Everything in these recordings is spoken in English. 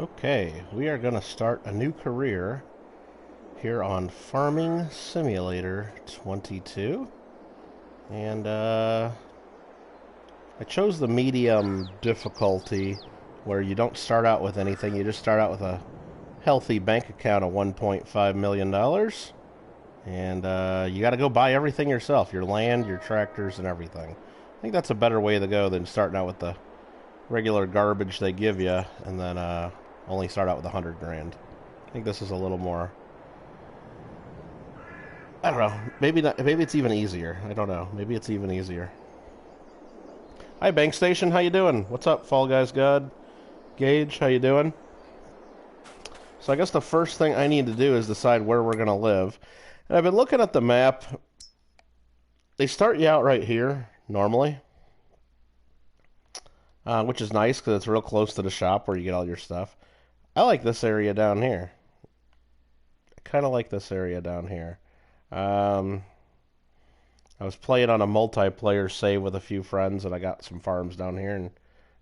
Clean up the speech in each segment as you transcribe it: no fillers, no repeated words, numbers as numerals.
Okay, we are going to start a new career here on Farming Simulator 22. And I chose the medium difficulty where you don't start out with anything, you just start out with a healthy bank account of $1.5 million. And you got to go buy everything yourself, your land, your tractors, and everything. I think that's a better way to go than starting out with the regular garbage they give you and then only start out with 100 grand. I think this is a little more. I don't know. Maybe not. Maybe it's even easier. I don't know. Maybe it's even easier. Hi, Bank Station. How you doing? What's up, Fall Guys God? Gage, how you doing? So I guess the first thing I need to do is decide where we're gonna live. And I've been looking at the map. They start you out right here normally, which is nice because it's real close to the shop where you get all your stuff. I like this area down here. I kind of like this area down here. I was playing on a multiplayer save with a few friends, and I got some farms down here, and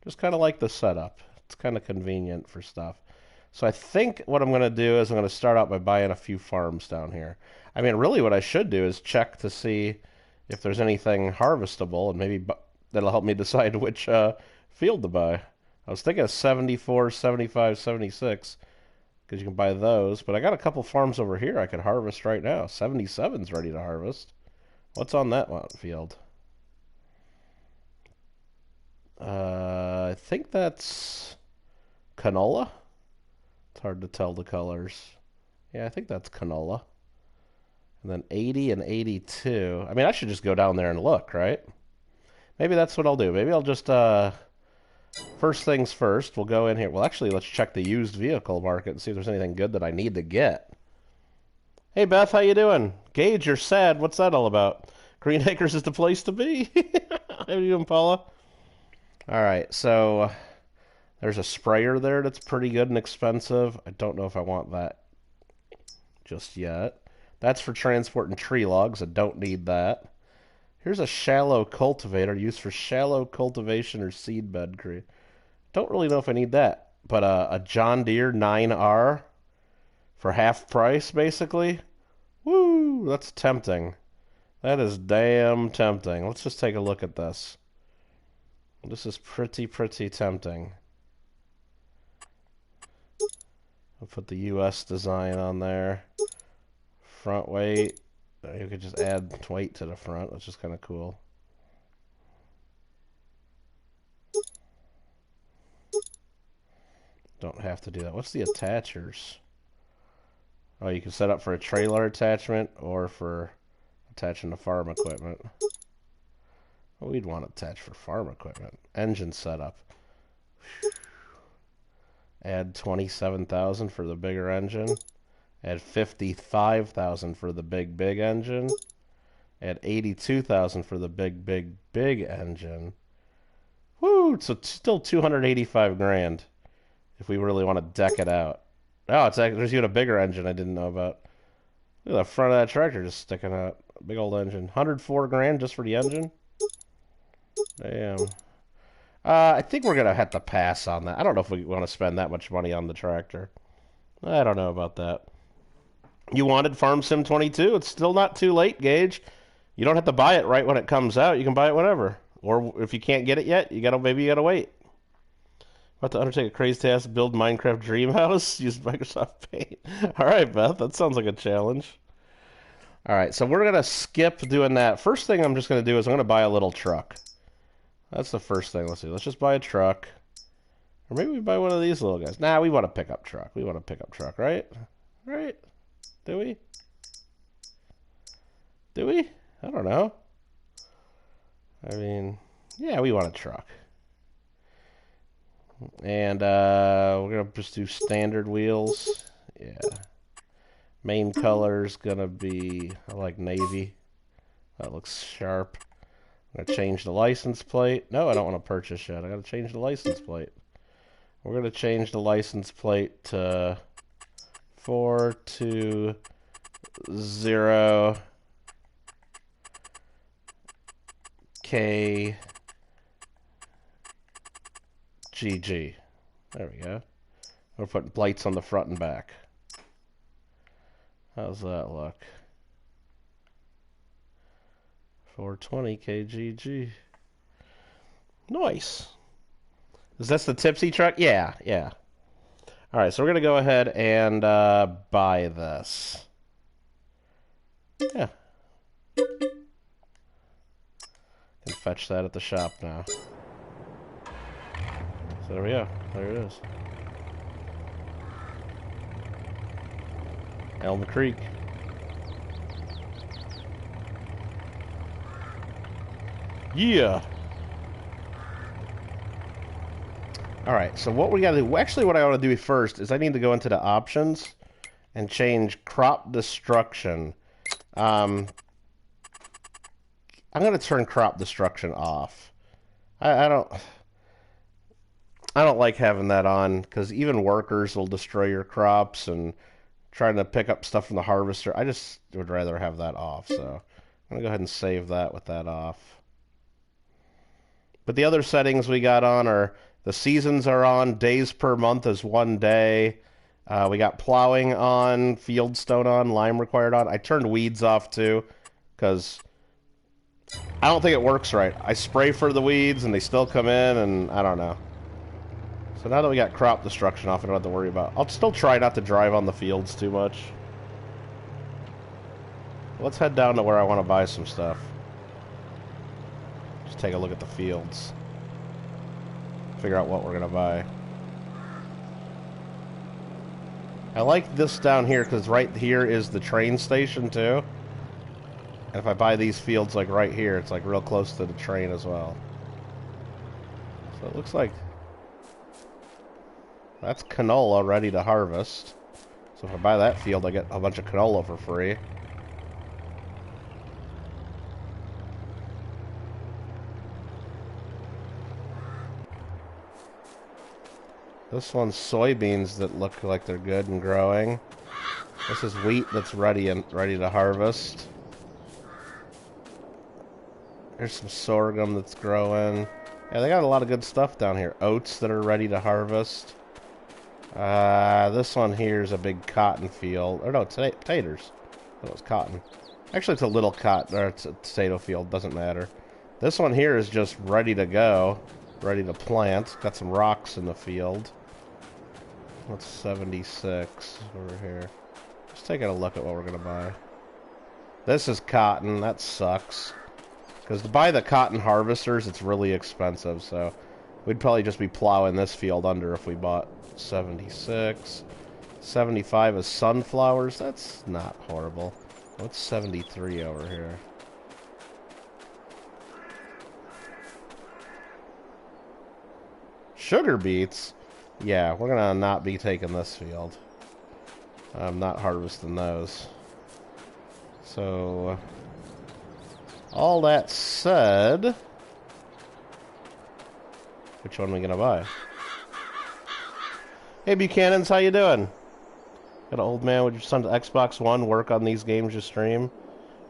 just kind of like the setup. It's kind of convenient for stuff. So I think what I'm going to do is I'm going to start out by buying a few farms down here. I mean, really what I should do is check to see if there's anything harvestable, and maybe that'll help me decide which field to buy. I was thinking of 74, 75, 76, because you can buy those. But I got a couple farms over here I could harvest right now. 77's ready to harvest. What's on that one field? I think that's canola. It's hard to tell the colors. Yeah, I think that's canola. And then 80 and 82. I mean, I should just go down there and look, right? Maybe that's what I'll do. Maybe I'll just, first things first, we'll go in here. Well, actually, let's check the used vehicle market and see if there's anything good that I need to get. Hey, Beth, how you doing? Gage, you're sad. What's that all about? Green Acres is the place to be. How you doing, Paula? All right, so there's a sprayer there that's pretty good and expensive. I don't know if I want that just yet. That's for transporting tree logs. I don't need that. Here's a shallow cultivator used for shallow cultivation or seed bed creation. Don't really know if I need that. But a John Deere 9R for half price, basically. Woo! That's tempting. That is damn tempting. Let's just take a look at this. This is pretty tempting. I'll put the US design on there. Front weight. You could just add weight to the front. That's just kind of cool. Don't have to do that. What's the attachers? Oh, you can set up for a trailer attachment or for attaching to farm equipment. Well, we'd want to attach for farm equipment. Engine setup. Add 27,000 for the bigger engine. Add 55,000 for the big engine. Add 82,000 for the big engine. Woo! So still 285 grand if we really want to deck it out. Oh, it's actually, there's even a bigger engine I didn't know about. Look at the front of that tractor just sticking out. Big old engine. 104 grand just for the engine? Damn. I think we're going to have to pass on that. I don't know if we want to spend that much money on the tractor. I don't know about that. You wanted Farm Sim 22? It's still not too late, Gage. You don't have to buy it right when it comes out. You can buy it whenever. Or if you can't get it yet, maybe you gotta wait. About to undertake a crazy task, build Minecraft Dream House, use Microsoft Paint. Alright, Beth, that sounds like a challenge. Alright, so we're gonna skip doing that. First thing I'm just gonna do is I'm gonna buy a little truck. That's the first thing. Let's see. Let's just buy a truck. Or maybe we buy one of these little guys. Nah, we want a pickup truck. We want a pickup truck, right? Right? Do we? Do we? I don't know. I mean, yeah, we want a truck. And we're going to just do standard wheels. Yeah. Main color's going to be, I like navy. That looks sharp. I'm going to change the license plate. No, I don't want to purchase yet. I got to change the license plate. We're going to change the license plate to 420 KGG. There we go. We're putting lights on the front and back. How's that look? 420 kgg. Nice. Is this the tipsy truck? Yeah, yeah. All right, so we're going to go ahead and buy this. Yeah. Can fetch that at the shop now. So there we go. There it is. Elm Creek. Yeah. Alright, so what we gotta do, actually what I want to do first is I need to go into the options and change crop destruction. I'm gonna turn crop destruction off. I don't like having that on, because even workers will destroy your crops and trying to pick up stuff from the harvester. I just would rather have that off, so I'm gonna go ahead and save that with that off. But the other settings we got on are the seasons are on, days per month is 1 day. We got plowing on, fieldstone on, lime required on. I turned weeds off too, because I don't think it works right. I spray for the weeds and they still come in, and I don't know. So now that we got crop destruction off, I don't have to worry about. I'll still try not to drive on the fields too much. Let's head down to where I want to buy some stuff. Just take a look at the fields. Figure out what we're going to buy. I like this down here because right here is the train station too. And if I buy these fields like right here, it's like real close to the train as well. So it looks like that's canola ready to harvest. So if I buy that field, I get a bunch of canola for free. This one's soybeans that look like they're good and growing. This is wheat that's ready to harvest. There's some sorghum that's growing. Yeah, they got a lot of good stuff down here. Oats that are ready to harvest. This one here is a big cotton field. Or no, taters. That was cotton. Actually, it's a little cotton, or it's a potato field. Doesn't matter. This one here is just ready to go. Ready to plant. Got some rocks in the field. What's 76 over here? Just taking a look at what we're going to buy. This is cotton. That sucks. Because to buy the cotton harvesters, it's really expensive. So we'd probably just be plowing this field under if we bought 76. 75 is sunflowers. That's not horrible. What's 73 over here? Sugar beets? Yeah, we're gonna not be taking this field. I'm not harvesting those. So, all that said, which one are we gonna buy? Hey Buchanans, how you doing? Got an old man with your son's Xbox One work on these games you stream?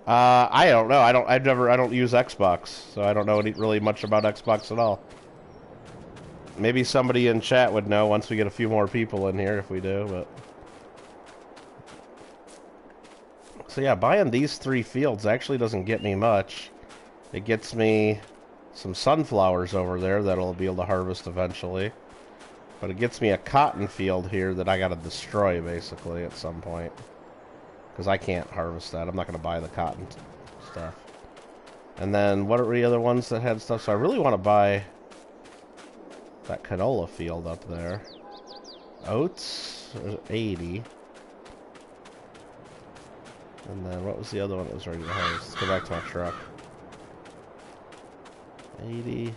I don't know. I don't use Xbox, so I don't know really much about Xbox at all. Maybe somebody in chat would know once we get a few more people in here, if we do, but... So yeah, buying these 3 fields actually doesn't get me much. It gets me some sunflowers over there that I'll be able to harvest eventually. But it gets me a cotton field here that I gotta destroy, basically, at some point. Because I can't harvest that. I'm not gonna buy the cotton stuff. And then, what are the other ones that had stuff? So I really want to buy that canola field up there. Oats, 80. And then what was the other one that was ready to harvest? Let's go back to my truck. 80. And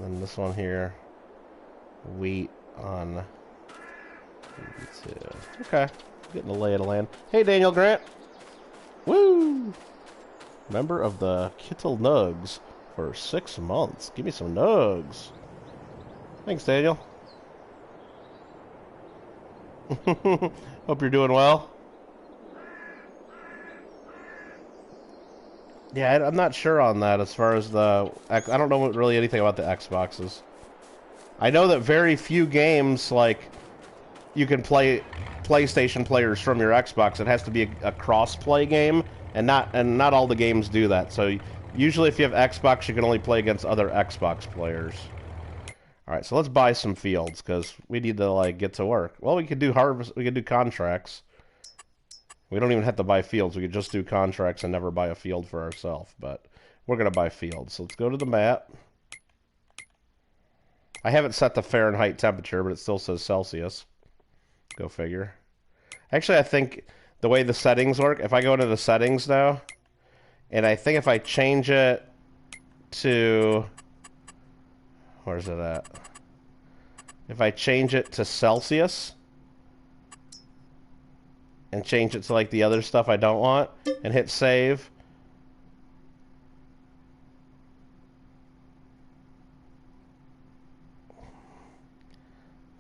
then this one here. Wheat on 82. Okay. Getting the lay of the land. Hey, Daniel Grant. Woo! Member of the Kittle Nugs for 6 months. Give me some nugs. Thanks, Daniel. Hope you're doing well. Yeah, I'm not sure on that as far as the... I don't know really anything about the Xboxes. I know that very few games, like... you can play PlayStation players from your Xbox. It has to be a cross-play game, and not all the games do that. So usually, if you have Xbox, you can only play against other Xbox players. All right, so let's buy some fields because we need to like get to work. Well, we could do harvest. We could do contracts. We don't even have to buy fields. We could just do contracts and never buy a field for ourselves. But we're gonna buy fields. So let's go to the map. I haven't set the Fahrenheit temperature, but it still says Celsius. Go figure. Actually, I think the way the settings work, if I go into the settings now, and I think if I change it to... Where's it at? If I change it to Celsius, and change it to like the other stuff I don't want, and hit save...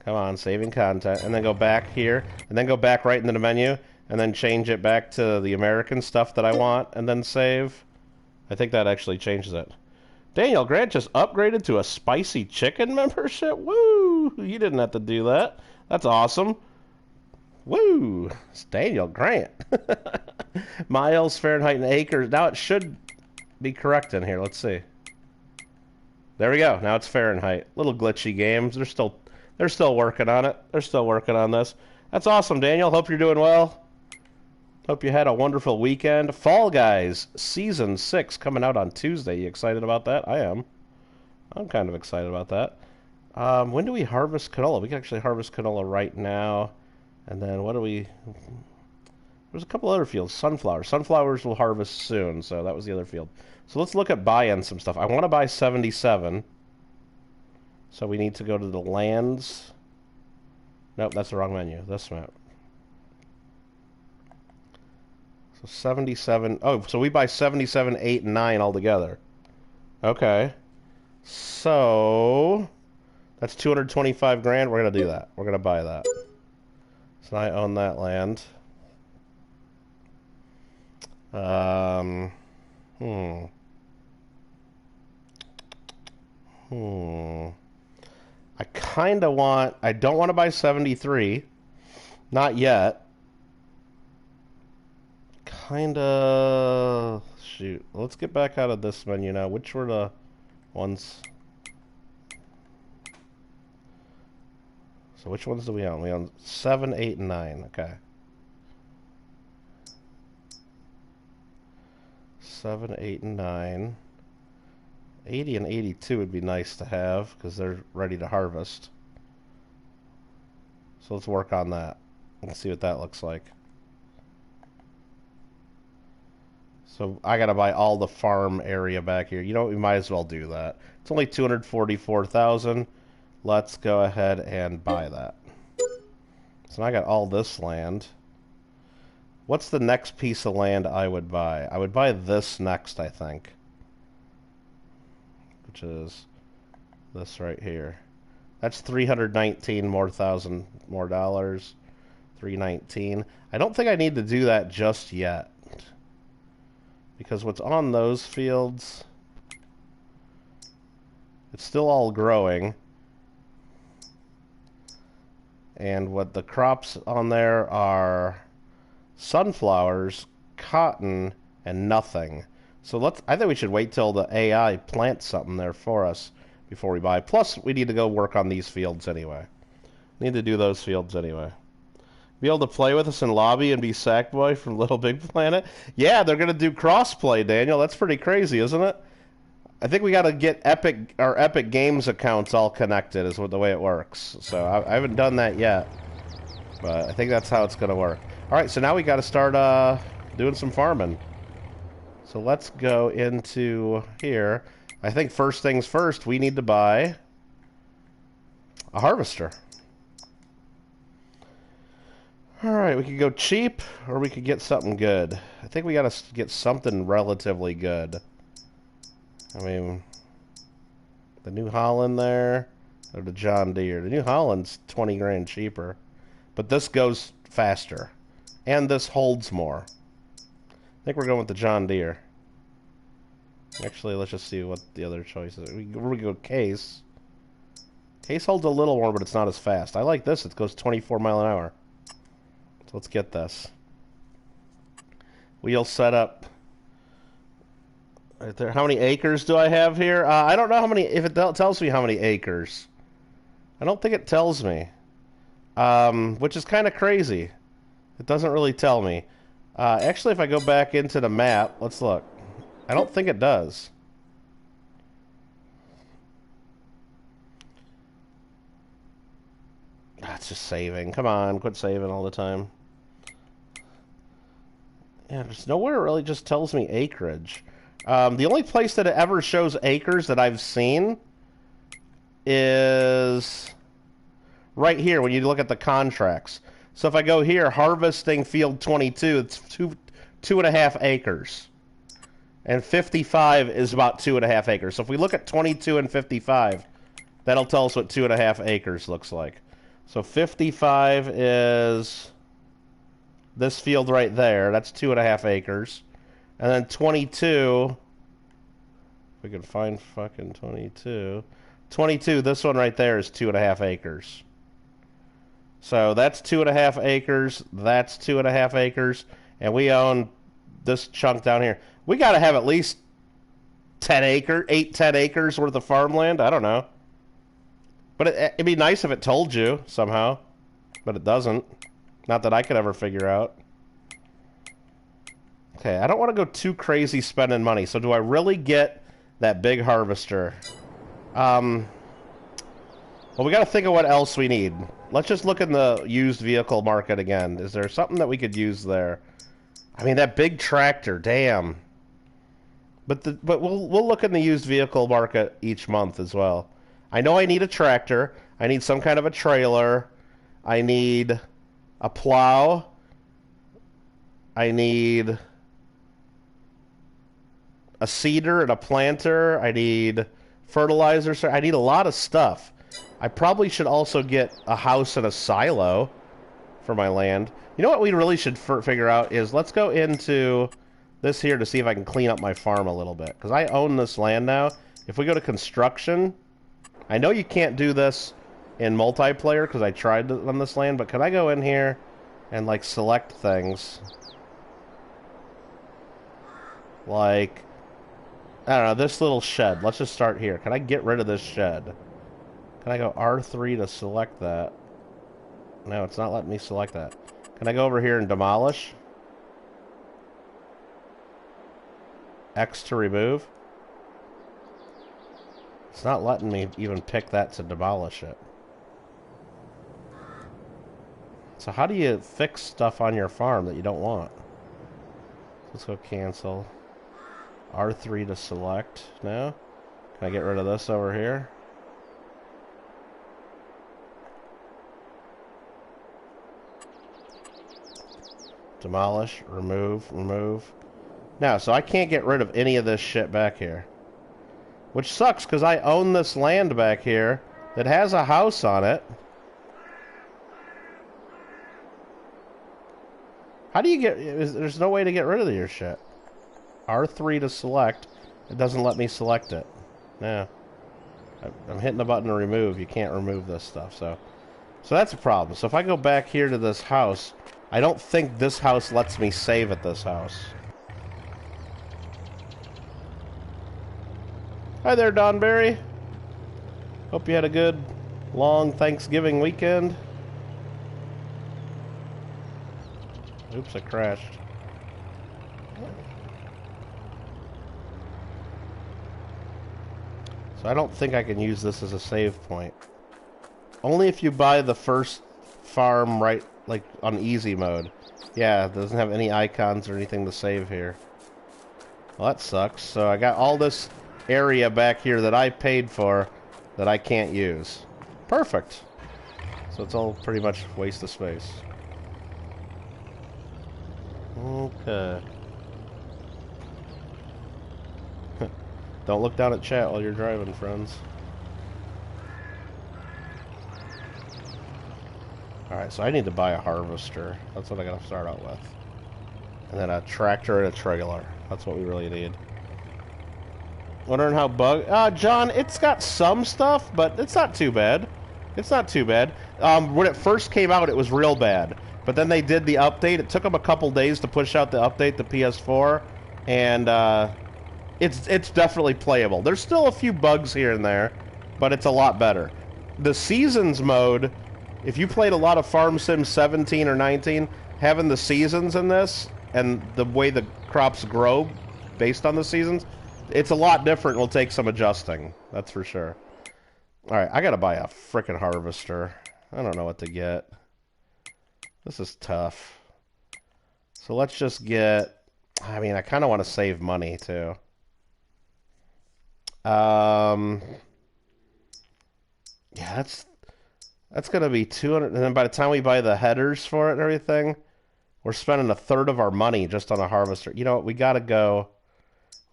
Come on, saving content, and then go back here, and then go back right into the menu, and then change it back to the American stuff that I want, and then save. I think that actually changes it. Daniel Grant just upgraded to a spicy chicken membership? Woo! You didn't have to do that. That's awesome. Woo! It's Daniel Grant. Miles, Fahrenheit, and acres. Now it should be correct in here. Let's see. There we go. Now it's Fahrenheit. Little glitchy games. They're still working on it. They're still working on this. That's awesome, Daniel. Hope you're doing well. Hope you had a wonderful weekend. Fall Guys Season 6 coming out on Tuesday. You excited about that? I am. I'm kind of excited about that. When do we harvest canola? We can actually harvest canola right now. And then what do we... There's a couple other fields. Sunflowers. Sunflowers will harvest soon, so that was the other field. So let's look at buying some stuff. I want to buy 77. So we need to go to the lands. Nope, that's the wrong menu. This map. So 77. Oh, so we buy 77, 8, and 9 altogether. Okay. So that's 225 grand. We're going to do that. We're going to buy that. So I own that land. I kind of want... I don't want to buy 73. Not yet. Kind of... Shoot. Let's get back out of this menu now. Which were the ones... So which ones do we own? We own 7, 8, and 9. Okay. 7, 8, and 9. 80 and 82 would be nice to have because they're ready to harvest. So let's work on that. Let's see what that looks like. So I gotta buy all the farm area back here. You know what? We might as well do that. It's only 244,000. Let's go ahead and buy that. So now I got all this land. What's the next piece of land I would buy? I would buy this next, I think. Which is this right here. That's 319 more thousand more dollars. 319. I don't think I need to do that just yet. Because what's on those fields, it's still all growing. And what the crops on there are sunflowers, cotton, and nothing. So I think we should wait till the AI plants something there for us before we buy. Plus, we need to go work on these fields anyway. Need to do those fields anyway. Be able to play with us in lobby and be Sackboy from Little Big Planet? Yeah, they're gonna do crossplay, Daniel. That's pretty crazy, isn't it? I think we got to get our Epic Games accounts all connected. Is the way it works. So I haven't done that yet, but I think that's how it's gonna work. All right, so now we got to start doing some farming. So let's go into here. I think first things first, we need to buy a harvester. Alright, we could go cheap, or we could get something good. I think we gotta get something relatively good. I mean, the New Holland there, or the John Deere. The New Holland's 20 grand cheaper. But this goes faster. And this holds more. I think we're going with the John Deere. Actually, let's just see what the other choice is. We go case. Case holds a little more, but it's not as fast. I like this. It goes 24 mile an hour. So let's get this. Wheel setup. Right there. How many acres do I have here? I don't know how many. If it tells me how many acres, I don't think it tells me. Which is kind of crazy. It doesn't really tell me. Actually, if I go back into the map, let's look. I don't think it does. It's just saving. Come on, quit saving all the time. Yeah, there's nowhere it really just tells me acreage. The only place that it ever shows acres that I've seen is right here when you look at the contracts. So if I go here, harvesting field 22, it's 2.5 acres. And 55 is about 2.5 acres. So if we look at 22 and 55, that'll tell us what 2.5 acres looks like. So 55 is this field right there. That's 2.5 acres. And then 22, if we can find fucking 22. 22, this one right there is 2.5 acres. So that's 2.5 acres. That's 2.5 acres. And we own this chunk down here. We got to have at least 10 acres worth of farmland. I don't know. But it'd be nice if it told you somehow. But it doesn't. Not that I could ever figure out. Okay, I don't want to go too crazy spending money. So do I really get that big harvester? Well, we got to think of what else we need. Let's just look in the used vehicle market again. Is there something that we could use there? I mean, that big tractor, damn. But we'll look in the used vehicle market each month as well. I know I need a tractor. I need some kind of a trailer. I need a plow. I need a seeder and a planter. I need fertilizer. I need a lot of stuff. I probably should also get a house and a silo for my land. You know what we really should figure out is let's go into this here to see if I can clean up my farm a little bit. Because I own this land now. If we go to construction, I know you can't do this in multiplayer because I tried on this land, but could I go in here and like select things? Like, I don't know, this little shed. Let's just start here. Can I get rid of this shed? Can I go R3 to select that? No, it's not letting me select that. Can I go over here and demolish? X to remove? It's not letting me even pick that to demolish it. So how do you fix stuff on your farm that you don't want? Let's go cancel. R3 to select now. Can I get rid of this over here? Demolish, remove, remove. Now, so I can't get rid of any of this shit back here. Which sucks, because I own this land back here that has a house on it. How do you get... There's no way to get rid of your shit. R3 to select. It doesn't let me select it. No. I'm hitting the button to remove. You can't remove this stuff, so that's a problem. So if I go back here to this house, I don't think this house lets me save at this house. Hi there, Donberry. Hope you had a good, long Thanksgiving weekend. Oops, I crashed. So I don't think I can use this as a save point. Only if you buy the first farm right, like on easy mode. Yeah, it doesn't have any icons or anything to save here. Well, that sucks. So I got all this area back here that I paid for that I can't use. Perfect. So it's all pretty much waste of space. Okay. Don't look down at chat while you're driving, friends. Alright, so I need to buy a harvester. That's what I gotta start out with. And then a tractor and a trailer. That's what we really need. Wondering how John, it's got some stuff, but it's not too bad. It's not too bad. When it first came out, it was real bad. But then they did the update. It took them a couple days to push out the update, the PS4, and it's definitely playable. There's still a few bugs here and there, but it's a lot better. The seasons mode, if you played a lot of Farm Sim 17 or 19, having the seasons in this and the way the crops grow based on the seasons, it's a lot different. Will take some adjusting, that's for sure. Alright, I gotta buy a frickin' harvester. I don't know what to get. This is tough. So let's just get... I mean, I kind of want to save money, too. Yeah, that's gonna be 200, and then by the time we buy the headers for it and everything, we're spending a third of our money just on a harvester. You know what? We gotta go...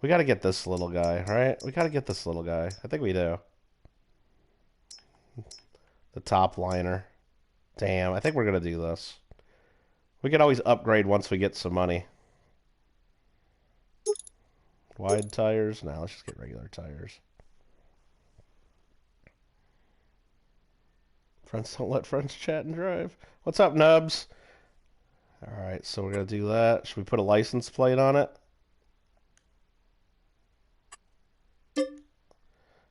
We gotta get this little guy, right? We gotta get this little guy. I think we do. The top liner. Damn, I think we're gonna do this. We can always upgrade once we get some money. Wide tires? No, let's just get regular tires. Friends don't let friends chat and drive. What's up, Nubs? Alright, so we're gonna do that. Should we put a license plate on it?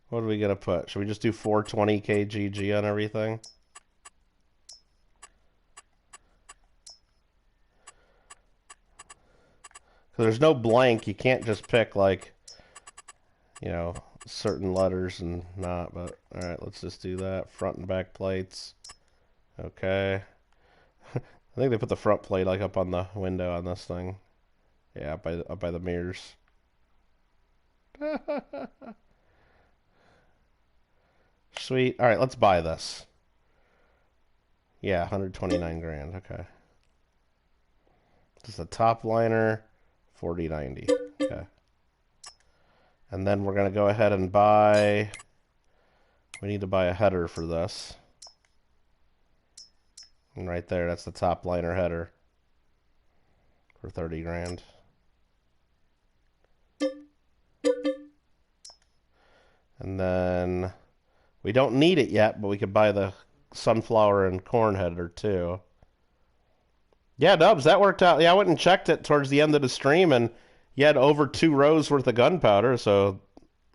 What are we gonna put? Should we just do 420 kgg on everything? Because there's no blank. You can't just pick, like, you know, certain letters and not. But alright, let's just do that. Front and back plates. Okay. I think they put the front plate like up on the window on this thing. Yeah, up by the mirrors. Sweet. All right, let's buy this. Yeah, 129 grand. Okay. This is a top liner, 4090. Okay. And then we're gonna go ahead and buy. We need to buy a header for this. And right there, that's the top liner header for 30 grand. And then we don't need it yet, but we could buy the sunflower and corn header too. Yeah, Dubs, that worked out. Yeah, I went and checked it towards the end of the stream, and you had over 2 rows worth of gunpowder, so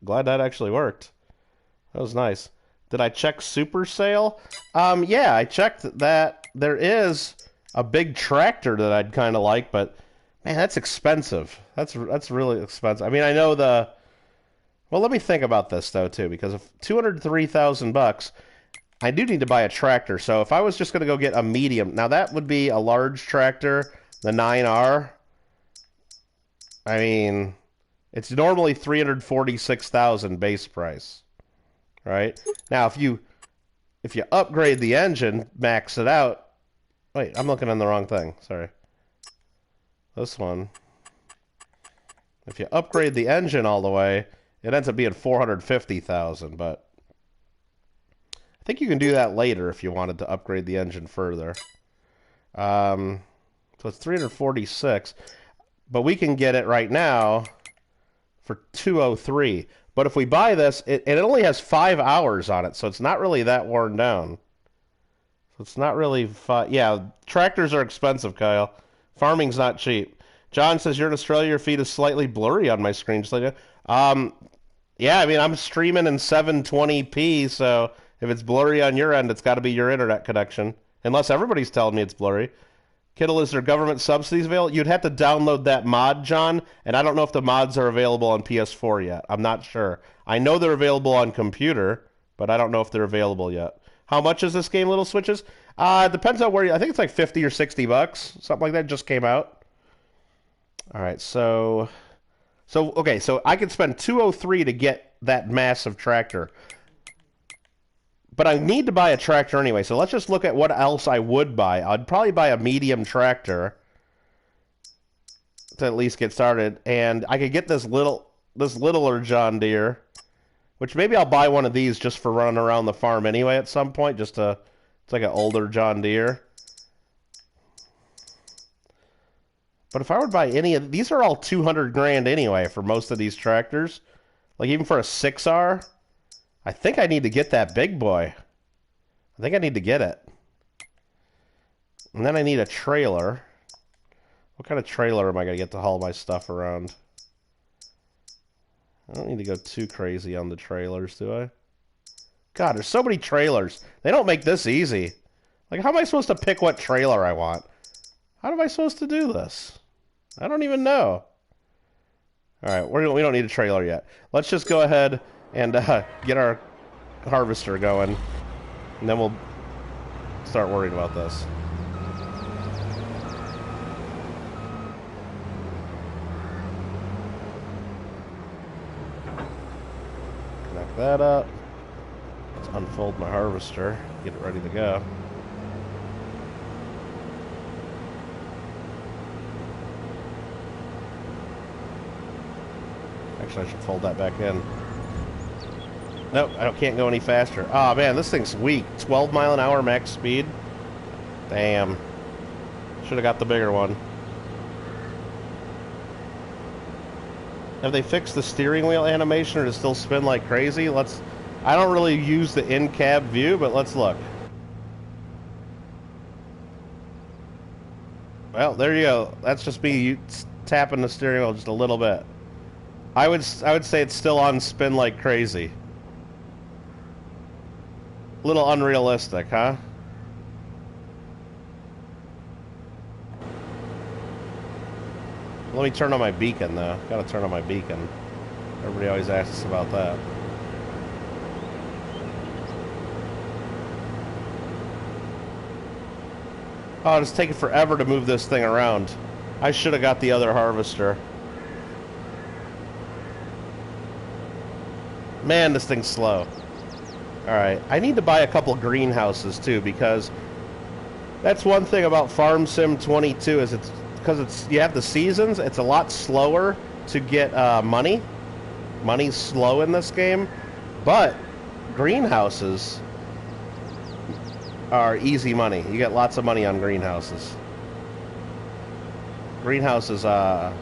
glad that actually worked. That was nice. Did I check Super Sale? Yeah, I checked that. There is a big tractor that I'd kind of like, but man, that's expensive. That's really expensive. I mean, I know the... Well, let me think about this, though, too, because if $203,000, I do need to buy a tractor. So if I was just going to go get a medium... Now, that would be a large tractor, the 9R. I mean, it's normally $346,000 base price, right? Now, if you upgrade the engine, max it out... Wait, I'm looking on the wrong thing. Sorry. This one. If you upgrade the engine all the way... It ends up being $450,000, but I think you can do that later if you wanted to upgrade the engine further. So it's 346, but we can get it right now for 203. But if we buy this, it only has 5 hours on it, so it's not really that worn down. So it's not really yeah, tractors are expensive, Kyle. Farming's not cheap. John says you're in Australia. Your feed is slightly blurry on my screen. Just like yeah, I mean, I'm streaming in 720p, so if it's blurry on your end, it's got to be your internet connection. Unless everybody's telling me it's blurry. Kittle, is there government subsidies available? You'd have to download that mod, John, and I don't know if the mods are available on PS4 yet. I'm not sure. I know they're available on computer, but I don't know if they're available yet. How much is this game, Little Switches? It depends on where I think it's like 50 or 60 bucks. Something like that just came out. All right, so okay, so I could spend 203 to get that massive tractor. But I need to buy a tractor anyway, so let's just look at what else I would buy. I'd probably buy a medium tractor to at least get started, and I could get this littler John Deere, which maybe I'll buy one of these just for running around the farm anyway at some point, it's like an older John Deere. But if I would buy any of these, are all 200 grand anyway for most of these tractors. Like, even for a 6R, I think I need to get that big boy. I think I need to get it. And then I need a trailer. What kind of trailer am I going to get to haul my stuff around? I don't need to go too crazy on the trailers, do I? God, there's so many trailers. They don't make this easy. Like, how am I supposed to pick what trailer I want? How am I supposed to do this? I don't even know. Alright, we don't need a trailer yet. Let's just go ahead and get our harvester going. And then we'll start worrying about this. Connect that up. Let's unfold my harvester. Get it ready to go. Actually, I should fold that back in. Nope, I can't go any faster. Oh man, this thing's weak. 12 mile an hour max speed. Damn. Should have got the bigger one. Have they fixed the steering wheel animation, or does it still spin like crazy? I don't really use the in-cab view, but let's look. Well, there you go. That's just me tapping the steering wheel just a little bit. I would say it's still on spin like crazy. A little unrealistic, huh? Let me turn on my beacon, though. Gotta turn on my beacon. Everybody always asks about that. Oh, it's taking forever to move this thing around. I should have got the other harvester. Man, this thing's slow. Alright, I need to buy a couple greenhouses, too, because that's one thing about Farm Sim 22 is because you have the seasons, it's a lot slower to get money. Money's slow in this game, but greenhouses are easy money. You get lots of money on greenhouses. Greenhouses are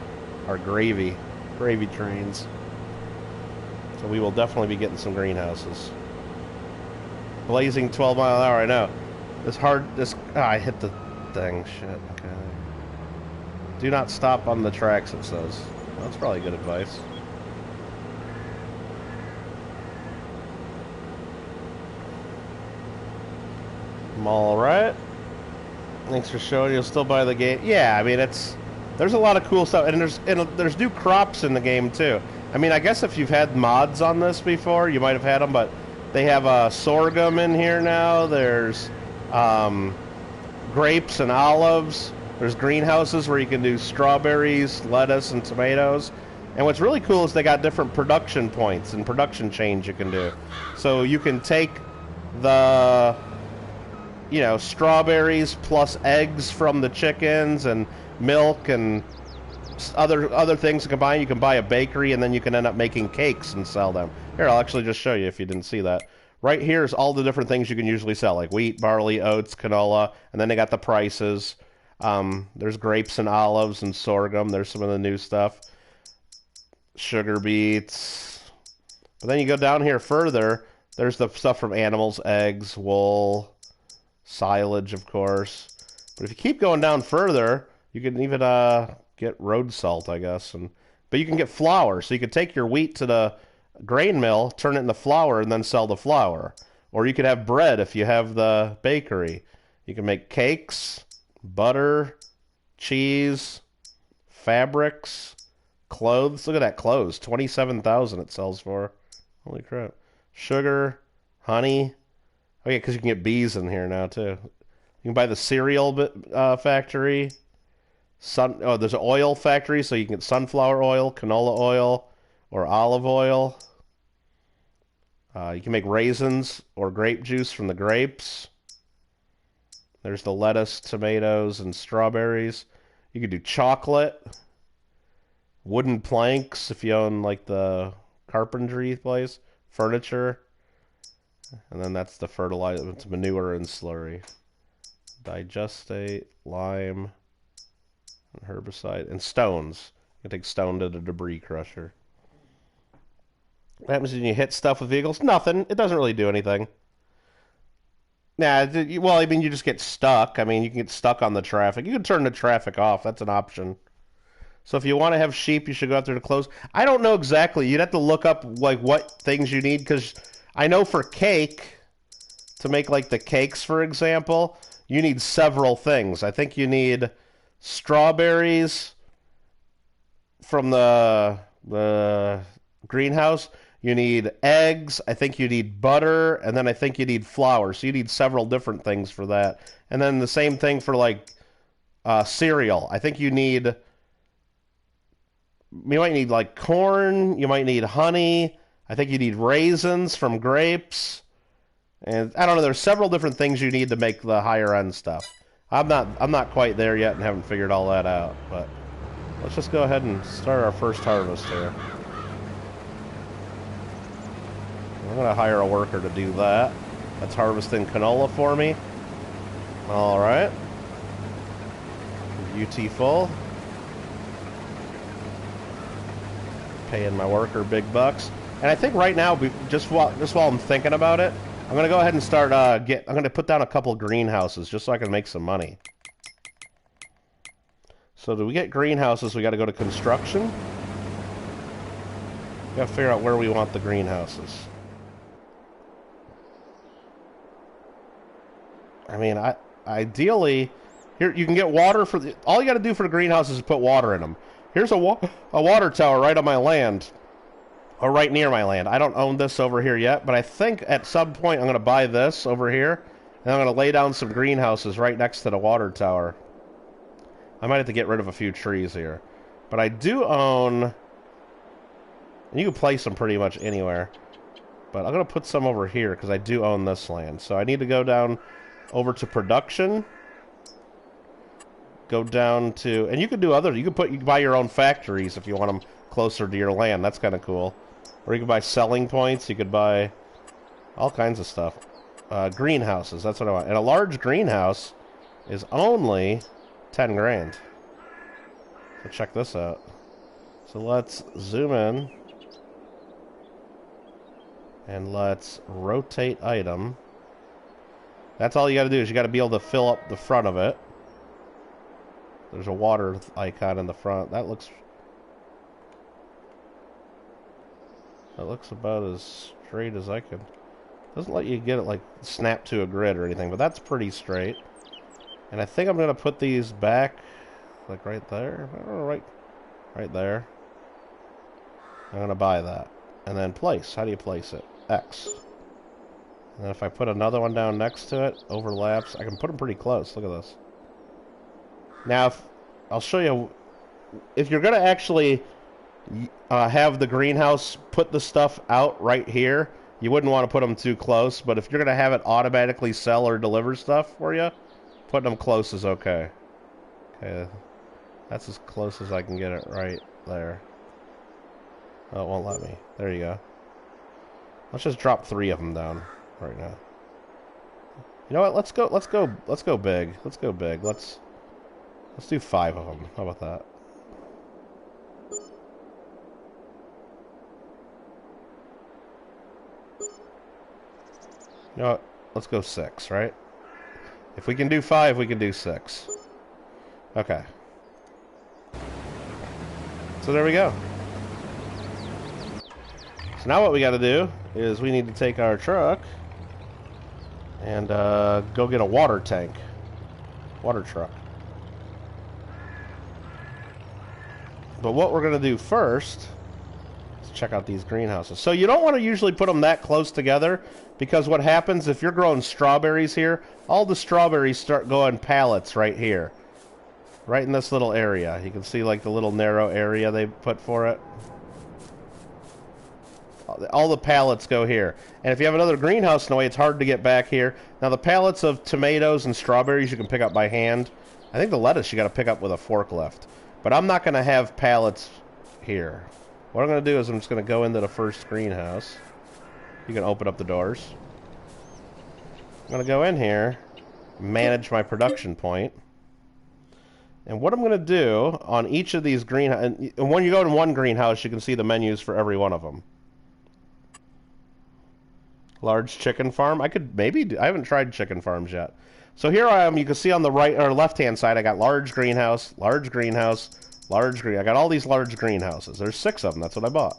gravy trains. So we will definitely be getting some greenhouses. Blazing 12 mile an hour, I know. I hit the thing, shit, okay. Do not stop on the tracks, it says. Well, that's probably good advice. Alright. Thanks for showing. You'll still buy the game. Yeah, I mean, there's a lot of cool stuff, and there's new crops in the game too. I mean, I guess if you've had mods on this before, you might have had them, but they have sorghum in here now. There's grapes and olives. There's greenhouses where you can do strawberries, lettuce, and tomatoes. And what's really cool is they got different production points and production chains you can do. So you can take the, strawberries plus eggs from the chickens and milk and other things to combine. You can buy a bakery, and then you can end up making cakes and sell them. Here, I'll actually just show you if you didn't see that. Right here is all the different things you can usually sell, like wheat, barley, oats, canola, and then they got the prices. There's grapes and olives and sorghum. There's some of the new stuff. Sugar beets. But then you go down here further, there's the stuff from animals, eggs, wool, silage, of course. But if you keep going down further, you can even get road salt, I guess. But you can get flour, so you can take your wheat to the grain mill, turn it into flour, and then sell the flour. Or you could have bread if you have the bakery. You can make cakes, butter, cheese, fabrics, clothes. Look at that clothes. 27,000 it sells for. Holy crap. Sugar, honey. Oh yeah, because you can get bees in here now too. You can buy the cereal factory. There's an oil factory, so you can get sunflower oil, canola oil, or olive oil. You can make raisins or grape juice from the grapes. There's the lettuce, tomatoes, and strawberries. You could do chocolate. Wooden planks if you own like the carpentry place. Furniture. And then that's the fertilizer. It's manure and slurry. Digestate, lime, and herbicide. And stones. You can take stone to the debris crusher. What happens when you hit stuff with vehicles? Nothing. It doesn't really do anything. Nah, well, I mean, you just get stuck. I mean, you can get stuck on the traffic. You can turn the traffic off. That's an option. So if you want to have sheep, you should go out there to close. I don't know exactly. You'd have to look up, like, what things you need, because I know for cake, to make, like, the cakes, for example, you need several things. I think you need strawberries from the greenhouse. You need eggs. I think you need butter, and then I think you need flour. So you need several different things for that. And then the same thing for like cereal. I think you might need like corn. You might need honey. I think you need raisins from grapes. And I don't know. There's several different things you need to make the higher end stuff. I'm not quite there yet and haven't figured all that out. But let's just go ahead and start our first harvest here. I'm going to hire a worker to do that. That's harvesting canola for me. Alright. UT full. Paying my worker big bucks. And I think right now, just while I'm thinking about it, I'm going to go ahead and start, I'm going to put down a couple greenhouses just so I can make some money. So do we get greenhouses, we got to go to construction. We got to figure out where we want the greenhouses. I mean, ideally, here you can get water for all you got to do for the greenhouses is put water in them. Here's a water tower right on my land, or right near my land. I don't own this over here yet, but I think at some point I'm going to buy this over here, and I'm going to lay down some greenhouses right next to the water tower. I might have to get rid of a few trees here, but I do own, and you can place them pretty much anywhere, but I'm going to put some over here because I do own this land. So I need to go down over to production, go down to, and you can do other, you can buy your own factories if you want them closer to your land. That's kind of cool. Or you can buy selling points. You could buy all kinds of stuff. Greenhouses, that's what I want. And a large greenhouse is only 10 grand. So check this out. So let's zoom in and let's rotate item. That's all you got to do is you got to be able to fill up the front of it. There's a water icon in the front. That looks about as straight as I could. Doesn't let you get it like snap to a grid or anything, but that's pretty straight. And I think I'm gonna put these back like right there. I don't know, right there. I'm gonna buy that. And then place. How do you place it? X. And then if I put another one down next to it, overlaps, I can put them pretty close. Look at this. Now, I'll show you, if you're going to actually have the greenhouse put the stuff out right here, you wouldn't want to put them too close, but if you're going to have it automatically sell or deliver stuff for you, putting them close is okay. Okay, that's as close as I can get it right there. Oh, it won't let me. There you go. Let's just drop 3 of them down right now. You know what? Let's go big. Let's go big. Let's do 5 of them. How about that? You know what? Let's go 6, right? If we can do 5, we can do 6. Okay. So there we go. So now what we got to do is we need to take our truck and go get a water tank. Water truck. But what we're going to do first is check out these greenhouses. So you don't want to usually put them that close together, because what happens if you're growing strawberries here, all the strawberries start going pallets right here. Right in this little area. You can see like the little narrow area they put for it. All the pallets go here. And if you have another greenhouse in the way, it's hard to get back here. Now the pallets of tomatoes and strawberries you can pick up by hand. I think the lettuce you got to pick up with a forklift. But I'm not going to have pallets here. What I'm going to do is I'm just going to go into the first greenhouse. You can open up the doors. I'm going to go in here, manage my production point. And what I'm going to do on each of these greenhouses, and when you go to one greenhouse, you can see the menus for every one of them. Large chicken farm. I could maybe do, I haven't tried chicken farms yet. So here I am. You can see on the right or left-hand side, I got large greenhouse, large greenhouse, large green. I got all these large greenhouses. There's 6 of them. That's what I bought.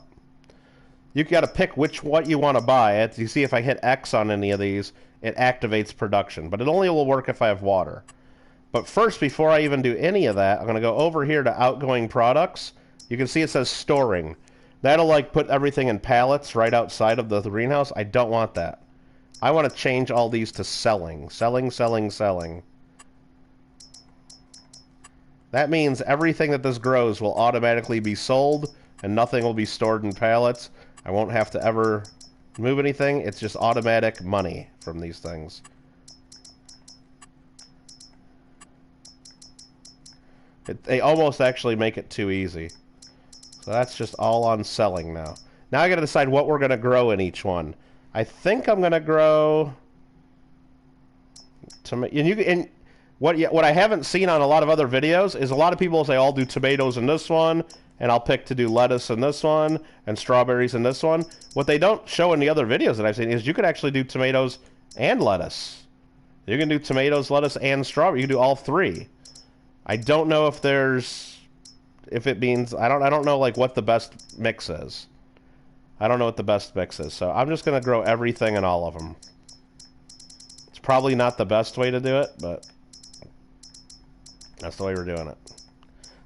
You got to pick what you want to buy. You see, if I hit X on any of these, it activates production. But it only will work if I have water. But first, before I even do any of that, I'm going to go over here to outgoing products. You can see it says storing. That'll like put everything in pallets right outside of the greenhouse. I don't want that. I want to change all these to selling. Selling, selling, selling. That means everything that this grows will automatically be sold and nothing will be stored in pallets. I won't have to ever move anything. It's just automatic money from these things. They almost actually make it too easy. So that's just all on selling now. Now I got to decide what we're going to grow in each one. I think I'm going to grow and what I haven't seen on a lot of other videos is a lot of people say I'll do tomatoes in this one and I'll pick to do lettuce in this one and strawberries in this one. What they don't show in the other videos that I've seen is you could actually do tomatoes and lettuce. You can do tomatoes, lettuce, and strawberry. You can do all 3. I don't know if it means I don't know like what the best mix is. I don't know what the best mix is, so I'm just gonna grow everything in all of them. It's probably not the best way to do it, but that's the way we're doing it.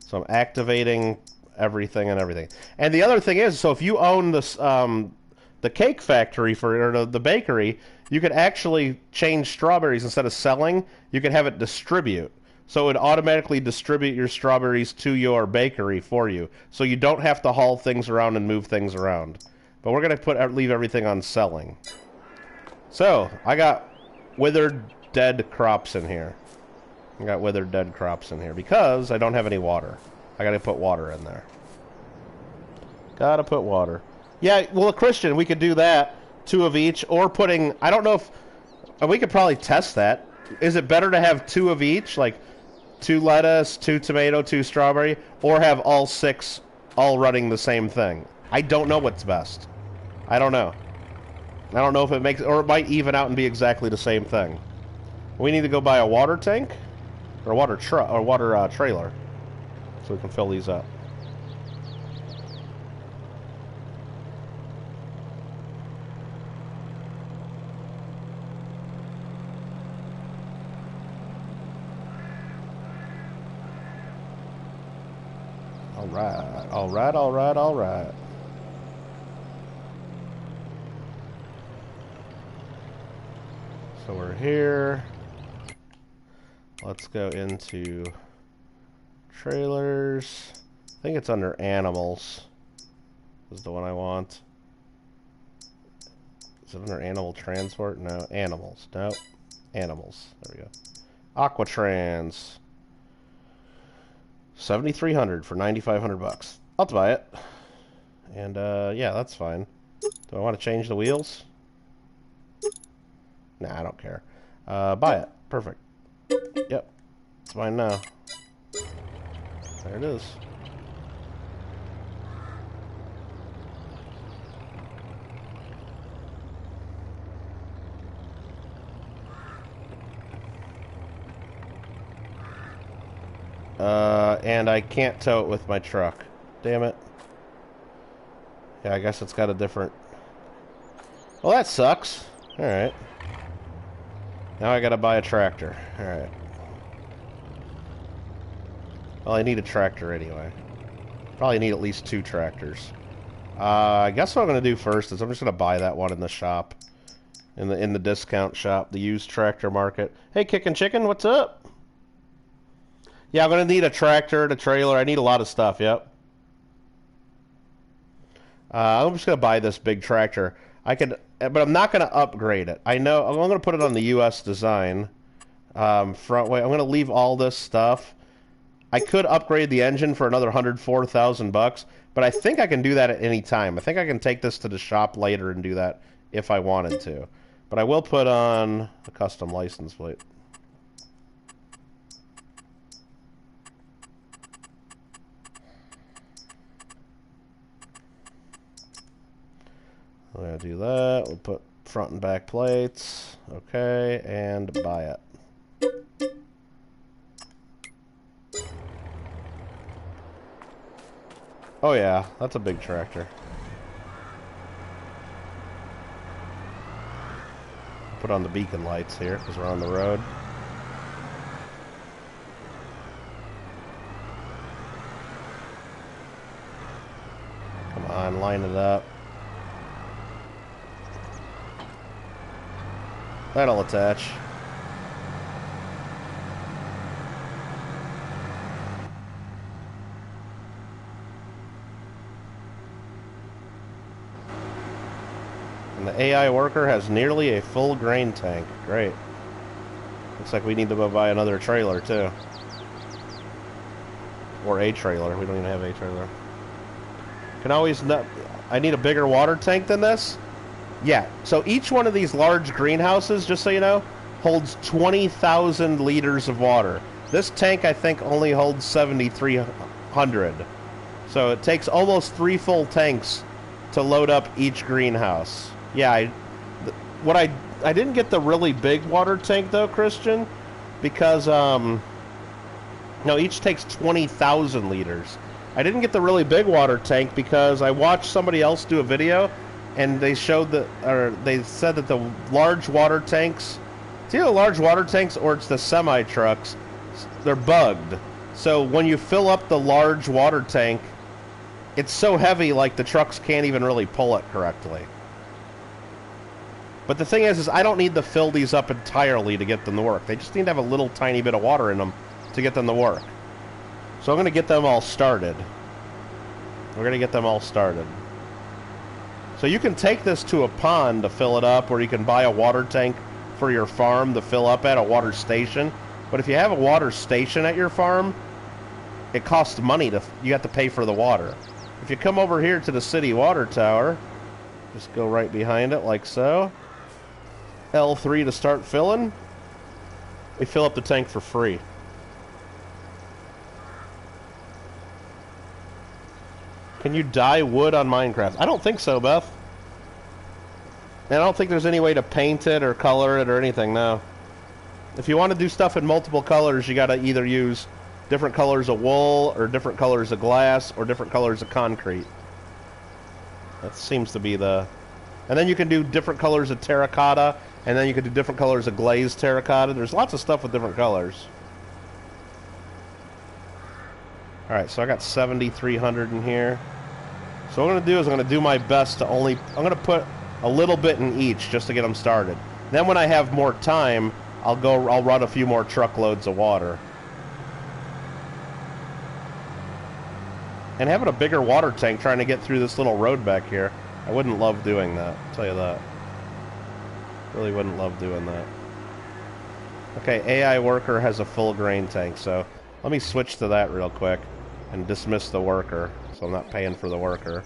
So I'm activating everything and everything. And the other thing is, so if you own this the cake factory or the bakery, you could actually change strawberries instead of selling. You could have it distribute. So it would automatically distribute your strawberries to your bakery for you. So you don't have to haul things around and move things around. But we're going to leave everything on selling. So, I got withered dead crops in here. I got withered dead crops in here because I don't have any water. I got to put water in there. Got to put water. Yeah, well, Christian, we could do that. 2 of each. Or putting, I don't know if, we could probably test that. Is it better to have 2 of each? Like 2 lettuce, 2 tomato, 2 strawberry, or have all 6 all running the same thing? I don't know what's best. I don't know. I don't know if it makes, or it might even out and be exactly the same thing. We need to go buy a water tank, or a water trailer, so we can fill these up. Alright, alright, alright, alright. So we're here. Let's go into trailers. I think it's under animals. This is the one I want. Is it under animal transport? No. Animals. No. Animals. There we go. Aquatrans. 7,300 for 9,500 bucks. I'll buy it. And yeah, that's fine. Do I want to change the wheels? Nah, I don't care. Buy it. Perfect. Yep. It's mine now. There it is. And I can't tow it with my truck. Damn it. Yeah, I guess it's got a different... Well, that sucks. Alright. Now I gotta buy a tractor. Alright. Well, I need a tractor anyway. Probably need at least 2 tractors. I guess what I'm gonna do first is I'm just gonna buy that one in the shop. In the discount shop. The used tractor market. Hey, Kickin' Chicken, what's up? Yeah, I'm going to need a tractor, a trailer. I need a lot of stuff, yep. I'm just going to buy this big tractor. But I'm not going to upgrade it. I know, I'm going to put it on the US design. Front way. I'm going to leave all this stuff. I could upgrade the engine for another 104,000 bucks, but I think I can do that at any time. I think I can take this to the shop later and do that if I wanted to. But I will put on a custom license plate. I'm going to do that. We'll put Front and back plates. Okay, and buy it. Oh yeah, that's a big tractor. Put on the beacon lights here because we're on the road. Come on, line it up. That'll attach. And the AI worker has nearly a full grain tank. Great. Looks like we need to buy another trailer, too. Or a trailer. We don't even have a trailer. Can always... I need a bigger water tank than this? Yeah. So each one of these large greenhouses, just so you know, holds 20,000 liters of water. This tank, I think, only holds 7,300. So it takes almost 3 full tanks to load up each greenhouse. Yeah, I didn't get the really big water tank though, Christian, because no, each takes 20,000 liters. I didn't get the really big water tank because I watched somebody else do a video, and they showed that, or they said that the large water tanks, it's either large water tanks or it's the semi trucks, they're bugged. So when you fill up the large water tank, it's so heavy, like the trucks can't even really pull it correctly. But the thing is I don't need to fill these up entirely to get them to work. They just need to have a little tiny bit of water in them to get them to work. So I'm going to get them all started. We're going to get them all started. So you can take this to a pond to fill it up, or you can buy a water tank for your farm to fill up at a water station. But if you have a water station at your farm, it costs money. You have to pay for the water. If you come over here to the city water tower, just go right behind it like so. L3 to start filling. We fill up the tank for free. Can you dye wood on Minecraft? I don't think so, Beth. And I don't think there's any way to paint it or color it or anything, no. If you want to do stuff in multiple colors, you gotta either use different colors of wool, or different colors of glass, or different colors of concrete. That seems to be the... And then you can do different colors of terracotta, and then you can do different colors of glazed terracotta. There's lots of stuff with different colors. Alright, so I got 7,300 in here. So what I'm going to do is I'm going to do my best to only... I'm going to put a little bit in each just to get them started. Then when I have more time, I'll run a few more truckloads of water. And having a bigger water tank trying to get through this little road back here, I wouldn't love doing that, I'll tell you that. Really wouldn't love doing that. Okay, AI worker has a full grain tank, so let me switch to that real quick and dismiss the worker, so I'm not paying for the worker.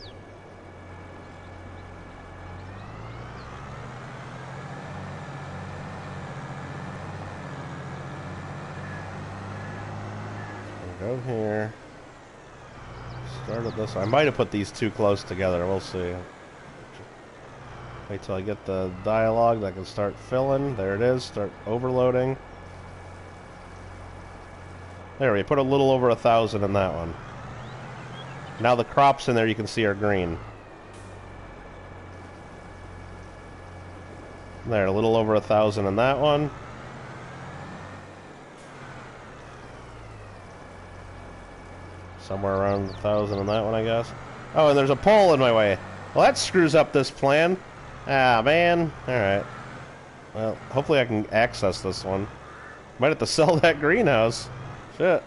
Go here. Started this. I might have put these too close together. We'll see. Wait till I get the dialogue that I can start filling. There it is. Start overloading. There, we put a little over 1,000 in that one. Now the crops in there you can see are green. There, a little over 1,000 in that one. Somewhere around 1,000 in that one, I guess. Oh, and there's a pole in my way. Well, that screws up this plan. Ah, man. Alright. Well, hopefully I can access this one. Might have to sell that greenhouse. Shit.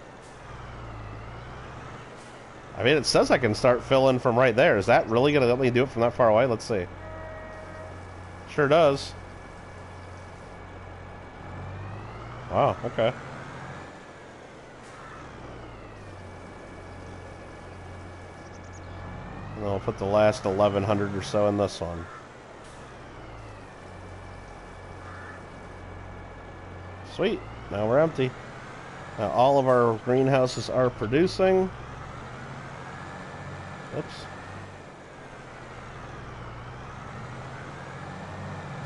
I mean, it says I can start filling from right there. Is that really going to let me do it from that far away? Let's see. Sure does. Wow, okay. And then I'll put the last 1,100 or so in this one. Sweet. Now we're empty. Now all of our greenhouses are producing. Oops.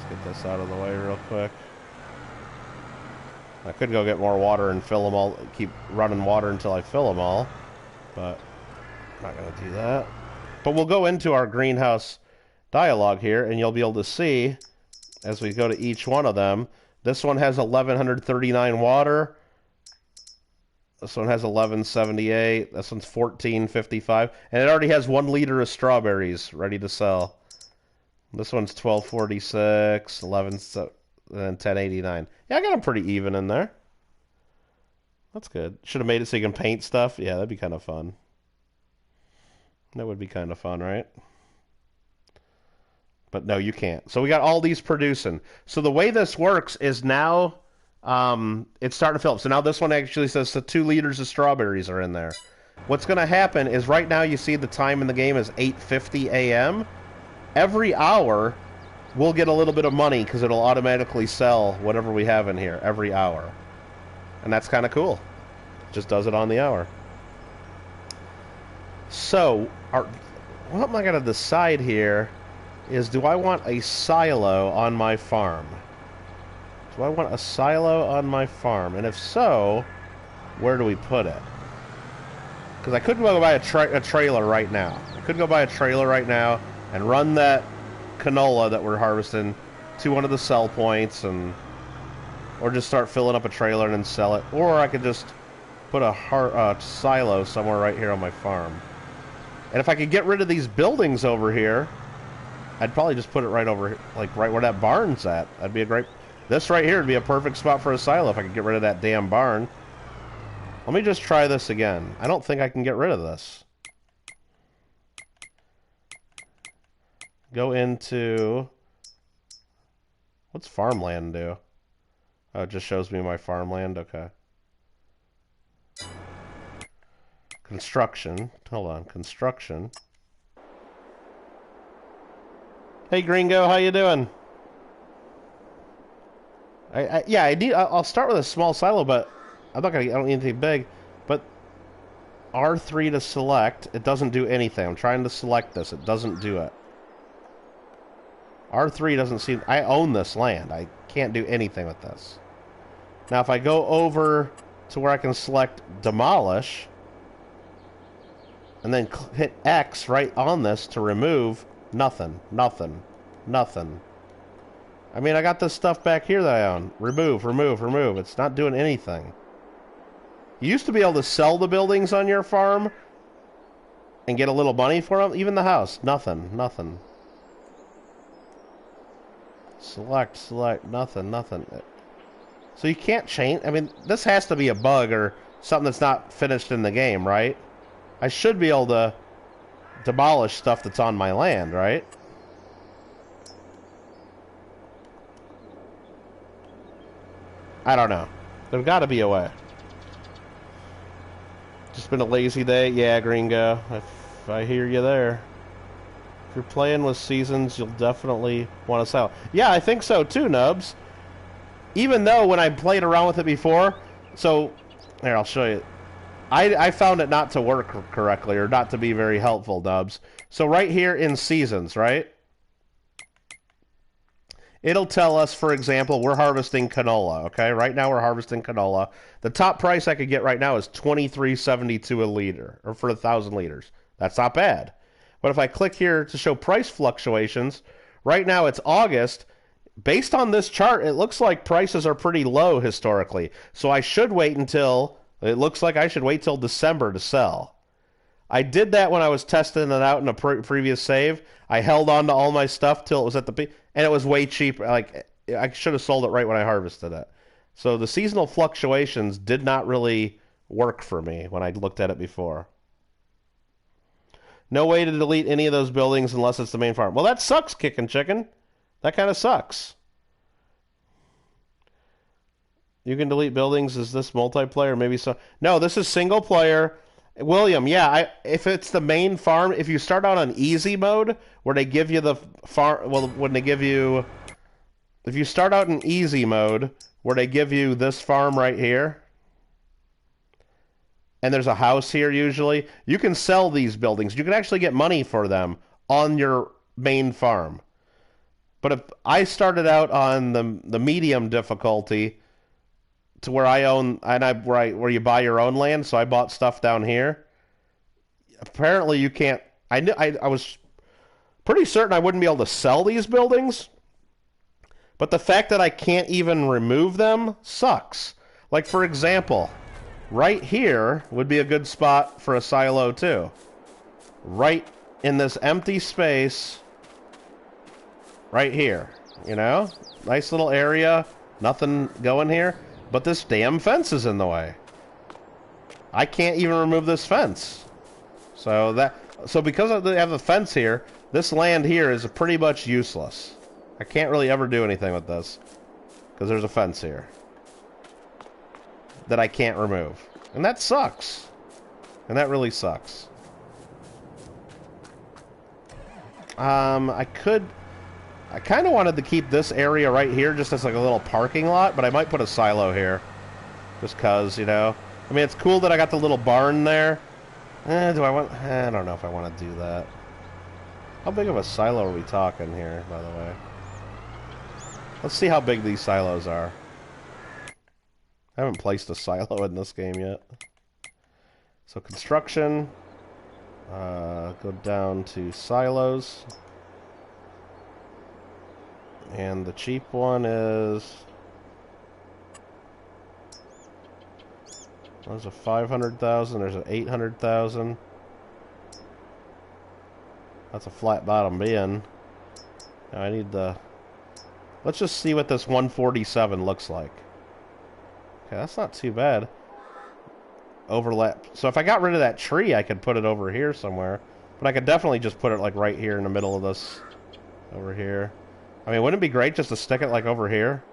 Get this out of the way real quick. I could go get more water and fill them all, keep running water until I fill them all, but I'm not going to do that. But we'll go into our greenhouse dialogue here, and you'll be able to see, as we go to each one of them, this one has 1139 water, this one has 1178, this one's 1455, and it already has 1 liter of strawberries ready to sell. This one's 1246, 11, and 1089. Yeah, I got them pretty even in there. That's good. Should have made it so you can paint stuff. Yeah, that'd be kind of fun. That would be kind of fun, right? But no, you can't. So we got all these producing. So the way this works is now it's starting to fill up. So now this one actually says the 2 liters of strawberries are in there. What's going to happen is right now you see the time in the game is 8:50 a.m. Every hour we'll get a little bit of money because it'll automatically sell whatever we have in here every hour. And that's kind of cool. It just does it on the hour. So, what am I going to decide here is, do I want a silo on my farm? Do I want a silo on my farm? And if so, where do we put it? Because I could go buy a trailer right now. I could go buy a trailer right now and run that canola that we're harvesting to one of the sell points, or just start filling up a trailer and then sell it. Or I could just put a silo somewhere right here on my farm. And if I could get rid of these buildings over here, I'd probably just put it right over, like right where that barn's at. That'd be a great... This right here would be a perfect spot for a silo if I could get rid of that damn barn. Let me just try this again. I don't think I can get rid of this. Go into... What's farmland do? Oh, it just shows me my farmland? Okay. Construction. Hold on. Construction. Hey, Gringo. How you doing? I'll start with a small silo, but I don't need anything big. But R3 to select. It doesn't do anything. I'm trying to select this. It doesn't do it. R3 doesn't seem... I own this land. I can't do anything with this. Now, if I go over to where I can select demolish, and then hit X right on this to remove, nothing, nothing, nothing. I mean, I got this stuff back here that I own. Remove, remove, remove. It's not doing anything. You used to be able to sell the buildings on your farm and get a little money for them. Even the house, nothing, nothing. Select, select, nothing, nothing. So you can't change... I mean, this has to be a bug or something that's not finished in the game, right? I should be able to demolish stuff that's on my land, right? I don't know. There's got to be a way. Just been a lazy day. Yeah, Gringo. If I hear you there. If you're playing with seasons, you'll definitely want to sell. Yeah, I think so too, Nubs. Even though when I played around with it before, so here, I'll show you. I found it not to work correctly, or not to be very helpful, Nubs. So right here in seasons, right? It'll tell us, for example, we're harvesting canola, okay? Right now we're harvesting canola. The top price I could get right now is $23.72 a liter, or for 1,000 liters. That's not bad. But if I click here to show price fluctuations, right now it's August. Based on this chart, it looks like prices are pretty low historically. So I should wait until... It looks like I should wait till December to sell. I did that when I was testing it out in a previous save. I held on to all my stuff till it was at the peak, and it was way cheaper. Like, I should have sold it right when I harvested it. So the seasonal fluctuations did not really work for me when I looked at it before. No way to delete any of those buildings unless it's the main farm. Well, that sucks, Kickin' Chicken. That kind of sucks. You can delete buildings. Is this multiplayer? Maybe so. No, this is single player. William, yeah, if it's the main farm, if you start out on easy mode, where they give you the farm, well, when they give you, if you start out in easy mode, where they give you this farm right here, and there's a house here usually, you can sell these buildings. You can actually get money for them on your main farm. But if I started out on the medium difficulty to where I own and where you buy your own land, so I bought stuff down here. Apparently you can't. I was pretty certain I wouldn't be able to sell these buildings, but the fact that I can't even remove them sucks. Like, for example, right here would be a good spot for a silo too. Right in this empty space, right here, you know? Nice little area, nothing going here, but this damn fence is in the way. I can't even remove this fence. So because they have the fence here, this land here is pretty much useless. I can't really ever do anything with this because there's a fence here that I can't remove. And that sucks. And that really sucks. I kind of wanted to keep this area right here just as like a little parking lot, but I might put a silo here. Just cause, you know. I mean, it's cool that I got the little barn there. I don't know if I want to do that. How big of a silo are we talking here, by the way? Let's see how big these silos are. I haven't placed a silo in this game yet. So construction. Go down to silos. And the cheap one is... There's a 500,000, there's an 800,000. That's a flat bottom bin. Now I need the... Let's just see what this 147 looks like. Okay, that's not too bad. Overlap. So if I got rid of that tree, I could put it over here somewhere. But I could definitely just put it like right here in the middle of this. Over here. I mean, wouldn't it be great just to stick it like over here?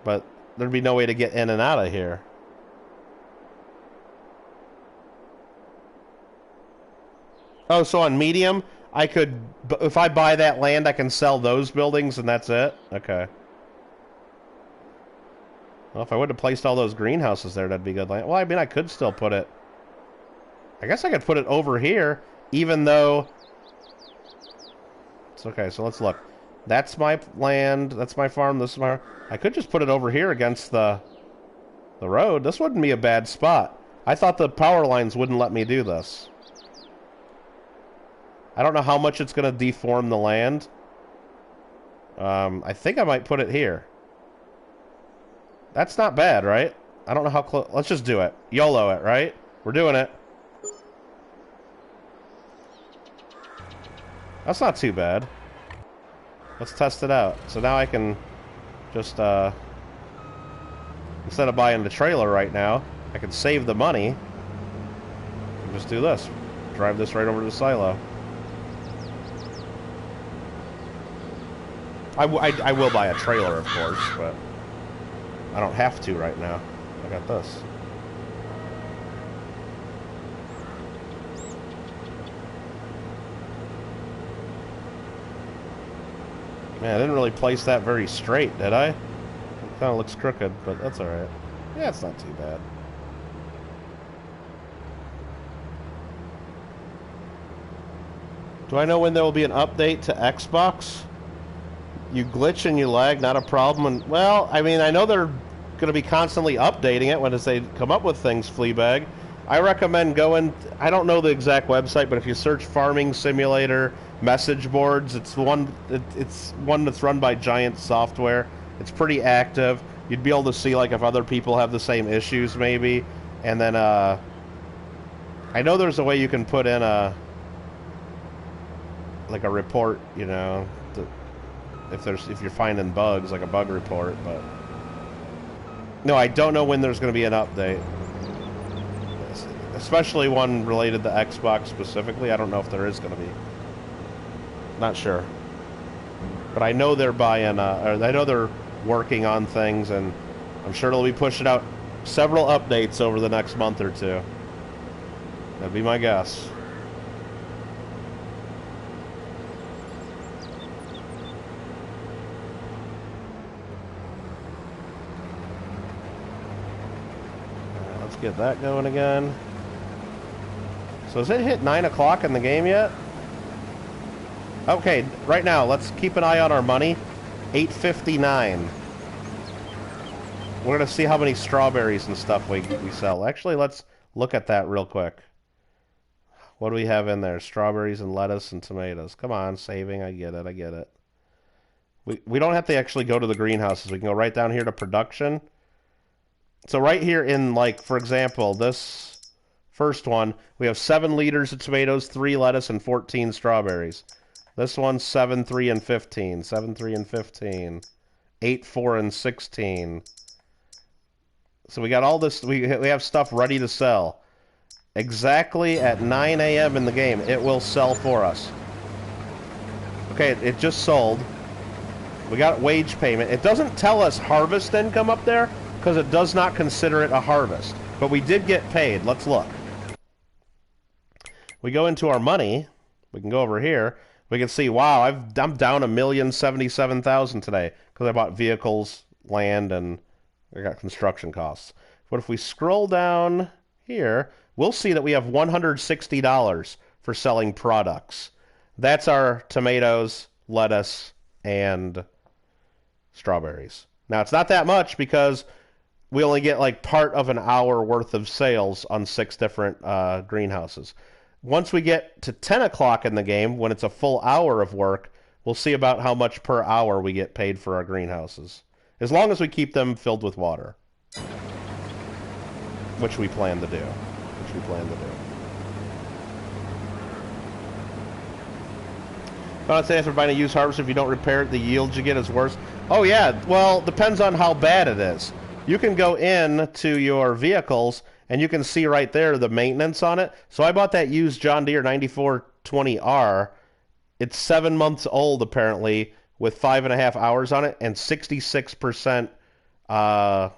But there'd be no way to get in and out of here. Oh, so on medium, I could, if I buy that land, I can sell those buildings and that's it? Okay. Well, if I would have placed all those greenhouses there, that'd be good land. Well, I mean, I could still put it... I guess I could put it over here, even though... It's okay, so let's look. That's my land, that's my farm, this is my... I could just put it over here against the road. This wouldn't be a bad spot. I thought the power lines wouldn't let me do this. I don't know how much it's going to deform the land. I think I might put it here. That's not bad, right? I don't know how close... Let's just do it. YOLO it, right? We're doing it. That's not too bad. Let's test it out. So now I can just, instead of buying the trailer right now, I can save the money and just do this. Drive this right over to the silo. I will buy a trailer, of course, but I don't have to right now. I got this. Man, I didn't really place that very straight, did I? It kind of looks crooked, but that's alright. Yeah, it's not too bad. Do I know when there will be an update to Xbox? You glitch and you lag, not a problem. And, well, I mean, I know they're going to be constantly updating it when they come up with things, Fleabag. I recommend going... I don't know the exact website, but if you search Farming Simulator message boards, it's one that's run by Giant Software. It's pretty active. You'd be able to see like if other people have the same issues, maybe. And then I know there's a way you can put in a report, you know, if you're finding bugs, like a bug report. But no, I don't know when there's going to be an update, especially one related to Xbox specifically. I don't know if there is going to be. Not sure, but I know they're buying. Or I know they're working on things, and I'm sure they'll be pushing out several updates over the next month or two. That'd be my guess. Let's get that going again. So has it hit 9 o'clock in the game yet? Okay, right now, let's keep an eye on our money. 859. We're going to see how many strawberries and stuff we sell. Actually, let's look at that real quick. What do we have in there? Strawberries and lettuce and tomatoes. Come on, saving. I get it. I get it. We don't have to actually go to the greenhouses. We can go right down here to production. So right here in, like, for example, this first one, we have 7 liters of tomatoes, 3 lettuce, and 14 strawberries. This one's 7, 3, and 15. 7, 3, and 15. 8, 4, and 16. So we got all this. We have stuff ready to sell. Exactly at 9 a.m. in the game, it will sell for us. Okay, it just sold. We got wage payment. It doesn't tell us harvest income up there because it does not consider it a harvest. But we did get paid. Let's look. We go into our money. We can go over here. We can see, wow, I'm down $1,077,000 today because I bought vehicles, land, and I got construction costs. But if we scroll down here, we'll see that we have $160 for selling products. That's our tomatoes, lettuce, and strawberries. Now, it's not that much because we only get like part of an hour worth of sales on 6 different greenhouses. Once we get to 10 o'clock in the game, when it's a full hour of work, we'll see about how much per hour we get paid for our greenhouses. As long as we keep them filled with water. Which we plan to do. I'd say after buying a used harvester, if you don't repair it, the yield you get is worse. Oh yeah, well, depends on how bad it is. You can go in to your vehicles, and you can see right there the maintenance on it. So I bought that used John Deere 9420R. It's 7 months old, apparently, with 5.5 hours on it, and 66%, I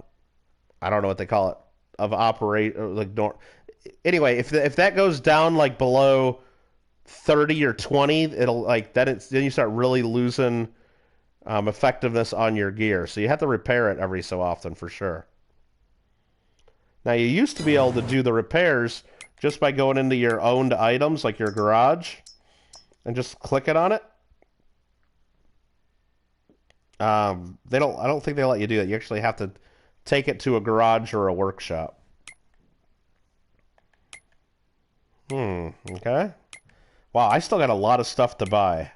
don't know what they call it, of operate, like, anyway, if that goes down, like, below 30 or 20, it'll, like, then you start really losing effectiveness on your gear. So you have to repair it every so often for sure. Now, you used to be able to do the repairs just by going into your owned items, like your garage, and just clicking on it. I don't think they let you do that. You actually have to take it to a garage or a workshop. Okay. Wow, I still got a lot of stuff to buy.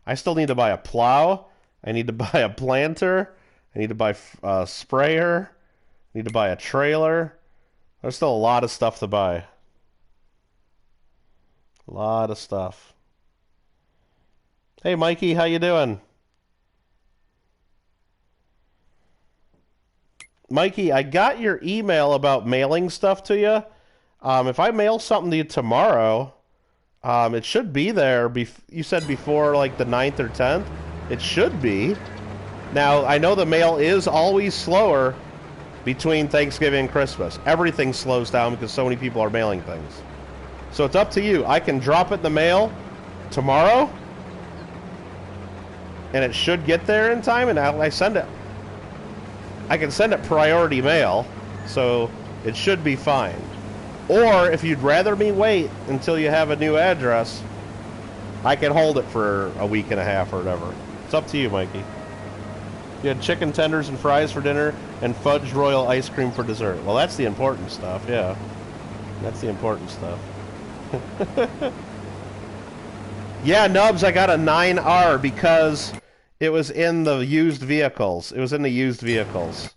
I still need to buy a plow. I need to buy a planter. I need to buy a sprayer. I need to buy a trailer. There's still a lot of stuff to buy. A lot of stuff. Hey, Mikey, how you doing? Mikey, I got your email about mailing stuff to you. If I mail something to you tomorrow, it should be there. You said before, like, the 9th or 10th? It should be. Now, I know the mail is always slower between Thanksgiving and Christmas. Everything slows down because so many people are mailing things. So it's up to you. I can drop it in the mail tomorrow, and it should get there in time, and I send it. I can send it priority mail, so it should be fine. Or, if you'd rather me wait until you have a new address, I can hold it for a week and a half or whatever. It's up to you, Mikey. You had chicken tenders and fries for dinner, and fudge royal ice cream for dessert. Well, that's the important stuff, yeah. That's the important stuff. Yeah, Nubs, I got a 9R because it was in the used vehicles. It was in the used vehicles.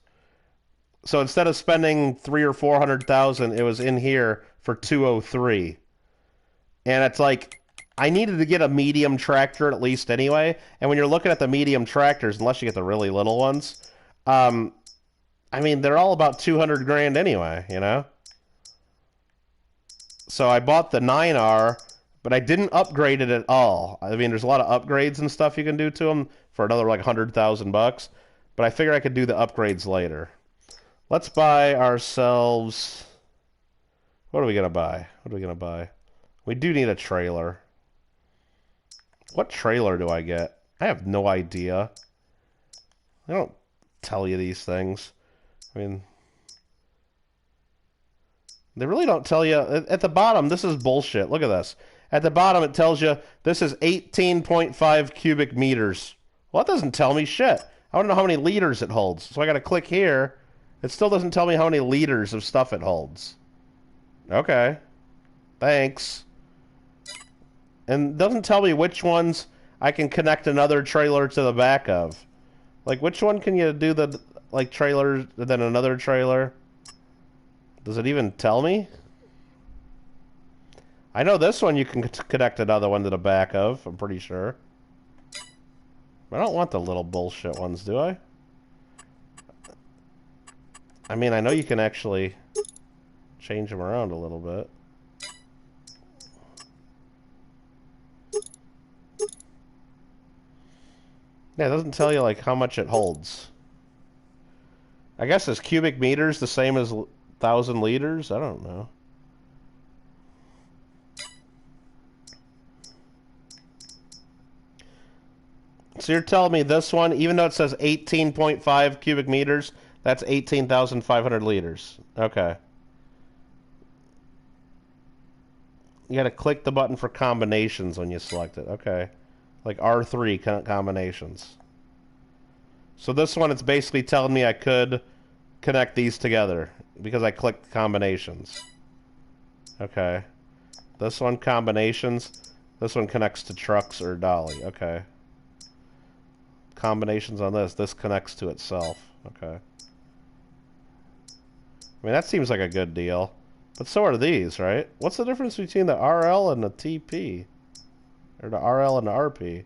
So instead of spending $300,000 or $400,000, it was in here for 203. And it's like, I needed to get a medium tractor at least anyway. And when you're looking at the medium tractors, unless you get the really little ones, I mean, they're all about 200 grand anyway, you know? So I bought the 9R, but I didn't upgrade it at all. I mean, there's a lot of upgrades and stuff you can do to them for another like $100,000, but I figured I could do the upgrades later. Let's buy ourselves... What are we going to buy? What are we going to buy? We do need a trailer. What trailer do I get? I have no idea. I don't tell you these things. I mean... They really don't tell you... At the bottom, this is bullshit. Look at this. At the bottom, it tells you this is 18.5 cubic meters. Well, that doesn't tell me shit. I want to know how many liters it holds. So I got to click here. It still doesn't tell me how many liters of stuff it holds. Okay. Thanks. And doesn't tell me which ones I can connect another trailer to the back of. Like, which one can you do the, like, trailer, then another trailer? Does it even tell me? I know this one you can connect another one to the back of, I'm pretty sure. I don't want the little bullshit ones, do I? I mean, I know you can actually change them around a little bit. Yeah, it doesn't tell you, like, how much it holds. I guess is cubic meters the same as 1,000 liters? I don't know. So you're telling me this one, even though it says 18.5 cubic meters, that's 18,500 liters. Okay. You gotta click the button for combinations when you select it. Okay. Like R3 combinations. So this one, it's basically telling me I could connect these together because I clicked combinations. Okay. This one, combinations. This one connects to trucks or dolly. Okay. Combinations on this. This connects to itself. Okay. I mean, that seems like a good deal. But so are these, right? What's the difference between the RL and the TP? Or the RL and the RP?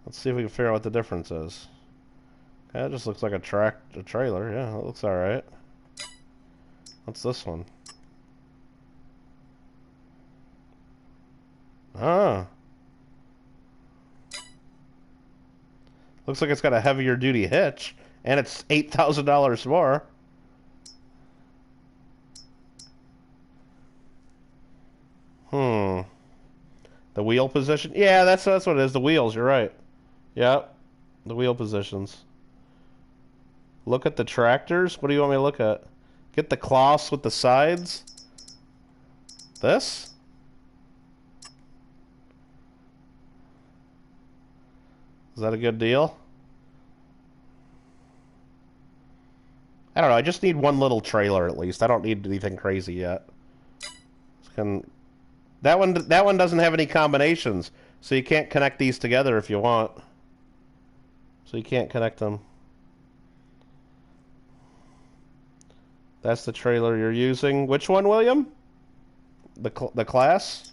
Let's see if we can figure out what the difference is. Yeah, it just looks like a trailer. Yeah, it looks alright. What's this one? Ah. Looks like it's got a heavier duty hitch. And it's $8,000 more. The wheel position? Yeah, that's what it is. The wheels, you're right. Yep. The wheel positions. Look at the tractors. What do you want me to look at? Get the cloths with the sides. This? Is that a good deal? I don't know. I just need one little trailer at least. I don't need anything crazy yet. That one doesn't have any combinations, so you can't connect these together if you want. So you can't connect them. That's the trailer you're using. Which one, William? The class?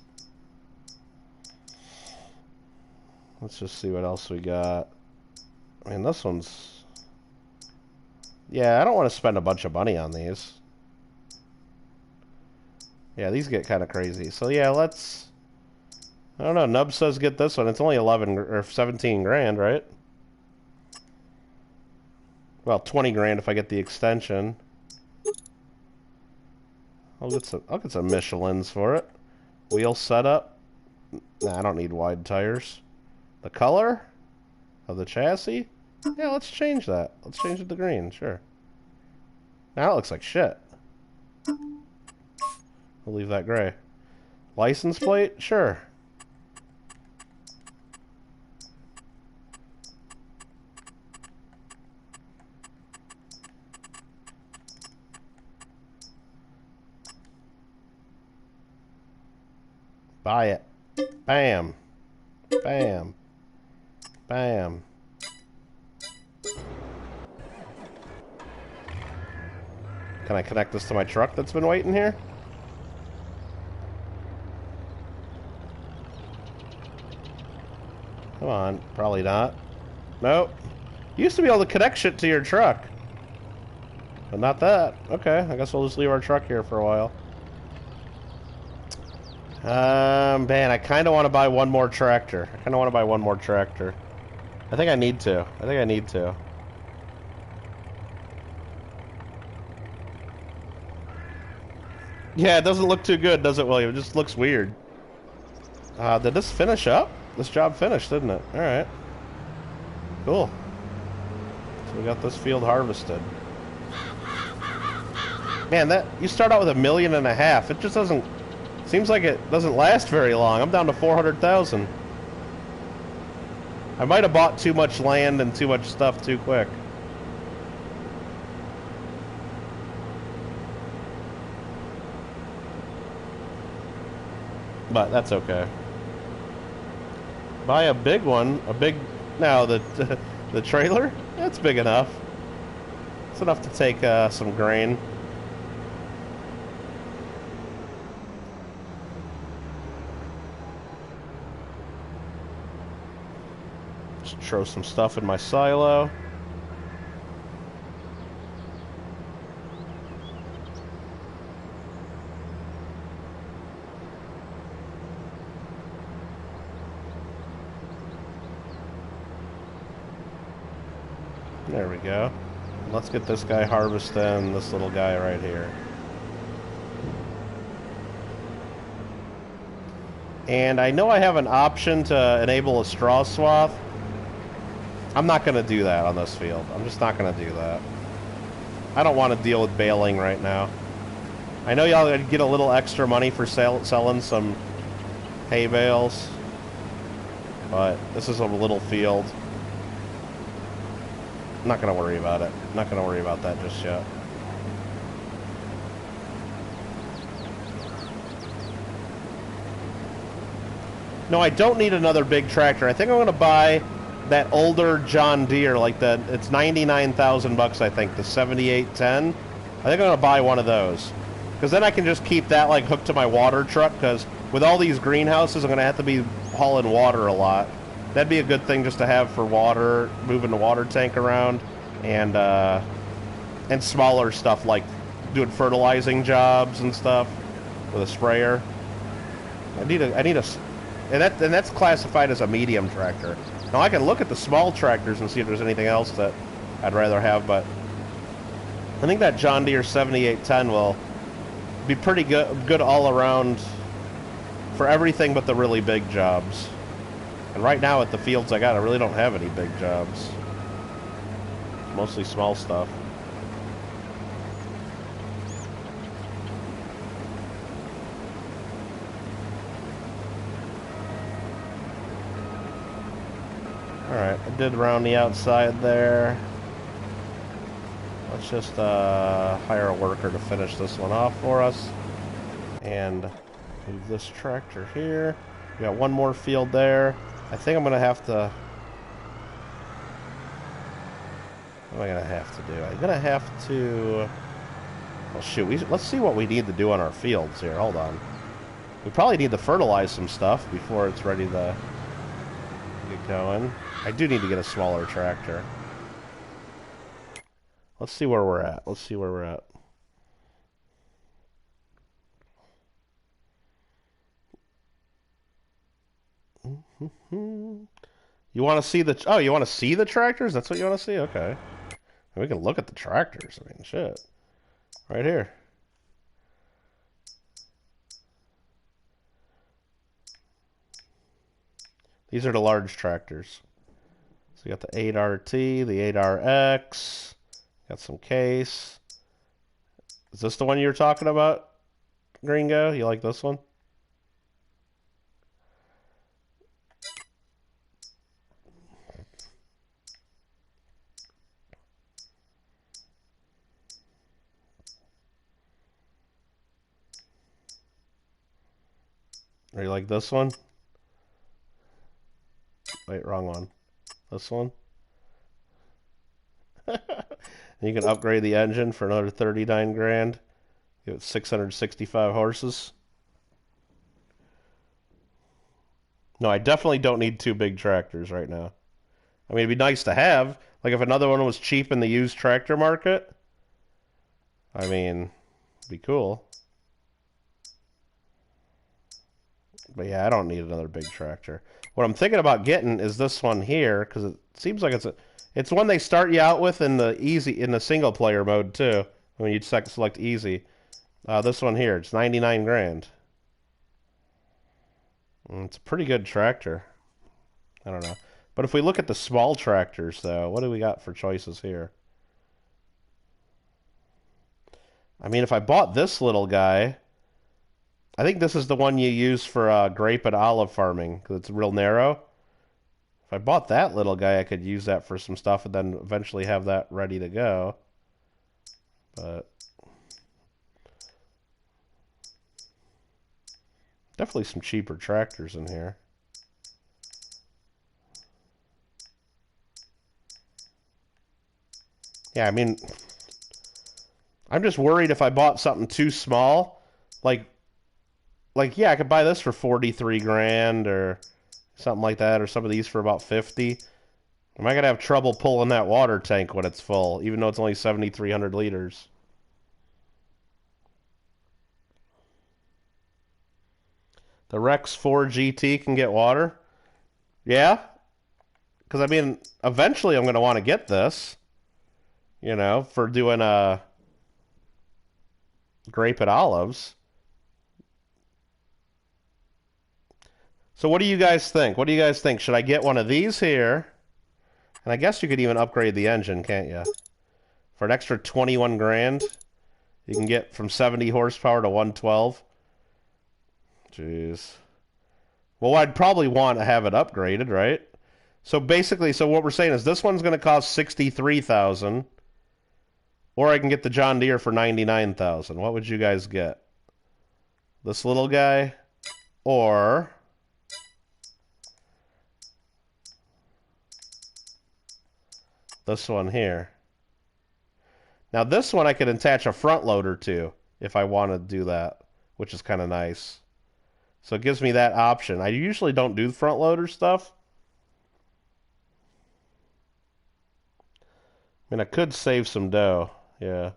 Let's just see what else we got. I mean, this one's... Yeah, I don't want to spend a bunch of money on these. Yeah, these get kind of crazy. So yeah, let's... I don't know, Nub says get this one. It's only 11 or 17 grand, right? Well, 20 grand if I get the extension. I'll get some Michelins for it. Wheel setup. Nah, I don't need wide tires. The color of the chassis? Yeah, let's change that. Let's change it to green, sure. Now it looks like shit. We'll leave that gray. License plate? Sure. Buy it. Bam. Bam. Bam. Can I connect this to my truck that's been waiting here? Come on. Probably not. Nope. You used to be able to connect shit to your truck. But not that. Okay, I guess we'll just leave our truck here for a while. Man, I kind of want to buy one more tractor. I kind of want to buy one more tractor. I think I need to. Yeah, it doesn't look too good, does it, William? It just looks weird. Did this finish up? This job finished, didn't it? Alright. Cool. So we got this field harvested. Man, that you start out with $1.5 million. It just doesn't. Seems like it doesn't last very long. I'm down to 400,000. I might have bought too much land and too much stuff too quick. But that's okay. Buy a big one, now the trailer. That's big enough. It's enough to take some grain. Just throw some stuff in my silo. There we go. Let's get this guy harvesting this little guy right here. And I know I have an option to enable a straw swath. I'm not going to do that on this field. I'm just not going to do that. I don't want to deal with baling right now. I know y'all get a little extra money for selling some hay bales, but this is a little field. I'm not going to worry about it. I'm not going to worry about that just yet. No, I don't need another big tractor. I think I'm going to buy that older John Deere, like it's 99,000 bucks, I think, the 7810. I think I'm going to buy one of those. Because then I can just keep that like hooked to my water truck, because with all these greenhouses, I'm going to have to be hauling water a lot. That'd be a good thing just to have for water, moving the water tank around, and smaller stuff like doing fertilizing jobs and stuff with a sprayer. And that's classified as a medium tractor. Now I can look at the small tractors and see if there's anything else that I'd rather have, but I think that John Deere 7810 will be pretty good all around for everything but the really big jobs. And right now at the fields I got, I really don't have any big jobs. Mostly small stuff. Alright, I did round the outside there. Let's just hire a worker to finish this one off for us. And move this tractor here. We got one more field there. I think I'm going to have to... What am I going to have to do? I'm going to have to... Well, shoot, let's see what we need to do on our fields here. Hold on. We probably need to fertilize some stuff before it's ready to get going. I do need to get a smaller tractor. Let's see where we're at. Let's see where we're at. You want to see the... Oh, you want to see the tractors? That's what you want to see? Okay. We can look at the tractors. I mean, shit. Right here. These are the large tractors. So you got the 8RT, the 8RX. Got some case. Is this the one you were talking about, Gringo? You like this one? Or you like this one? Wait, wrong one. This one? You can upgrade the engine for another 39 grand. Give it 665 horses. No, I definitely don't need two big tractors right now. I mean, it'd be nice to have. Like, if another one was cheap in the used tractor market, I mean, it'd be cool. But yeah, I don't need another big tractor. What I'm thinking about getting is this one here, because it seems like it's one they start you out with in the single player mode too. When you select easy. This one here, it's 99 grand. It's a pretty good tractor. I don't know. But if we look at the small tractors though, what do we got for choices here? I mean, if I bought this little guy, I think this is the one you use for grape and olive farming because it's real narrow. If I bought that little guy, I could use that for some stuff and then eventually have that ready to go. But definitely some cheaper tractors in here. Yeah, I mean, I'm just worried if I bought something too small, like yeah, I could buy this for 43 grand or something like that, or some of these for about 50. Am I gonna have trouble pulling that water tank when it's full, even though it's only 7,300 liters? The Rex 4 GT can get water? Yeah? Because, I mean, eventually I'm going to want to get this, you know, for doing grape and olives. So what do you guys think? What do you guys think? Should I get one of these here? And I guess you could even upgrade the engine, can't you? For an extra 21 grand, you can get from 70 horsepower to 112. Jeez. Well, I'd probably want to have it upgraded, right? So basically, so what we're saying is this one's going to cost 63,000, or I can get the John Deere for 99,000. What would you guys get? This little guy, or this one here? Now this one I could attach a front loader to if I want to do that, which is kind of nice. So it gives me that option. I usually don't do front loader stuff. I mean, I could save some dough. Yeah.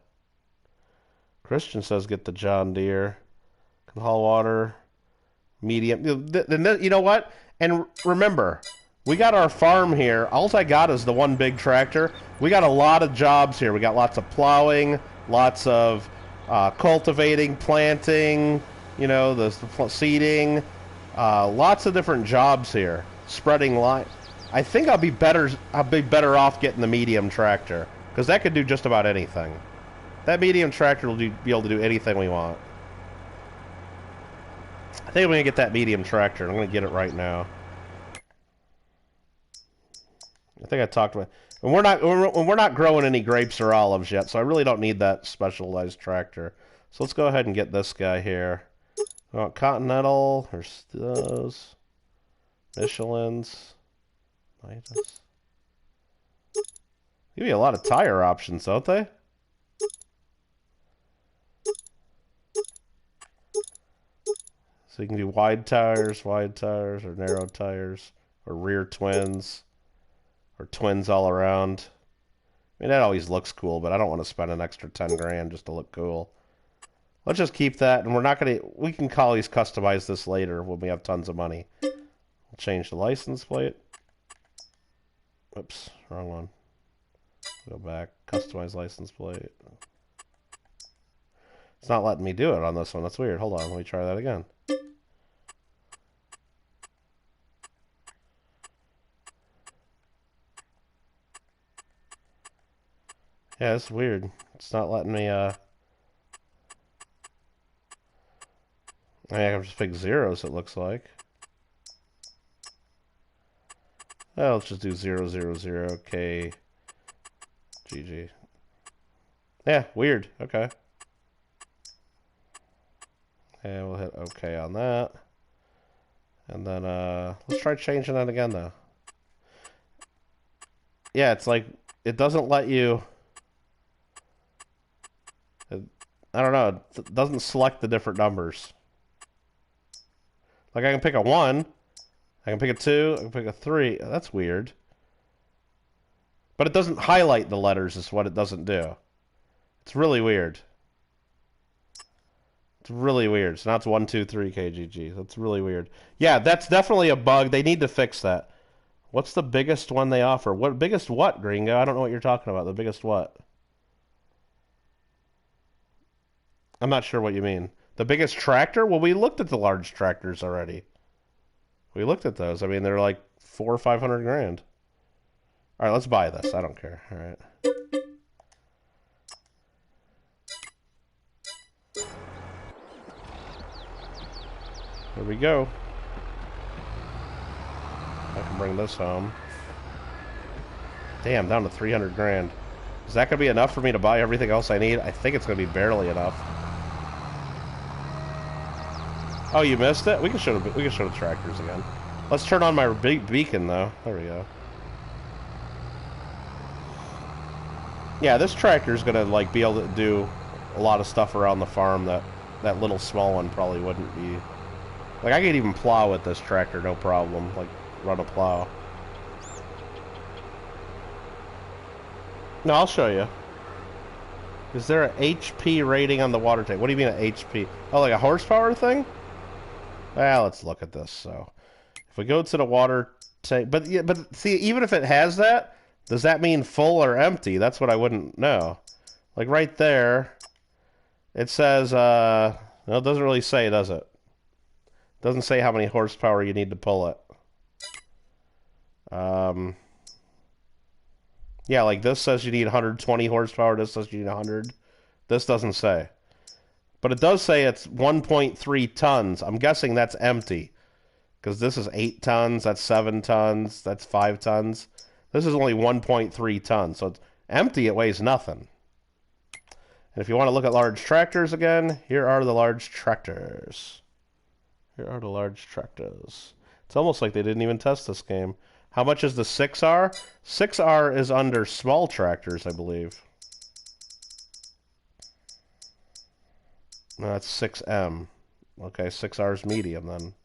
Christian says get the John Deere. Can haul water. Medium. You know what? And remember, we got our farm here. All I got is the one big tractor. We got a lot of jobs here. We got lots of plowing, lots of cultivating, planting, you know, the seeding, lots of different jobs here. Spreading line. I think I'll be better off getting the medium tractor because that could do just about anything. That medium tractor will be able to do anything we want. I think I'm gonna get that medium tractor. I'm gonna get it right now. I think I talked about. And we're not growing any grapes or olives yet, so I really don't need that specialized tractor. So let's go ahead and get this guy here. I want Continental. There's those. Michelin's. Midas. Give you a lot of tire options, don't they? So you can do wide tires, or narrow tires, or rear twins, or twins all around. I mean, that always looks cool, but I don't want to spend an extra 10 grand just to look cool. Let's just keep that, and we're not going to... We can always customize this later when we have tons of money. We'll change the license plate. Oops, wrong one. Go back, customize license plate. It's not letting me do it on this one. That's weird. Hold on, let me try that again. Yeah, it's weird. It's not letting me, I have just pick zeros, it looks like. Well, let's just do 000 K GG. Yeah, weird. Okay. And we'll hit OK on that. And then, let's try changing that again, though. Yeah, it's like, it doesn't let you... I don't know, it doesn't select the different numbers. Like, I can pick a 1, I can pick a 2, I can pick a 3. That's weird. But it doesn't highlight the letters is what it doesn't do. It's really weird. It's really weird. So now it's 1, 2, 3 KGG. That's really weird. Yeah, that's definitely a bug. They need to fix that. What's the biggest one they offer? What biggest what, Gringo? I don't know what you're talking about. The biggest what? I'm not sure what you mean. The biggest tractor? Well, we looked at the large tractors already. We looked at those. I mean, they're like 400 or 500 grand. All right, let's buy this. I don't care. All right. Here we go. I can bring this home. Damn, down to 300 grand. Is that going to be enough for me to buy everything else I need? I think it's going to be barely enough. Oh, you missed it? We can show the tractors again. Let's turn on my big beacon, though. There we go. Yeah, this tractor is going to, like, be able to do a lot of stuff around the farm that little small one probably wouldn't be. Like, I could even plow with this tractor, no problem. Like, run a plow. No, I'll show you. Is there an HP rating on the water tank? What do you mean an HP? Oh, like a horsepower thing? Well, let's look at this. So, if we go to the water tank, but see, even if it has that, does that mean full or empty? That's what I wouldn't know. Like right there, it says, no, it doesn't really say, does it? It doesn't say how many horsepower you need to pull it. Yeah, like this says you need 120 horsepower, this says you need 100. This doesn't say. But it does say it's 1.3 tons. I'm guessing that's empty. Because this is 8 tons, that's 7 tons, that's 5 tons. This is only 1.3 tons, so it's empty, it weighs nothing. And if you want to look at large tractors again, here are the large tractors. Here are the large tractors. It's almost like they didn't even test this game. How much is the 6R? 6R is under small tractors, I believe. No, that's 6M. Okay, 6R is medium then.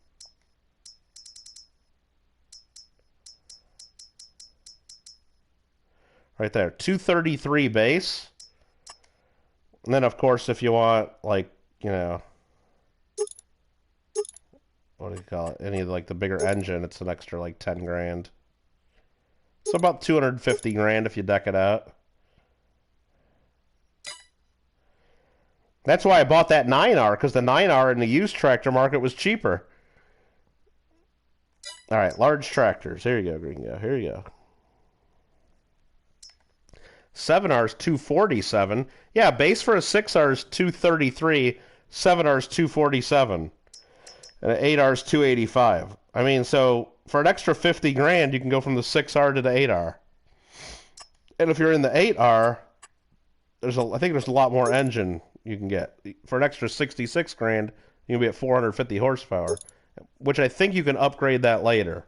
Right there, 233 base. And then, of course, if you want, like, you know, what do you call it? Any of, like, the bigger engine, it's an extra, like, 10 grand. So about 250 grand if you deck it out. That's why I bought that 9R, because the 9R in the used tractor market was cheaper. All right, large tractors. Here you go, Gringo. Here you go. 7R is 247. Yeah, base for a 6R is 233. 7R is 247. And an 8R is 285. I mean, so for an extra 50 grand, you can go from the 6R to the 8R. And if you're in the 8R, I think there's a lot more engine you can get. For an extra 66 grand, you can be at 450 horsepower, which I think you can upgrade that later.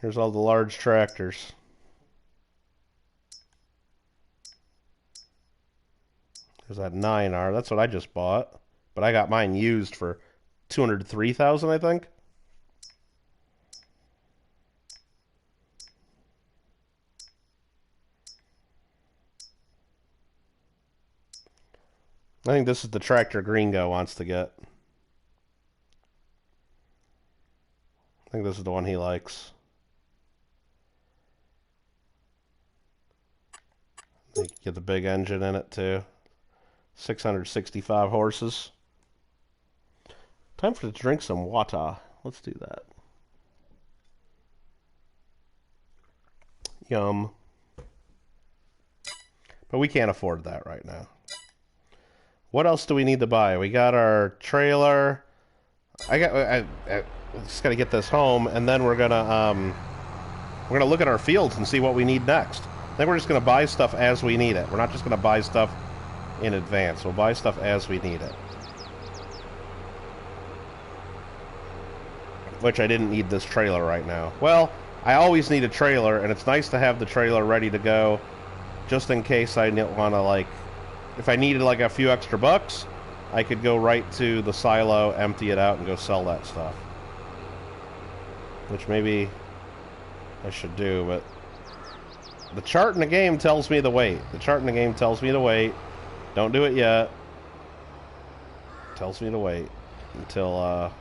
Here's all the large tractors. There's that 9R. That's what I just bought. But I got mine used for $203,000, I think. I think this is the tractor Gringo wants to get. I think this is the one he likes. You can get the big engine in it too. 665 horses. Time for to drink some water. Let's do that. Yum. But we can't afford that right now. What else do we need to buy? We got our trailer. I just got to get this home, and then we're gonna look at our fields and see what we need next. Then we're just gonna buy stuff as we need it. We're not just gonna buy stuff in advance. We'll buy stuff as we need it. Which I didn't need this trailer right now. Well, I always need a trailer, and it's nice to have the trailer ready to go, just in case I want to, like, if I needed like a few extra bucks, I could go right to the silo, empty it out, and go sell that stuff. Which maybe I should do, but the chart in the game tells me to wait. The chart in the game tells me to wait. Don't do it yet. It tells me to wait until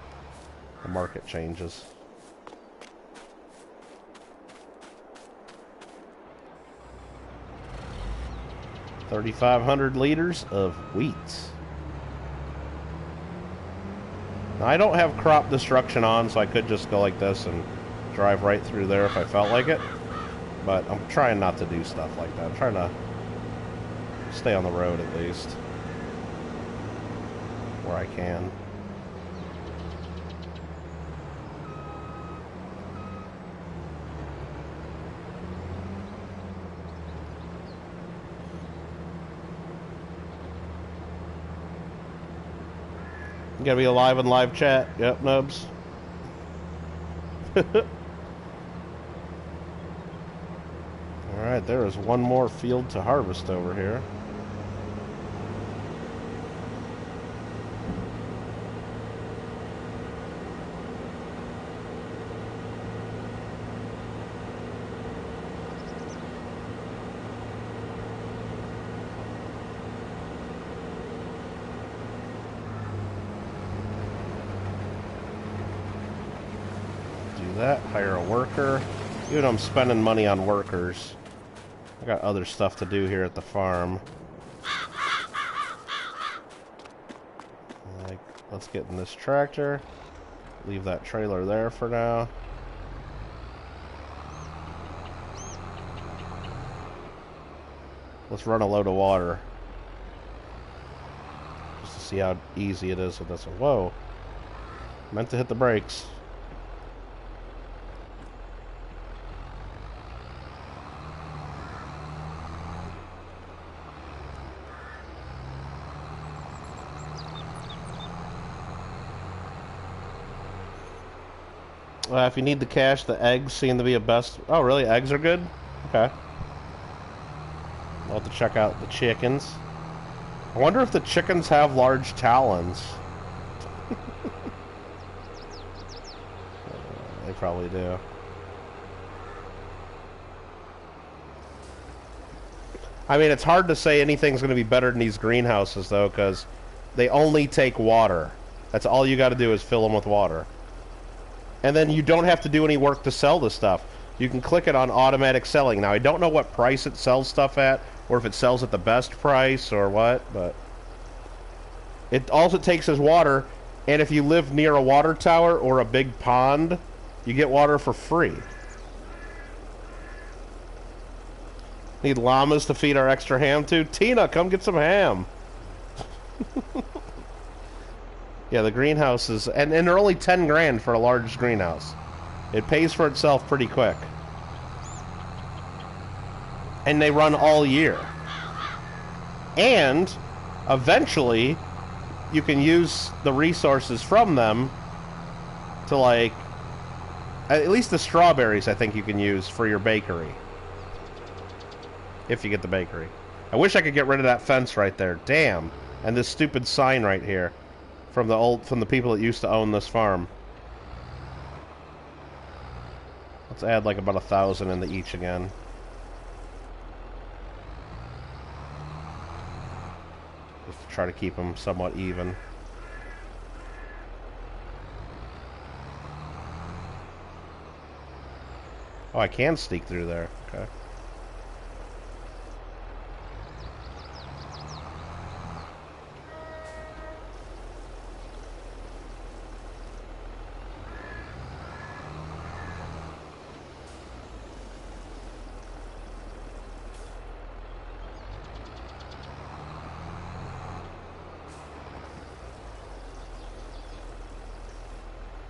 the market changes. $3,500 liters of wheat. Now, I don't have crop destruction on, so I could just go like this and drive right through there if I felt like it. But I'm trying not to do stuff like that. I'm trying to stay on the road at least. Where I can. You gotta be alive in live chat. Yep, nubs. Alright, there is one more field to harvest over here. That, hire a worker. Even though I'm spending money on workers, I got other stuff to do here at the farm. Like, let's get in this tractor. Leave that trailer there for now. Let's run a load of water. Just to see how easy it is with this one. Whoa. Meant to hit the brakes. If you need the cash, the eggs seem to be a best... Oh, really? Eggs are good? Okay. I'll have to check out the chickens. I wonder if the chickens have large talons. They probably do. I mean, it's hard to say anything's going to be better than these greenhouses, though, because they only take water. That's all you got to do is fill them with water. And then you don't have to do any work to sell the stuff. You can click it on automatic selling. Now, I don't know what price it sells stuff at, or if it sells at the best price, or what, but... all it takes is water, and if you live near a water tower or a big pond, you get water for free. Need llamas to feed our extra ham to? Tina, come get some ham! Yeah, the greenhouses, and they're only 10 grand for a large greenhouse. It pays for itself pretty quick. And they run all year. And, eventually, you can use the resources from them to, like, at least the strawberries I think you can use for your bakery. If you get the bakery. I wish I could get rid of that fence right there. Damn. And this stupid sign right here. From the people that used to own this farm. Let's add like about 1,000 into each again. Just to try to keep them somewhat even. Oh, I can sneak through there. Okay.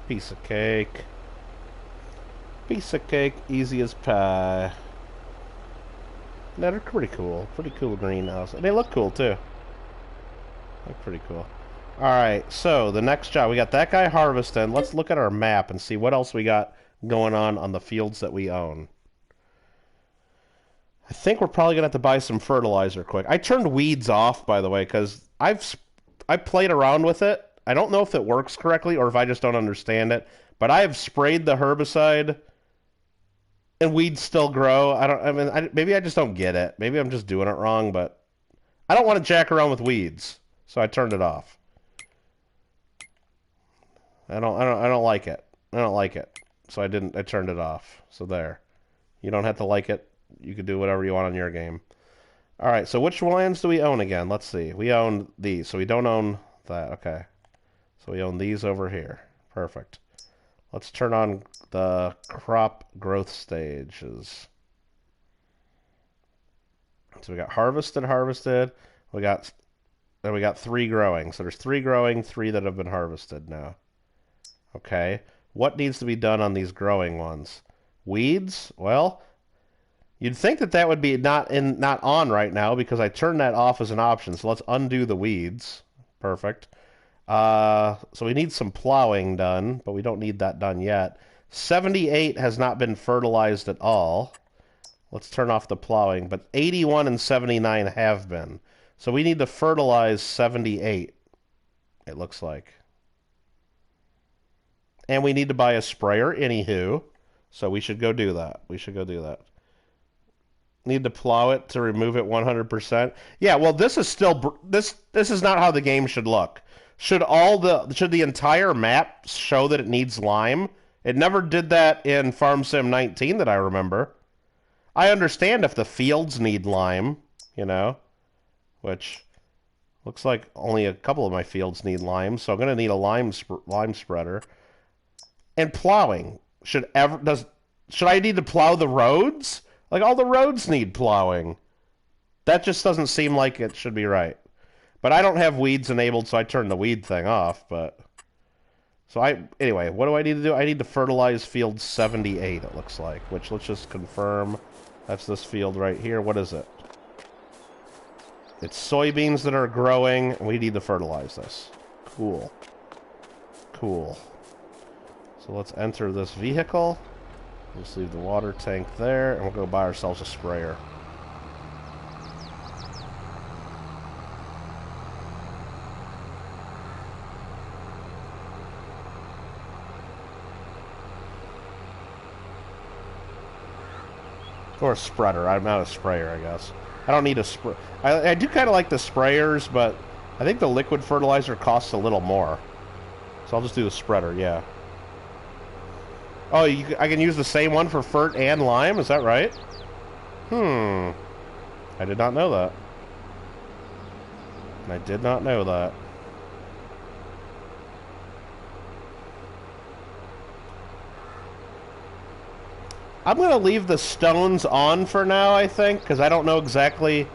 Piece of cake. Piece of cake, easy as pie. They're pretty cool. Pretty cool greenhouse. And they look cool, too. Look pretty cool. Alright, so the next job. We got that guy harvesting. Let's look at our map and see what else we got going on the fields that we own. I think we're probably going to have to buy some fertilizer quick. I turned weeds off, by the way, because I played around with it. I don't know if it works correctly or if I just don't understand it, but I have sprayed the herbicide and weeds still grow. Maybe I just don't get it. Maybe I'm just doing it wrong, but I don't want to jack around with weeds, so I turned it off. I don't like it. I don't like it. So I turned it off. So there. You don't have to like it. You can do whatever you want on your game. All right, so which lands do we own again? Let's see. We own these, so we don't own that. Okay. So we own these over here. Perfect. Let's turn on the crop growth stages. So we got harvested, harvested. Then we got 3 growing. So there's 3 growing, 3 that have been harvested now. Okay. What needs to be done on these growing ones? Weeds? Well, you'd think that that would be not on right now because I turned that off as an option. So let's undo the weeds. Perfect. So we need some plowing done, but we don't need that done yet. 78 has not been fertilized at all. Let's turn off the plowing, but 81 and 79 have been. So we need to fertilize 78, it looks like. And we need to buy a sprayer, anywho. So we should go do that. Need to plow it to remove it 100%. Yeah, well, this is still this is not how the game should look. Should the entire map show that it needs lime? It never did that in Farm Sim 19 that I remember. I understand if the fields need lime, you know, which looks like only a couple of my fields need lime, so I'm going to need a lime spreader. And plowing. Should I need to plow the roads? Like, all the roads need plowing. That just doesn't seem like it should be right. But I don't have weeds enabled, so I turned the weed thing off, but... Anyway, what do I need to do? I need to fertilize field 78, it looks like. Which, let's just confirm. That's this field right here. What is it? It's soybeans that are growing, and we need to fertilize this. Cool. Cool. So let's enter this vehicle. Just leave the water tank there, and we'll go buy ourselves a sprayer. Or a spreader. I'm not a sprayer, I guess. I don't need a spray. I do kind of like the sprayers, but I think the liquid fertilizer costs a little more. So I'll just do the spreader, yeah. Oh, I can use the same one for fert and lime? Is that right? I did not know that. I did not know that. I'm going to leave the stones on for now, I think, because I don't know exactly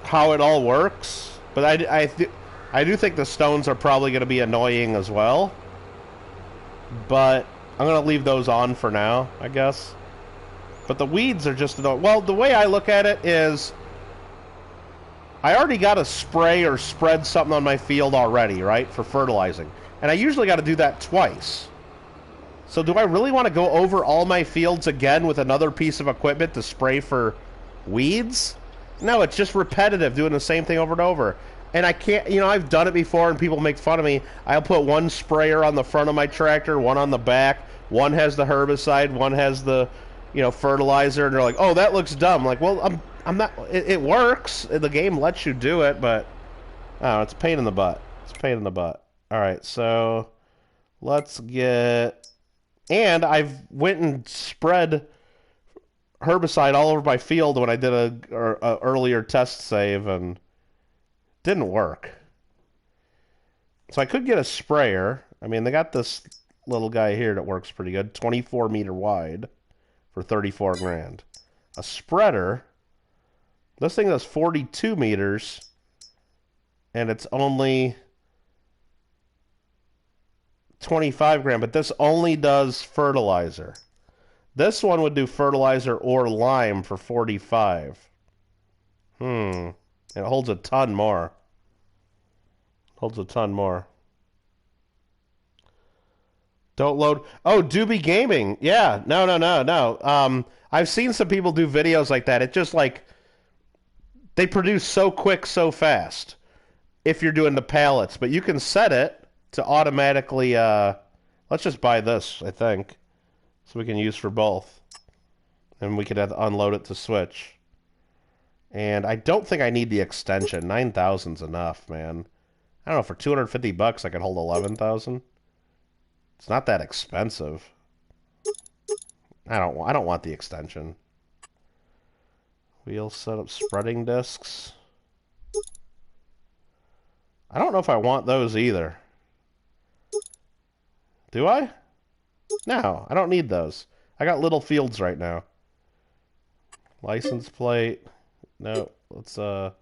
how it all works. But I do think the stones are probably going to be annoying as well. But I'm going to leave those on for now, I guess. But the weeds are just annoying. Well, the way I look at it is I already got to spray or spread something on my field already, right, for fertilizing. And I usually got to do that twice. So do I really want to go over all my fields again with another piece of equipment to spray for weeds? No, it's just repetitive, doing the same thing over and over. And I can't, you know, I've done it before and people make fun of me. I'll put one sprayer on the front of my tractor, one on the back. One has the herbicide, one has the, you know, fertilizer. And they're like, oh, that looks dumb. Like, well, I'm not, it works. The game lets you do it, but, oh, it's a pain in the butt. It's a pain in the butt. All right, so let's get... And I've went and spread herbicide all over my field when I did a earlier test save, and it didn't work. So I could get a sprayer. I mean, they got this little guy here that works pretty good, 24 meter wide for 34 grand. A spreader. This thing does 42 meters, and it's only 25 grand, but this only does fertilizer. This one would do fertilizer or lime for 45. And it holds a ton more. Holds a ton more. Don't load. Oh, Doobie Gaming. Yeah. No. I've seen some people do videos like that. It just like they produce so quick, so fast. If you're doing the pallets, but you can set it to automatically, let's just buy this, I think, so we can use for both. And we could have to unload it to switch. And I don't think I need the extension. 9,000's enough, man. I don't know, for 250 bucks I could hold 11,000. It's not that expensive. I don't want the extension. Wheel setup, spreading discs. I don't know if I want those either. Do I? No, I don't need those. I got little fields right now. License plate. No, let's try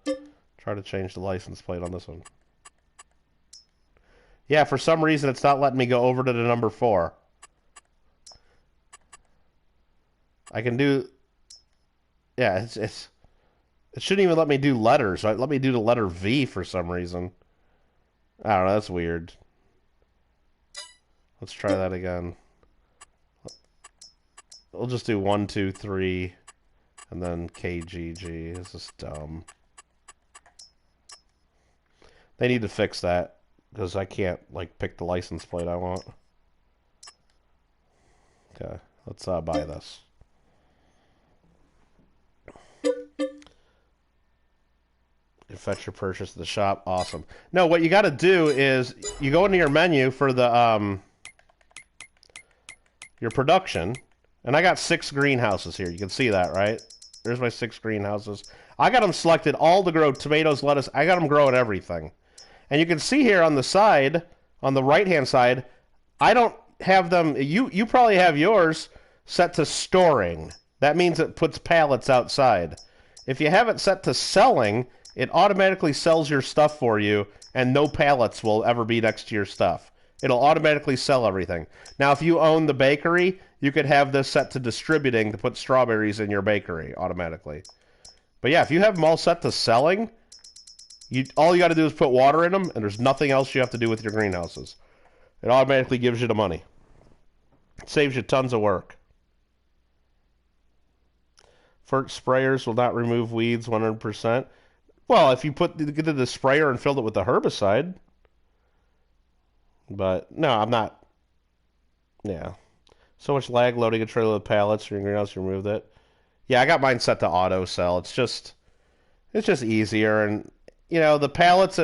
to change the license plate on this one. Yeah, for some reason it's not letting me go over to the number 4. I can do... Yeah, it shouldn't even let me do letters, right? Let me do the letter V for some reason. I don't know, that's weird. Let's try that again. We'll just do 1, 2, 3, and then KGG. This is dumb. They need to fix that, because I can't, like, pick the license plate I want. Okay, let's buy this. You fetch your purchase at the shop. Awesome. No, what you got to do is you go into your menu for the your production, and I got 6 greenhouses here. You can see that, right? There's my 6 greenhouses. I got them selected all to grow tomatoes, lettuce. I got them growing everything. And you can see here on the side, on the right-hand side, I don't have them. You probably have yours set to storing. That means it puts pallets outside. If you have it set to selling, it automatically sells your stuff for you, and no pallets will ever be next to your stuff. It'll automatically sell everything. Now, if you own the bakery, you could have this set to distributing to put strawberries in your bakery automatically. But yeah, if you have them all set to selling, all you got to do is put water in them, and there's nothing else you have to do with your greenhouses. It automatically gives you the money. It saves you tons of work. Fert sprayers will not remove weeds 100%. Well, if you get the sprayer and filled it with the herbicide. But, no, I'm not. Yeah. So much lag loading a trailer with pallets. Your greenhouse, you removed it. Yeah, I got mine set to auto sell. It's just easier. And, you know, the pallets,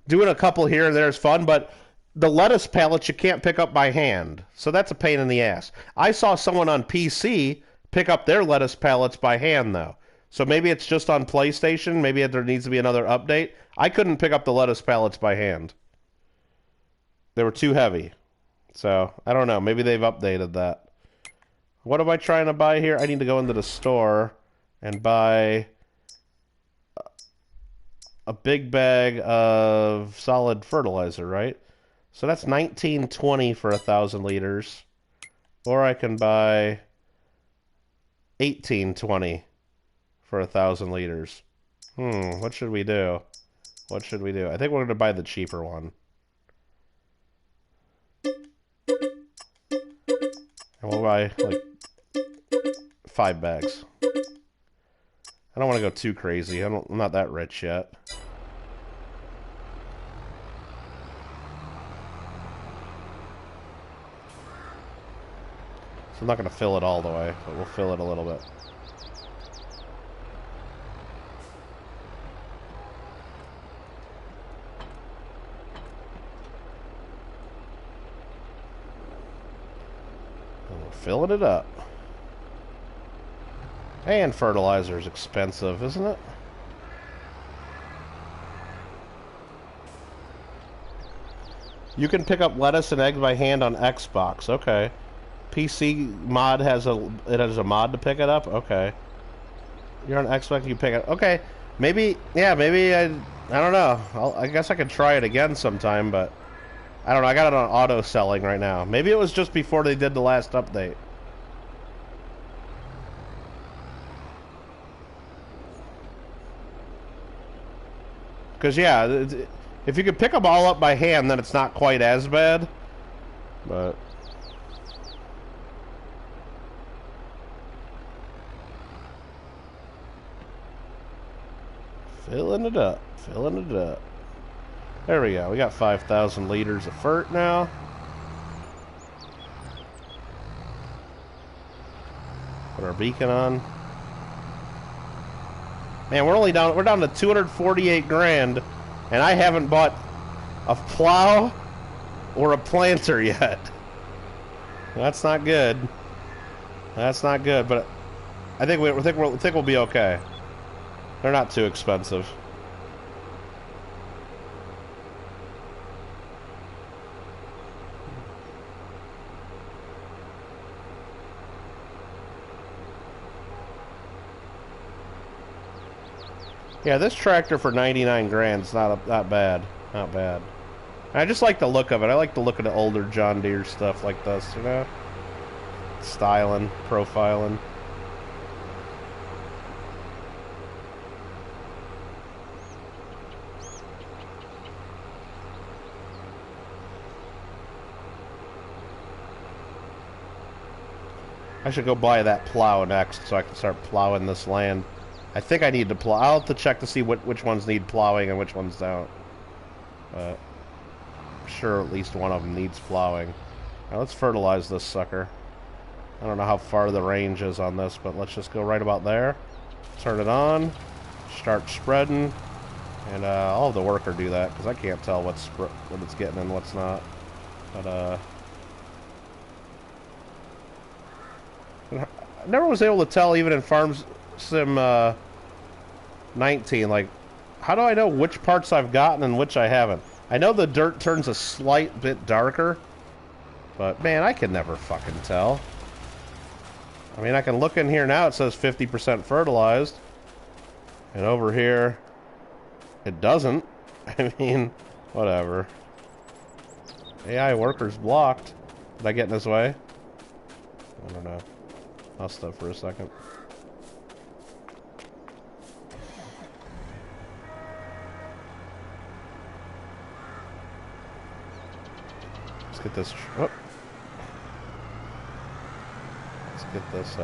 doing a couple here and there is fun, but the lettuce pallets you can't pick up by hand. So that's a pain in the ass. I saw someone on PC pick up their lettuce pallets by hand, though. So maybe it's just on PlayStation. Maybe there needs to be another update. I couldn't pick up the lettuce pallets by hand. They were too heavy. So, I don't know. Maybe they've updated that. What am I trying to buy here? I need to go into the store and buy a big bag of solid fertilizer, right? So that's $19.20 for 1,000 liters. Or I can buy $18.20 for 1,000 liters. What should we do? What should we do? I think we're going to buy the cheaper one. And we'll buy, like, 5 bags. I don't want to go too crazy. I'm not that rich yet. So I'm not going to fill it all the way, but we'll fill it a little bit. And we're filling it up. And fertilizer is expensive, isn't it? You can pick up lettuce and eggs by hand on Xbox. Okay. PC mod has a mod to pick it up. Okay. You're on Xbox, you pick it. Okay. Maybe I don't know. I guess I could try it again sometime, but I don't know. I got it on auto selling right now. Maybe it was just before they did the last update. Because, yeah, if you could pick them all up by hand, then it's not quite as bad. But... filling it up. Filling it up. There we go. We got 5,000 liters of fert now. Put our beacon on. Man, we're down to 248 grand, and I haven't bought a plow or a planter yet. That's not good. That's not good, but I think we'll be okay. They're not too expensive. Yeah, this tractor for 99 grand's not bad. Not bad. I just like the look of it. I like the look of the older John Deere stuff like this, you know? Styling, profiling. I should go buy that plow next so I can start plowing this land. I think I need to plow. I'll have to check to see which ones need plowing and which ones don't. But I'm sure at least one of them needs plowing. Now let's fertilize this sucker. I don't know how far the range is on this, but let's just go right about there. Turn it on. Start spreading. And I'll have the worker do that, because I can't tell what it's getting and what's not. But, I never was able to tell, even in Farm Sim 19, like, how do I know which parts I've gotten and which I haven't? I know the dirt turns a slight bit darker, but, man, I can never fucking tell. I mean, I can look in here now, it says 50% fertilized. And over here, it doesn't. I mean, whatever. AI worker's blocked. Did I get in his way? I don't know. I'll stop for a second. Let's get this... Oh. Let's get this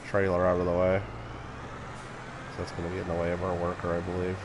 trailer out of the way. So that's going to be in the way of our worker, I believe.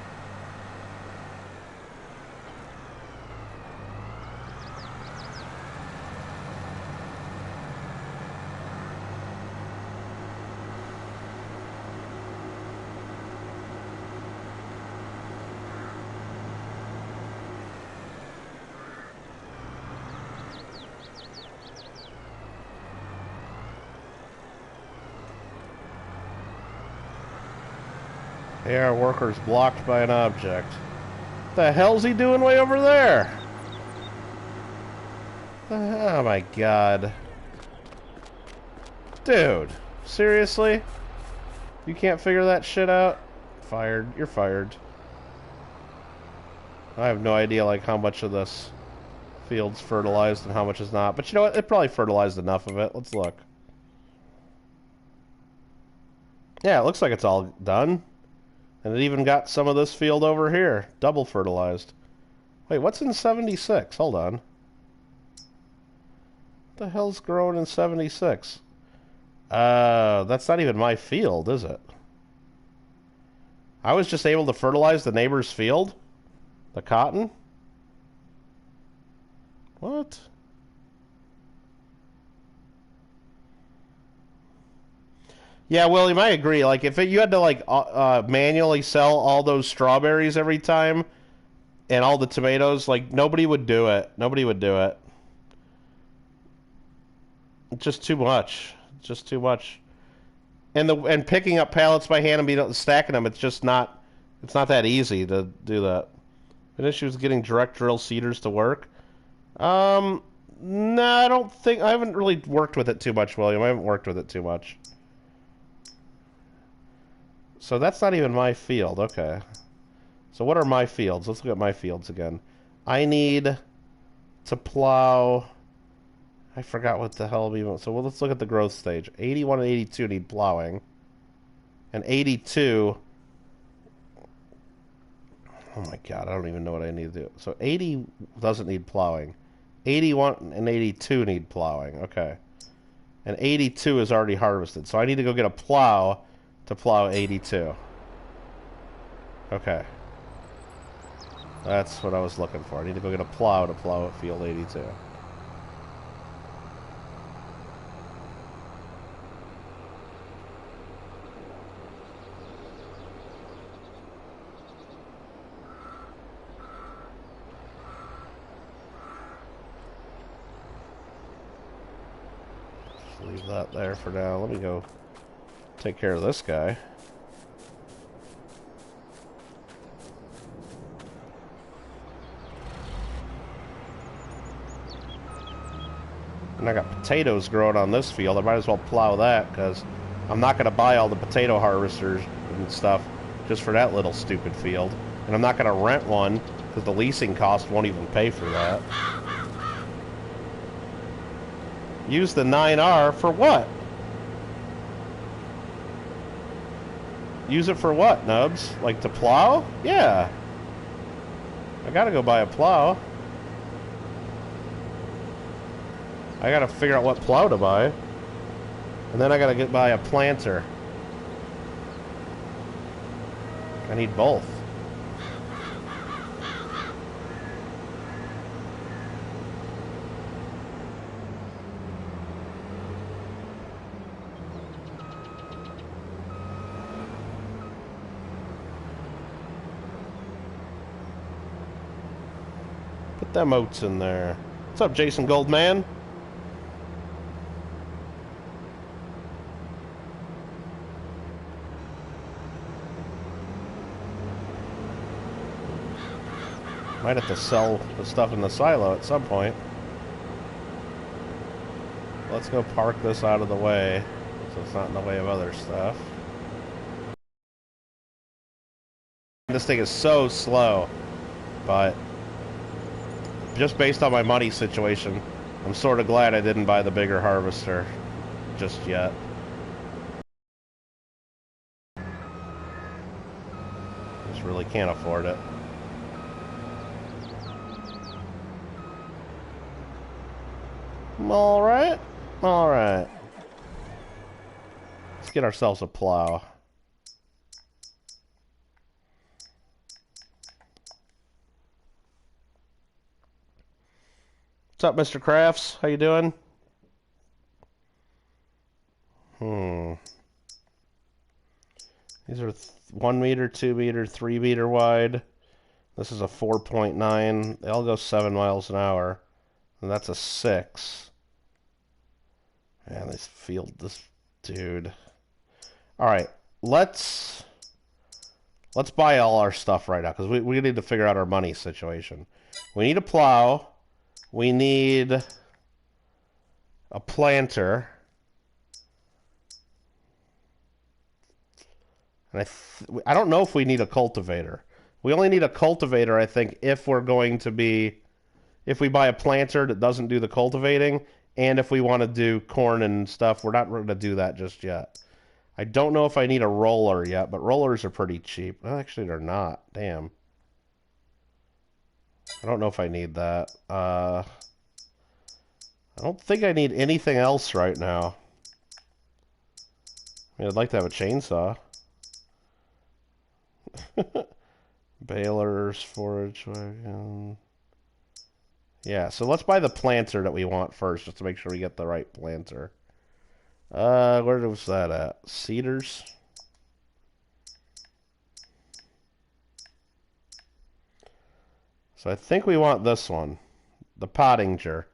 Hey, our worker's blocked by an object. What the hell's he doing way over there? Oh my god. Dude, seriously? You can't figure that shit out? Fired. You're fired. I have no idea, like, how much of this field's fertilized and how much is not. But you know what? It probably fertilized enough of it. Let's look. Yeah, it looks like it's all done. And it even got some of this field over here. Double fertilized. Wait, what's in 76? Hold on. What the hell's growing in 76? That's not even my field, is it? I was just able to fertilize the neighbor's field? The cotton? What? Yeah, William, I agree. Like, if you had to, like, manually sell all those strawberries every time and all the tomatoes, like, nobody would do it. Nobody would do it. It's just too much. Just too much. And picking up pallets by hand and stacking them, it's just not... It's not that easy to do that. An issue is getting direct drill seeders to work. No, I don't think... I haven't really worked with it too much, William. I haven't worked with it too much. So that's not even my field. Okay. So what are my fields? Let's look at my fields again. I need to plow... I forgot what the hell we want. So let's look at the growth stage. 81 and 82 need plowing. And 82... Oh my god, I don't even know what I need to do. So 80 doesn't need plowing. 81 and 82 need plowing. Okay. And 82 is already harvested. So I need to go get a plow to plow 82. Okay. That's what I was looking for. I need to go get a plow to plow field 82. Just leave that there for now. Let me go take care of this guy. And I got potatoes growing on this field. I might as well plow that because I'm not going to buy all the potato harvesters and stuff just for that little stupid field. And I'm not going to rent one because the leasing cost won't even pay for that. Use the 9R for what? Use it for what, Nubs? Like to plow? Yeah. I gotta go buy a plow. I gotta figure out what plow to buy. And then I gotta buy a planter. I need both. Put them oats in there. What's up, Jason Goldman? Might have to sell the stuff in the silo at some point. Let's go park this out of the way so it's not in the way of other stuff. This thing is so slow, but just based on my money situation, I'm sort of glad I didn't buy the bigger harvester just yet. Just really can't afford it. Alright. Alright. Let's get ourselves a plow. What's up, Mr. Crafts? How you doing? These are 1 meter, 2 meter, 3 meter wide. This is a 4.9. They all go 7 miles an hour. And that's a 6. Man, this field, this dude. Alright, let's buy all our stuff right now, because we need to figure out our money situation. We need a plow. We need a planter. And I don't know if we need a cultivator. We only need a cultivator, I think, if we're going to be... If we buy a planter that doesn't do the cultivating, and if we want to do corn and stuff, we're not going to do that just yet. I don't know if I need a roller yet, but rollers are pretty cheap. Well, actually, they're not. Damn. I don't know if I need that. I don't think I need anything else right now. I mean, I'd like to have a chainsaw. Balers, forage wagon. Yeah, so let's buy the planter that we want first, just to make sure we get the right planter. Where was that at? Cedars? So I think we want this one. The Pottinger.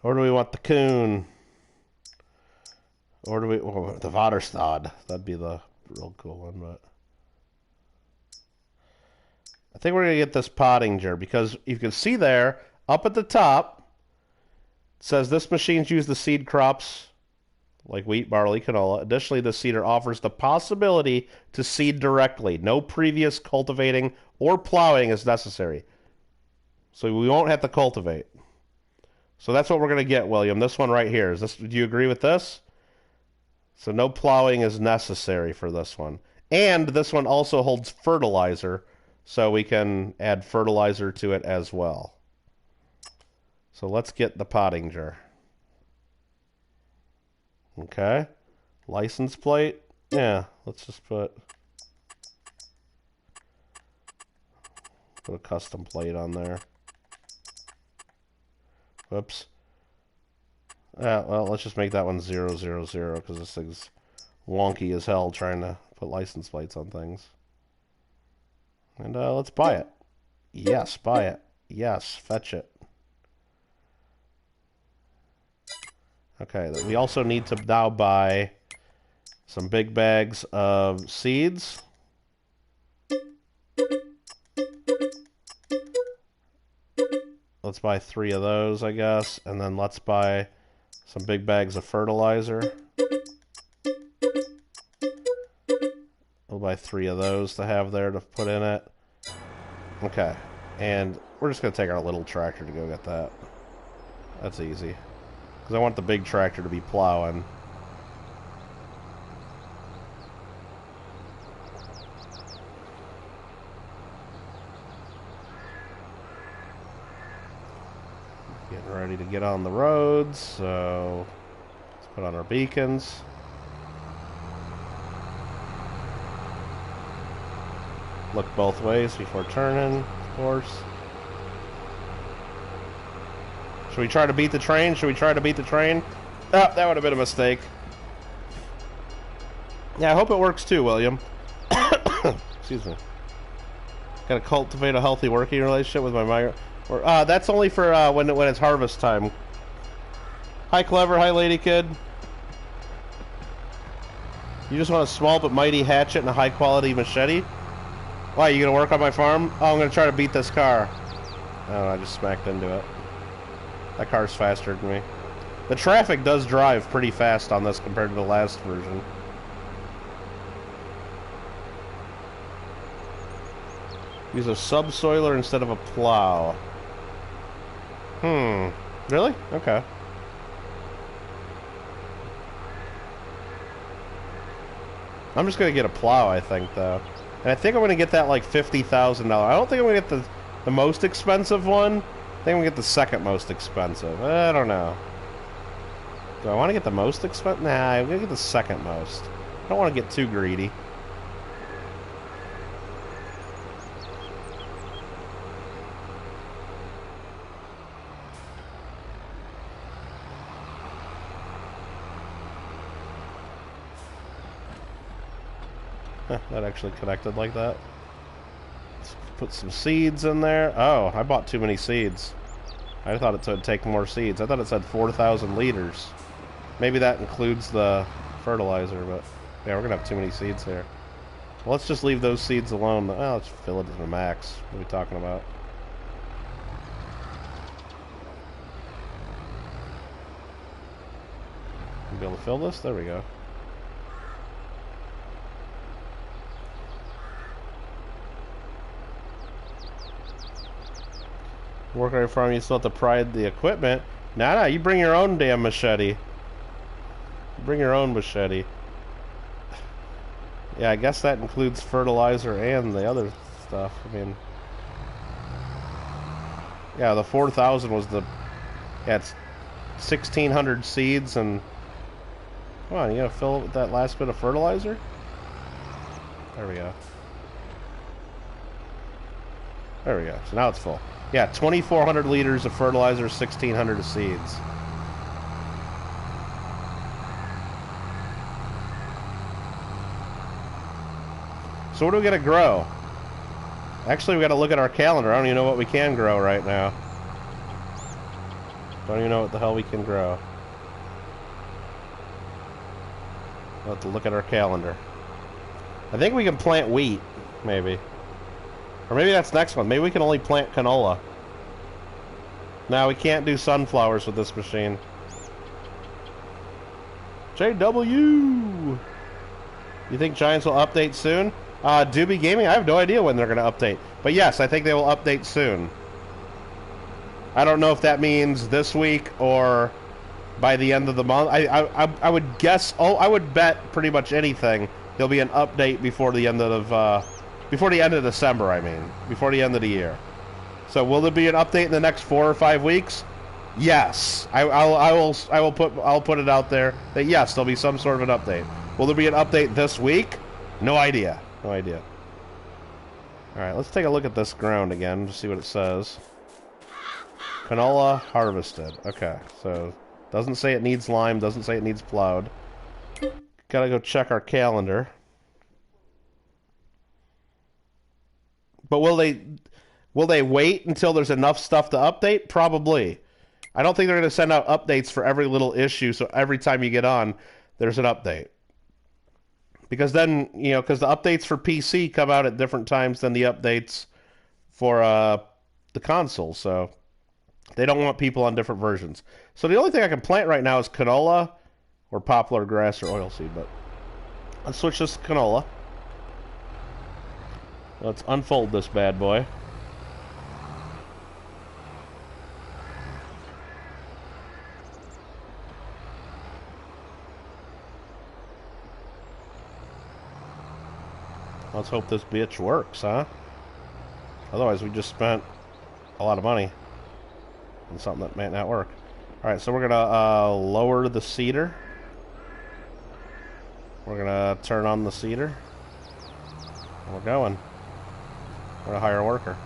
Or do we want the Coon? Or do we... Oh, the Vaderstad. That'd be the real cool one, but... I think we're going to get this Pottinger, because you can see there, up at the top, it says this machine's used to seed crops like wheat, barley, canola. Additionally, the seeder offers the possibility to seed directly. No previous cultivating or plowing is necessary. So we won't have to cultivate. So that's what we're going to get, William. This one right here. Do you agree with this? So no plowing is necessary for this one. And this one also holds fertilizer, so we can add fertilizer to it as well. So let's get the Pottinger. Okay. License plate. Yeah, let's just put a custom plate on there. Whoops. Well, let's just make that one 000, because this thing's wonky as hell trying to put license plates on things. And let's buy it. Yes, buy it. Yes, fetch it. Okay, we also need to now buy some big bags of seeds. Let's buy 3 of those, I guess. And then let's buy some big bags of fertilizer. buy 3 of those to have there to put in it. Okay. And we're just going to take our little tractor to go get that. That's easy. Because I want the big tractor to be plowing. Getting ready to get on the roads, so let's put on our beacons. Look both ways before turning, of course. Should we try to beat the train? Should we try to beat the train? Oh, that would have been a mistake. Yeah, I hope it works too, William. Excuse me. Gotta cultivate a healthy working relationship with my migrant. That's only for when it's harvest time. Hi, Clever. Hi, Lady Kid. You just want a small but mighty hatchet and a high-quality machete? Why, you gonna work on my farm? Oh, I'm gonna try to beat this car. Oh, I just smacked into it. That car's faster than me. The traffic does drive pretty fast on this compared to the last version. Use a subsoiler instead of a plow. Really? Okay. I'm just gonna get a plow, I think, though. And I think I'm gonna get that, like, $50,000. I don't think I'm gonna get the most expensive one. I think I'm gonna get the second most expensive. I don't know. Do I want to get the most expensive? Nah, I'm gonna get the second most. I don't want to get too greedy. That actually connected like that. Let's put some seeds in there. Oh, I bought too many seeds. I thought it would take more seeds. I thought it said 4,000 liters. Maybe that includes the fertilizer, but yeah, we're gonna have too many seeds here. Well, let's just leave those seeds alone. Oh, let's fill it to the max. What are we talking about? Be able to fill this? There we go. Work on your farm, you still have to pride the equipment. Nah, you bring your own damn machete. Bring your own machete. Yeah, I guess that includes fertilizer and the other stuff. I mean, yeah, the 4,000 was the. Yeah, it's 1,600 seeds and. Come on, you gotta fill it with that last bit of fertilizer? There we go. There we go. So now it's full. Yeah, 2,400 liters of fertilizer, 1,600 of seeds. So what are we gonna grow? Actually, we gotta look at our calendar. I don't even know what we can grow right now. Don't even know what the hell we can grow. We'll have to look at our calendar. I think we can plant wheat, maybe. Or maybe that's next one. Maybe we can only plant canola. No, we can't do sunflowers with this machine. JW! You think Giants will update soon? Doobie Gaming? I have no idea when they're going to update. But yes, I think they will update soon. I don't know if that means this week or by the end of the month. I would guess... Oh, I would bet pretty much anything there'll be an update before the end of... Before the end of December, I mean. Before the end of the year. So will there be an update in the next 4 or 5 weeks? Yes. I'll put it out there that yes, there'll be some sort of an update. Will there be an update this week? No idea. No idea. Alright, let's take a look at this ground again to see what it says. Canola harvested. Okay, so doesn't say it needs lime, doesn't say it needs plowed. Gotta go check our calendar. But will they wait until there's enough stuff to update? Probably. I don't think they're going to send out updates for every little issue, so every time you get on, there's an update. Because then, you know, because the updates for PC come out at different times than the updates for the console, so they don't want people on different versions. So the only thing I can plant right now is canola or poplar grass or oilseed, but let's switch this to canola. Let's unfold this bad boy. Let's hope this bitch works, huh? Otherwise, we just spent a lot of money on something that might not work. Alright, so we're gonna lower the seeder. We're gonna turn on the seeder. And we're going. We're gonna hire a worker.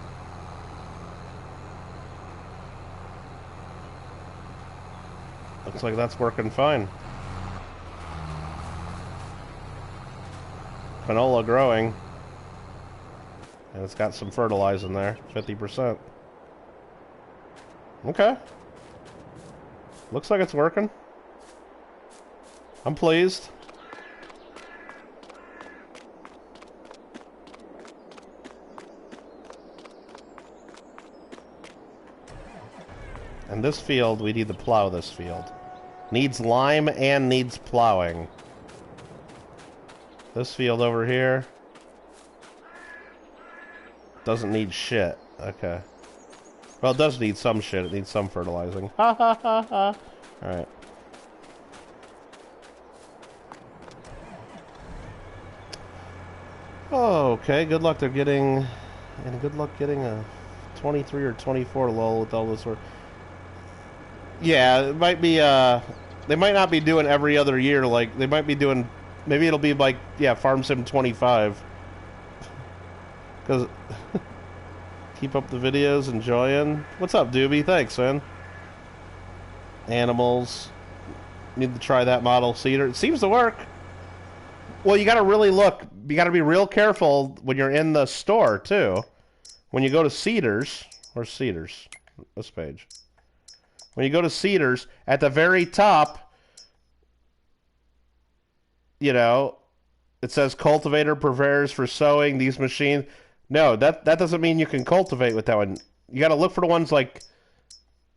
Looks like that's working fine. Canola growing. And it's got some fertilizer in there. 50%. Okay. Looks like it's working. I'm pleased. And this field, we need to plow this field. Needs lime and needs plowing. This field over here doesn't need shit. Okay. Well, it does need some shit. It needs some fertilizing. Ha ha ha ha. Alright. Oh, okay. Good luck they're getting... And good luck getting a 23 or 24 lull with all this work. Yeah, it might be, they might not be doing every other year. Like, they might be doing... Maybe it'll be like, yeah, Farm Sim 25. Because... Keep up the videos, enjoying. What's up, Doobie? Thanks, man. Animals. Need to try that model cedar. It seems to work. Well, you gotta really look. You gotta be real careful when you're in the store, too. When you go to Cedars... Where's Cedars? This page. When you go to Cedars, at the very top... You know... It says cultivator prepares for sowing these machines... No, that doesn't mean you can cultivate with that one. You got to look for the ones like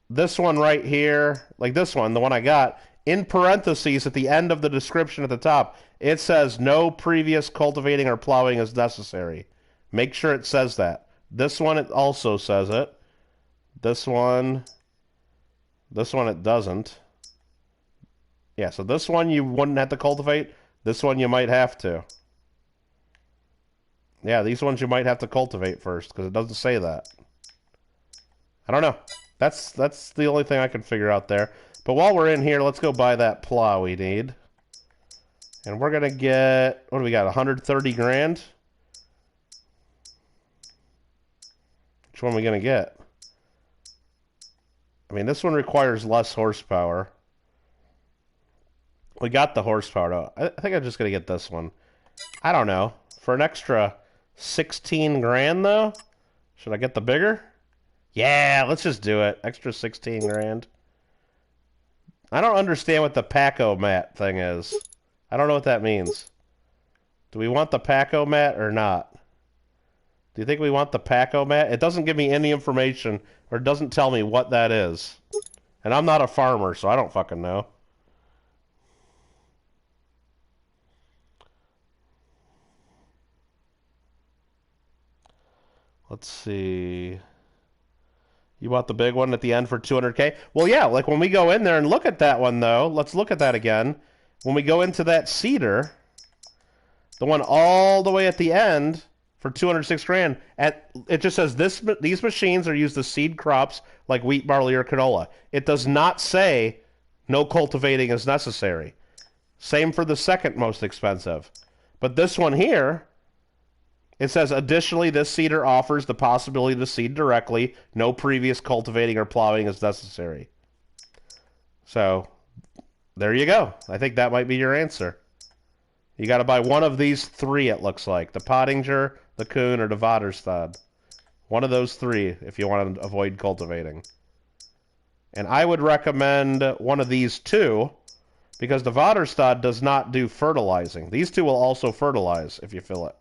this one right here, like this one, the one I got. In parentheses at the end of the description at the top, it says no previous cultivating or plowing is necessary. Make sure it says that. This one, it also says it. This one it doesn't. Yeah, so this one you wouldn't have to cultivate. This one you might have to. Yeah, these ones you might have to cultivate first, because it doesn't say that. I don't know. That's the only thing I can figure out there. But while we're in here, let's go buy that plow we need. And we're going to get... What do we got? 130 grand? Which one are we going to get? I mean, this one requires less horsepower. We got the horsepower, though. I think I'm just going to get this one. I don't know. For an extra... 16 grand though? Should I get the bigger? Yeah, let's just do it. Extra 16 grand. I don't understand what the Paco mat thing is. I don't know what that means. Do we want the Paco mat or not? Do you think we want the Paco mat? It doesn't give me any information or doesn't tell me what that is. And I'm not a farmer, so I don't fucking know. Let's see. You bought the big one at the end for 200K? Well, yeah, like when we go in there and look at that one, though, let's look at that again. When we go into that cedar, the one all the way at the end for 206 grand, it just says these machines are used to seed crops like wheat, barley, or canola. It does not say no cultivating is necessary. Same for the second most expensive. But this one here... It says, additionally, this seeder offers the possibility to seed directly. No previous cultivating or plowing is necessary. So, there you go. I think that might be your answer. You got to buy one of these three, it looks like. The Pottinger, the Kuhn, or the Vaderstad. One of those three if you want to avoid cultivating. And I would recommend one of these two because the Vaderstad does not do fertilizing. These two will also fertilize if you fill it.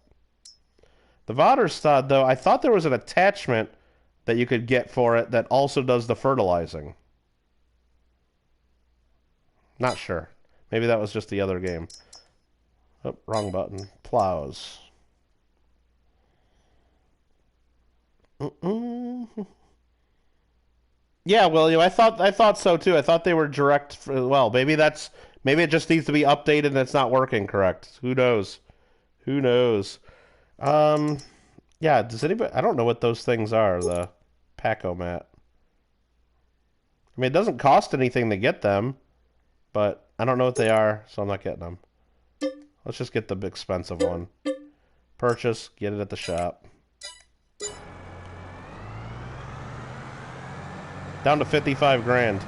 The Vaderstad, though, I thought there was an attachment that you could get for it that also does the fertilizing. Not sure. Maybe that was just the other game. Oh, wrong button. Plows. Mm-mm. Yeah, well, I thought so too. I thought they were direct. Well, maybe it just needs to be updated and it's not working correct. Who knows? Who knows? Um, yeah. Does anybody? I don't know what those things are. The Pacomat. I mean, it doesn't cost anything to get them, but I don't know what they are, so I'm not getting them. Let's just get the expensive one. Purchase. Get it at the shop. Down to 55 grand.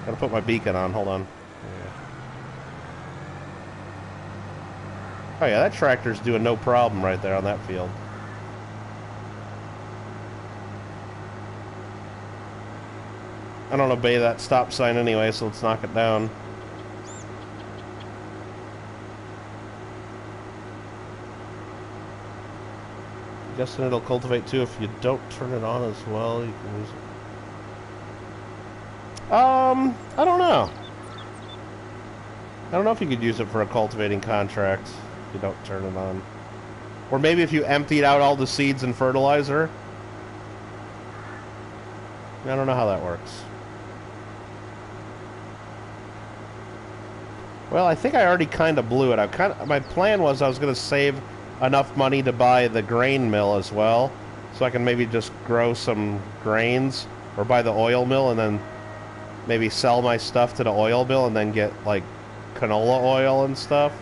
Gotta put my beacon on. Hold on. Yeah. Oh yeah, that tractor's doing no problem right there on that field. I don't obey that stop sign anyway, so let's knock it down. Guessing it'll cultivate too if you don't turn it on as well. You can use it. I don't know. I don't know if you could use it for a cultivating contract if you don't turn it on. Or maybe if you emptied out all the seeds and fertilizer. I don't know how that works. Well, I think I already kind of blew it. My plan was I was going to save enough money to buy the grain mill as well, so I can maybe just grow some grains or buy the oil mill and then maybe sell my stuff to the oil mill and then get like canola oil and stuff.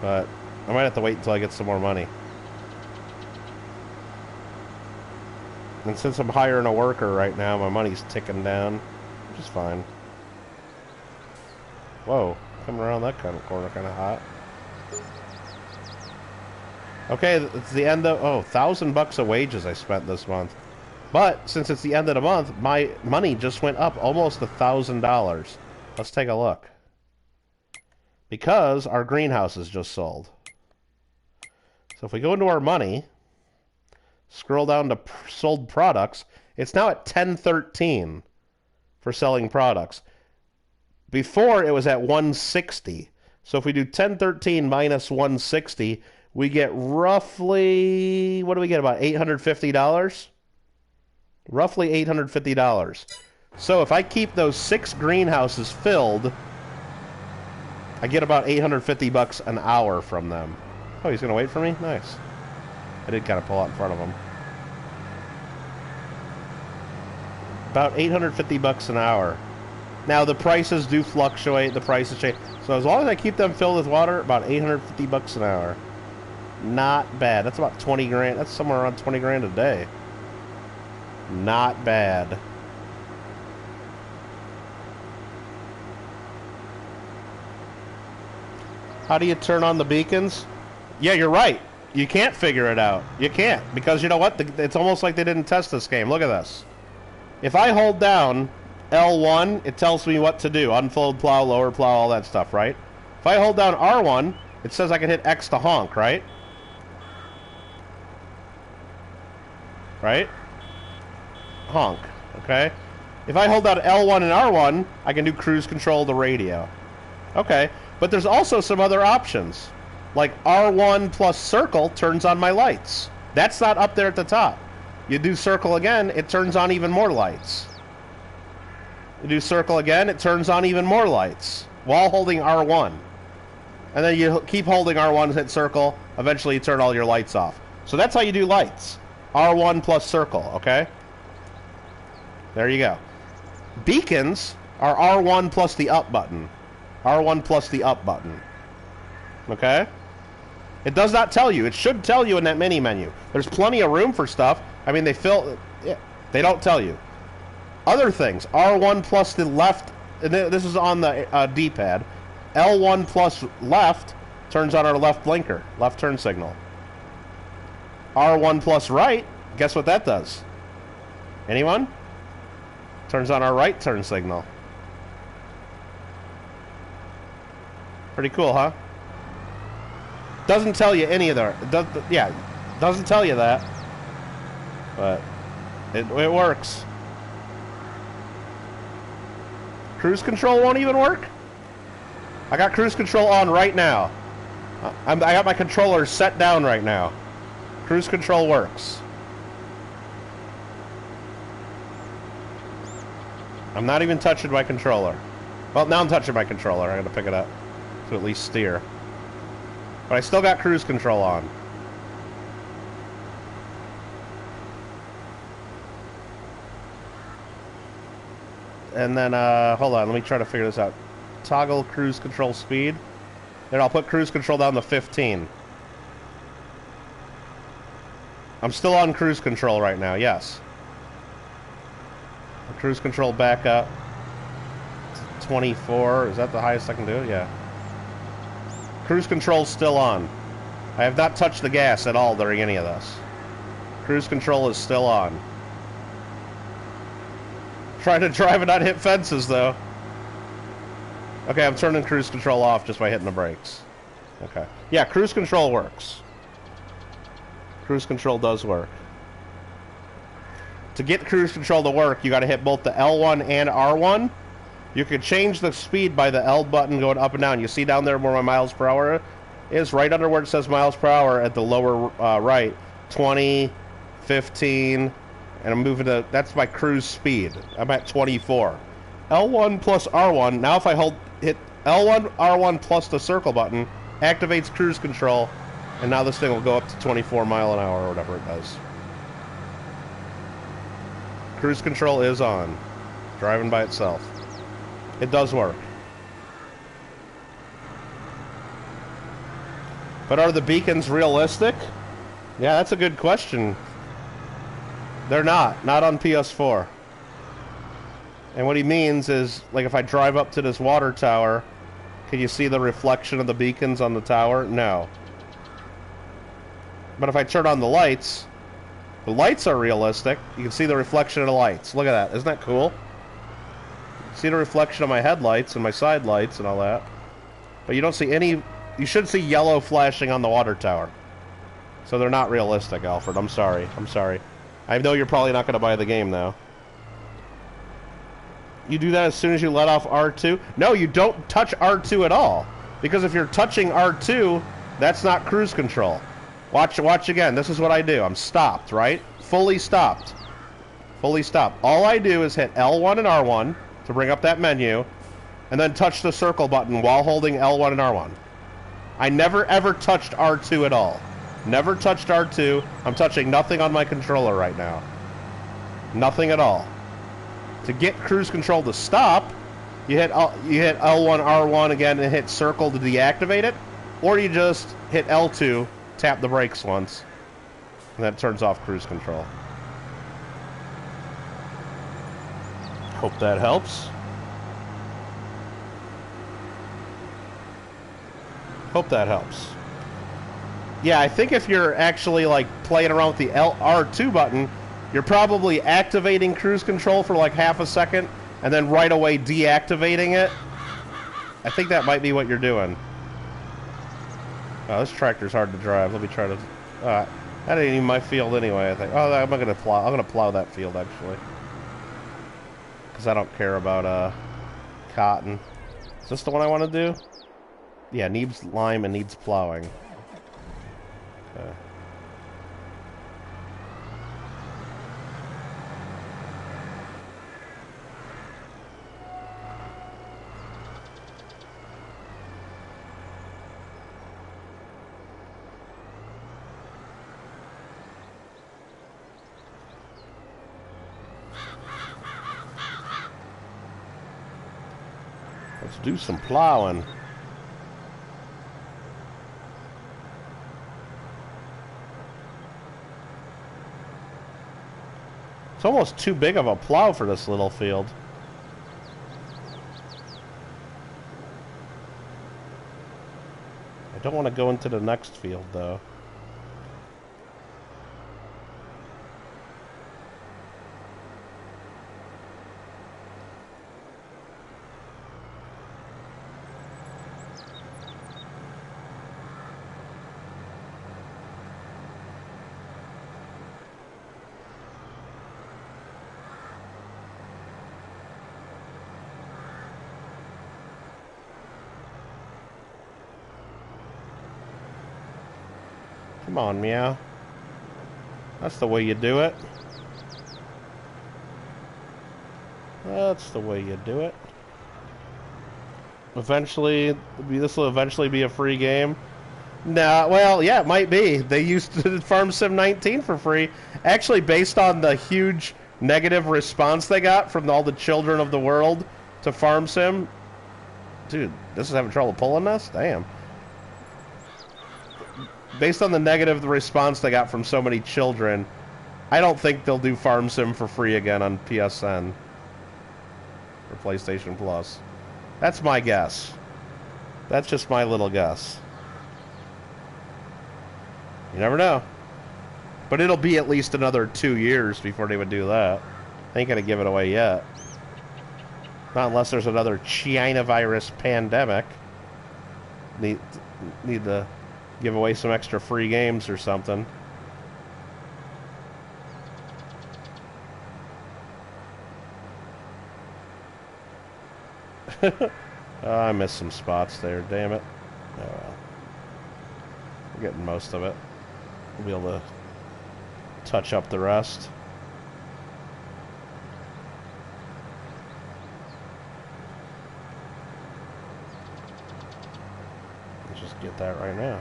But I might have to wait until I get some more money. And since I'm hiring a worker right now, my money's ticking down, which is fine. Whoa, coming around that kind of corner kind of hot. Okay, it's the end of... Oh, $1,000 of wages I spent this month. But, since it's the end of the month, my money just went up almost $1,000. Let's take a look. Because our greenhouse is just sold. So if we go into our money, scroll down to sold products, it's now at 1013 for selling products. Before, it was at 160. So if we do 1013 minus 160... we get roughly, what do we get, about $850? Roughly $850. So if I keep those 6 greenhouses filled, I get about $850 an hour from them. Oh, he's going to wait for me? Nice. I did kind of pull out in front of him. About $850 an hour. Now, the prices do fluctuate, the prices change. So as long as I keep them filled with water, about $850 an hour. Not bad. That's about 20 grand. That's somewhere around 20 grand a day. Not bad. How do you turn on the beacons? Yeah, you're right. You can't figure it out. You can't. Because you know what? It's almost like they didn't test this game. Look at this. If I hold down L1, it tells me what to do. Unfold, plow, lower plow, all that stuff, right? If I hold down R1, it says I can hit X to honk, right? Right? Honk, okay? If I hold down L1 and R1, I can do cruise control the radio. Okay, but there's also some other options. Like R1 plus circle turns on my lights. That's not up there at the top. You do circle again, it turns on even more lights. You do circle again, it turns on even more lights while holding R1. And then you keep holding R1, hit circle, eventually you turn all your lights off. So that's how you do lights. R1 plus circle, okay? There you go. Beacons are R1 plus the up button. R1 plus the up button. Okay? It does not tell you. It should tell you in that mini menu. There's plenty of room for stuff. I mean, they don't tell you. Other things. R1 plus the left. And this is on the D-pad. L1 plus left turns on our left blinker. Left turn signal. R1 plus right, guess what that does? Anyone? Turns on our right turn signal. Pretty cool, huh? Doesn't tell you any of that. Doesn't tell you that. But it works. Cruise control won't even work? I got cruise control on right now. I got my controller set down right now. Cruise control works. I'm not even touching my controller. Well, now I'm touching my controller. I gotta pick it up to at least steer. But I still got cruise control on. And then, hold on, let me try to figure this out. Toggle cruise control speed. Then I'll put cruise control down to 15. I'm still on cruise control right now, yes. Cruise control back up. 24, is that the highest I can do? Yeah. Cruise control's still on. I have not touched the gas at all during any of this. Cruise control is still on. Trying to drive and not hit fences, though. Okay, I'm turning cruise control off just by hitting the brakes. Okay. Yeah, cruise control works. Cruise control does work. To get cruise control to work, you got to hit both the L1 and R1. You can change the speed by the L button going up and down. You see down there where my miles per hour is? Right under where it says miles per hour at the lower right. 20, 15, and I'm moving to... That's my cruise speed. I'm at 24. L1 plus R1. Now if I hit L1, R1 plus the circle button, activates cruise control, and now this thing will go up to 24 mile an hour or whatever it does. Cruise control is on. Driving by itself. It does work. But are the beacons realistic? Yeah, that's a good question. They're not. Not on PS4. And what he means is, like, if I drive up to this water tower, can you see the reflection of the beacons on the tower? No. But if I turn on the lights are realistic. You can see the reflection of the lights. Look at that. Isn't that cool? See the reflection of my headlights and my side lights and all that. But you don't see any... You should see yellow flashing on the water tower. So they're not realistic, Alfred. I'm sorry. I'm sorry. I know you're probably not going to buy the game, though. You do that as soon as you let off R2? No, you don't touch R2 at all. Because if you're touching R2, that's not cruise control. Watch again. This is what I do. I'm stopped, right? Fully stopped. Fully stopped. All I do is hit L1 and R1 to bring up that menu, and then touch the circle button while holding L1 and R1. I never ever touched R2 at all. Never touched R2. I'm touching nothing on my controller right now. Nothing at all. To get cruise control to stop, you hit L1, R1 again and hit circle to deactivate it, or you just hit L2, tap the brakes once, and that turns off cruise control. Hope that helps. Hope that helps. Yeah, I think if you're actually like playing around with the R2 button, you're probably activating cruise control for like half a second and then right away deactivating it. I think that might be what you're doing. Oh, this tractor's hard to drive. Let me try to... that ain't even my field anyway, I think. Oh, I'm gonna plow that field, actually. Because I don't care about, cotton. Is this the one I want to do? Yeah, needs lime and needs plowing. Okay. Let's do some plowing. It's almost too big of a plow for this little field. I don't want to go into the next field, though. Come on, Meow. That's the way you do it. That's the way you do it. Eventually, this will eventually be a free game. Nah, well, yeah, it might be. They used to Farm Sim 19 for free. Actually, based on the huge negative response they got from all the children of the world to Farm Sim. Dude, this is having trouble pulling this? Damn. Based on the negative response they got from so many children, I don't think they'll do Farm Sim for free again on PSN or PlayStation Plus. That's my guess. That's just my little guess. You never know. But it'll be at least another 2 years before they would do that. They ain't gonna give it away yet. Not unless there's another China virus pandemic. Need to give away some extra free games or something. Oh, I missed some spots there, damn it. Oh well. We're getting most of it. We'll be able to touch up the rest. Let's just get that right now.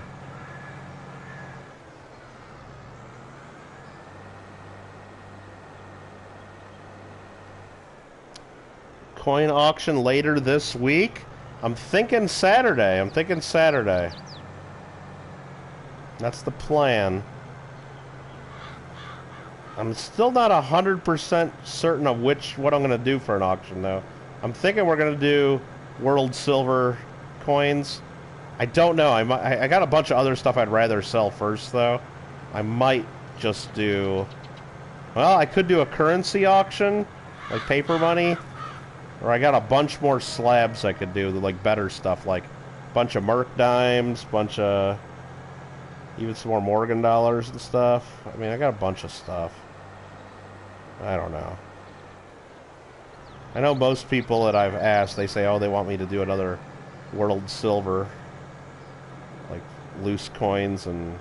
Coin auction later this week? I'm thinking Saturday. That's the plan. I'm still not 100% certain of what I'm going to do for an auction, though. I'm thinking we're going to do World Silver coins. I don't know. I got a bunch of other stuff I'd rather sell first, though. I might just do... Well, I could do a currency auction, like paper money. Or I got a bunch more slabs I could do, like better stuff, like a bunch of Merc dimes, bunch of... even some more Morgan dollars and stuff. I mean, I got a bunch of stuff. I don't know. I know most people that I've asked, they say, oh, they want me to do another World Silver. Like, loose coins, and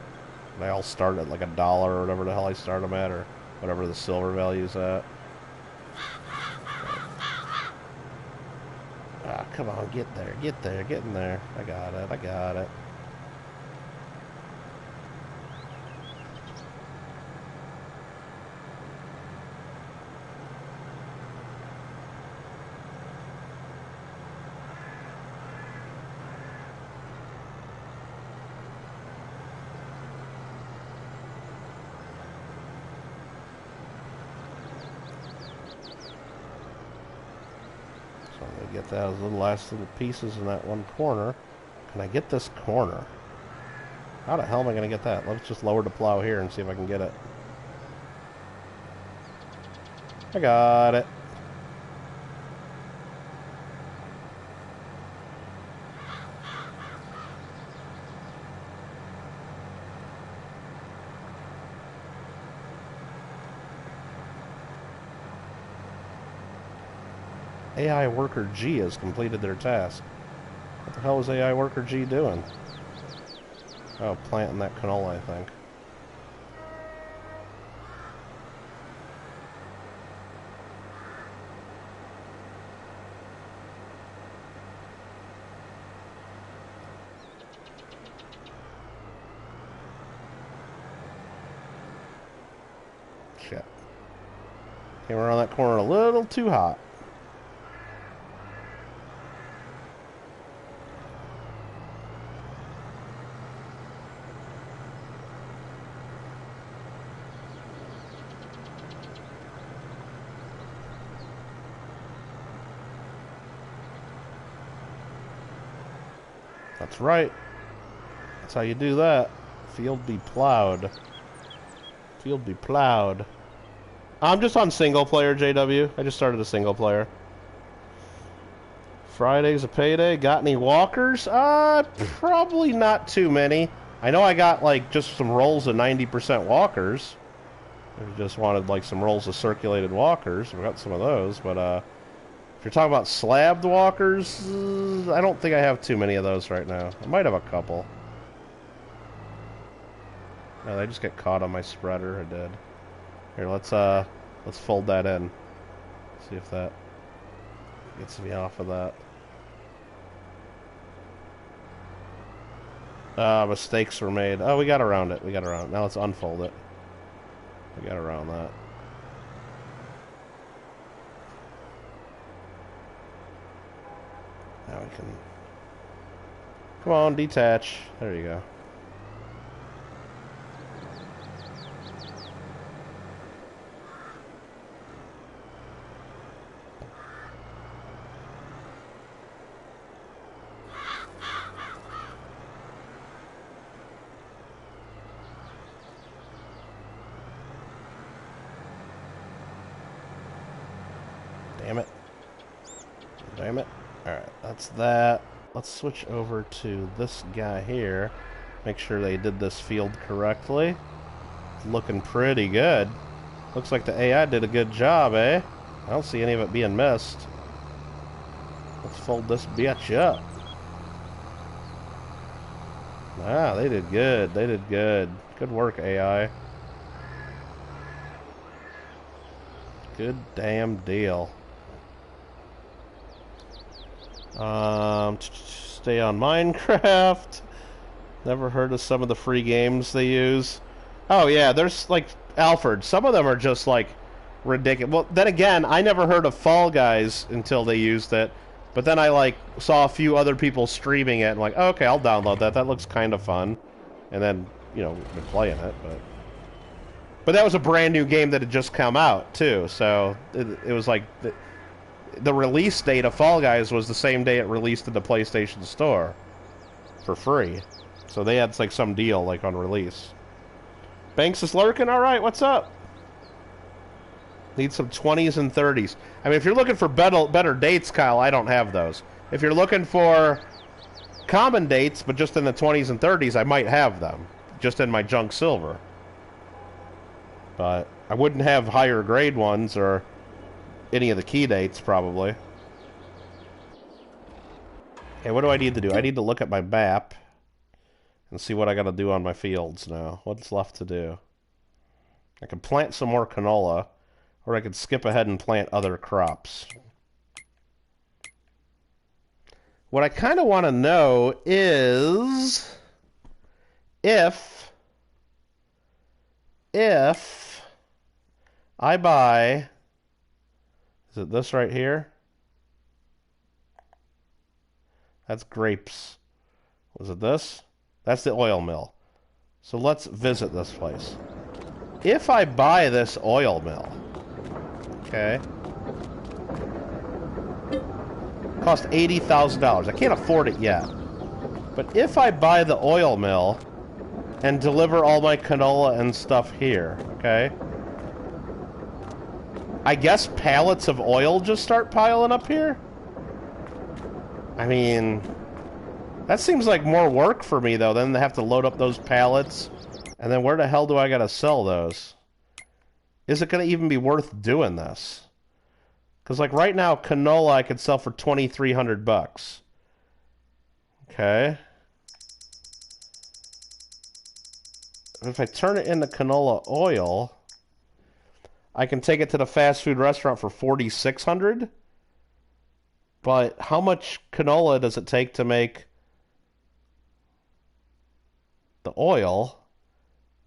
they all start at like $1 or whatever the hell I start them at, or whatever the silver value's at. Ah, come on, get there, get in there. I got it. Get that as the last little pieces in that one corner. Can I get this corner? How the hell am I going to get that? Let's just lower the plow here and see if I can get it. I got it. AI Worker G has completed their task. What the hell is AI Worker G doing? Oh, planting that canola, I think. Shit. Came around that corner a little too hot. That's right. That's how you do that. Field be plowed. Field be plowed. I'm just on single player, JW. I just started a single player. Friday's a payday. Got any walkers? Probably not too many. I know I got, like, just some rolls of 90% walkers. I just wanted, like, some rolls of circulated walkers. I got some of those, but, if you're talking about slabbed walkers, I don't think I have too many of those right now. I might have a couple. No, they just get caught on my spreader. I did. Here, let's fold that in. See if that Gets me off of that. Mistakes were made. Oh, we got around it. We got around it. Now let's unfold it. We got around that. Now we can... Come on, detach. There you go. Damn it. Damn it. Alright, that's that. Let's switch over to this guy here. Make sure they did this field correctly. It's looking pretty good. Looks like the AI did a good job, eh? I don't see any of it being missed. Let's fold this bitch up. Ah, they did good. They did good. Good work, AI. Good damn deal. Stay on Minecraft. Never heard of some of the free games they use. Oh yeah, there's like Alfred. Some of them are just like ridiculous. Well, then again, I never heard of Fall Guys until they used it. But then I like saw a few other people streaming it and like, oh, okay, I'll download that. That looks kind of fun. And then, you know, been playing it, but that was a brand new game that had just come out too. So it was like the release date of Fall Guys was the same day it released in the PlayStation Store for free. So they had like some deal like on release. Banks is lurking. All right, what's up? Need some 20s and 30s. I mean, if you're looking for better dates, Kyle, I don't have those. If you're looking for common dates, but just in the 20s and 30s, I might have them. Just in my junk silver. But I wouldn't have higher grade ones or any of the key dates, probably. Okay, what do I need to do? I need to look at my map and see what I got to do on my fields now. What's left to do? I can plant some more canola, or I could skip ahead and plant other crops. What I kind of want to know is if I buy, is it this right here? That's grapes. Was it this? That's the oil mill. So let's visit this place. If I buy this oil mill, okay, cost $80,000. I can't afford it yet. But if I buy the oil mill and deliver all my canola and stuff here, okay, I guess pallets of oil just start piling up here? I mean, that seems like more work for me, though, than to have to load up those pallets. And then where the hell do I gotta sell those? Is it gonna even be worth doing this? Because, like, right now, canola I could sell for $2,300. Okay. If I turn it into canola oil, I can take it to the fast food restaurant for $4,600. But how much canola does it take to make the oil?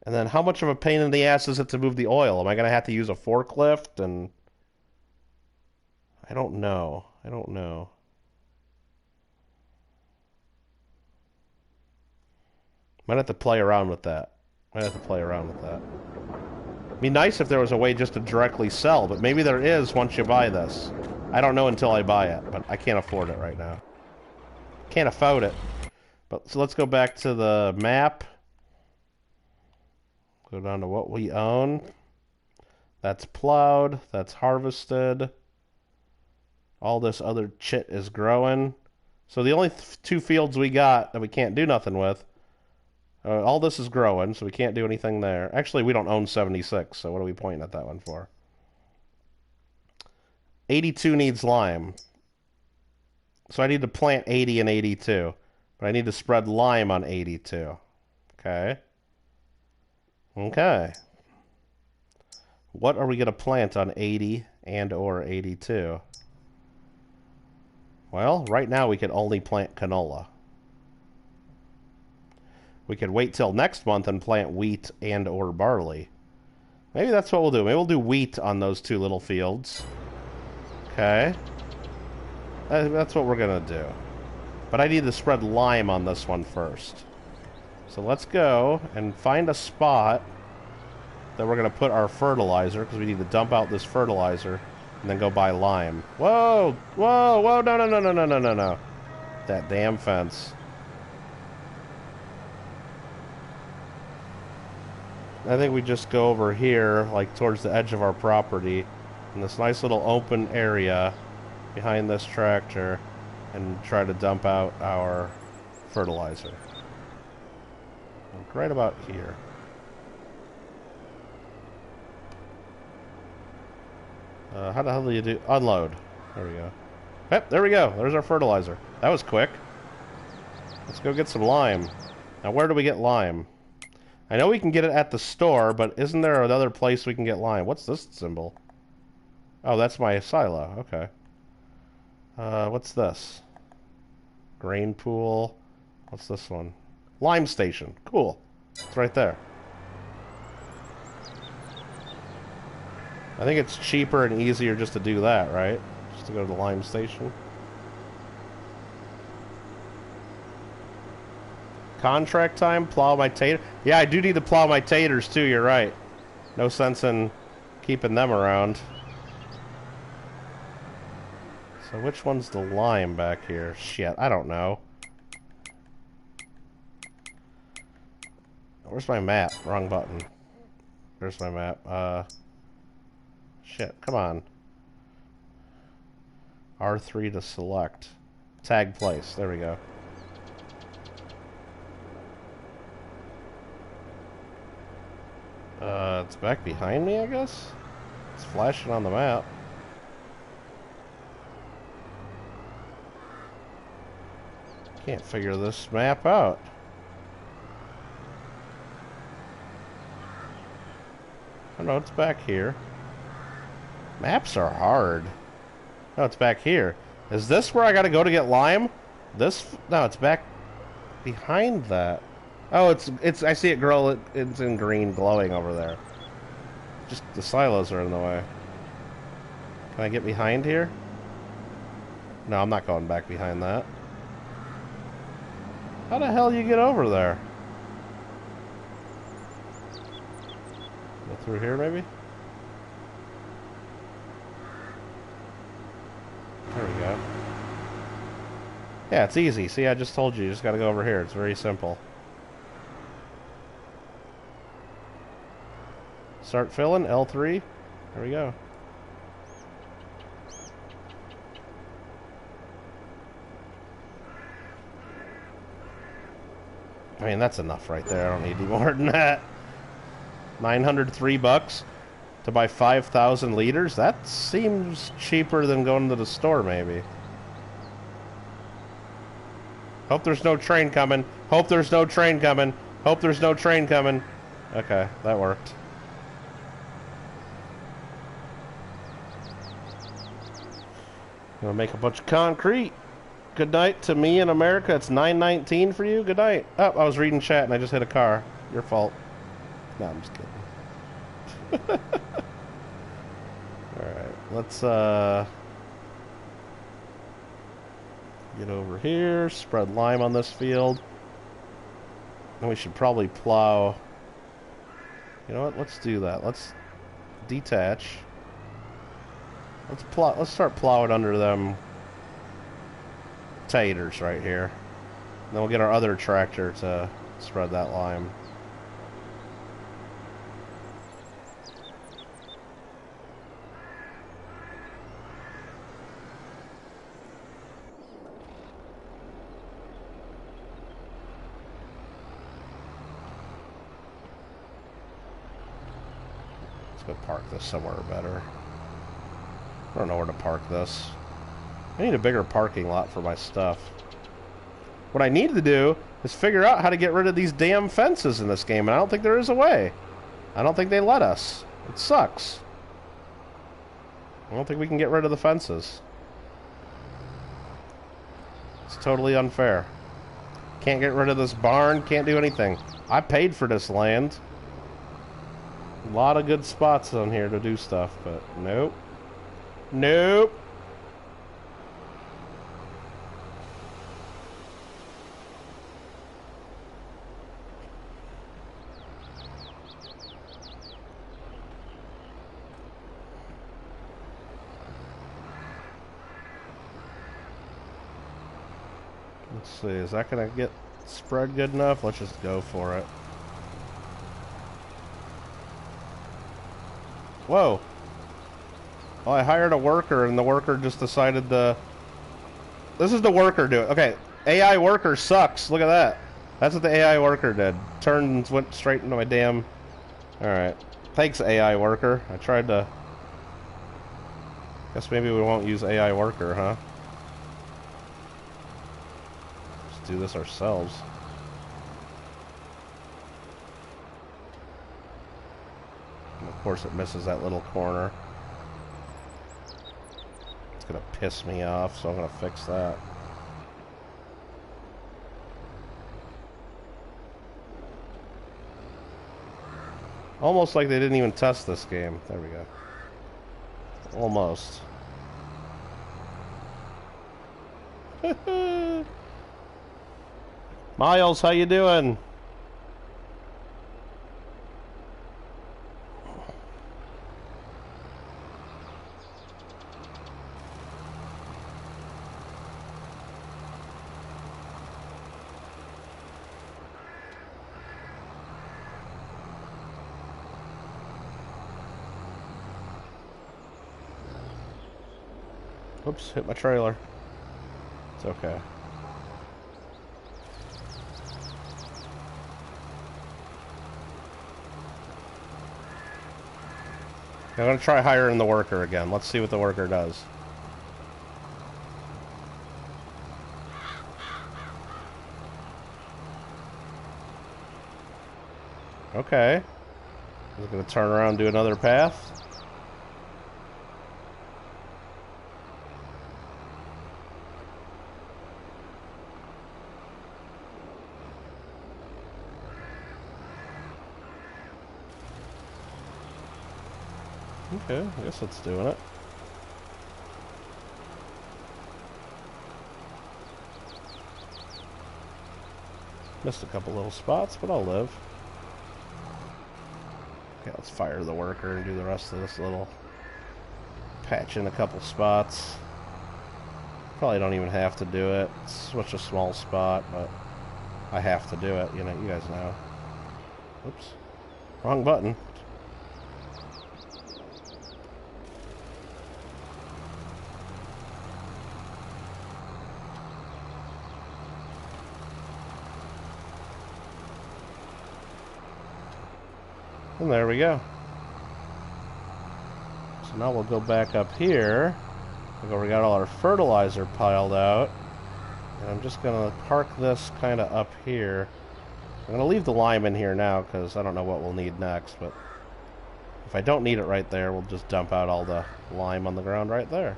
And then how much of a pain in the ass is it to move the oil? Am I going to have to use a forklift? And I don't know. I don't know. Might have to play around with that. It'd be nice if there was a way just to directly sell, but maybe there is once you buy this. I don't know until I buy it, but I can't afford it right now. Can't afford it. But so let's go back to the map. Go down to what we own. That's plowed. That's harvested. All this other chit is growing. So the only two fields we got that we can't do nothing with, all this is growing, so we can't do anything there. Actually, we don't own 76, so what are we pointing at that one for? 82 needs lime. So I need to plant 80 and 82. But I need to spread lime on 82. Okay. Okay. What are we going to plant on 80 and or 82? Well, right now we can only plant canola. We could wait till next month and plant wheat and or barley. Maybe that's what we'll do. Maybe we'll do wheat on those 2 little fields. Okay. That's what we're going to do. But I need to spread lime on this one first. So let's go and find a spot that we're going to put our fertilizer, because we need to dump out this fertilizer and then go buy lime. Whoa! Whoa! Whoa! No, no, no, no, no, no, no, no. That damn fence. I think we just go over here, like towards the edge of our property, in this nice little open area behind this tractor, and try to dump out our fertilizer. Like right about here. How the hell do you do? Unload. There we go. Yep, there we go. There's our fertilizer. That was quick. Let's go get some lime. Now, where do we get lime? I know we can get it at the store, but isn't there another place we can get lime? What's this symbol? Oh, that's my silo. Okay. What's this? Grain pool. What's this one? Lime station. Cool. It's right there. I think it's cheaper and easier just to do that, right? Just to go to the lime station. Contract time, plow my tater. Yeah, I do need to plow my taters too, you're right. No sense in keeping them around. So which one's the lime back here? Shit, I don't know. Where's my map? Wrong button. Where's my map? Shit, come on. R3 to select. Tag place, there we go. It's back behind me, I guess? It's flashing on the map. Can't figure this map out. Oh no, it's back here. Maps are hard. No, it's back here. Is this where I gotta go to get lime? This? No, it's back behind that. Oh, it's. I see it grow. It's in green, glowing over there. Just the silos are in the way. Can I get behind here? No, I'm not going back behind that. How the hell do you get over there? Go through here, maybe? There we go. Yeah, it's easy. See, I just told you. You just gotta go over here. It's very simple. Start filling, L3. There we go. I mean, that's enough right there. I don't need any more than that. 903 bucks to buy 5,000 liters? That seems cheaper than going to the store, maybe. Hope there's no train coming. Hope there's no train coming. Hope there's no train coming. Okay, that worked. Gonna make a bunch of concrete. Good night to me in America. It's 9:19 for you. Good night. Oh, I was reading chat and I just hit a car. Your fault. No, I'm just kidding. Alright, let's get over here, spread lime on this field. And we should probably plow. You know what? Let's do that. Let's detach. Let's start plowing under them taters right here. And then we'll get our other tractor to spread that lime. Let's go park this somewhere better. I don't know where to park this. I need a bigger parking lot for my stuff. What I need to do is figure out how to get rid of these damn fences in this game, and I don't think there is a way. I don't think they let us. It sucks. I don't think we can get rid of the fences. It's totally unfair. Can't get rid of this barn, can't do anything. I paid for this land. A lot of good spots on here to do stuff, but nope. Nope. Let's see, is that gonna get spread good enough? Let's just go for it. Whoa. Oh, I hired a worker and the worker just decided to... This is the worker doing. Okay, AI worker sucks. Look at that. That's what the AI worker did. Turned and went straight into my damn... Alright. Thanks, AI worker. I tried to... Guess maybe we won't use AI worker, huh? Let's do this ourselves. And of course it misses that little corner. It's gonna piss me off, so I'm gonna fix that. Almost like they didn't even test this game. There we go. Almost. Miles, how you doing? Oops, hit my trailer. It's okay. I'm gonna try hiring the worker again. Let's see what the worker does. Okay. Is it gonna turn around and do another path? Okay, I guess it's doing it. Missed a couple little spots, but I'll live. Okay, let's fire the worker and do the rest of this little patch in a couple spots. Probably don't even have to do it. It's such a small spot, but I have to do it. You know, you guys know. Oops. Wrong button. And there we go. So now we'll go back up here. We got all our fertilizer piled out. And I'm just going to park this kind of up here. I'm going to leave the lime in here now because I don't know what we'll need next. But if I don't need it right there, we'll just dump out all the lime on the ground right there.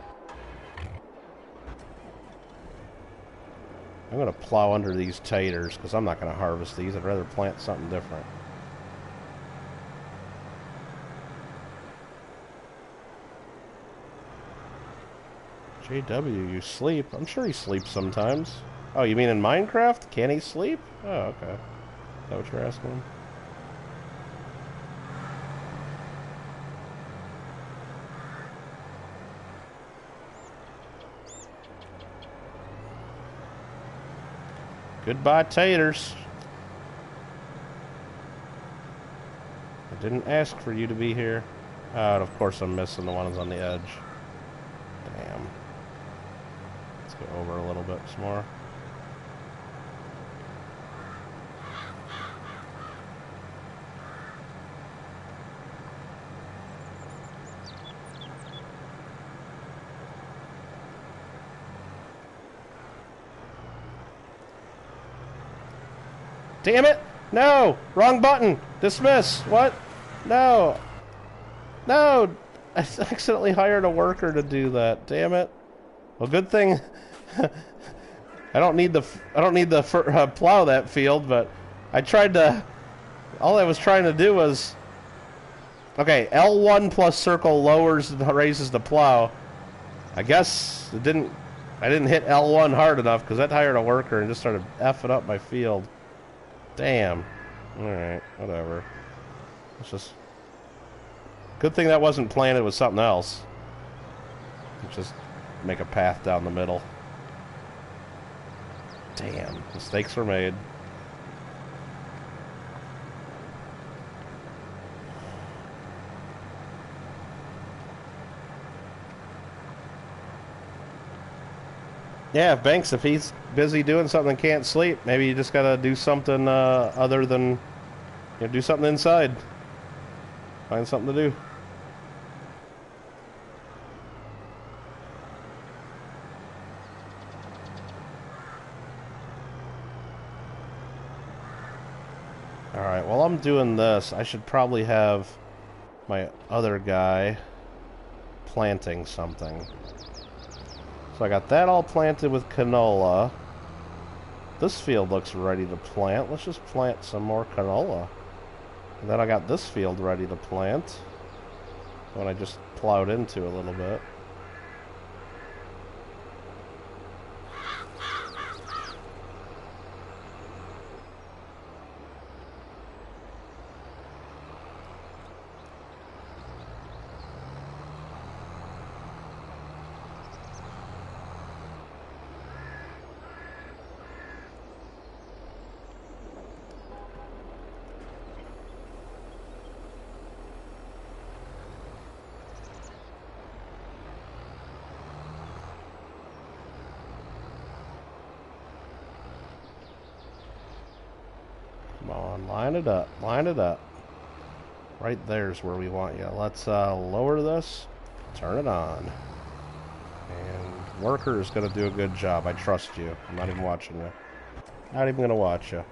I'm going to plow under these taters because I'm not going to harvest these. I'd rather plant something different. JW, you sleep? I'm sure he sleeps sometimes. Oh, you mean in Minecraft? Can he sleep? Oh, okay. Is that what you're asking him? Goodbye, taters. I didn't ask for you to be here. Oh, and of course I'm missing the ones on the edge. Damn. Let's go over a little bit more. Damn it! No! Wrong button! Dismiss! What? No! No! I accidentally hired a worker to do that. Damn it. Well, good thing... I don't need the plow that field, but I tried to. All I was trying to do was, okay, L1 plus circle raises the plow. I guess it didn't. I didn't hit L1 hard enough because that hired a worker and just started effing up my field. Damn. All right, whatever. It's just good thing that wasn't planted with something else. Just make a path down the middle. Damn, mistakes were made. Yeah, Banks, if he's busy doing something and can't sleep, maybe you just gotta do something other than, do something inside. Find something to do. Alright, while I'm doing this, I should probably have my other guy planting something. So I got that all planted with canola. This field looks ready to plant. Let's just plant some more canola. And then I got this field ready to plant. When I just plowed into a little bit. Come on, line it up, line it up. Right there's where we want you. Let's lower this, turn it on. And worker is going to do a good job. I trust you. I'm not even watching you. Not even going to watch you.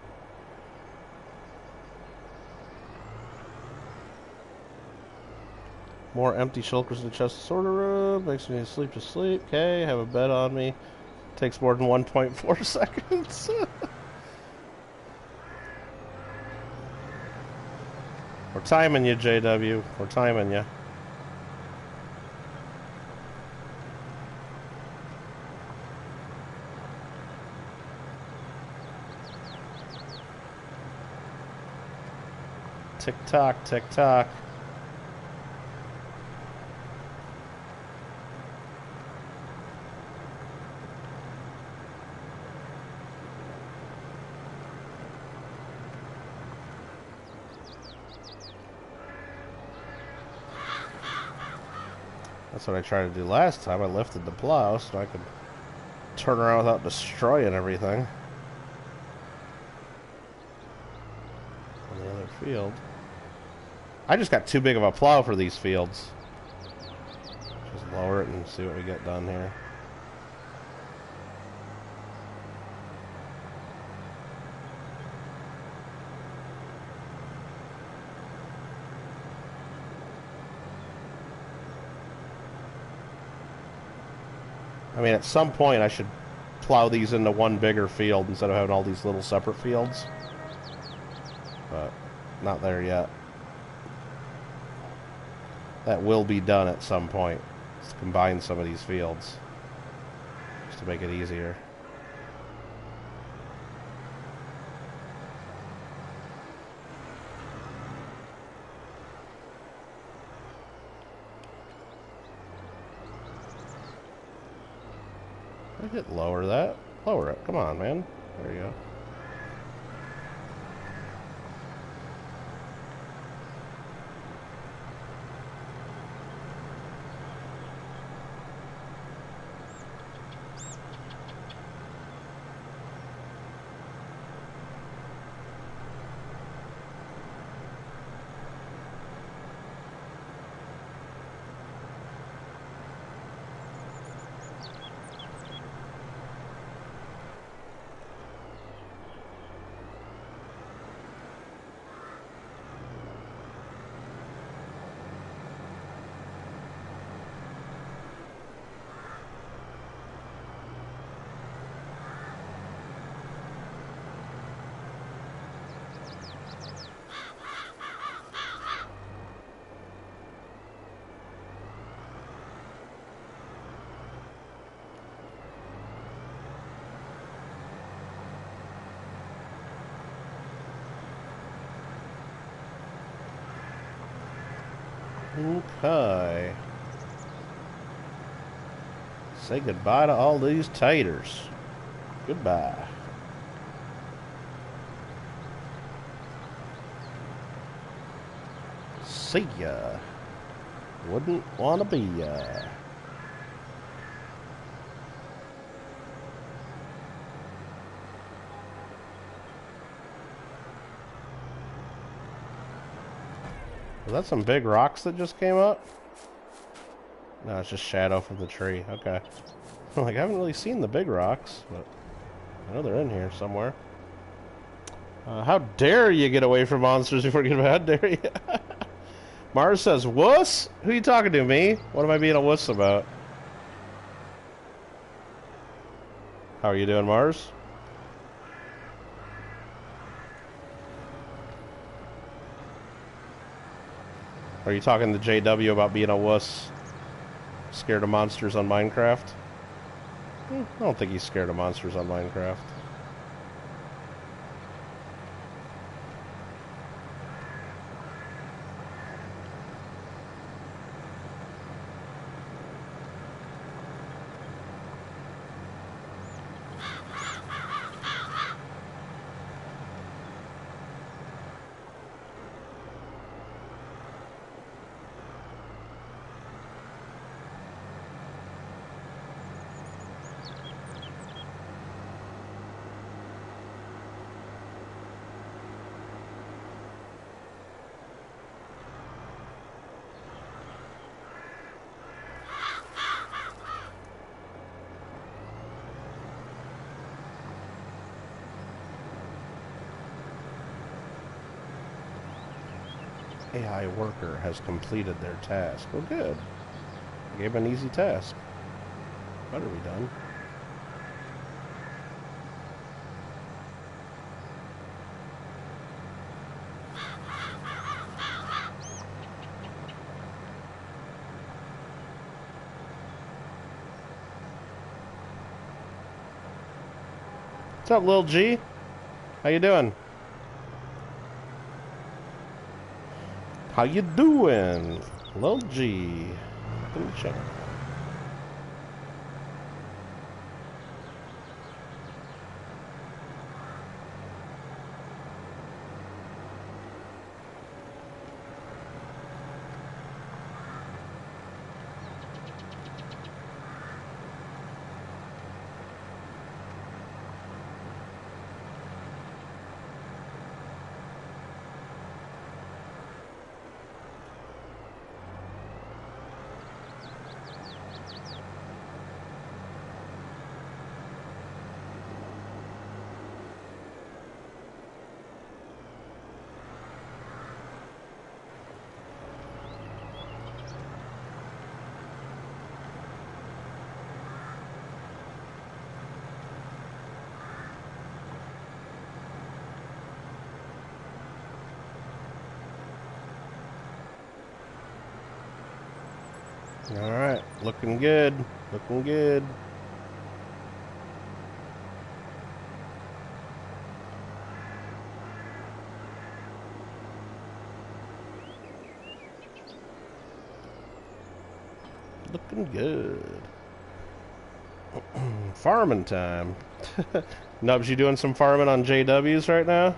More empty shulkers in the chest of sorter room. Makes me sleep to sleep. Okay, have a bed on me. Takes more than 1.4 seconds. We're timing you, JW. We're timing you. Tick tock, tick tock. That's what I tried to do last time. I lifted the plow so I could turn around without destroying everything. On the other field. I just got too big of a plow for these fields. Just lower it and see what we get done here. I mean, at some point I should plow these into one bigger field instead of having all these little separate fields. But not there yet. That will be done at some point. Let's combine some of these fields just to make it easier. I could lower that. Lower it. Come on, man. There you go. Okay. Say goodbye to all these taters. Goodbye. See ya. Wouldn't wanna be ya. Was that some big rocks that just came up? No, it's just shadow from the tree. Okay. Like, I haven't really seen the big rocks, but I know they're in here somewhere. How dare you get away from monsters before you get How dare you? Mars says, wuss? Who are you talking to, me? What am I being a wuss about? How are you doing, Mars? Are you talking to JW about being a wuss? Scared of monsters on Minecraft? I don't think he's scared of monsters on Minecraft. AI worker has completed their task. Oh, good. Gave an easy task. Better be done. What's up, Lil G? How you doing? How you doing, Lil G? Let me check. Alright, looking good. Looking good. Looking good. Farming time. Nubs, you doing some farming on JWs right now?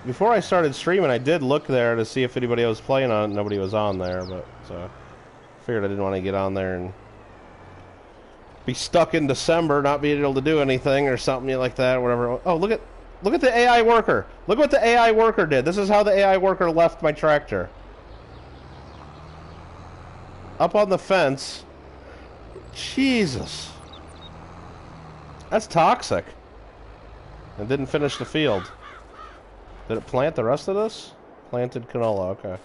Before I started streaming, I did look there to see if anybody was playing on it. Nobody was on there, but so figured I didn't want to get on there and be stuck in December, not being able to do anything or something like that, or whatever. Oh, look at the AI worker. Look what the AI worker did. This is how the AI worker left my tractor. Up on the fence. Jesus. That's toxic. And didn't finish the field. Did it plant the rest of this? Planted canola, okay.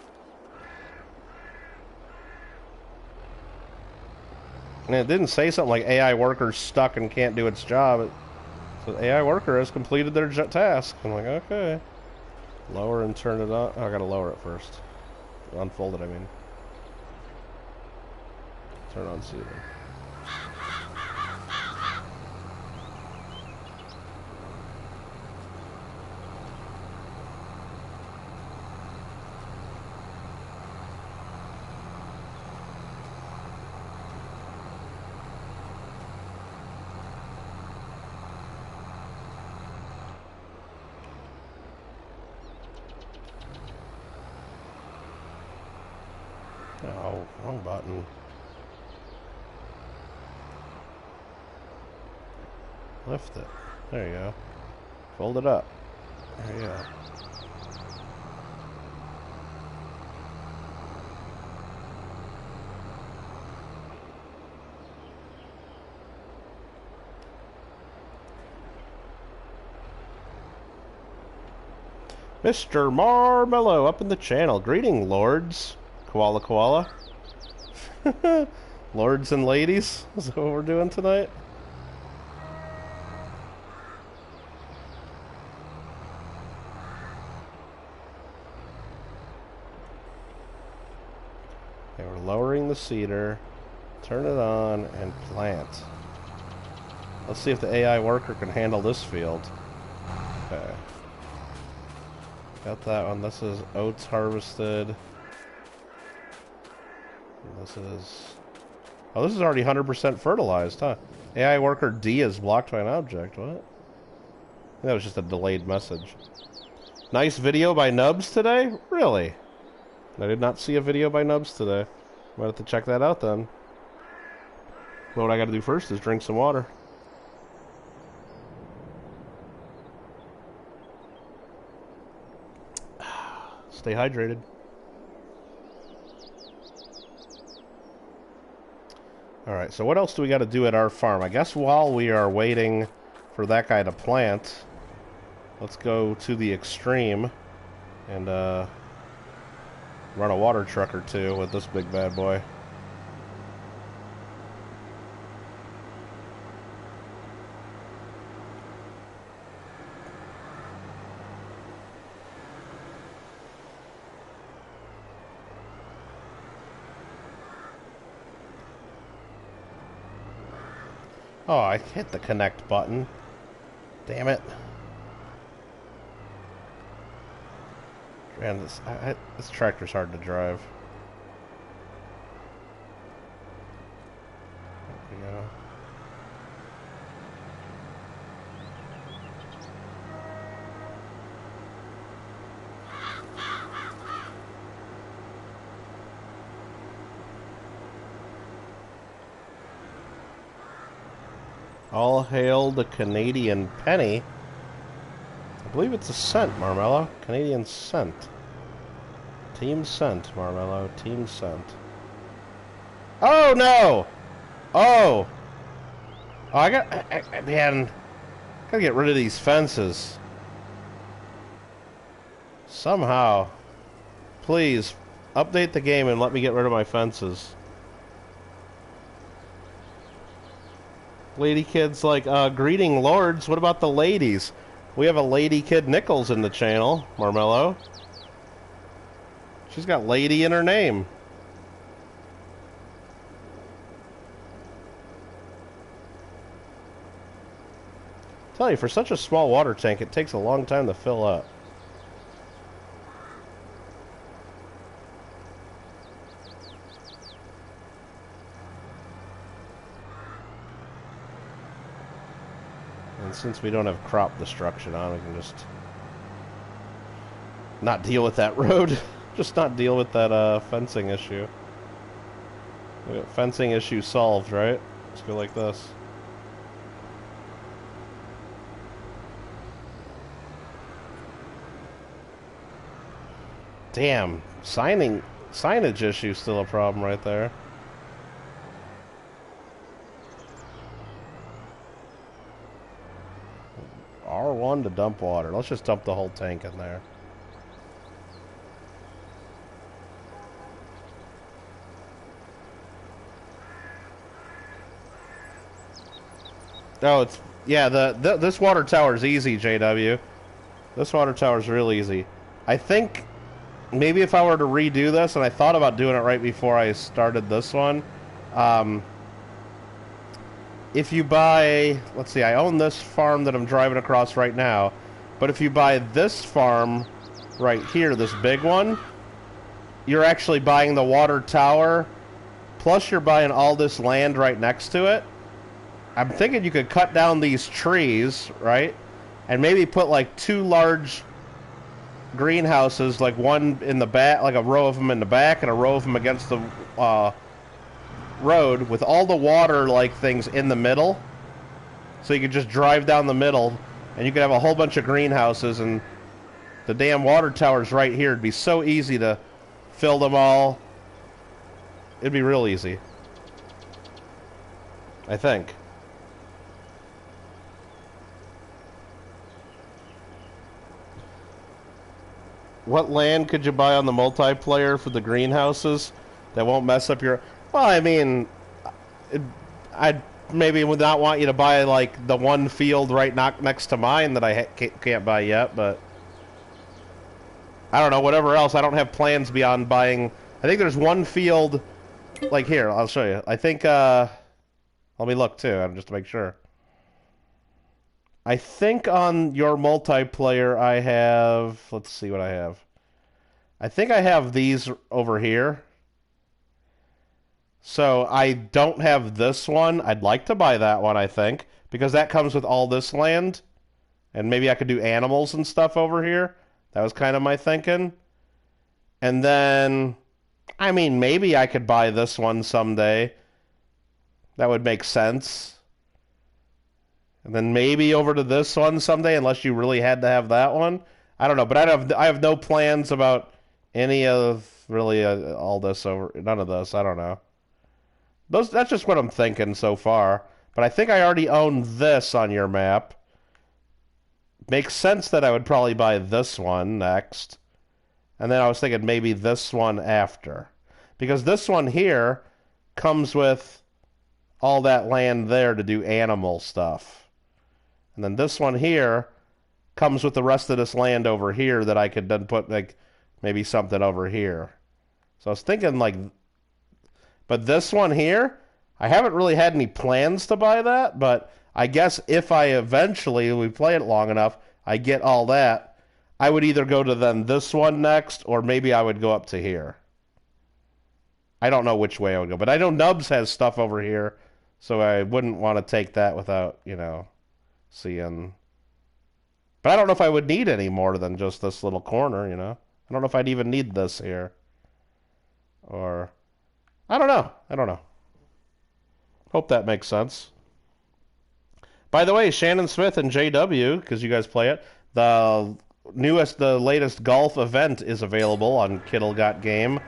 And it didn't say something like AI worker's stuck and can't do its job. It said AI worker has completed their task. I'm like, okay. Lower and turn it on. Oh, I gotta lower it first. Unfold it, I mean. Turn on seating. wrong button. Lift it. There you go. Fold it up. There you go. Mr. Marmello up in the channel. Greeting, lords. Koala koala. Lords and ladies. Is that what we're doing tonight? Okay, we're lowering the seeder. Turn it on and plant. Let's see if the AI worker can handle this field. Okay. Got that one. This is oats harvested. And this is... Oh, this is already 100% fertilized, huh? AI worker D is blocked by an object. What? That was just a delayed message. Nice video by Nubs today? Really? I did not see a video by Nubs today. Might have to check that out then. But what I gotta do first is drink some water. Stay hydrated. Alright, so what else do we got to do at our farm? I guess while we are waiting for that guy to plant, let's go to the extreme and run a water truck or two with this big bad boy. Oh, I hit the connect button. Damn it. Man, this tractor's hard to drive. There we go. All hail the Canadian penny. I believe it's a cent, Marmello. Canadian cent. Team cent, Marmello. Team cent. Oh, no! Oh! Oh, man. Gotta get rid of these fences. Somehow. Please, update the game and let me get rid of my fences. Lady kids like, greeting lords. What about the ladies? We have a lady kid Nichols in the channel, Marmello. She's got lady in her name. Tell you, for such a small water tank, it takes a long time to fill up. Since we don't have crop destruction on, we can just not deal with that road. Just not deal with that fencing issue. We got fencing issue solved, right? Let's go like this. Damn, signage issue still a problem right there. R1 to dump water. Let's just dump the whole tank in there. Oh, it's... Yeah, this water tower is easy, JW. This water tower is real easy. I think maybe if I were to redo this, and I thought about doing it right before I started this one, if you buy, let's see, I own this farm that I'm driving across right now, but if you buy this farm right here, this big one, you're actually buying the water tower, plus you're buying all this land right next to it. I'm thinking you could cut down these trees, right, and maybe put like 2 large greenhouses, like one in the back, like a row of them in the back and a row of them against the road, with all the water like things in the middle. So you could just drive down the middle, and you could have a whole bunch of greenhouses, and the damn water tower's right here. It'd be so easy to fill them all. It'd be real easy, I think. What land could you buy on the multiplayer for the greenhouses that won't mess up your... Well, I mean, I'd maybe would not want you to buy, like, the one field right next to mine that I can't buy yet, but... I don't know, whatever else. I don't have plans beyond buying... I think there's one field... Like, here, I'll show you. I think, let me look, too, just to make sure. I think on your multiplayer I have... Let's see what I have. I think I have these over here. So I don't have this one. I'd like to buy that one, I think, because that comes with all this land. And maybe I could do animals and stuff over here. That was kind of my thinking. And then, I mean, maybe I could buy this one someday. That would make sense. And then maybe over to this one someday, unless you really had to have that one. I don't know, but I have no plans about any of really all this over. None of this. I don't know. That's just what I'm thinking so far. But I think I already own this on your map. Makes sense that I would probably buy this one next. And then I was thinking maybe this one after. Because this one here comes with all that land there to do animal stuff. And then this one here comes with the rest of this land over here that I could then put, like, maybe something over here. So I was thinking, like... But this one here, I haven't really had any plans to buy that, but I guess if I eventually, we play it long enough, I get all that, I would either go to then this one next, or maybe I would go up to here. I don't know which way I would go, but I know Nubs has stuff over here, so I wouldn't want to take that without, you know, seeing. But I don't know if I would need any more than just this little corner, you know. I don't know if I'd even need this here. Or, I don't know. I don't know. Hope that makes sense. By the way, Shannon Smith and JW, because you guys play it, the latest golf event is available on Kittle Got Game,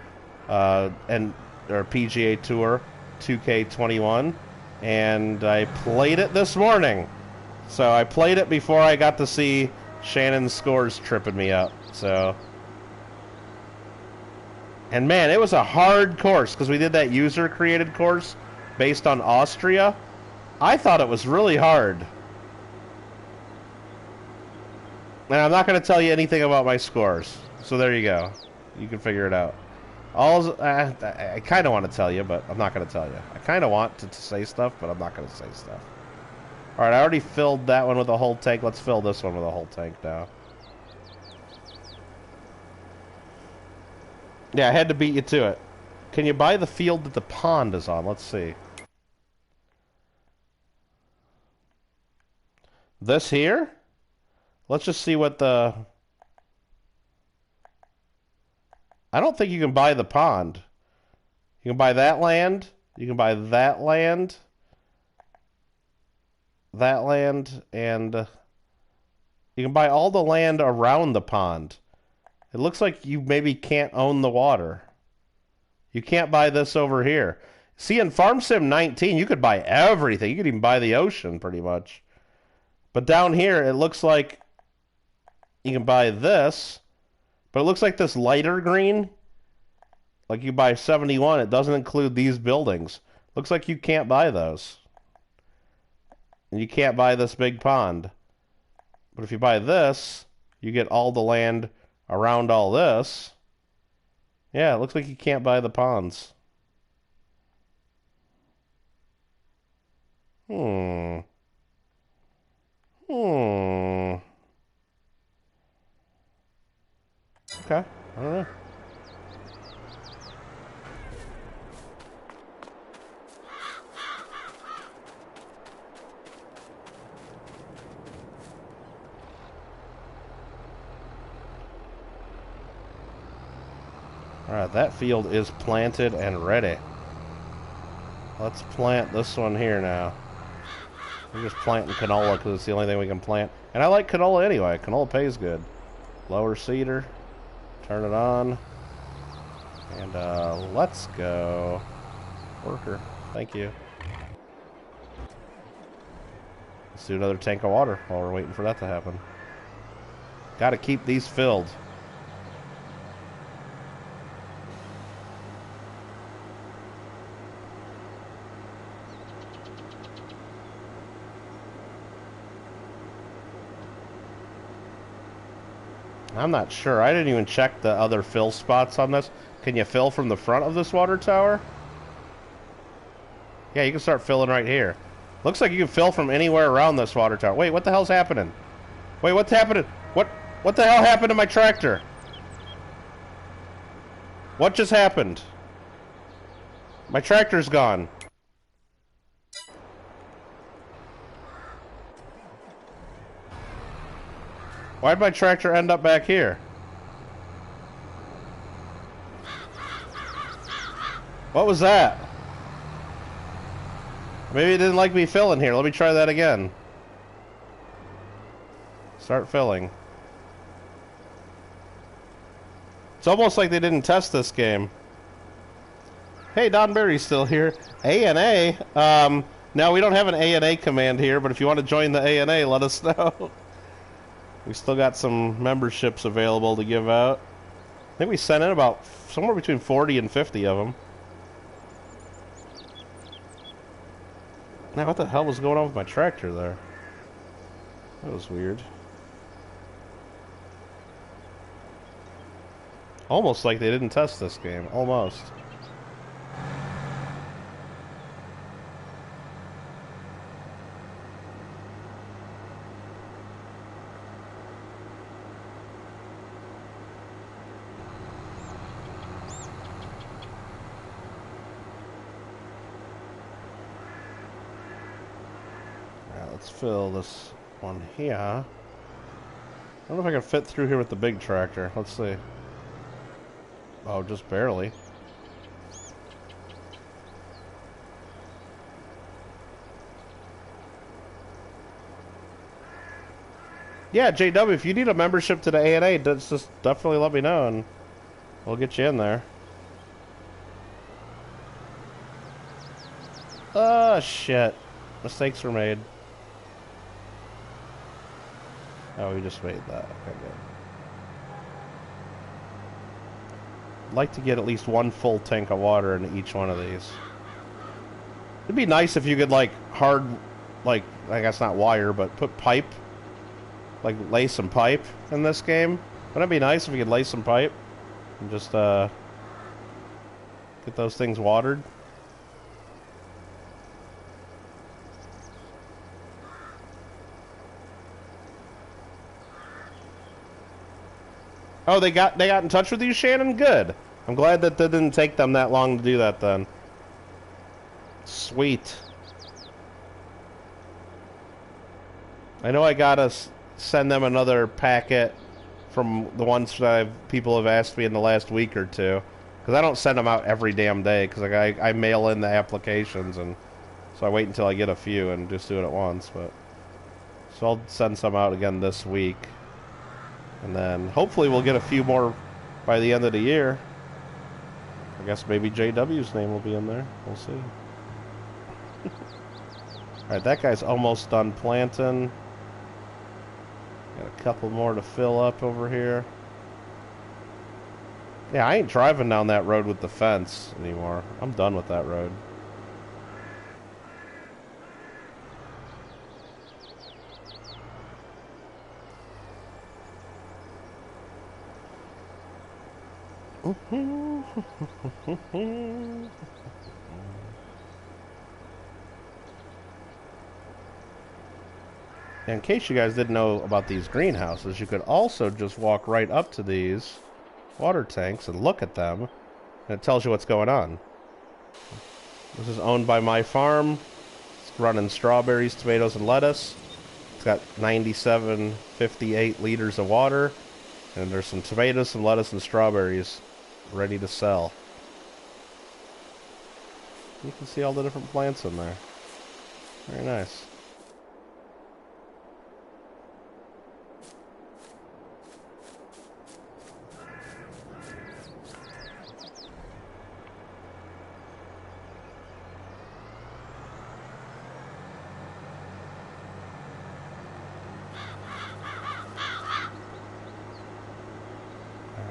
and or PGA Tour 2K21, and I played it this morning. So I played it before I got to see Shannon's scores tripping me up. So, and man, it was a hard course because we did that user-created course based on Austria. I thought it was really hard. And I'm not going to tell you anything about my scores. So there you go. You can figure it out. I kind of want to tell you, but I'm not going to tell you. I kind of want to say stuff, but I'm not going to say stuff. Alright, I already filled that one with a whole tank. Let's fill this one with a whole tank now. Yeah, I had to beat you to it. Can you buy the field that the pond is on? Let's see. This here? Let's just see what the... I don't think you can buy the pond. You can buy that land. You can buy that land. That land. And you can buy all the land around the pond. It looks like you maybe can't own the water. You can't buy this over here. See, in Farm Sim 19, you could buy everything. You could even buy the ocean, pretty much. But down here, it looks like you can buy this. But it looks like this lighter green, like you buy 71, it doesn't include these buildings. Looks like you can't buy those. And you can't buy this big pond. But if you buy this, you get all the land around all this. Yeah, it looks like you can't buy the ponds. Hmm. Okay, I don't know. Alright, that field is planted and ready. Let's plant this one here now. We're just planting canola because it's the only thing we can plant. And I like canola anyway. Canola pays good. Lower seeder. Turn it on. And let's go. Worker. Thank you. Let's do another tank of water while we're waiting for that to happen. Gotta keep these filled. I'm not sure. I didn't even check the other fill spots on this. Can you fill from the front of this water tower? Yeah, you can start filling right here. Looks like you can fill from anywhere around this water tower. Wait, what the hell's happening? Wait, what's happening? What the hell happened to my tractor? What just happened? My tractor's gone. Why'd my tractor end up back here? What was that? Maybe it didn't like me filling here. Let me try that again. Start filling. It's almost like they didn't test this game. Hey, Don Berry's still here. A&A? Now we don't have an A&A command here, but if you want to join the A&A, let us know. We still got some memberships available to give out. I think we sent in about somewhere between 40 and 50 of them. Now, what the hell was going on with my tractor there? That was weird. Almost like they didn't test this game. Almost. Let's fill this one here. I don't know if I can fit through here with the big tractor. Let's see. Oh, just barely. Yeah, JW, if you need a membership to the A&A, just definitely let me know and we'll get you in there. Oh, shit. Mistakes were made. Oh, we just made that. Okay, good. I'd like to get at least one full tank of water in each one of these. It'd be nice if you could, like, I guess not wire, but put pipe. Like, lay some pipe in this game. Wouldn't it be nice if we could lay some pipe and just, get those things watered? Oh, they got in touch with you, Shannon? Good. I'm glad that it didn't take them that long to do that then. Sweet. I know I gotta send them another packet from the ones that people have asked me in the last week or two. Because I don't send them out every damn day, because like, I mail in the applications, and so I wait until I get a few and just do it at once. But so I'll send some out again this week. And then hopefully we'll get a few more by the end of the year. I guess maybe JW's name will be in there. We'll see. Alright, that guy's almost done planting. Got a couple more to fill up over here. Yeah, I ain't driving down that road with the fence anymore. I'm done with that road. In case you guys didn't know about these greenhouses, you could also just walk right up to these water tanks and look at them, and it tells you what's going on. This is owned by my farm. It's running strawberries, tomatoes, and lettuce. It's got 97.58 liters of water, and there's some tomatoes, some lettuce, and strawberries ready to sell. You can see all the different plants in there. Very nice.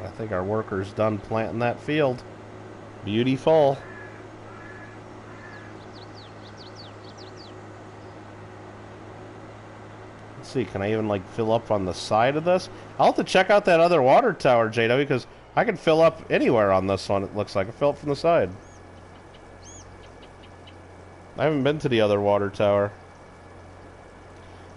I think our worker's done planting that field. Beautiful. Let's see, can I even like fill up on the side of this? I'll have to check out that other water tower, JW, because I can fill up anywhere on this one, it looks like. I fill up from the side. I haven't been to the other water tower.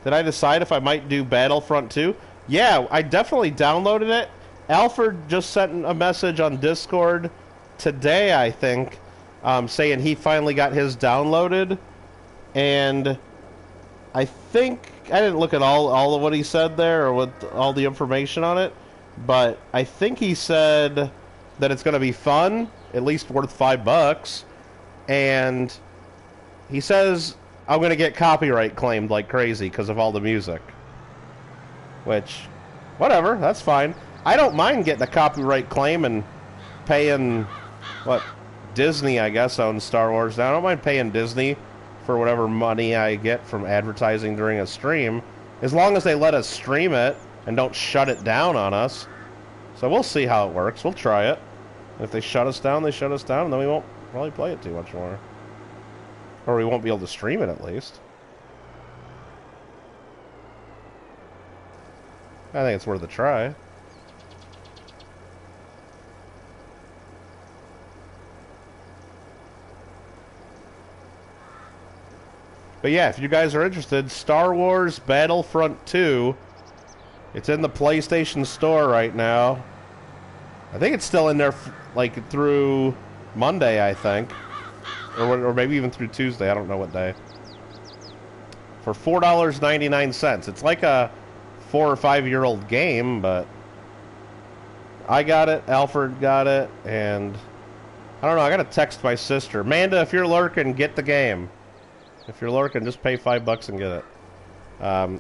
Did I decide if I might do Battlefront 2? Yeah, I definitely downloaded it. Alfred just sent a message on Discord today, I think, saying he finally got his downloaded. And I think, I didn't look at all of what he said there, or what all the information on it, but I think he said that it's going to be fun, at least worth $5, and he says I'm going to get copyright claimed like crazy because of all the music. Which, whatever, that's fine. I don't mind getting a copyright claim and paying, what, Disney, I guess, owns Star Wars now. I don't mind paying Disney for whatever money I get from advertising during a stream, as long as they let us stream it and don't shut it down on us. So we'll see how it works. We'll try it. And if they shut us down, they shut us down, and then we won't probably play it too much more. Or we won't be able to stream it, at least. I think it's worth a try. But yeah, if you guys are interested, Star Wars Battlefront 2, it's in the PlayStation Store right now. I think it's still in there, like, through Monday, I think. Or maybe even through Tuesday, I don't know what day. For $4.99. It's like a 4 or 5 year old game, but I got it, Alfred got it, and I don't know, I gotta text my sister. Amanda, if you're lurking, get the game. If you're lurking, just pay $5 and get it.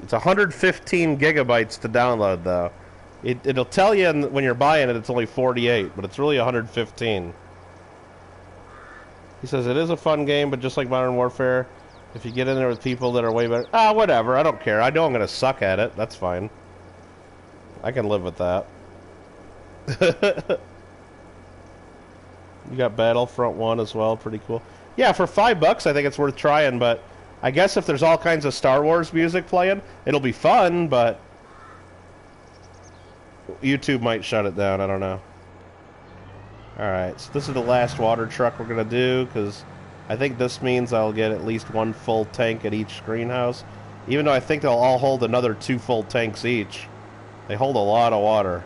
It's 115 gigabytes to download, though. It'll tell you when you're buying it it's only 48, but it's really 115. He says it is a fun game, but just like Modern Warfare, if you get in there with people that are way better... Ah, whatever, I don't care. I know I'm going to suck at it. That's fine. I can live with that. You got Battlefront 1 as well, pretty cool. Yeah, for $5, I think it's worth trying, but I guess if there's all kinds of Star Wars music playing, it'll be fun, but YouTube might shut it down, I don't know. Alright, so this is the last water truck we're going to do, because I think this means I'll get at least one full tank at each greenhouse, even though I think they'll all hold another 2 full tanks each. They hold a lot of water.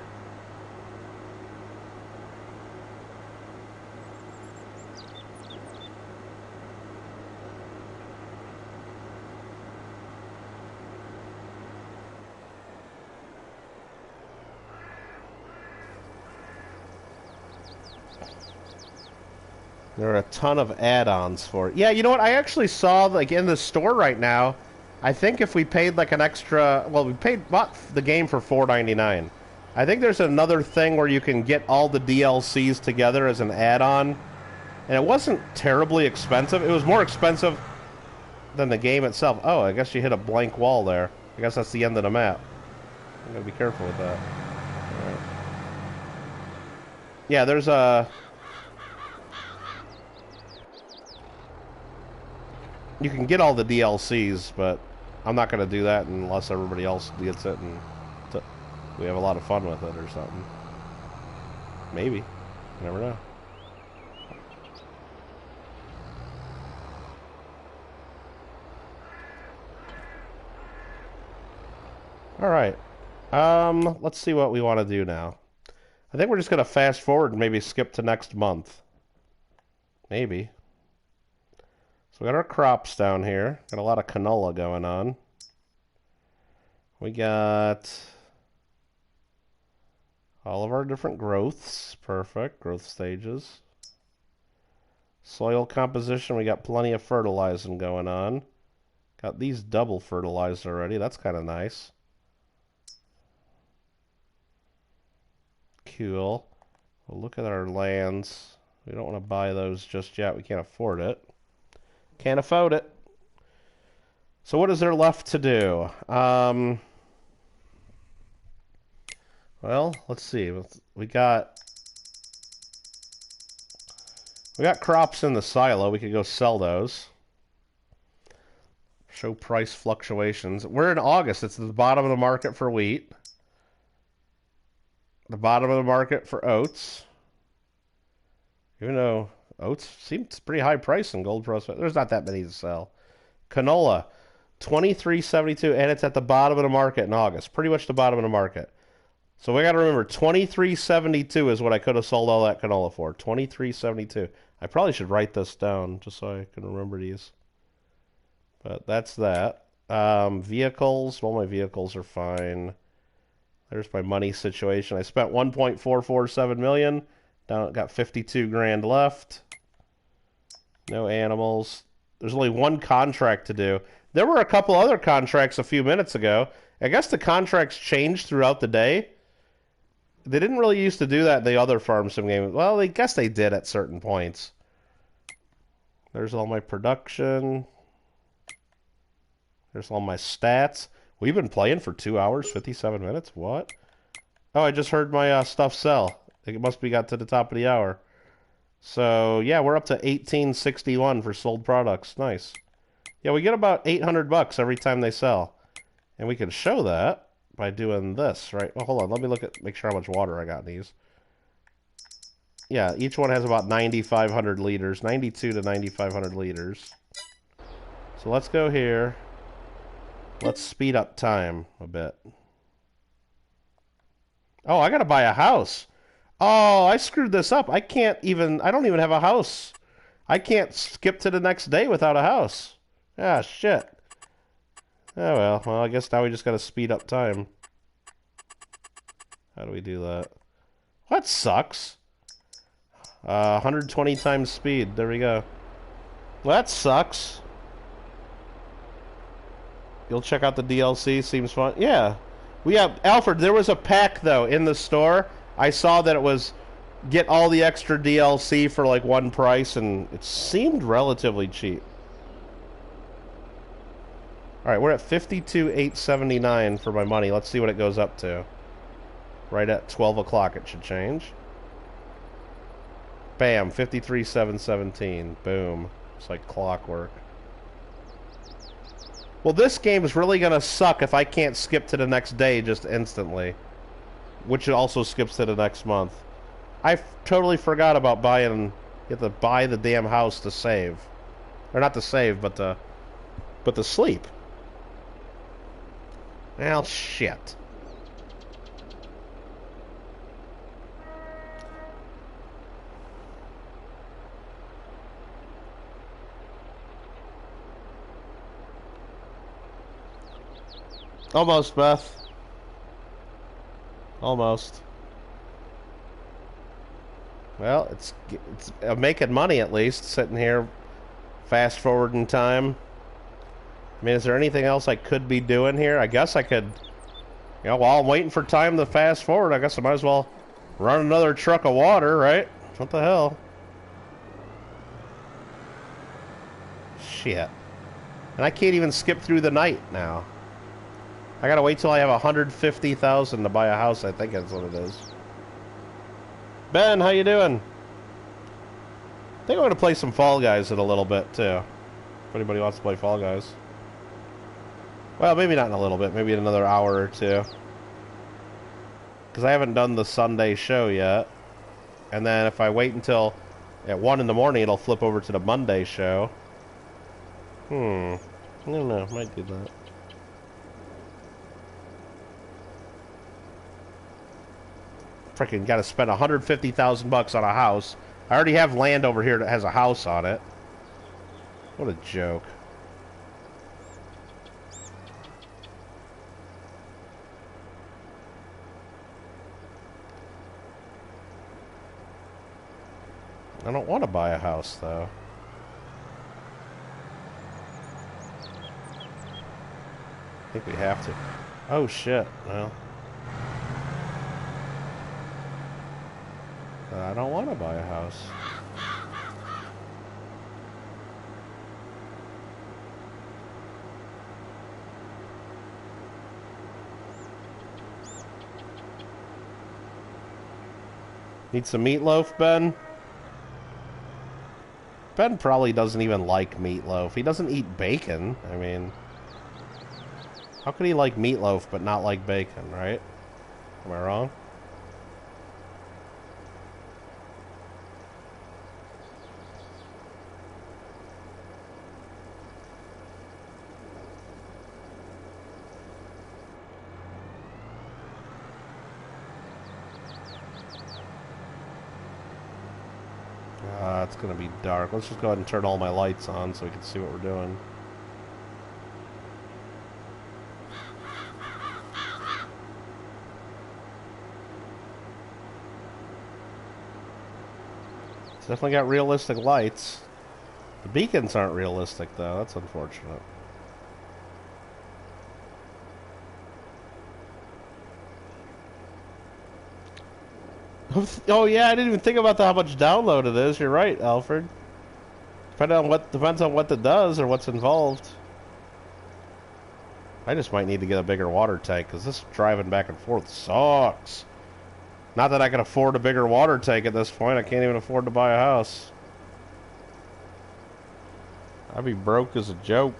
There are a ton of add-ons for it. Yeah, you know what? I actually saw, like, in the store right now, I think if we paid, like, an extra... Well, bought the game for $4.99. I think there's another thing where you can get all the DLCs together as an add-on. And it wasn't terribly expensive. It was more expensive than the game itself. Oh, I guess you hit a blank wall there. I guess that's the end of the map. I'm gonna be careful with that. All right. Yeah, there's a... You can get all the DLCs, but I'm not going to do that unless everybody else gets it and we have a lot of fun with it or something. Maybe. You never know. Alright. Let's see what we want to do now. I think we're just going to fast forward and maybe skip to next month. Maybe. So we got our crops down here. Got a lot of canola going on. We got All of our different growths. Perfect. Growth stages. Soil composition, we got plenty of fertilizing going on. Got these double fertilized already. That's kind of nice. Cool. Well, look at our lands. We don't want to buy those just yet. We can't afford it. Can't afford it. So what is there left to do? Well, let's see. We got crops in the silo. We could go sell those. Show price fluctuations. We're in August. It's the bottom of the market for wheat. The bottom of the market for oats. Even though oats seems pretty high price in gold prospect. There's not that many to sell. Canola, $23.72, and it's at the bottom of the market in August. Pretty much the bottom of the market. So we got to remember, $23.72 is what I could have sold all that canola for. $23.72. I probably should write this down just so I can remember these. But that's that. Vehicles. Well, my vehicles are fine. There's my money situation. I spent $1.447 million. Down, got 52 grand left. No animals. There's only one contract to do. There were a couple other contracts a few minutes ago. I guess the contracts changed throughout the day. They didn't really used to do that in the other farm sim games. Well, I guess they did at certain points. There's all my production. There's all my stats. We've been playing for 2 hours, 57 minutes. What? Oh, I just heard my stuff sell. I think it must be got to the top of the hour. So, yeah, we're up to 1861 for sold products. Nice. Yeah, we get about 800 bucks every time they sell. And we can show that by doing this, right? Well, hold on. Let me make sure how much water I got in these. Yeah, each one has about 9,500 liters. 92 to 9,500 liters. So let's go here. Let's speed up time a bit. Oh, I gotta buy a house. Oh, I screwed this up. I don't even have a house. I can't skip to the next day without a house. Ah, shit. Oh, well, I guess now we just gotta speed up time. How do we do that? That sucks. 120 times speed. There we go. Well, that sucks. You'll check out the DLC. Seems fun. Yeah. Alfred, there was a pack, though, in the store. I saw that it was get all the extra DLC for, like, one price, and it seemed relatively cheap. Alright, we're at 52,879 for my money. Let's see what it goes up to. Right at 12 o'clock it should change. Bam, 53,717. Boom. It's like clockwork. Well, this game is really going to suck if I can't skip to the next day just instantly. Which also skips to the next month. I totally forgot about buying... You have to buy the damn house to save. Or not to save, but to sleep. Well, shit. Almost, Beth. Almost. Well, it's making money at least, sitting here, fast forwarding time. I mean, is there anything else I could be doing here? I guess I could, while I'm waiting for time to fast forward, I guess I might as well run another truck of water, right? What the hell? Shit. And I can't even skip through the night now. I gotta wait till I have 150,000 to buy a house, I think that's what it is. Ben, how you doing? I think I'm gonna play some Fall Guys in a little bit, too. If anybody wants to play Fall Guys. Well, maybe not in a little bit. Maybe in another hour or two. Because I haven't done the Sunday show yet. And then if I wait until at 1 in the morning, it'll flip over to the Monday show. I don't know. Might do that. Freaking gotta spend 150,000 bucks on a house. I already have land over here that has a house on it. What a joke. I don't want to buy a house, though. I think we have to. Oh, shit. Well. I don't want to buy a house. Need some meatloaf, Ben? Ben probably doesn't even like meatloaf. He doesn't eat bacon. I mean, how could he like meatloaf but not like bacon, right? Am I wrong? It's gonna be dark. Let's just go ahead and turn all my lights on so we can see what we're doing. It's definitely got realistic lights. The beacons aren't realistic, though. That's unfortunate. Oh yeah, I didn't even think about how much download it is. You're right, Alfred. Depends on what it does or what's involved. I just might need to get a bigger water tank because this driving back and forth sucks. Not that I can afford a bigger water tank at this point. I can't even afford to buy a house. I'd be broke as a joke.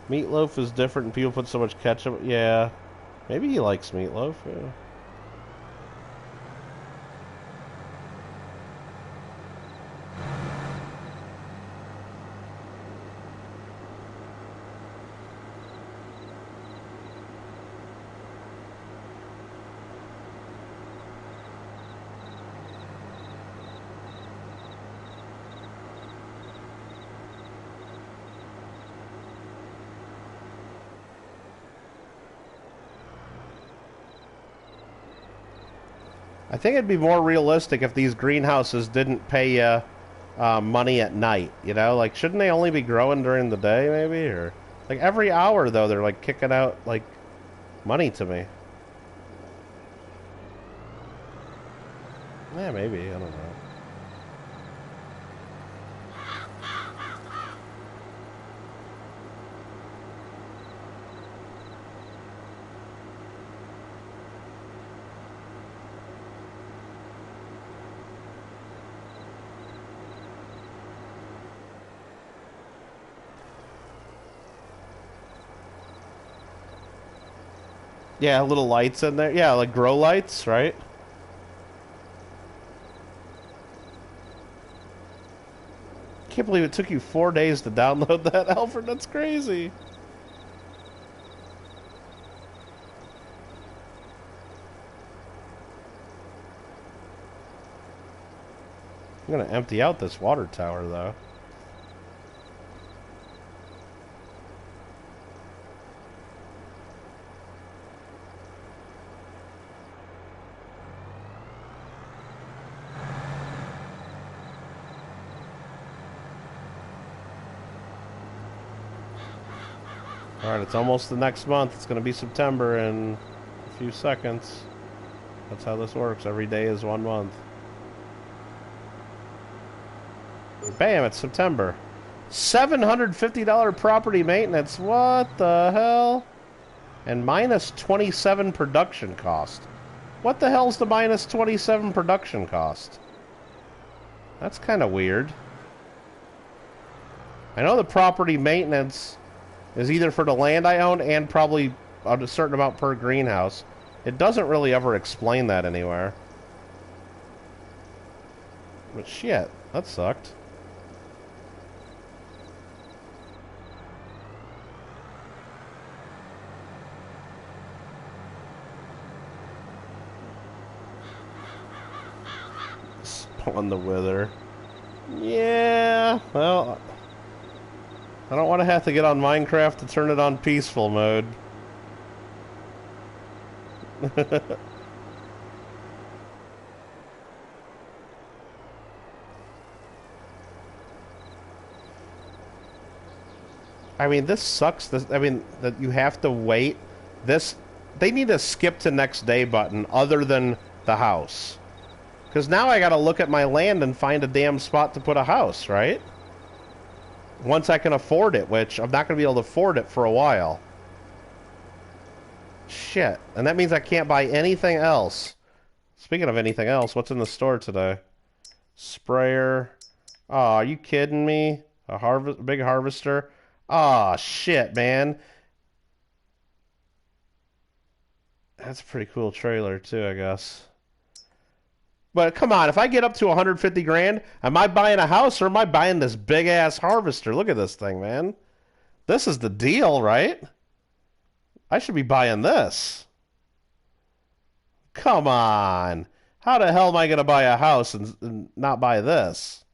Meatloaf is different and people put so much ketchup. Yeah. Maybe he likes meatloaf. Yeah. I think it'd be more realistic if these greenhouses didn't pay you money at night, you know? Like, shouldn't they only be growing during the day, maybe? Or, like, every hour, though, they're, like, kicking out, like, money to me. Yeah, maybe. I don't know. Yeah, little lights in there. Yeah, like grow lights, right? Can't believe it took you 4 days to download that, Alfred. That's crazy. I'm gonna empty out this water tower, though. Alright, it's almost the next month. It's going to be September in a few seconds. That's how this works. Every day is 1 month. Bam, it's September. $750 property maintenance. What the hell? And minus 27 production cost. What the hell's the minus 27 production cost? That's kind of weird. I know the property maintenance is either for the land I own and probably a certain amount per greenhouse. It doesn't really ever explain that anywhere. But shit, that sucked. Spawn the wither. Yeah, well, I don't want to have to get on Minecraft to turn it on peaceful mode. I mean, this sucks. I mean, that you have to wait. This, they need a skip to next day button other than the house. Because now I gotta look at my land and find a damn spot to put a house, right? Once I can afford it, which I'm not gonna be able to afford it for a while. Shit. And that means I can't buy anything else. Speaking of anything else, what's in the store today? Sprayer. Oh, are you kidding me? A big harvester? Oh, shit, man. That's a pretty cool trailer, too, I guess. But come on, if I get up to 150 grand, am I buying a house or am I buying this big ass harvester? Look at this thing, man. This is the deal, right? I should be buying this. Come on. How the hell am I going to buy a house and not buy this?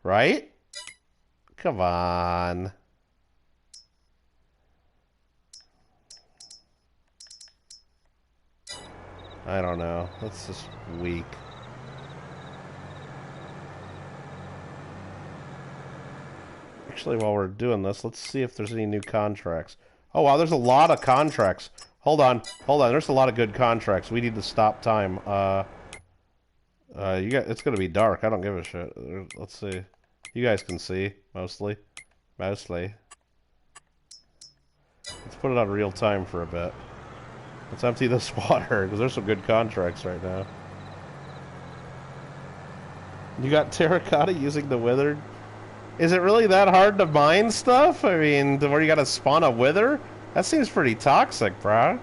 Right? Come on. I don't know. That's just weak. Actually, while we're doing this, let's see if there's any new contracts. Oh, wow, there's a lot of contracts. Hold on. Hold on. There's a lot of good contracts. We need to stop time. It's going to be dark. I don't give a shit. Let's see. You guys can see, mostly. Mostly. Let's put it on real time for a bit. Let's empty this water, because there's some good contracts right now. You got terracotta using the withered? Is it really that hard to mine stuff? I mean, where you gotta spawn a wither? That seems pretty toxic, bro.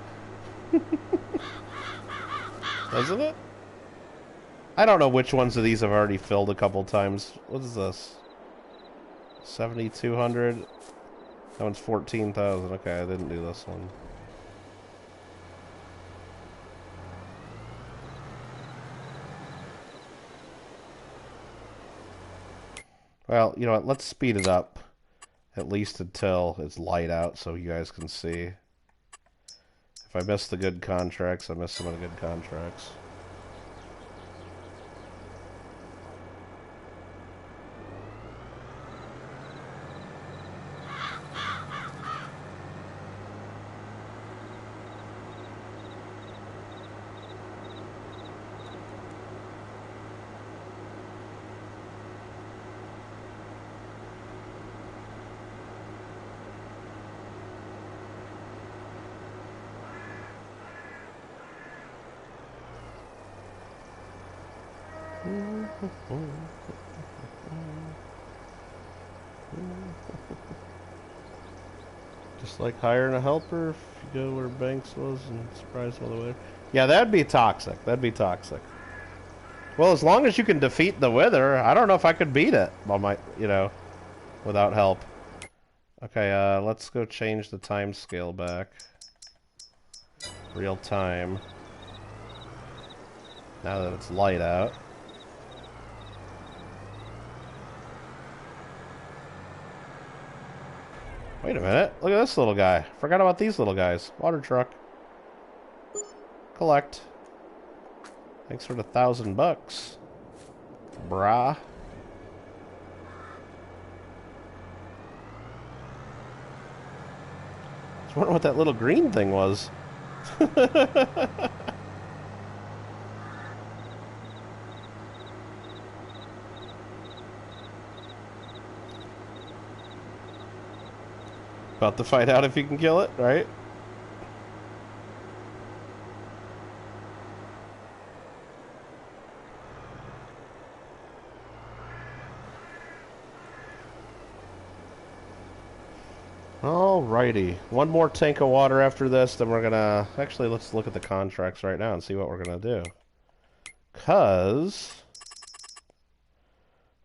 Isn't it? I don't know which ones of these I've already filled a couple times. What is this? 7,200? That one's 14,000. Okay, I didn't do this one. Well, you know what? Let's speed it up. At least until it's light out so you guys can see. If I miss the good contracts, I miss some of the good contracts. Just like hiring a helper if you go where Banks was and surprise him on the way. Yeah, that'd be toxic. That'd be toxic. Well, as long as you can defeat the wither, I don't know if I could beat it on my, without help. Okay, let's go change the time scale back. Real time. Now that it's light out. Wait a minute. Look at this little guy. Forgot about these little guys. Water truck. Collect. Thanks for the $1,000. Brah. I was wondering what that little green thing was. About to find out if you can kill it, right? Alrighty. One more tank of water after this, then we're gonna... Actually, let's look at the contracts right now and see what we're gonna do. Cause...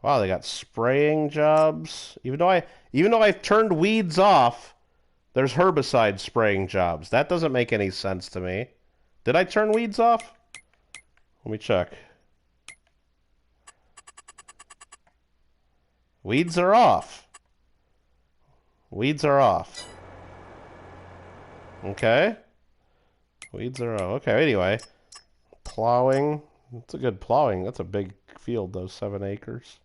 Wow, they got spraying jobs. Even though I've turned weeds off, there's herbicide spraying jobs. That doesn't make any sense to me. Did I turn weeds off? Let me check. Weeds are off. Weeds are off. Okay. Weeds are off. Okay, anyway. Plowing. That's a good plowing. That's a big field, those 7 acres.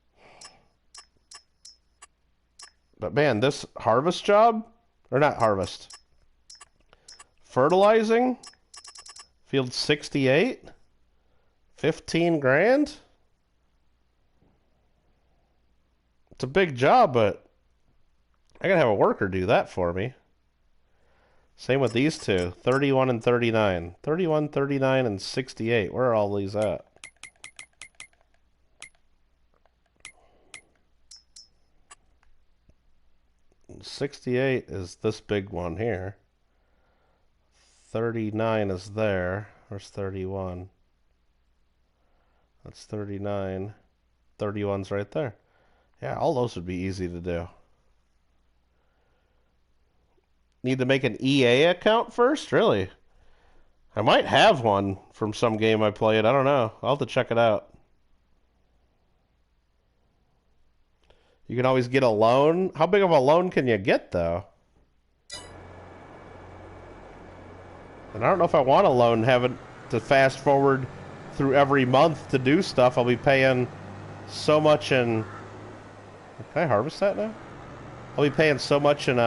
But man, this harvest job, or not harvest, fertilizing, field 68, 15 grand? It's a big job, but I gotta have a worker do that for me. Same with these two, 31 and 39. 31, 39, and 68. Where are all these at? $68 is this big one here. 39 is there. Where's 31? That's 39. 31's right there. Yeah, all those would be easy to do. Need to make an EA account first? Really? I might have one from some game I played. I don't know. I'll have to check it out. You can always get a loan. How big of a loan can you get, though? And I don't know if I want a loan, having to fast forward through every month to do stuff. I'll be paying so much in... Can I harvest that now? I'll be paying so much in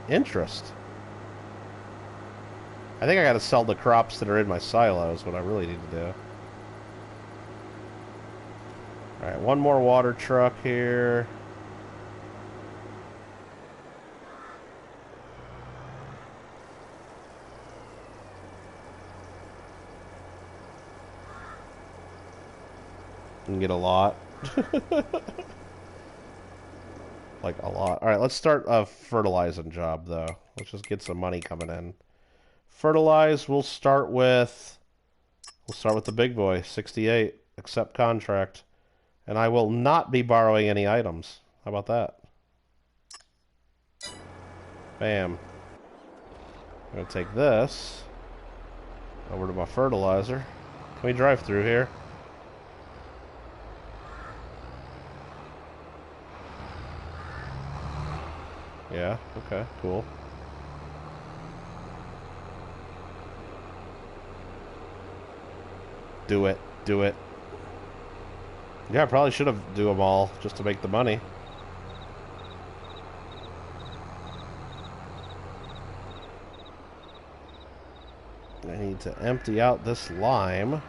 interest. I think I gotta sell the crops that are in my silos, what I really need to do. Alright, one more water truck here. And get a lot. Like a lot. Alright, let's start a fertilizing job, though. Let's just get some money coming in. Fertilize, we'll start with the big boy, 68. Accept contract. And I will not be borrowing any items. How about that? Bam. I'm going to take this over to my fertilizer. Can we drive through here? Yeah, okay, cool. Do it, do it. Yeah, I probably should have do them all just to make the money. I need to empty out this lime.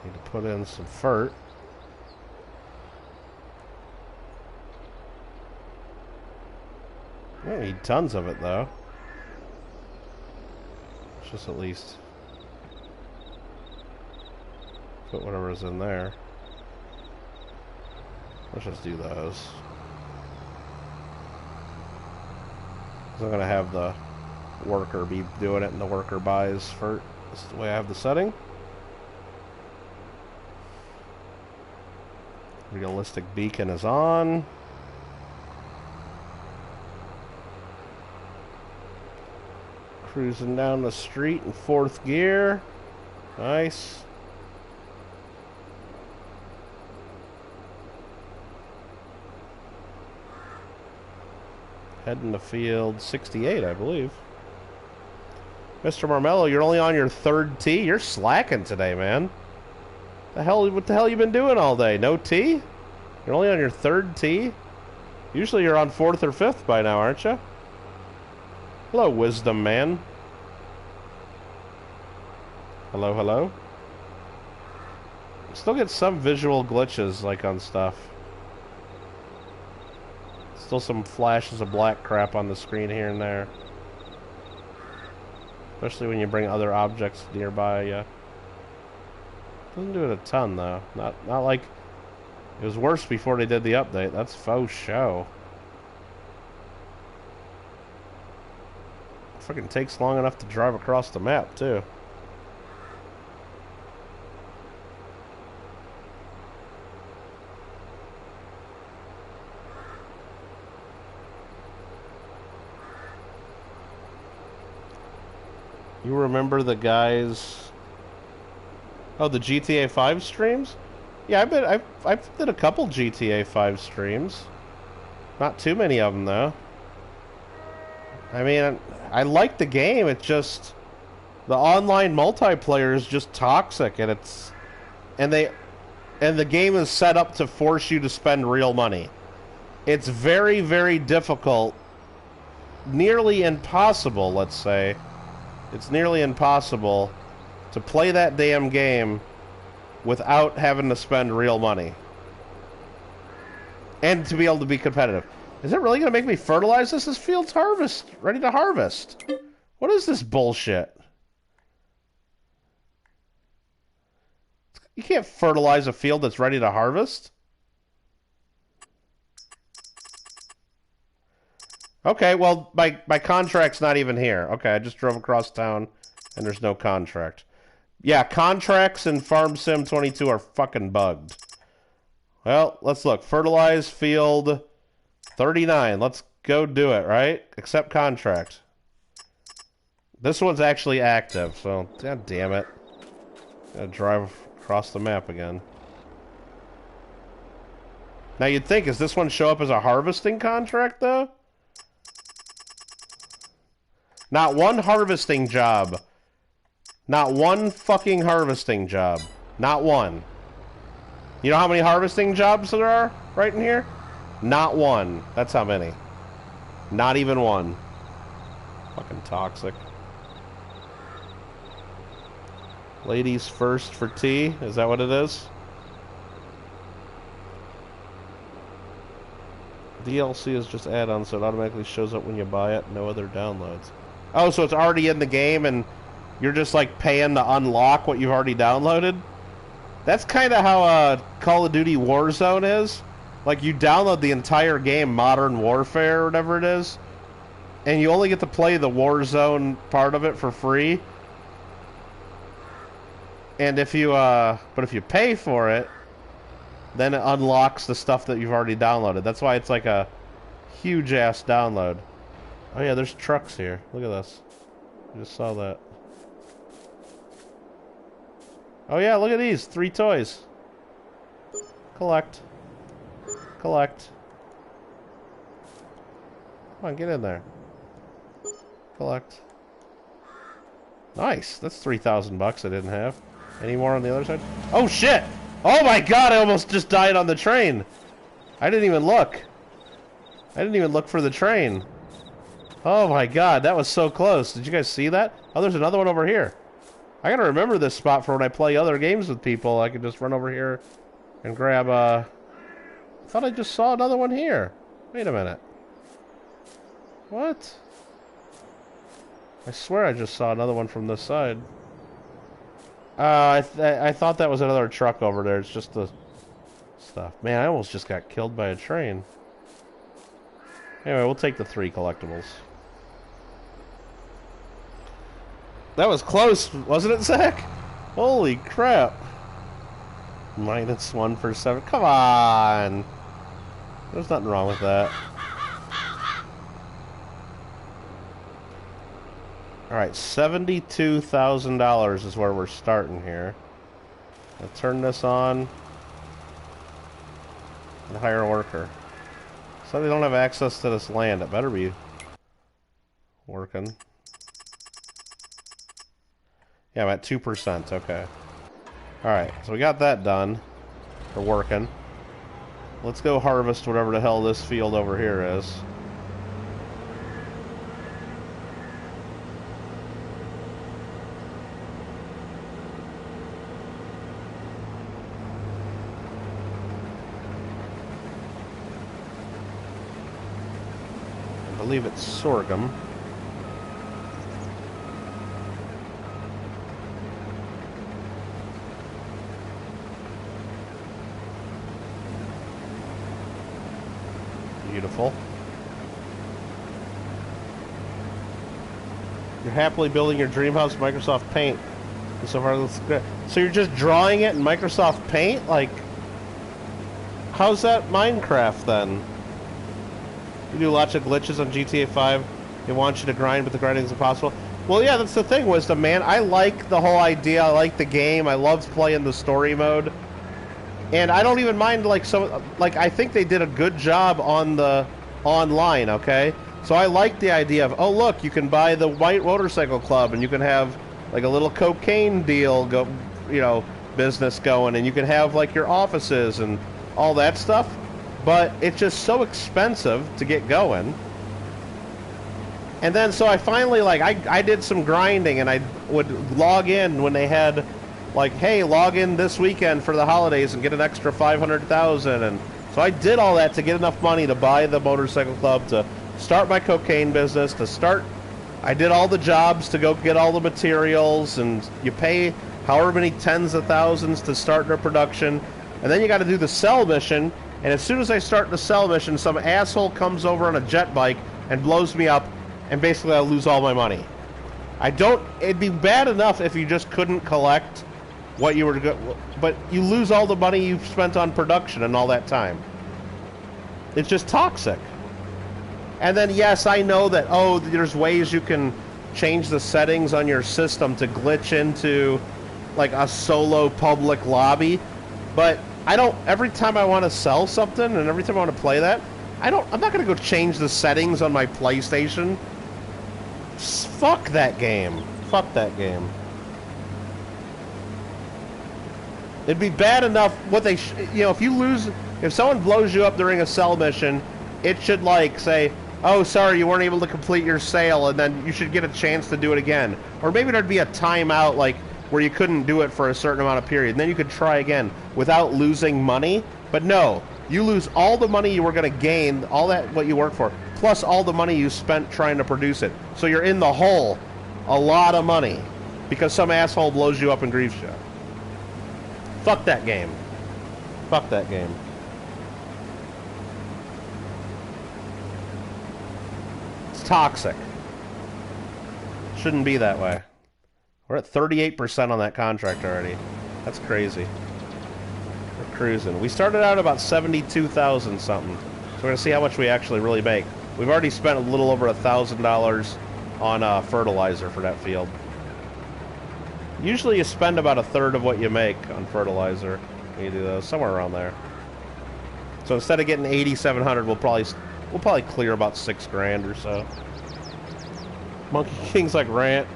Need to put in some fert. I don't need tons of it, though. Let's just at least put whatever's in there. Let's just do those. 'Cause I'm going to have the worker be doing it, and the worker buys fert. This is the way I have the setting. Realistic beacon is on. Cruising down the street in 4th gear. Nice. Heading to field 68, I believe. Mr. Marmello, you're only on your 3rd tee? You're slacking today, man. What the hell you been doing all day? No tee? You're only on your 3rd tee? Usually you're on 4th or 5th by now, aren't you? Hello, wisdom man. Hello, hello. Still get some visual glitches, like on stuff. Still some flashes of black crap on the screen here and there. Especially when you bring other objects nearby, yeah. Doesn't do it a ton, though. Not like... It was worse before they did the update. That's faux show. Fucking takes long enough to drive across the map, too. You remember the guys... Oh, the GTA 5 streams? Yeah, I've did a couple GTA 5 streams. Not too many of them, though. I mean, I like the game, it just... The online multiplayer is just toxic, and the game is set up to force you to spend real money. It's very, very difficult, nearly impossible, let's say. It's nearly impossible to play that damn game without having to spend real money. And to be able to be competitive. Is it really going to make me fertilize this? This field's ready to harvest. What is this bullshit? You can't fertilize a field that's ready to harvest. Okay, well, my contract's not even here. Okay, I just drove across town, and there's no contract. Yeah, contracts in Farm Sim 22 are fucking bugged. Well, let's look. Fertilize field 39. Let's go do it, right? Accept contract. This one's actually active, so god damn it. Gotta drive across the map again. Now you'd think, does this one show up as a harvesting contract, though? Not one harvesting job. Not one fucking harvesting job. Not one. You know how many harvesting jobs there are right in here? Not one. That's how many. Not even one. Fucking toxic. Ladies first for tea. Is that what it is? DLC is just add-on, so it automatically shows up when you buy it. No other downloads. Oh, so it's already in the game and you're just like paying to unlock what you've already downloaded? That's kind of how Call of Duty Warzone is. Like, you download the entire game, Modern Warfare or whatever it is, and you only get to play the Warzone part of it for free. And if you, but if you pay for it, then it unlocks the stuff that you've already downloaded. That's why it's like a huge-ass download. Oh yeah, there's trucks here. Look at this. I just saw that. Oh yeah, look at these. 3 toys. Collect. Collect. Come on, get in there. Collect. Nice. That's 3,000 bucks I didn't have. Any more on the other side? Oh shit! Oh my god, I almost just died on the train. I didn't even look. I didn't even look for the train. Oh my god, that was so close. Did you guys see that? Oh, there's another one over here. I gotta remember this spot for when I play other games with people. I can just run over here and grab, I thought I just saw another one here. Wait a minute. What? I swear I just saw another one from this side. I thought that was another truck over there. It's just the stuff. Man, I almost just got killed by a train. Anyway, we'll take the 3 collectibles. That was close, wasn't it, Zach? Holy crap. -1 for 7. Come on. There's nothing wrong with that. Alright, $72,000 is where we're starting here. I'll turn this on and hire a worker. So they don't have access to this land. It better be working. Yeah, I'm at 2%. Okay. Alright, so we got that done. We're working. Let's go harvest whatever the hell this field over here is. I believe it's sorghum. Beautiful. You're happily building your dream house in Microsoft Paint. And so far, so you're just drawing it in Microsoft Paint? Like, how's that Minecraft then? You do lots of glitches on GTA 5. They want you to grind, but the grinding is impossible. Well, yeah, that's the thing, Wisdom, man. I like the whole idea. I like the game. I loved playing the story mode. And I don't even mind, like, I think they did a good job on the online, okay? So I like the idea of, oh, look, you can buy the White Motorcycle Club, and you can have like a little cocaine deal business going, and you can have like your offices and all that stuff, but it's just so expensive to get going. And then so I finally I did some grinding, and I would log in when they had like, hey, log in this weekend for the holidays and get an extra 500,000, and so I did all that to get enough money to buy the motorcycle club, to start my cocaine business, I did all the jobs to go get all the materials, and you pay however many tens of thousands to start their production, and then you got to do the sell mission, and as soon as I start the sell mission, some asshole comes over on a jet bike and blows me up, and basically I lose all my money. It'd be bad enough if you just couldn't collect what you were but you lose all the money you've spent on production and all that time. It's just toxic. And then, yes, I know that, there's ways you can change the settings on your system to glitch into like a solo public lobby, but every time I want to sell something and every time I want to play that, I'm not going to go change the settings on my PlayStation. Fuck that game. Fuck that game. It'd be bad enough if someone blows you up during a sell mission, it should say, oh, sorry, you weren't able to complete your sale, and then you should get a chance to do it again. Or maybe there'd be a timeout where you couldn't do it for a certain amount of period, and then you could try again without losing money. But no, you lose all the money you were going to gain, all that what you worked for, plus all the money you spent trying to produce it. So you're in the hole a lot of money because some asshole blows you up and grieves you. Fuck that game. Fuck that game. It's toxic. Shouldn't be that way. We're at 38% on that contract already. That's crazy. We're cruising. We started out about 72,000 something. So we're gonna see how much we actually really make. We've already spent a little over $1,000 on fertilizer for that field. Usually you spend about a third of what you make on fertilizer when you do those, somewhere around there. So instead of getting 8,700, we'll probably clear about $6,000 or so. Monkey King's like rant.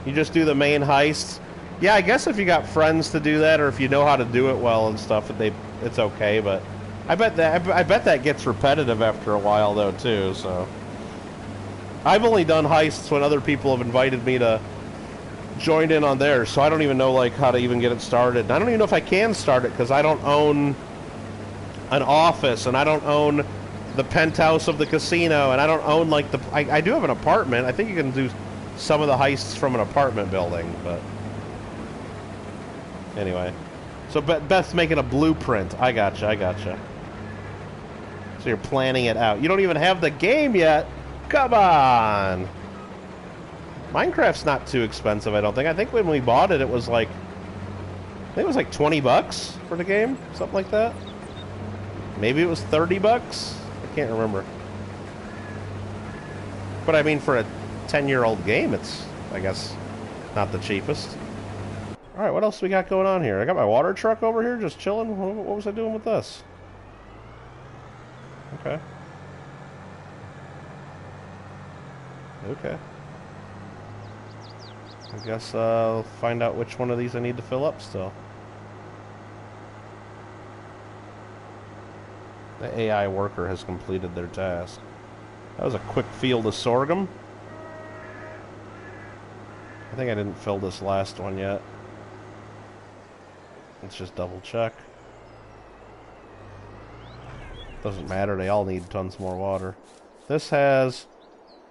You just do the main heists. Yeah, I guess if you got friends to do that, or if you know how to do it well and stuff, it's okay. But I bet that gets repetitive after a while though too. So I've only done heists when other people have invited me to join in on theirs, so I don't even know how to even get it started. And I don't even know if I can start it because I don't own an office, and I don't own the penthouse of the casino, and I don't own I do have an apartment. I think you can do some of the heists from an apartment building, but anyway. So Beth's making a blueprint. I gotcha. So you're planning it out. You don't even have the game yet. Come on. Minecraft's not too expensive, I don't think. I think when we bought it, it was like 20 bucks for the game, something like that. Maybe it was 30 bucks. I can't remember. But I mean, for a 10-year-old game, it's, I guess, not the cheapest. All right, what else we got going on here? I got my water truck over here just chilling. What was I doing with this? Okay. I guess I'll find out which one of these I need to fill up still. The AI worker has completed their task. That was a quick field of sorghum. I think I didn't fill this last one yet. Let's just double check. Doesn't matter, they all need tons more water. This has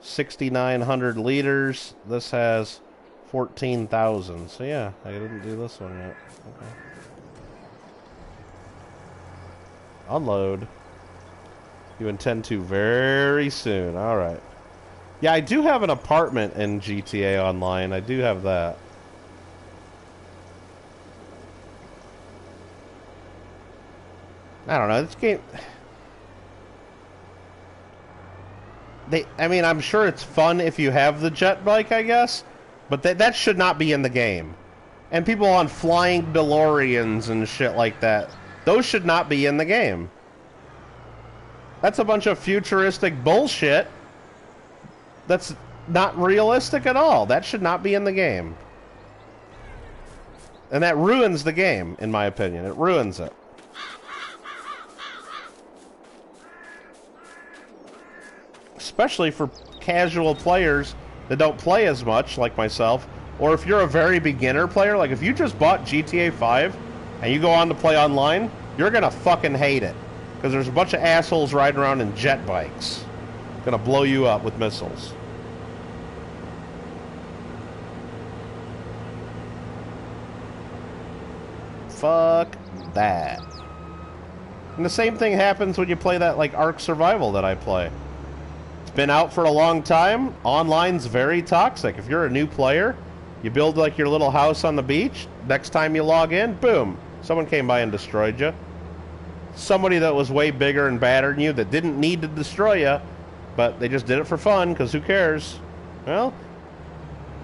6,900 liters. This has 14,000. So yeah, I didn't do this one yet. Okay. Unload. You intend to very soon. Alright. Yeah, I do have an apartment in GTA Online. I do have that. I don't know. This game... I mean, I'm sure it's fun if you have the jet bike, I guess. But that should not be in the game. And people on flying DeLoreans and shit like that. Those should not be in the game. That's a bunch of futuristic bullshit. That's not realistic at all. That should not be in the game. And that ruins the game, in my opinion. It ruins it. Especially for casual players that don't play as much, like myself. Or if you're a very beginner player, like if you just bought GTA 5 and you go on to play online, you're gonna fucking hate it. Because there's a bunch of assholes riding around in jet bikes. Gonna blow you up with missiles. Fuck that. And the same thing happens when you play that, like, Ark Survival that I play. It's been out for a long time. Online's very toxic. If you're a new player, you build, like, your little house on the beach. Next time you log in, boom. Someone came by and destroyed you. Somebody that was way bigger and badder than you that didn't need to destroy you, but they just did it for fun, because who cares? Well,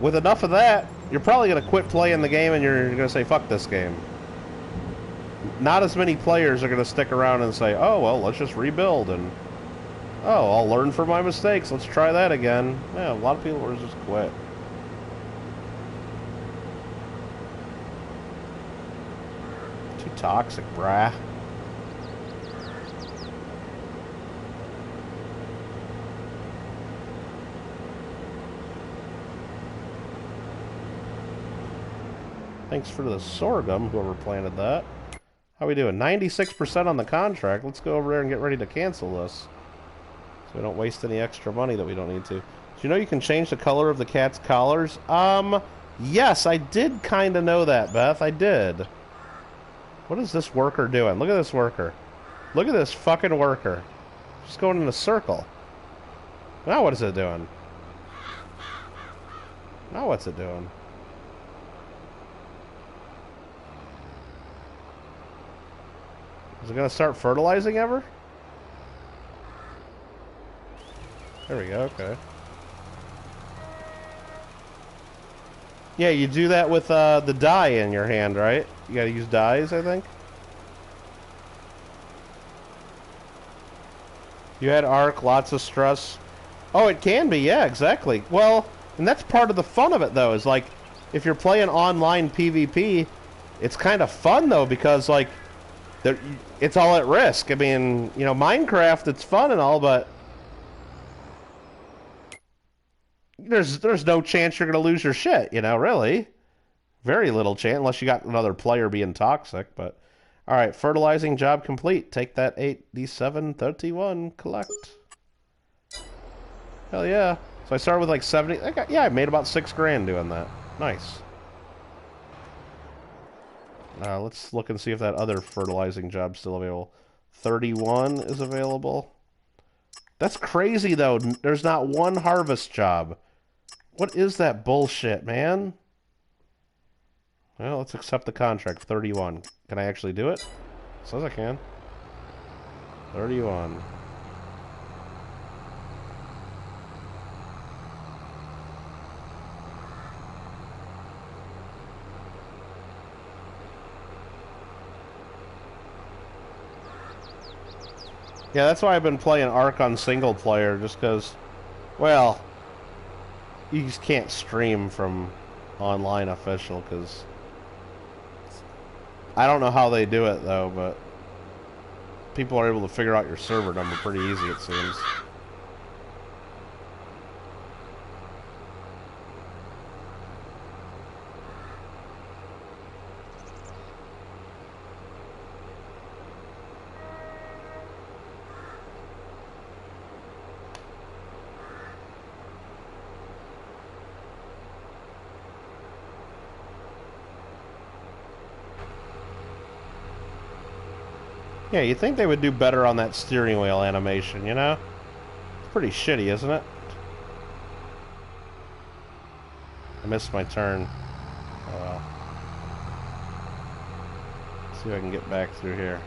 with enough of that, you're probably going to quit playing the game and you're going to say, fuck this game. Not as many players are going to stick around and say, oh, well, let's just rebuild, and, oh, I'll learn from my mistakes, let's try that again. Yeah, a lot of people will just quit. Too toxic, brah. Thanks for the sorghum, whoever planted that. How we doing? 96% on the contract. Let's go over there and get ready to cancel this. So we don't waste any extra money that we don't need to. Do you know you can change the color of the cat's collars? Yes, I did kind of know that, Beth. I did. What is this worker doing? Look at this worker. Look at this fucking worker. Just going in a circle. Now what is it doing? Now what's it doing? Is it going to start fertilizing ever? There we go, okay. Yeah, you do that with the dye in your hand, right? You gotta use dyes, I think? You had Ark, lots of stress. Oh, it can be, yeah, exactly. Well, and that's part of the fun of it, though, is like, if you're playing online PvP, it's kind of fun, though, because, like, it's all at risk. I mean, you know, Minecraft, it's fun and all, but there's no chance you're going to lose your shit, you know, really. Very little chance, unless you got another player being toxic, but... Alright, fertilizing job complete. Take that 8d731, collect. Hell yeah. So I started with like 70... I made about 6 grand doing that. Nice. Let's look and see if that other fertilizing job's still available. 31 is available. That's crazy, though. There's not one harvest job. What is that bullshit, man? Well, let's accept the contract. 31. Can I actually do it? Says I can. 31. Yeah, that's why I've been playing Ark on single player, just because, well, you just can't stream from online official, because I don't know how they do it, though, but people are able to figure out your server number pretty easy, it seems. Yeah, you'd think they would do better on that steering wheel animation, you know? It's pretty shitty, isn't it? I missed my turn. Oh well. Let's see if I can get back through here.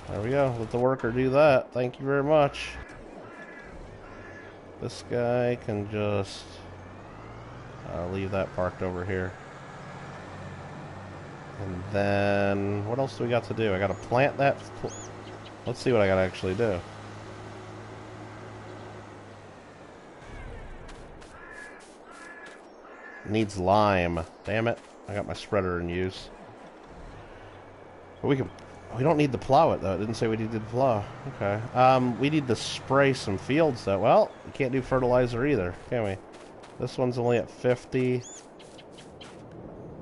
There we go. Let the worker do that. Thank you very much. This guy can just leave that parked over here. And then, what else do we got to do? I gotta plant that. Let's see what I gotta actually do. Needs lime. Damn it. I got my spreader in use. But we don't need to plow it though. It didn't say we needed to plow. Okay. We need to spray some fields though. Well, we can't do fertilizer either, can we? This one's only at 50.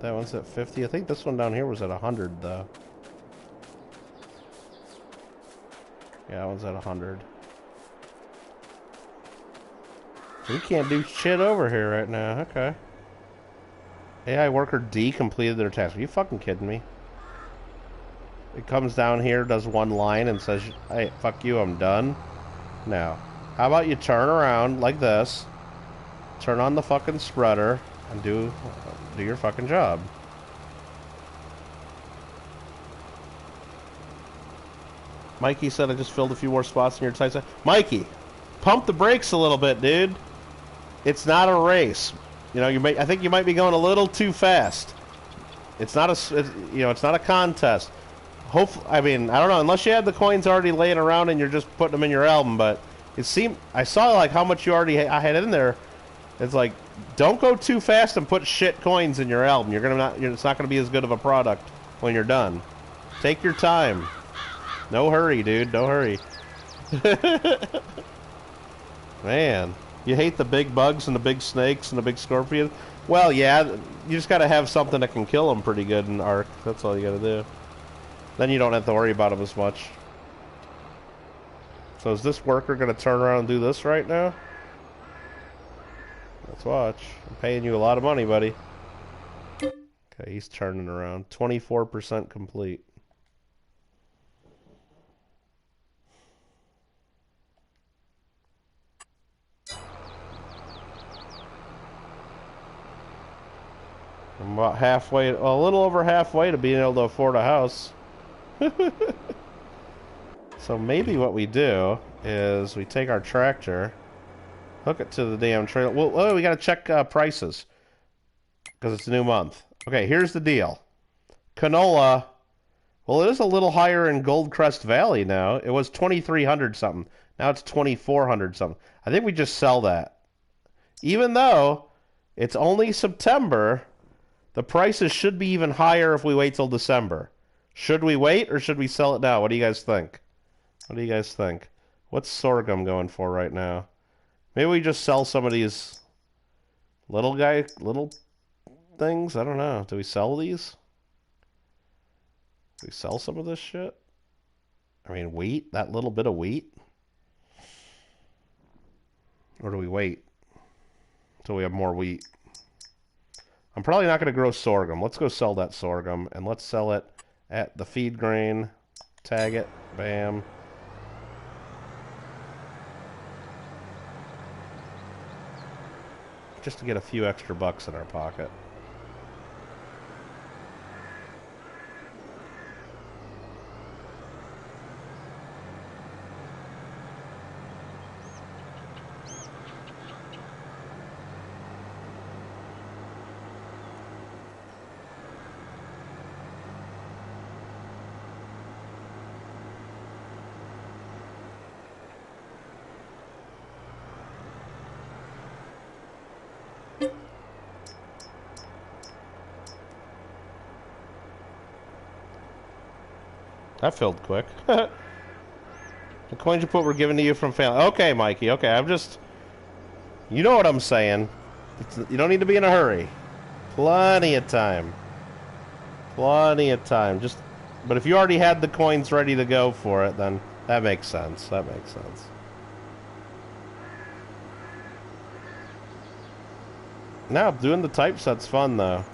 That one's at 50. I think this one down here was at 100 though. Yeah, that one's at 100. So we can't do shit over here right now. Okay. AI worker D completed their task. Are you fucking kidding me? It comes down here, does one line, and says, hey, fuck you, I'm done. Now, how about you turn around like this, turn on the fucking spreader, and do your fucking job. Mikey said I just filled a few more spots in your tight. Mikey, pump the brakes a little bit, dude. It's not a race. You know, I think you might be going a little too fast. It's not it's not a contest. I mean, I don't know, unless you had the coins already laying around and you're just putting them in your album, but I saw like how much you already had in there. It's like, don't go too fast and put shit coins in your album. It's not gonna be as good of a product when you're done. Take your time. No hurry, dude. No hurry. Man, you hate the big bugs and the big snakes and the big scorpions? Well, yeah, you just gotta have something that can kill them pretty good in Ark. That's all you gotta do. Then you don't have to worry about them as much. So is this worker gonna turn around and do this right now? Let's watch. I'm paying you a lot of money, buddy. Okay, he's turning around. 24% complete. I'm about halfway, a little over halfway to being able to afford a house. So maybe what we do is we take our tractor, hook it to the damn trailer. Well, we gotta check prices because it's a new month. Okay, here's the deal. Canola, well, it is a little higher in Goldcrest Valley now. It was 2,300 something. Now it's 2,400 something. I think we just sell that. Even though it's only September, the prices should be even higher if we wait till December. Should we wait or should we sell it now? What do you guys think? What do you guys think? What's sorghum going for right now? Maybe we just sell some of these little things? I don't know. Do we sell these? Do we sell some of this shit? I mean, wheat? That little bit of wheat? Or do we wait until we have more wheat? I'm probably not going to grow sorghum. Let's go sell that sorghum, and let's sell it at the feed grain. Tag it. Bam. Just to get a few extra bucks in our pocket. That filled quick. The coins you put were given to you from family. Okay, Mikey. Okay, I'm just... You know what I'm saying. You don't need to be in a hurry. Plenty of time. Plenty of time. But if you already had the coins ready to go for it, then that makes sense. That makes sense. Now, doing the typeset's fun, though.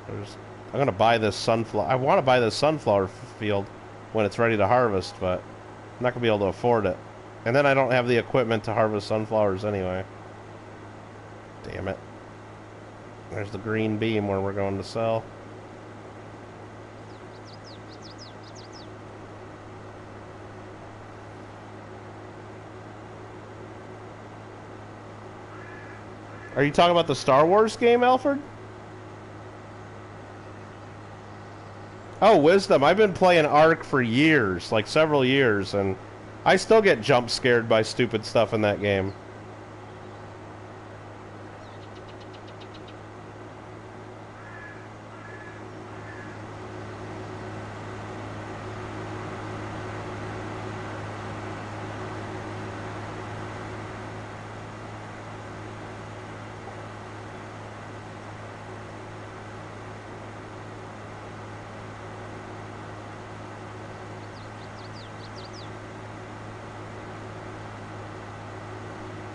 I'm going to buy this sunflower. I want to buy this sunflower field when it's ready to harvest, but I'm not going to be able to afford it. And then I don't have the equipment to harvest sunflowers anyway. Damn it. There's the green beam where we're going to sell. Are you talking about the Star Wars game, Alfred? Oh, Wisdom. I've been playing Ark for years, like several years, and I still get jump scared by stupid stuff in that game.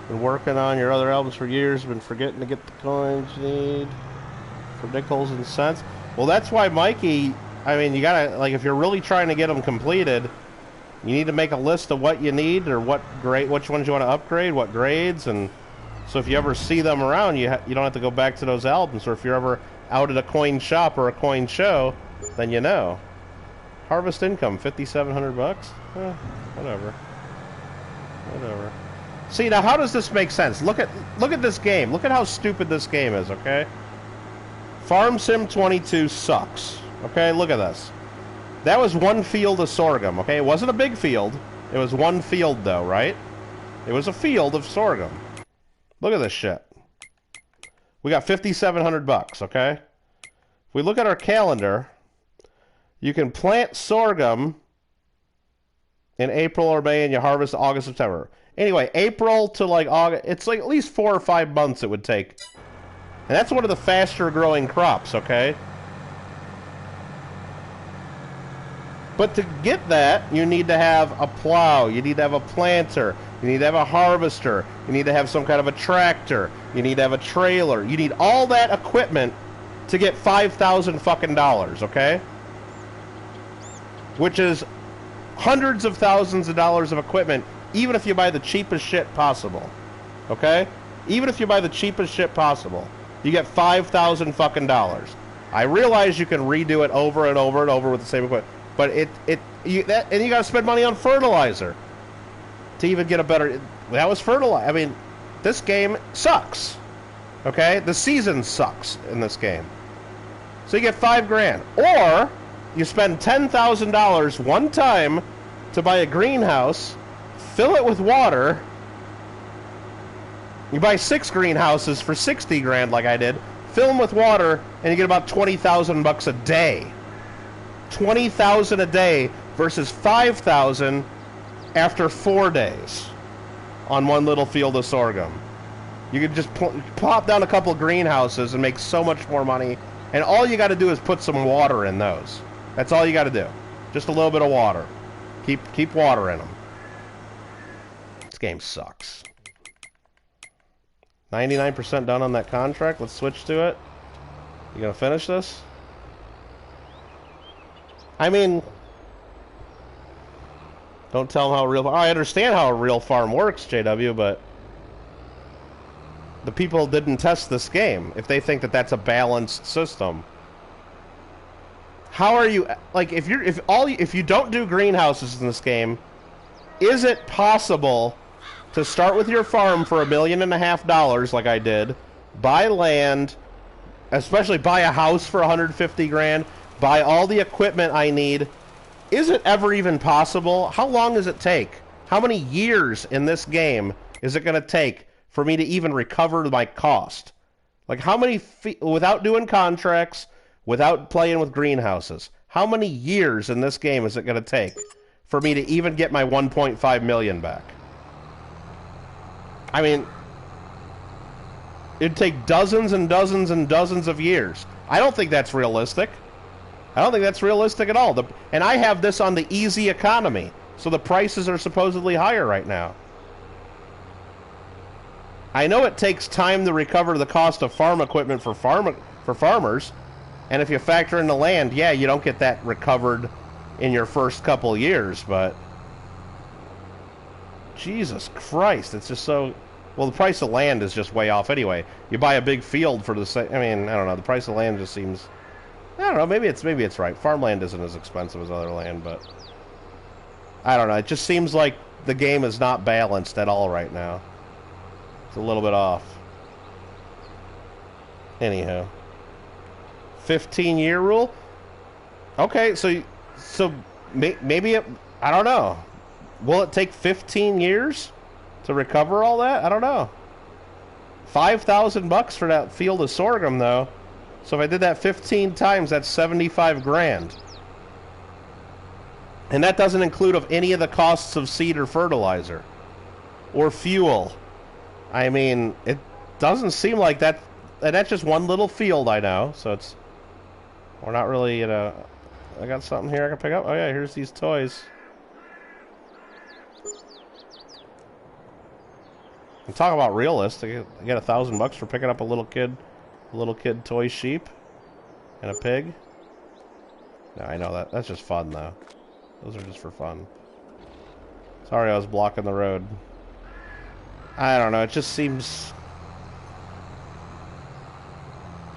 Been working on your other albums for years, been forgetting to get the coins you need for nickels and cents. Well, that's why Mikey, I mean, you gotta, like, if you're really trying to get them completed, you need to make a list of what you need or what grade, which ones you want to upgrade, what grades, and so if you ever see them around, you don't have to go back to those albums, or if you're ever out at a coin shop or a coin show, then you know. Harvest income, $5,700. Whatever. Whatever. See, now how does this make sense? Look at this game. Look at how stupid this game is, okay? Farm Sim 22 sucks. Okay, look at this. That was one field of sorghum, okay? It wasn't a big field. It was one field, though, right? It was a field of sorghum. Look at this shit. We got $5,700, okay? If we look at our calendar, you can plant sorghum in April or May, and you harvest August, September. Anyway, April to like August, it's like at least 4 or 5 months it would take. And that's one of the faster growing crops, okay? But to get that, you need to have a plow, you need to have a planter, you need to have a harvester, you need to have some kind of a tractor, you need to have a trailer, you need all that equipment to get $5,000 fucking dollars, okay? Which is hundreds of thousands of dollars of equipment, even if you buy the cheapest shit possible. Okay? Even if you buy the cheapest shit possible, you get $5,000 fucking dollars. I realize you can redo it over and over and over with the same equipment, but and you gotta spend money on fertilizer to even get a better. That was fertilizer. I mean, this game sucks. Okay? The season sucks in this game. So you get $5,000, or you spend $10,000 one time to buy a greenhouse, fill it with water. You buy 6 greenhouses for $60,000 like I did, fill them with water, and you get about $20,000 a day. $20,000 a day versus $5,000 after 4 days on one little field of sorghum. You could just plop down a couple of greenhouses and make so much more money, and all you got to do is put some water in those. That's all you got to do. Just a little bit of water. Keep water in them. This game sucks. 99% done on that contract. Let's switch to it. You gonna finish this? I mean, don't tell them how real. I understand how a real farm works, JW, but the people didn't test this game. If they think that that's a balanced system, how are you like? If you don't do greenhouses in this game, is it possible to start with your farm for $1.5 million like I did, buy land, especially buy a house for $150,000, buy all the equipment I need? Is it ever even possible? How long does it take? How many years in this game is it going to take for me to even recover my cost? Like how many, without doing contracts, without playing with greenhouses, how many years in this game is it going to take for me to even get my $1.5 million back? I mean, it'd take dozens and dozens and dozens of years. I don't think that's realistic. I don't think that's realistic at all. And I have this on the easy economy, so the prices are supposedly higher right now. I know it takes time to recover the cost of farm equipment for farmers, and if you factor in the land, yeah, you don't get that recovered in your first couple years, but Jesus Christ, it's just so... Well, the price of land is just way off anyway. You buy a big field for the same... I mean, I don't know, the price of land just seems... I don't know, maybe it's right. Farmland isn't as expensive as other land, but... I don't know, it just seems like the game is not balanced at all right now. It's a little bit off. Anyhow. 15-year rule? Okay, so maybe it, I don't know. Will it take 15 years to recover all that? I don't know. $5,000 for that field of sorghum, though. So if I did that 15 times, that's 75 grand. And that doesn't include of any of the costs of seed or fertilizer or fuel. I mean, it doesn't seem like that. And that's just one little field, I know. So it's, we're not really, you know. I got something here I can pick up. Oh yeah, here's these toys. I'm talking about realistic. I get $1,000 for picking up a little kid toy sheep and a pig. No, I know that. That's just fun though. Those are just for fun. Sorry, I was blocking the road. I don't know. It just seems,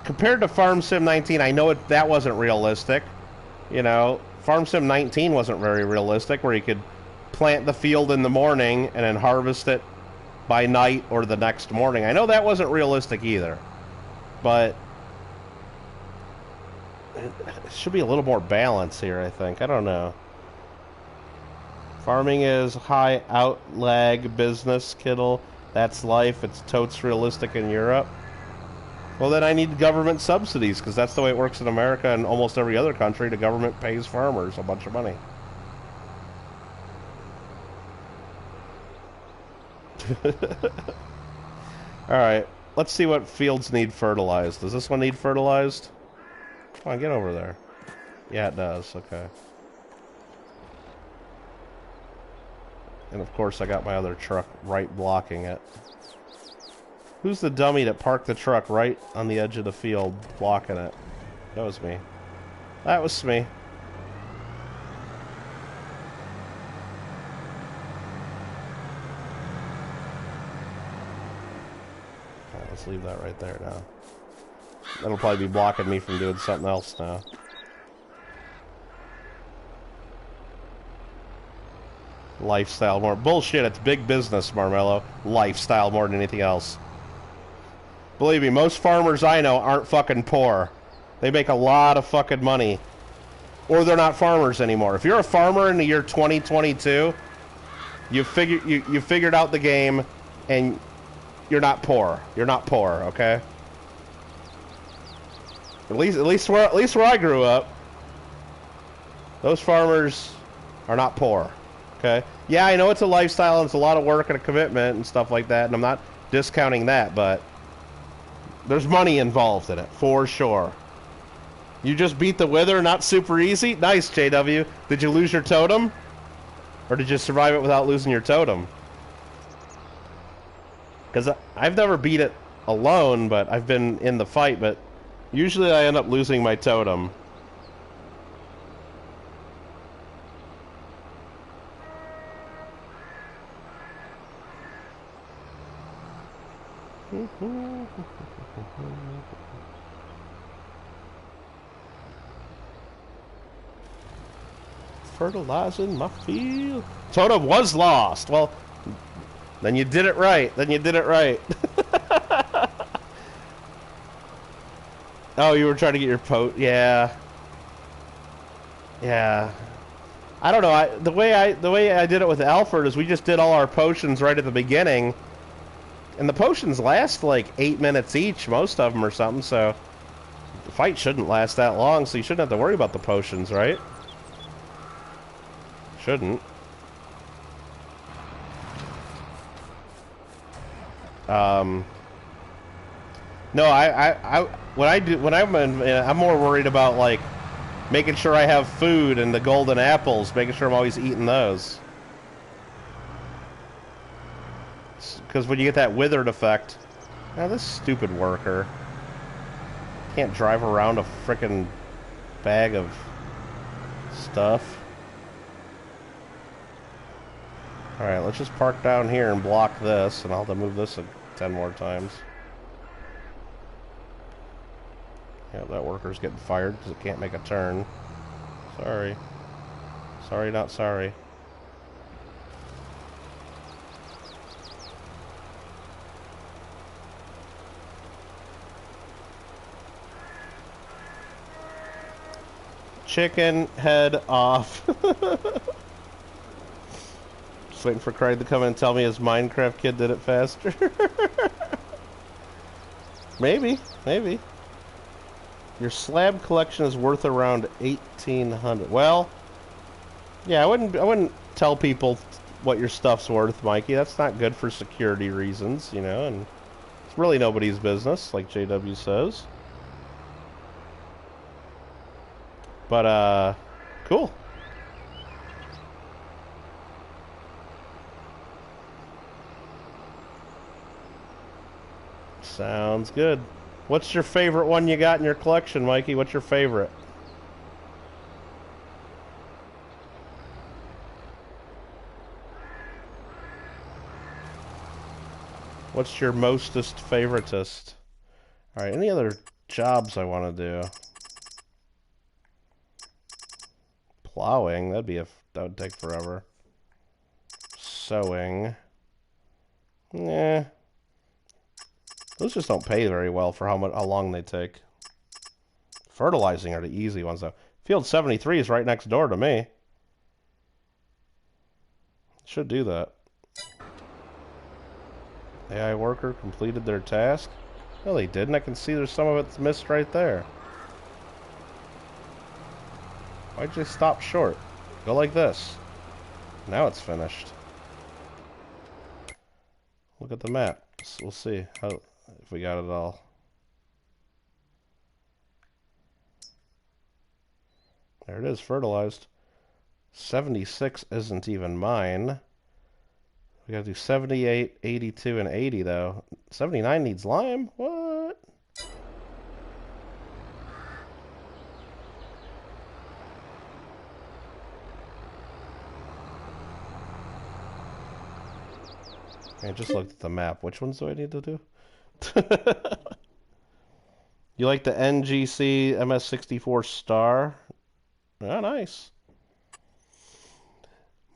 compared to Farm Sim 19, I know that wasn't realistic. You know, Farm Sim 19 wasn't very realistic, where you could plant the field in the morning and then harvest it by night or the next morning. I know that wasn't realistic either, but it should be a little more balance here, I think. I don't know. Farming is high outlag business, Kittle. That's life. It's totes realistic in Europe. Well, then I need government subsidies, because that's the way it works in America and almost every other country. The government pays farmers a bunch of money. Alright, let's see what fields need fertilized. Does this one need fertilized? Come on, get over there. Yeah, it does. Okay. And of course I got my other truck right blocking it. Who's the dummy that parked the truck right on the edge of the field blocking it? That was me. That was me. Right, let's leave that right there now. That'll probably be blocking me from doing something else now. Lifestyle more. Bullshit, it's big business, Marmello. Lifestyle more than anything else. Believe me, most farmers I know aren't fucking poor. They make a lot of fucking money. Or they're not farmers anymore. If you're a farmer in the year 2022, you figured out the game and you're not poor. You're not poor, okay? At least where I grew up, those farmers are not poor. Okay? Yeah, I know it's a lifestyle and it's a lot of work and a commitment and stuff like that, and I'm not discounting that, but there's money involved in it, for sure. You just beat the wither, not super easy? Nice, JW. Did you lose your totem? Or did you survive it without losing your totem? Because I've never beat it alone, but I've been in the fight, but usually I end up losing my totem. Fertilizing my field. Totem was lost. Well, then you did it right. Then you did it right. Oh, you were trying to get your yeah. Yeah. I don't know. The way I did it with Alfred is we just did all our potions right at the beginning. And the potions last like 8 minutes each, most of them or something, so the fight shouldn't last that long, so you shouldn't have to worry about the potions, right? Shouldn't. No, I'm more worried about like making sure I have food and the golden apples, making sure I'm always eating those. Because when you get that withered effect, now this stupid worker can't drive around a frickin' bag of stuff. Alright, let's just park down here and block this, and I'll have to move this 10 more times. Yeah, that worker's getting fired because it can't make a turn. Sorry. Sorry, not sorry. Chicken head off. Just waiting for Craig to come in and tell me his Minecraft kid did it faster. Maybe, maybe. Your slab collection is worth around 1,800. Well, yeah, I wouldn't tell people what your stuff's worth, Mikey. That's not good for security reasons, you know, and it's really nobody's business, like JW says. But, cool. Sounds good. What's your favorite one you got in your collection, Mikey? What's your favorite? What's your mostest favoritist? Alright, any other jobs I want to do? Plowing, that would take forever. Sewing. Yeah. Those just don't pay very well for how long they take. Fertilizing are the easy ones, though. Field 73 is right next door to me. Should do that. AI worker completed their task. No, they didn't. I can see there's some of it's missed right there. Why'd you stop short? Go like this. Now it's finished. Look at the map. We'll see if we got it all. There it is, fertilized. 76 isn't even mine. We gotta do 78, 82, and 80, though. 79 needs lime? What? I just looked at the map. Which ones do I need to do? You like the NGC MS64 Star? Oh, nice.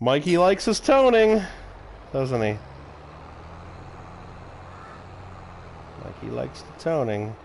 Mikey likes his toning, doesn't he? Mikey likes the toning.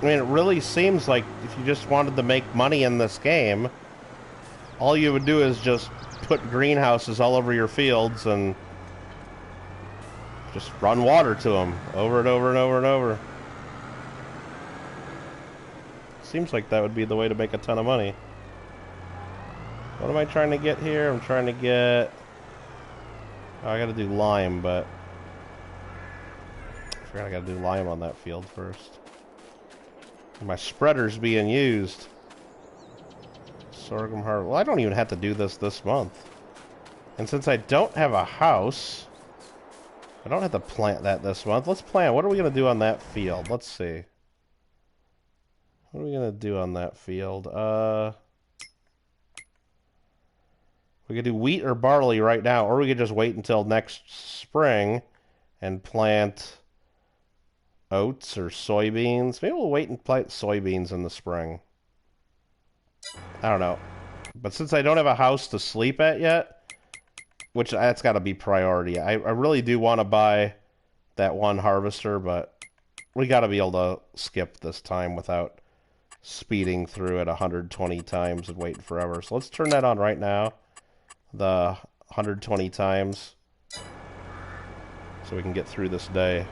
I mean, it really seems like if you just wanted to make money in this game, all you would do is just put greenhouses all over your fields and just run water to them over and over and over and over. Seems like that would be the way to make a ton of money. What am I trying to get here? I'm trying to get... Oh, I gotta do lime, but... I forgot I gotta do lime on that field first. My spreader's being used. Sorghum harvest. Well, I don't even have to do this month. And since I don't have a house, I don't have to plant that this month. Let's plant. What are we going to do on that field? Let's see. What are we going to do on that field? We could do wheat or barley right now, or we could just wait until next spring and plant oats or soybeans. Maybe we'll wait and plant soybeans in the spring. I don't know. But since I don't have a house to sleep at yet, which that's got to be priority. I really do want to buy that one harvester, but we got to be able to skip this time without speeding through it 120 times and waiting forever. So let's turn that on right now. The 120 times. So we can get through this day.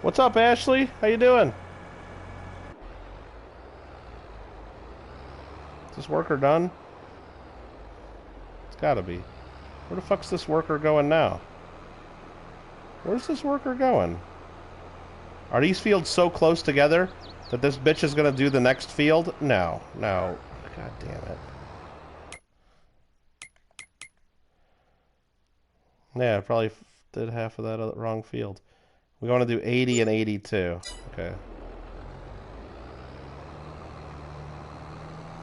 What's up, Ashley? How you doing? Is this worker done? It's gotta be. Where the fuck's this worker going now? Where's this worker going? Are these fields so close together that this bitch is gonna do the next field? No. No. God damn it. Yeah, I probably did half of that wrong field. We want to do 80 and 82. Okay.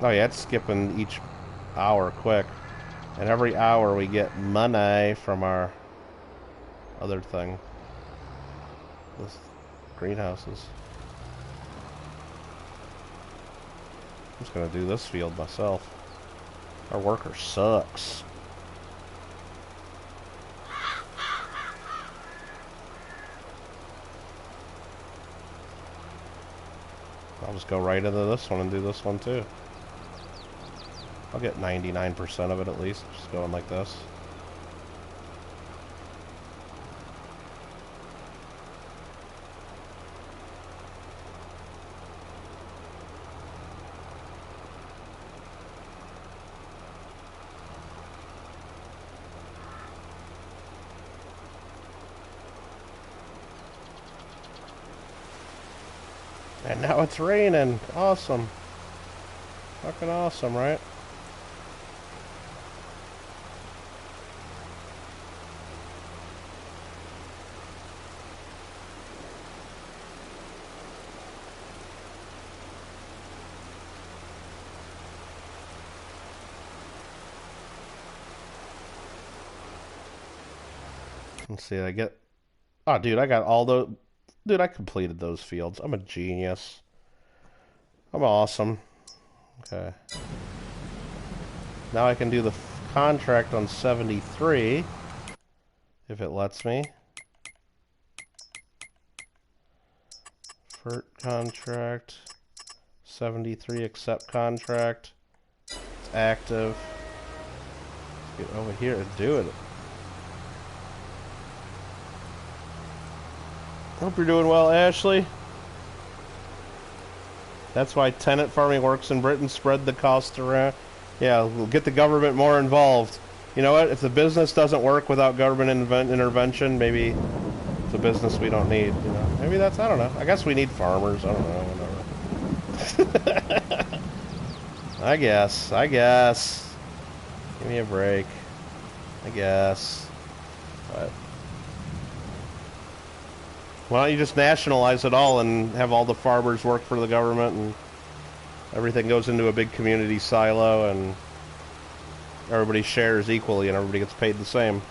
Oh yeah, it's skipping each hour quick. And every hour we get money from our other thing. This greenhouses. I'm just gonna do this field myself. Our worker sucks. I'll just go right into this one and do this one too. I'll get 99% of it at least, just going like this. And now it's raining. Awesome. Fucking awesome, right? Let's see, I get... Oh, dude, I got all the... Dude, I completed those fields. I'm a genius. I'm awesome. Okay. Now I can do the contract on 73. If it lets me. Fert contract. 73, accept contract. It's active. Let's get over here and do it. Hope you're doing well, Ashley. That's why tenant farming works in Britain. Spread the cost around. Yeah, we'll get the government more involved. You know what? If the business doesn't work without government intervention, maybe it's a business we don't need. You know, maybe that's, I don't know. I guess we need farmers. I don't know. Whatever. I guess. Give me a break. I guess. But why don't you just nationalize it all and have all the farmers work for the government and everything goes into a big community silo and everybody shares equally and everybody gets paid the same.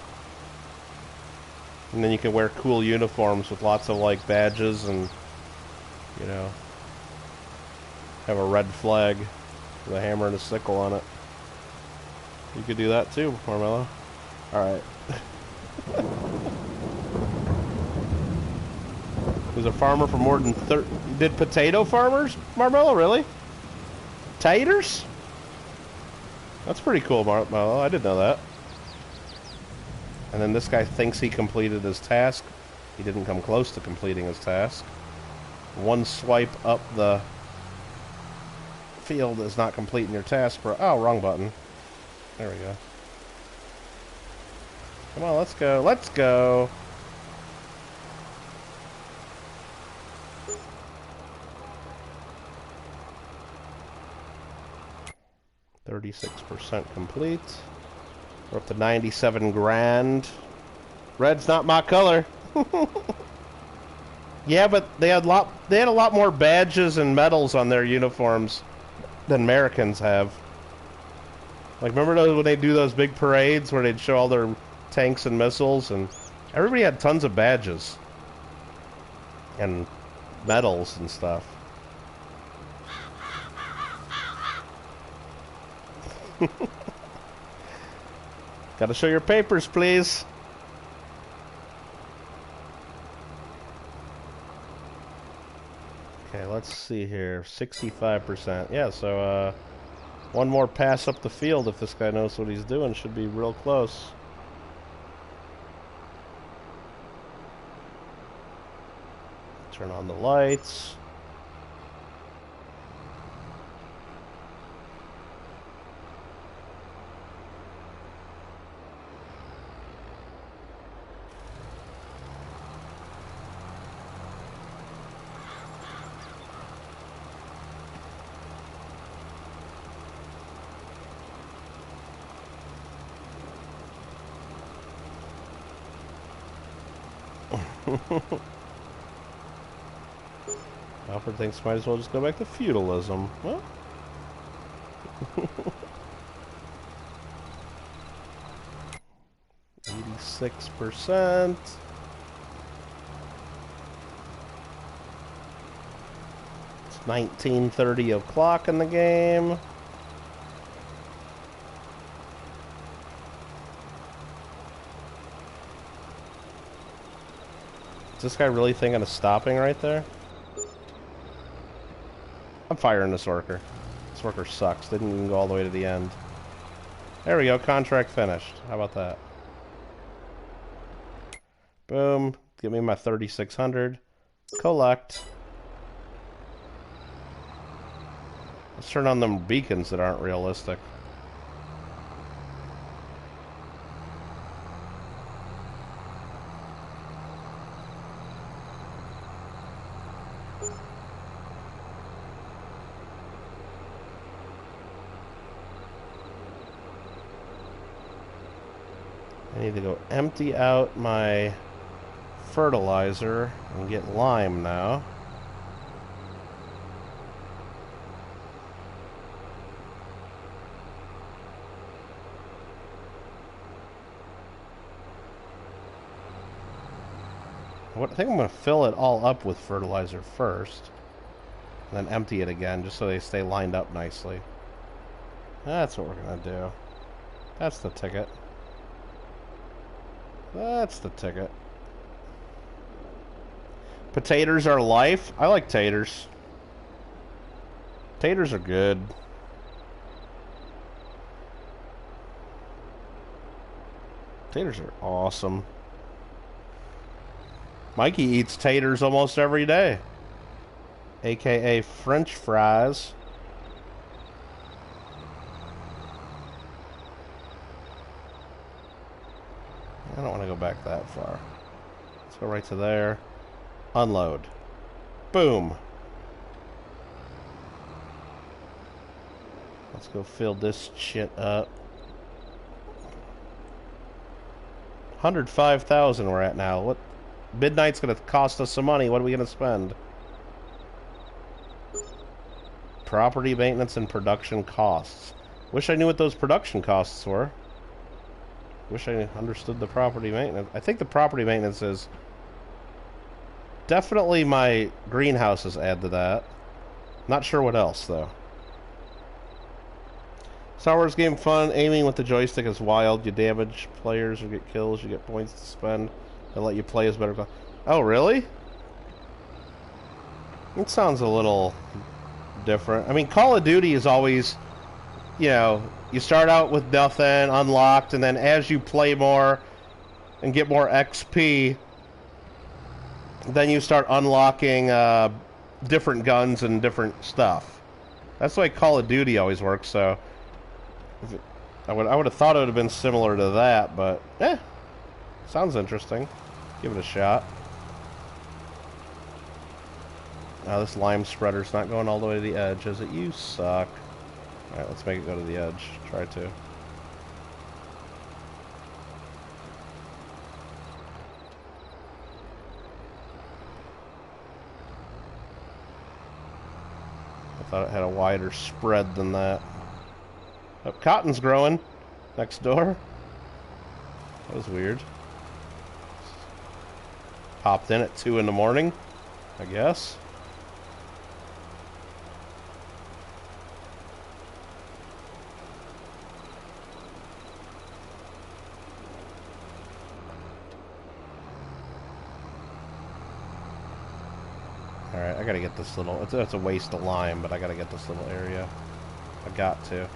And then you can wear cool uniforms with lots of like badges and, you know, have a red flag with a hammer and a sickle on it. You could do that too, Marmello. Alright. Was a farmer for more than 30... Did potato farmers, Marmello, really? Taters? That's pretty cool, Marmello. I didn't know that. And then this guy thinks he completed his task. He didn't come close to completing his task. One swipe up the field is not completing your task, bro. Oh, wrong button. There we go. Come on, let's go. Let's go. %36 complete. We're up to 97 grand. Red's not my color. Yeah, but they had a lot more badges and medals on their uniforms than Americans have. Like, remember those when they do those big parades where they'd show all their tanks and missiles, and everybody had tons of badges and medals and stuff. Gotta show your papers, please. Okay, let's see here. 65%. Yeah, so, one more pass up the field if this guy knows what he's doing. Should be real close. Turn on the lights. Alfred thinks might as well just go back to feudalism. Well, %. It's 19:30 o'clock in the game. Is this guy really thinking of stopping right there? I'm firing this worker. This worker sucks. Didn't even go all the way to the end. There we go. Contract finished. How about that? Boom. Give me my 3,600. Collect. Let's turn on them beacons that aren't realistic. I need to go empty out my fertilizer and get lime now. I think I'm going to fill it all up with fertilizer first, and then empty it again, just so they stay lined up nicely. That's what we're going to do. That's the ticket. That's the ticket. Potatoes are life. I like taters. Taters are good. Taters are awesome. Mikey eats taters almost every day, aka French fries. I don't want to go back that far. Let's go right to there. Unload. Boom. Let's go fill this shit up. 105,000 we're at now. What? Midnight's gonna cost us some money. What are we gonna spend? Property maintenance and production costs. Wish I knew what those production costs were. Wish I understood the property maintenance. I think the property maintenance is definitely my greenhouses add to that. Not sure what else though. Star Wars game fun. Aiming with the joystick is wild. You damage players, you get kills, you get points to spend. They'll let you play as better. Oh, really? It sounds a little different. I mean, Call of Duty is always, you know, you start out with nothing, unlocked, and then as you play more and get more XP, then you start unlocking different guns and different stuff. That's the way Call of Duty always works, so I would have thought it would have been similar to that, but sounds interesting. Give it a shot. Now this lime spreader's not going all the way to the edge, is it? You suck. Alright, let's make it go to the edge. Try to. I thought it had a wider spread than that. Oh, cotton's growing next door. That was weird. Popped in at 2 in the morning, I guess. Alright, I gotta get this little... It's a waste of lime, but I gotta get this little area. I got to.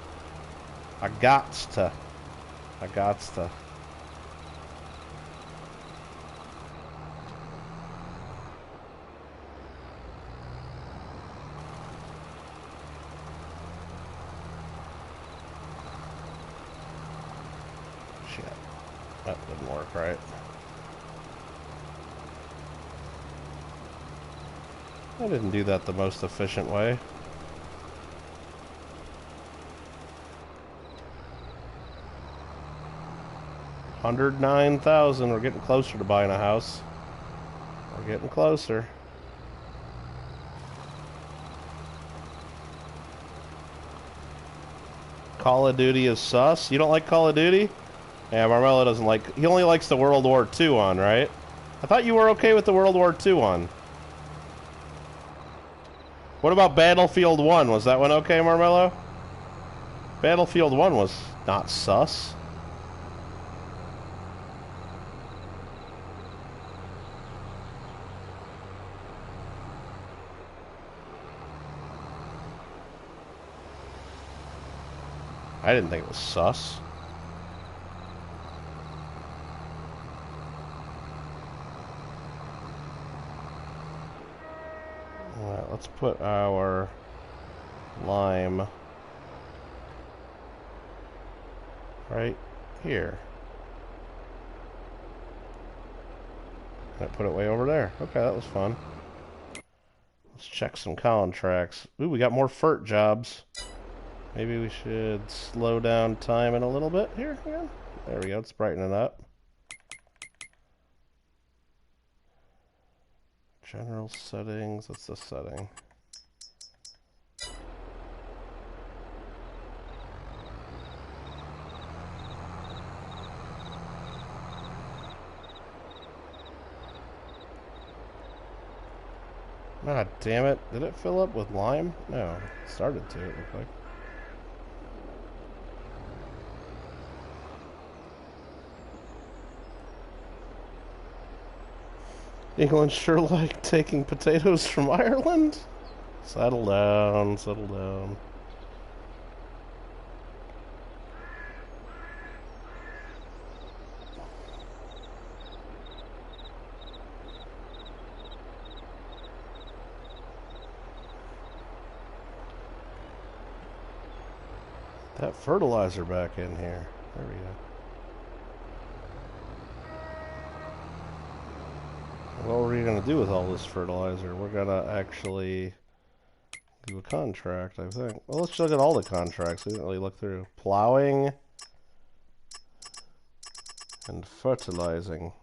I gots to. Shit. That didn't work right. I didn't do that the most efficient way. $109,000. We're getting closer to buying a house. We're getting closer. Call of Duty is sus. You don't like Call of Duty? Yeah, Marmello doesn't like... He only likes the World War II one, right? I thought you were okay with the World War II one. What about Battlefield 1? Was that one okay, Marmello? Battlefield 1 was not sus. I didn't think it was sus. Alright, let's put our lime right here. I put it way over there. Okay, that was fun. Let's check some contracts. Ooh, we got more FERT jobs. Maybe we should slow down time in a little bit here again. There we go, it's brightening up. General settings, what's the setting? Ah, damn it. Did it fill up with lime? No, it started to, it looked like. England sure like taking potatoes from Ireland? Settle down, settle down. That fertilizer back in here. There we go. What are we going to do with all this fertilizer? We're going to actually do a contract, I think. Well, let's look at all the contracts. We didn't really look through. Plowing and fertilizing.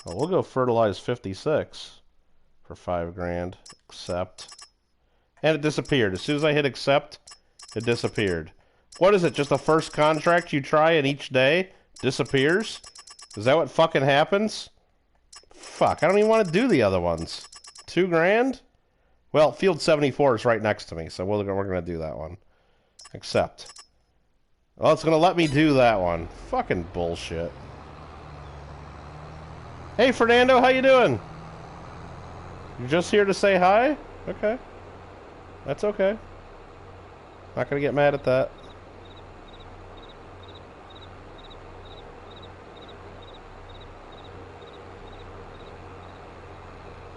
Well, we'll go fertilize 56 for 5 grand. Accept. And it disappeared. As soon as I hit accept, it disappeared. What is it? Just the first contract you try and each day disappears? Is that what fucking happens? Fuck, I don't even want to do the other ones. 2 grand? Well, field 74 is right next to me, so we're going to do that one. Accept. Well, it's going to let me do that one. Fucking bullshit. Hey, Fernando, how you doing? You just here to say hi? Okay. That's okay. Not going to get mad at that.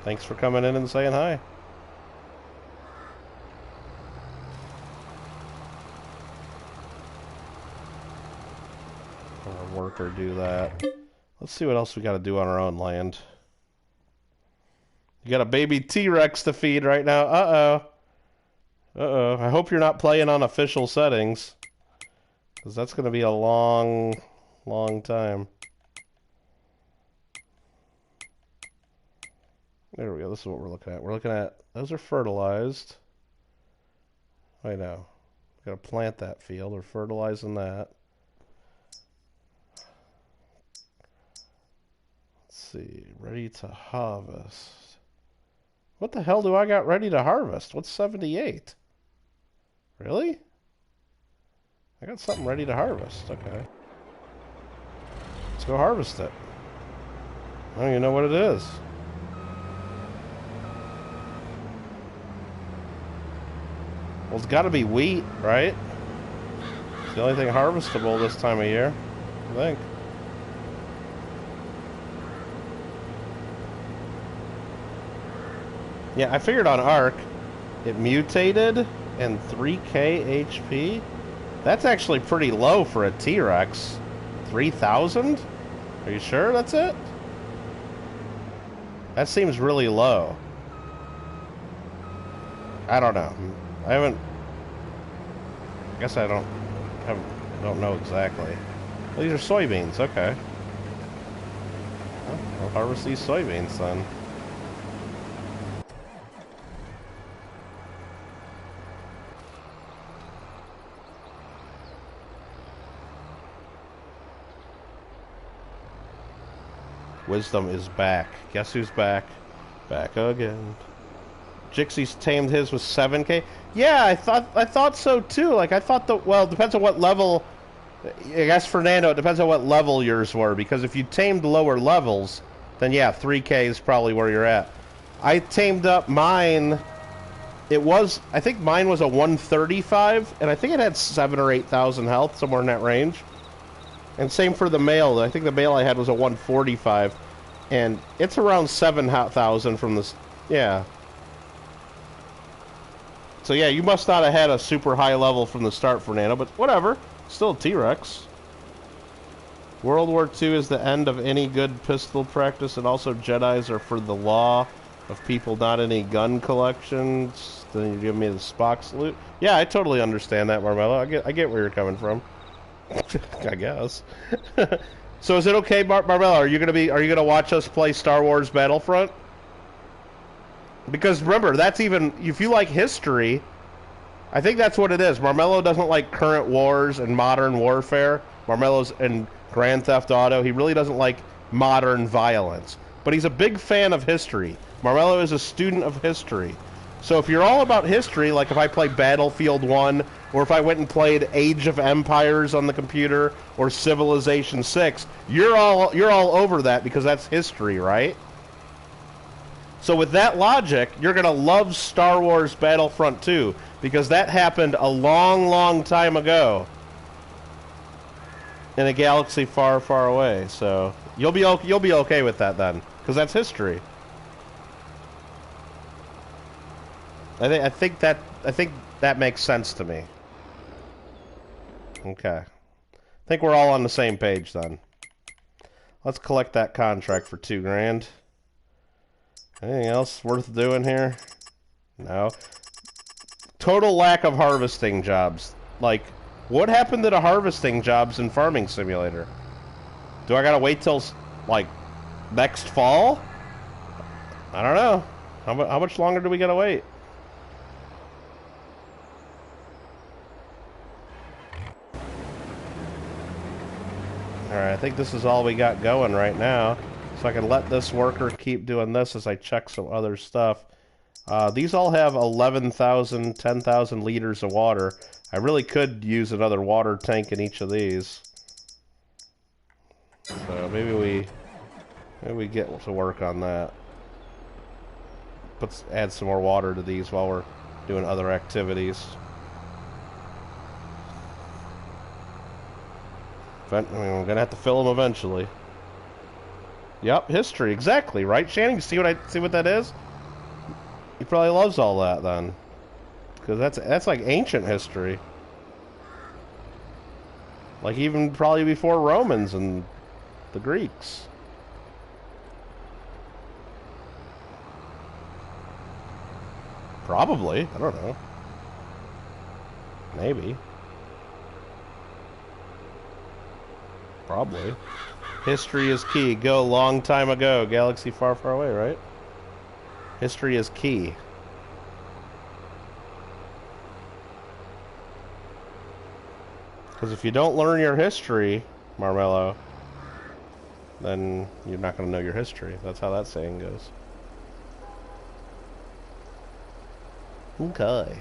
Thanks for coming in and saying hi. Our worker do that. Let's see what else we got to do on our own land. You got a baby T-Rex to feed right now. Uh-oh. Uh-oh. I hope you're not playing on official settings, because that's going to be a long, long time. There we go. This is what we're looking at. We're looking at... Those are fertilized. I know. We've got to plant that field. We're fertilizing that. Let's see. Ready to harvest. What the hell do I got ready to harvest? What's 78? Really? I got something ready to harvest. Okay. Let's go harvest it. I don't even know what it is. Well, it's got to be wheat, right? It's the only thing harvestable this time of year, I think. Yeah, I figured on Ark, it mutated and 3k HP. That's actually pretty low for a T-Rex. 3,000? Are you sure that's it? That seems really low. I don't know. I guess I don't know exactly. Well, these are soybeans, okay. Well, I'll harvest these soybeans then. Wisdom is back. Guess who's back? Back again. Jixie's tamed his with 7K. Yeah, I thought so too. Like I thought well, it depends on what level. I guess Fernando, it depends on what level yours were, because if you tamed lower levels, then yeah, 3K is probably where you're at. I tamed up mine. I think mine was a 135, and I think it had 7,000 or 8,000 health, somewhere in that range. And same for the male. I think the male I had was a 145, and it's around 7,000 from this. Yeah. So yeah, you must not have had a super high level from the start, Fernando, but whatever. Still a T-Rex. World War II is the end of any good pistol practice, and also Jedis are for the law of people, not any gun collections. Then you give me the Spock salute. Yeah, I totally understand that, Marmello. I get where you're coming from. I guess. So is it okay, Marmello? Are you gonna watch us play Star Wars Battlefront? Because remember, that's even if you like history. I think that's what it is. Marmello doesn't like current wars and modern warfare. Marmello's in Grand Theft Auto. He really doesn't like modern violence. But he's a big fan of history. Marmello is a student of history. So if you're all about history, like if I play Battlefield 1, or if I went and played Age of Empires on the computer, or Civilization 6, you're all over that because that's history, right? So with that logic, you're going to love Star Wars Battlefront 2, because that happened a long, long time ago in a galaxy far, far away. So you'll be okay with that then, because that's history. I think that makes sense to me. Okay. I think we're all on the same page then. Let's collect that contract for 2 grand. Anything else worth doing here? No. Total lack of harvesting jobs. Like, what happened to the harvesting jobs in Farming Simulator? Do I gotta wait till, like, next fall? I don't know. How much longer do we gotta wait? Alright, I think this is all we got going right now. So I can let this worker keep doing this as I check some other stuff. These all have 11,000, 10,000 liters of water. I really could use another water tank in each of these. So maybe we get to work on that. Let's add some more water to these while we're doing other activities. I mean, we're gonna have to fill them eventually. Yep, history, exactly, right, Shannon? You see what that is? He probably loves all that then, because that's like ancient history, like even probably before Romans and the Greeks. Probably, I don't know. Maybe. Probably. History is key. Go long time ago. Galaxy far, far away, right? History is key. Because if you don't learn your history, Marmello, then you're not going to know your history. That's how that saying goes. Okay.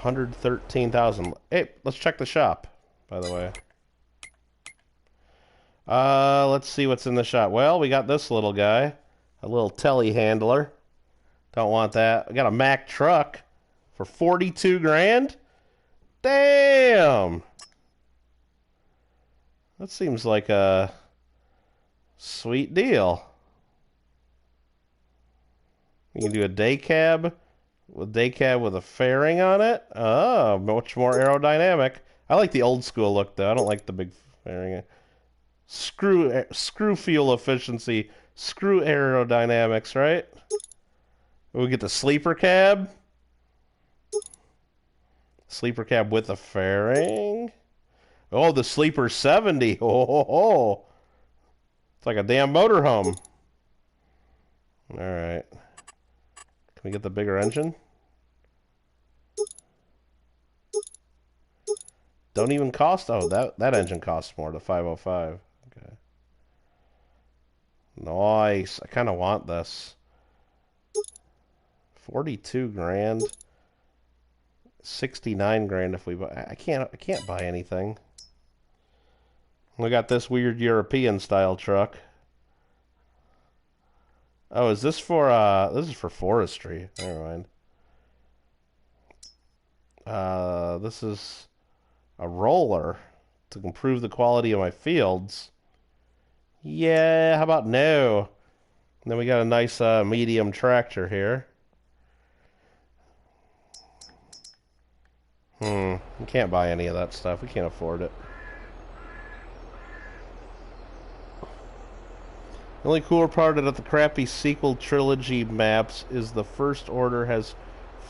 $113,000. Hey, let's check the shop, by the way. Let's see what's in the shop. Well, we got this little guy. A little telehandler. Don't want that. We got a Mack truck for 42 grand. Damn! That seems like a sweet deal. You can do a day cab with a fairing on it. Oh, much more aerodynamic. I like the old school look though. I don't like the big fairing. Screw fuel efficiency. Screw aerodynamics, right? We get the sleeper cab. Sleeper cab with a fairing. Oh, the Sleeper 70. Oh. It's like a damn motorhome. Alright. Can we get the bigger engine? don't even cost. Oh, that engine costs more. The 505. Okay. Nice. I kind of want this. 42 grand. 69 grand if we buy. I can't buy anything. We got this weird European style truck. Oh, is this for this is for forestry. Never mind. This is a roller to improve the quality of my fields. Yeah, how about no? And then we got a nice medium tractor here. We can't buy any of that stuff. We can't afford it. The only cooler part of the crappy sequel trilogy maps is the First Order has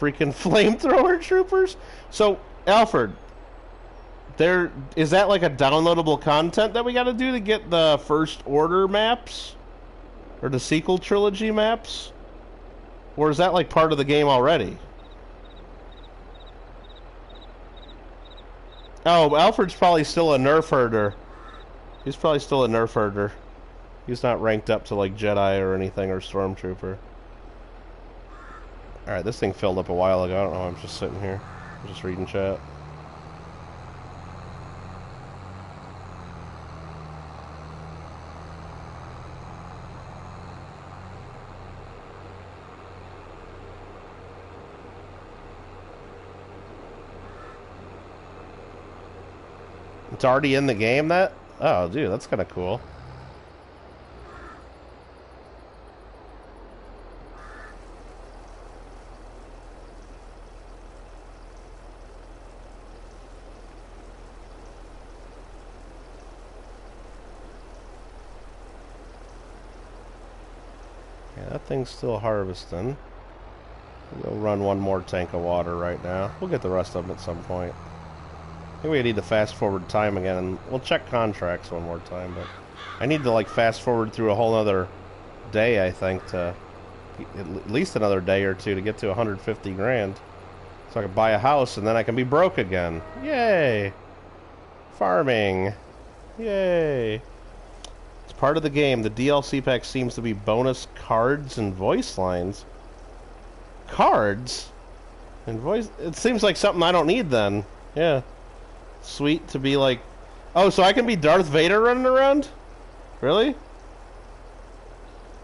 freaking flamethrower troopers. So, Alfred, is that like a downloadable content that we got to do to get the First Order maps? Or the sequel trilogy maps? Or is that like part of the game already? Oh, Alfred's probably still a nerf herder. He's probably still a nerf herder. He's not ranked up to like Jedi or anything or Stormtrooper. Alright, this thing filled up a while ago. I don't know, I'm just sitting here. I'm just reading chat. It's already in the game, that? Oh, dude, that's kind of cool. Yeah, that thing's still harvesting. We'll run one more tank of water right now. We'll get the rest of them at some point. I think we need to fast forward time again, and we'll check contracts one more time, but I need to like fast forward through a whole other day, I think, to at least another day or two to get to 150 grand. So I can buy a house and then I can be broke again. Yay! Farming. Yay! It's part of the game. The DLC pack seems to be bonus cards and voice lines. Cards? And voice... It seems like something I don't need then. Yeah. Sweet to be like... Oh, so I can be Darth Vader running around? Really?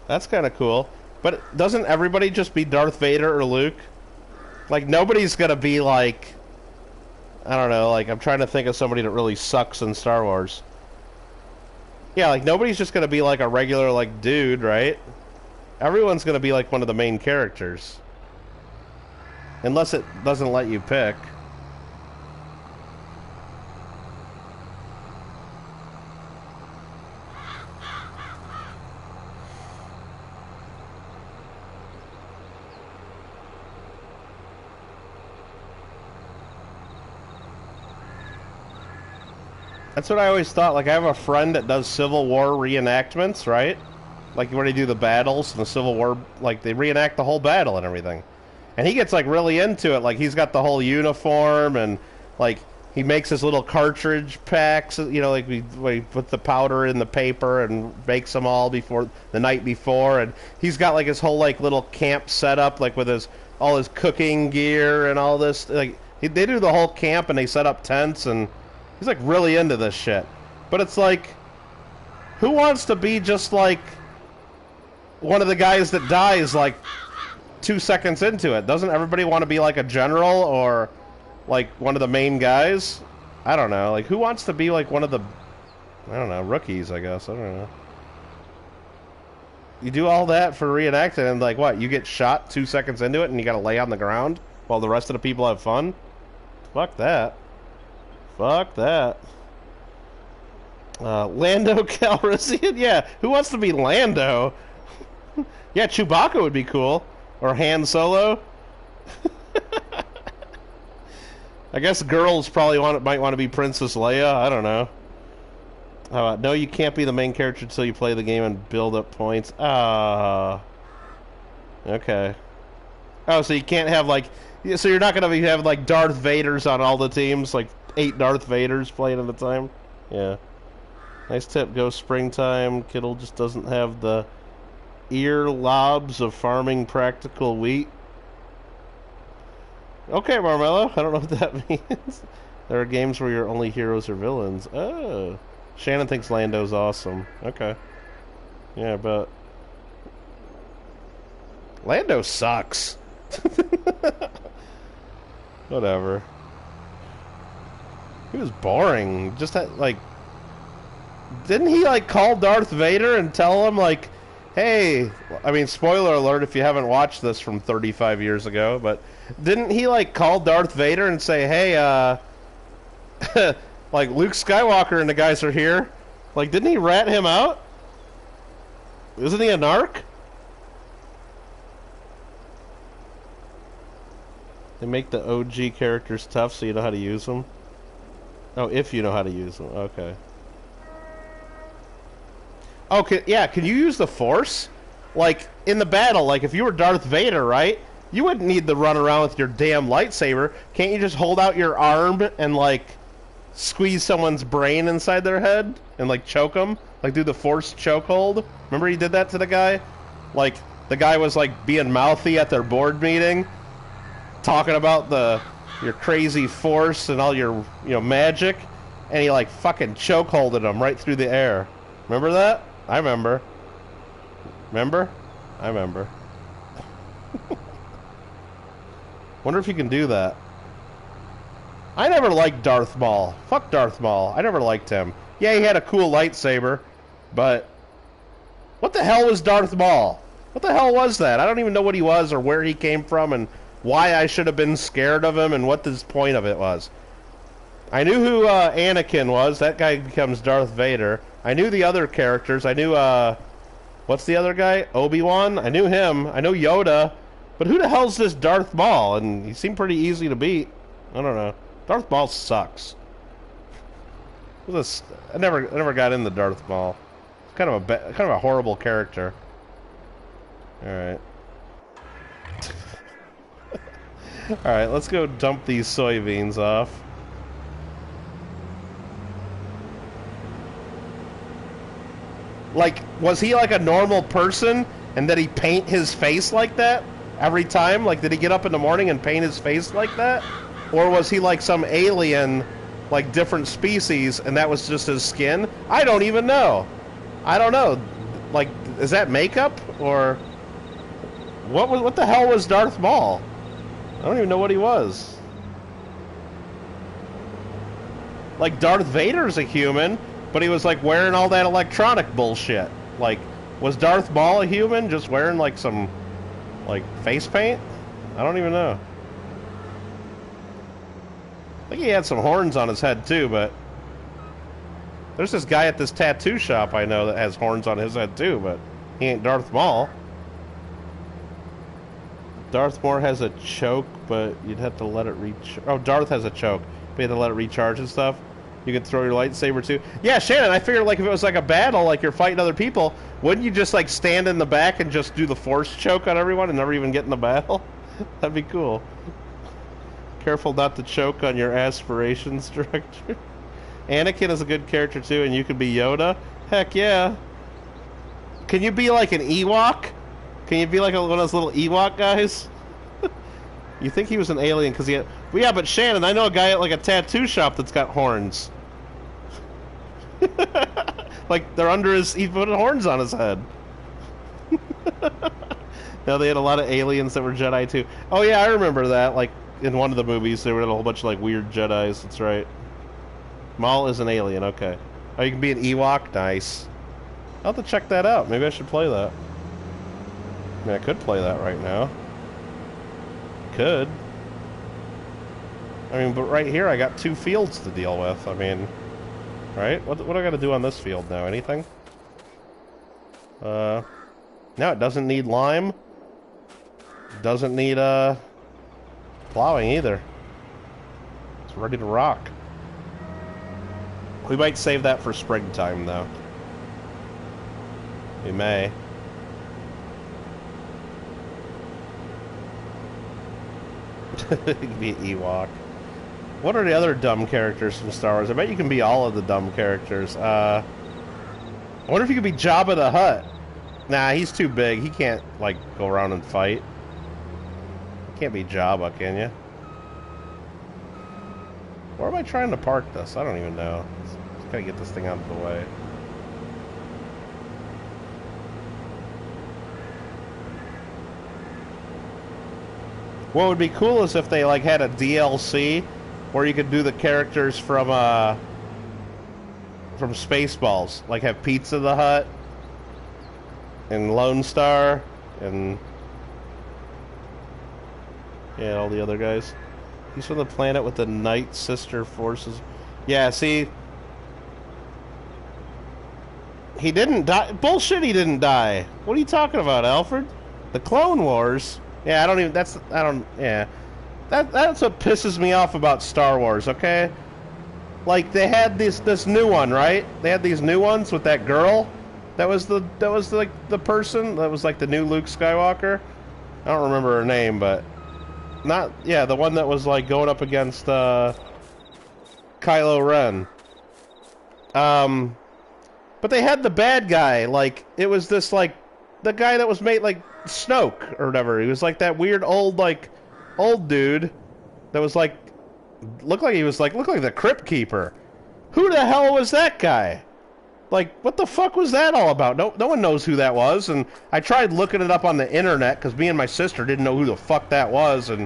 That's kind of cool. But doesn't everybody just be Darth Vader or Luke? Like, nobody's gonna be like... I don't know, like, I'm trying to think of somebody that really sucks in Star Wars. Yeah, like, nobody's just gonna be like a regular, like, dude, right? Everyone's gonna be like one of the main characters. Unless it doesn't let you pick. That's what I always thought. Like, I have a friend that does Civil War reenactments, right? Like, where they do the battles and the Civil War, like, they reenact the whole battle and everything. And he gets, like, really into it. Like, he's got the whole uniform and, like, he makes his little cartridge packs, you know, like, we put the powder in the paper and makes them all before, the night before. And he's got, like, his whole, like, little camp set up, like, with all his cooking gear and all this. Like, they do the whole camp and they set up tents and... He's like really into this shit. But it's like, who wants to be just like one of the guys that dies like 2 seconds into it? Doesn't everybody want to be like a general or like one of the main guys? I don't know. Like, who wants to be like one of the, I don't know, rookies, I guess. I don't know. You do all that for reenacting and like what? You get shot 2 seconds into it and you gotta lay on the ground while the rest of the people have fun? Fuck that. Fuck that. Lando Calrissian? Yeah, who wants to be Lando? Yeah, Chewbacca would be cool. Or Han Solo. I guess girls probably might want to be Princess Leia. I don't know. No, you can't be the main character until you play the game and build up points. Ah. Okay. Oh, so you can't have like... So you're not going to have like Darth Vaders on all the teams? Like 8 Darth Vaders playing at a time. Yeah. Nice tip. Go springtime. Kittle just doesn't have the ear lobs of farming practical wheat. Okay, Marmello. I don't know what that means. There are games where your only heroes are villains. Oh. Shannon thinks Lando's awesome. Okay. Yeah, but Lando sucks. Whatever. He was boring. Just had, like, didn't he like call Darth Vader and tell him like, "Hey," I mean, spoiler alert if you haven't watched this from 35 years ago, but didn't he like call Darth Vader and say, "Hey, like Luke Skywalker and the guys are here"? Like, didn't he rat him out? Isn't he a narc? They make the OG characters tough so you know how to use them. Oh, if you know how to use them. Okay. Okay, yeah, can you use the Force? Like, in the battle, like, if you were Darth Vader, right? You wouldn't need to run around with your damn lightsaber. Can't you just hold out your arm and, like, squeeze someone's brain inside their head? And, like, choke them? Like, do the Force chokehold? Remember he did that to the guy? Like, the guy was, like, being mouthy at their board meeting, talking about your crazy Force and all your, you know, magic, and he, like, fucking chokeholded him right through the air. Remember that? I remember. Remember? I remember. Wonder if you can do that. I never liked Darth Maul. Fuck Darth Maul. I never liked him. Yeah, he had a cool lightsaber, but what the hell was Darth Maul? What the hell was that? I don't even know what he was or where he came from and why I should have been scared of him and what the point of it was. I knew who Anakin was. That guy becomes Darth Vader. I knew the other characters. I knew, what's the other guy? Obi-Wan? I knew him. I know Yoda. But who the hell's this Darth Maul? And he seemed pretty easy to beat. I don't know. Darth Maul sucks. I never got into Darth Maul. It's kind of a horrible character. All right. All right, let's go dump these soybeans off. Like, was he like a normal person, and did he paint his face like that every time? Like, did he get up in the morning and paint his face like that? Or was he like some alien, like different species, and that was just his skin? I don't even know. I don't know. Like, is that makeup? Or what the hell was Darth Maul? I don't even know what he was. Like, Darth Vader's a human, but he was, like, wearing all that electronic bullshit. Like, was Darth Maul a human just wearing, like, some, like, face paint? I don't even know. I think he had some horns on his head, too, but there's this guy at this tattoo shop I know that has horns on his head, too, but he ain't Darth Maul. Darth Maul has a choke, but you'd have to let it recharge. Oh, Darth has a choke, but you have to let it recharge and stuff. You could throw your lightsaber too. Yeah, Shannon, I figured like if it was like a battle, like you're fighting other people, wouldn't you just like stand in the back and just do the Force choke on everyone and never even get in the battle? That'd be cool. Careful not to choke on your aspirations, director. Anakin is a good character too, and you could be Yoda. Heck yeah. Can you be like an Ewok? Can you be like one of those little Ewok guys? You think he was an alien because he had... Well, yeah, but Shannon, I know a guy at like a tattoo shop that's got horns. Like, they're under his... He put horns on his head. Now, they had a lot of aliens that were Jedi, too. Oh, yeah, I remember that. Like, in one of the movies, there were a whole bunch of, like, weird Jedis. That's right. Maul is an alien, okay. Oh, you can be an Ewok? Nice. I'll have to check that out. Maybe I should play that. I mean, I could play that right now. Could. I mean, but right here I got 2 fields to deal with. I mean, right? What do I got to do on this field now? Anything? No, it doesn't need lime. Doesn't need plowing either. It's ready to rock. We might save that for springtime, though. We may. Be an Ewok. What are the other dumb characters from Star Wars? I bet you can be all of the dumb characters. I wonder if you could be Jabba the Hutt. Nah, he's too big. He can't, like, go around and fight. You can't be Jabba, can you? Where am I trying to park this? I don't even know. Just gotta get this thing out of the way. What would be cool is if they, like, had a DLC where you could do the characters from Spaceballs. Like, have Pizza the Hut and Lone Star and yeah, all the other guys. He's from the planet with the Night Sister forces. Yeah, see, he didn't die. Bullshit, he didn't die. What are you talking about, Alfred? The Clone Wars. Yeah, I don't even. Yeah, that's what pisses me off about Star Wars. Okay, like they had this new one, right? They had these new ones with that girl. That was like the person that was like the new Luke Skywalker. I don't remember her name, but the one that was like going up against Kylo Ren. But they had the bad guy, like it was this like the guy that was made like Snoke or whatever. He was like that weird old dude that was like looked like the Crypt Keeper. Who the hell was that guy? Like, what the fuck was that all about? No one knows who that was, and I tried looking it up on the internet because me and my sister didn't know who the fuck that was, and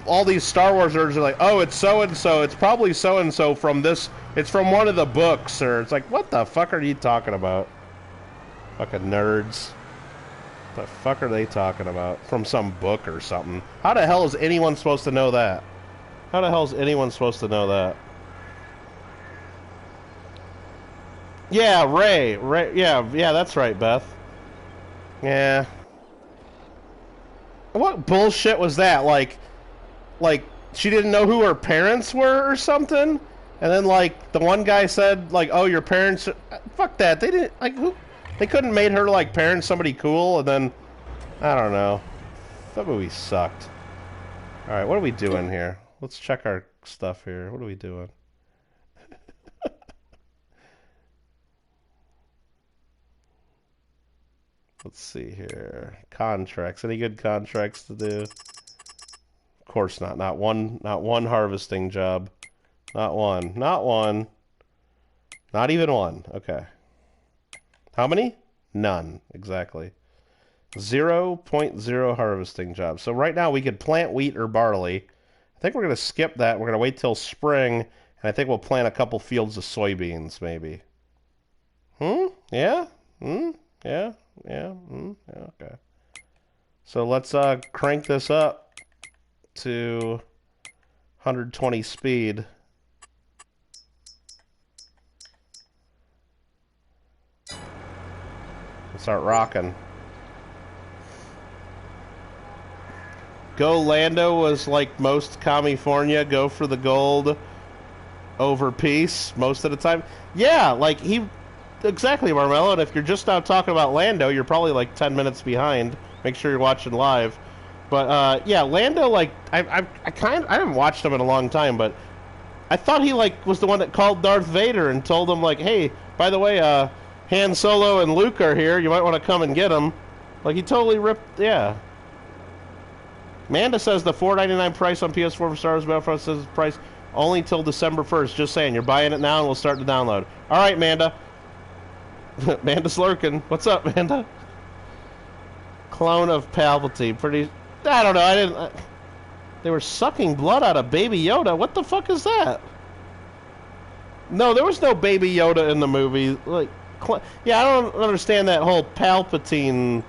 all these Star Wars nerds are like, oh, it's so and so, it's probably so and so from this, it's from one of the books, or it's like, what the fuck are you talking about? Fucking nerds. What the fuck are they talking about? From some book or something. How the hell is anyone supposed to know that? How the hell is anyone supposed to know that? Yeah, Ray, yeah, that's right, Beth. Yeah. What bullshit was that? Like she didn't know who her parents were or something? And then, like, the one guy said, like, oh, your parents... Fuck that. They didn't, like, who... They couldn't made her, like, parent somebody cool, and then... I don't know. That movie sucked. Alright, what are we doing here? Let's check our stuff here. What are we doing? Let's see here. Contracts. Any good contracts to do? Of course not. Not one harvesting job. Not one. Not one. Not even one. Okay. How many? None. Exactly. 0.0 harvesting jobs. So right now we could plant wheat or barley. I think we're going to skip that. We're going to wait till spring, and I think we'll plant a couple fields of soybeans, maybe. Yeah? Yeah? Yeah? Yeah, okay. So let's crank this up to 120 speed. Let's start rocking. Go Lando was like most California, go for the gold over peace most of the time. Yeah, like he... Exactly, Marmello, and if you're just now talking about Lando, you're probably like 10 minutes behind. Make sure you're watching live. But, yeah, Lando, like, I haven't watched him in a long time, but I thought he, like, was the one that called Darth Vader and told him, like, hey, by the way, Han Solo and Luke are here, you might want to come and get them. Like, he totally ripped, yeah. Amanda says the $4.99 price on PS4 for Star Wars Battlefront says price only till December 1st. Just saying, you're buying it now and we'll start the download. All right, Amanda. Amanda's lurking. What's up, Amanda? Clone of Palpatine. Pretty... I don't know. They were sucking blood out of Baby Yoda. What the fuck is that? No, there was no Baby Yoda in the movie. Like, yeah, I don't understand that whole Palpatine,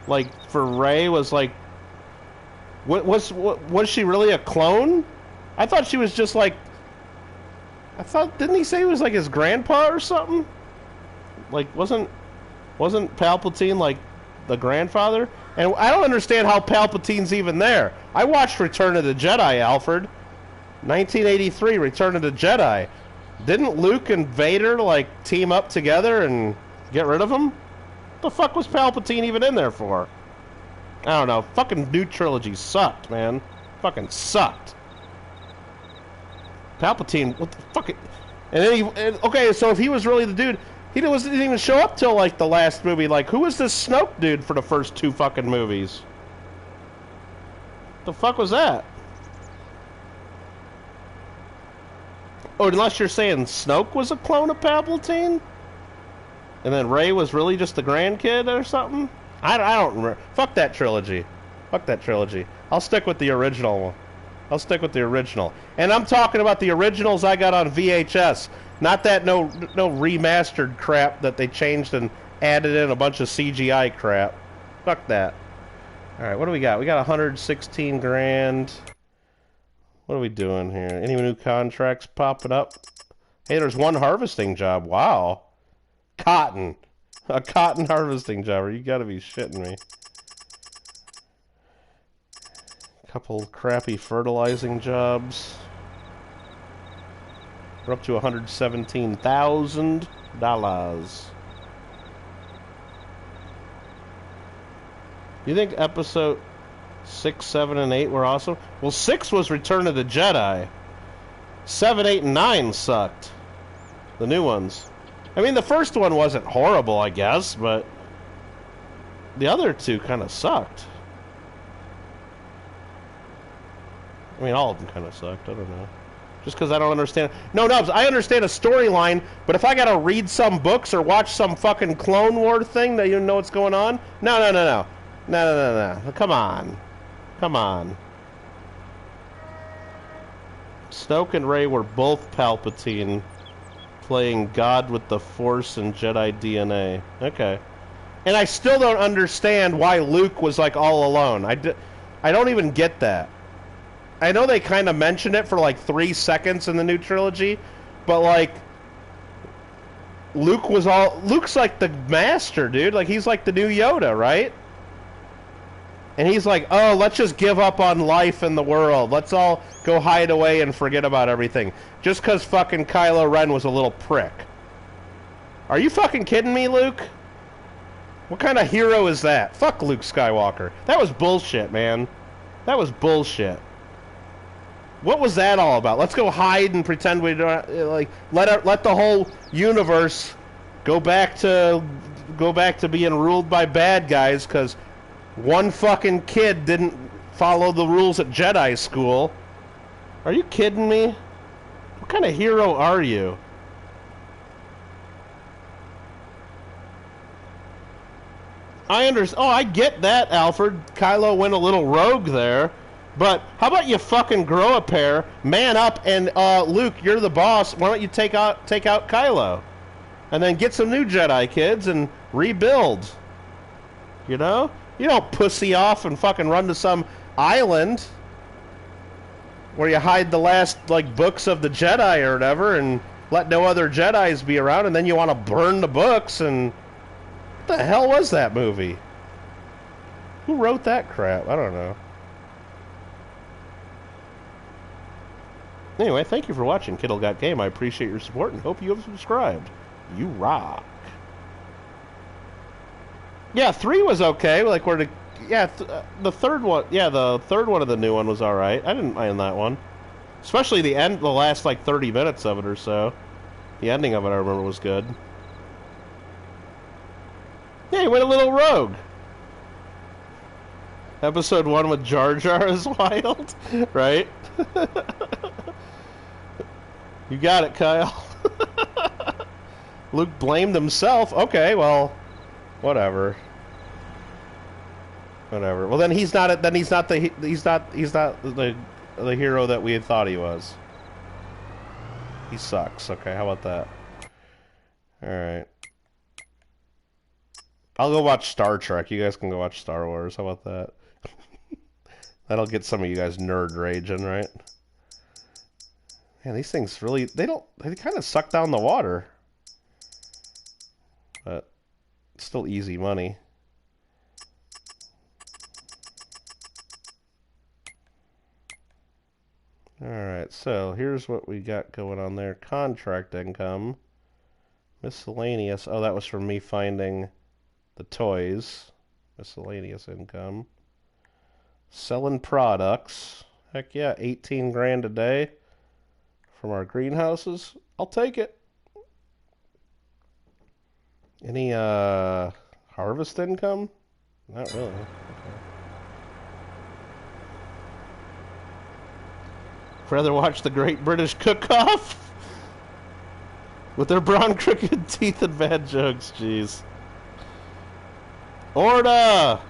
like, for Rey was like... Was she really a clone? I thought she was just like... didn't he say he was like his grandpa or something? Like, wasn't Palpatine like the grandfather? And I don't understand how Palpatine's even there. I watched Return of the Jedi, Alfred. 1983, Return of the Jedi. Didn't Luke and Vader, like, team up together and get rid of him? What the fuck was Palpatine even in there for? I don't know. Fucking new trilogy sucked, man. Fucking sucked. Palpatine, what the fuck? And then okay, so if he was really the dude, he didn't even show up till like the last movie. Like, who was this Snoke dude for the first 2 fucking movies? The fuck was that? Oh, unless you're saying Snoke was a clone of Palpatine? And then Rey was really just the grandkid or something? I don't remember. Fuck that trilogy. Fuck that trilogy. I'll stick with the original one. I'll stick with the original. And I'm talking about the originals I got on VHS. Not that no remastered crap that they changed and added in a bunch of CGI crap. Fuck that. Alright, what do we got? We got 116 grand. What are we doing here? Any new contracts popping up? Hey, there's one harvesting job. Wow. Cotton. A cotton harvesting job. You gotta be shitting me. Couple crappy fertilizing jobs. We're up to $117,000. You think episode 6, 7, and 8 were awesome? Well, 6 was Return of the Jedi. 7, 8, and 9 sucked. The new ones. I mean, the first one wasn't horrible, I guess, but the other 2 kind of sucked. I mean, all of them kind of sucked. I don't know. Just because I don't understand. No, I understand a storyline, but if I gotta read some books or watch some fucking Clone War thing that you know what's going on, no. Come on. Come on. Snoke and Rey were both Palpatine, playing God with the Force and Jedi DNA. Okay. And I still don't understand why Luke was, like, all alone. I don't even get that. I know they kind of mentioned it for, like, 3 seconds in the new trilogy, but, like, Luke's like the master, dude. Like, he's like the new Yoda, right? And he's like, oh, let's just give up on life and the world. Let's all go hide away and forget about everything. Just because fucking Kylo Ren was a little prick. Are you fucking kidding me, Luke? What kind of hero is that? Fuck Luke Skywalker. That was bullshit, man. That was bullshit. What was that all about? Let's go hide and pretend we don't, like, let the whole universe go back to being ruled by bad guys because one fucking kid didn't follow the rules at Jedi school. Are you kidding me? What kind of hero are you? I understand. Oh, I get that, Alfred. Kylo went a little rogue there. But how about you fucking grow a pair, man up, and Luke, you're the boss. Why don't you take out Kylo, and then get some new Jedi kids and rebuild? You know, you don't pussy off and fucking run to some island where you hide the last like books of the Jedi or whatever, and let no other Jedis be around, and then you want to burn the books. And what the hell was that movie? Who wrote that crap? I don't know. Anyway, thank you for watching Kittle Got Game. I appreciate your support and hope you have subscribed. You rock. Yeah, 3 was okay. Like, the third one. Yeah, the third one of the new one was all right. I didn't mind that one, especially the last like 30 minutes of it or so. The ending of it, I remember, was good. Yeah, he went a little rogue. Episode 1 with Jar Jar is wild, right? You got it, Kyle. Luke blamed himself. Okay, well, whatever. Whatever. Well, then he's not the hero that we had thought he was. He sucks. Okay, how about that? All right. I'll go watch Star Trek. You guys can go watch Star Wars. How about that? That'll get some of you guys nerd raging, right? Man, these things really, they kind of suck down the water. But it's still easy money. Alright, so here's what we got going on there. Contract income. Miscellaneous. Oh, that was from me finding the toys. Miscellaneous income. Selling products. Heck yeah, 18 grand a day. from our greenhouses. I'll take it. Any harvest income? Not really. Okay. Rather watch the Great British Cook-Off with their brown crooked teeth and bad jokes. Jeez. Orda.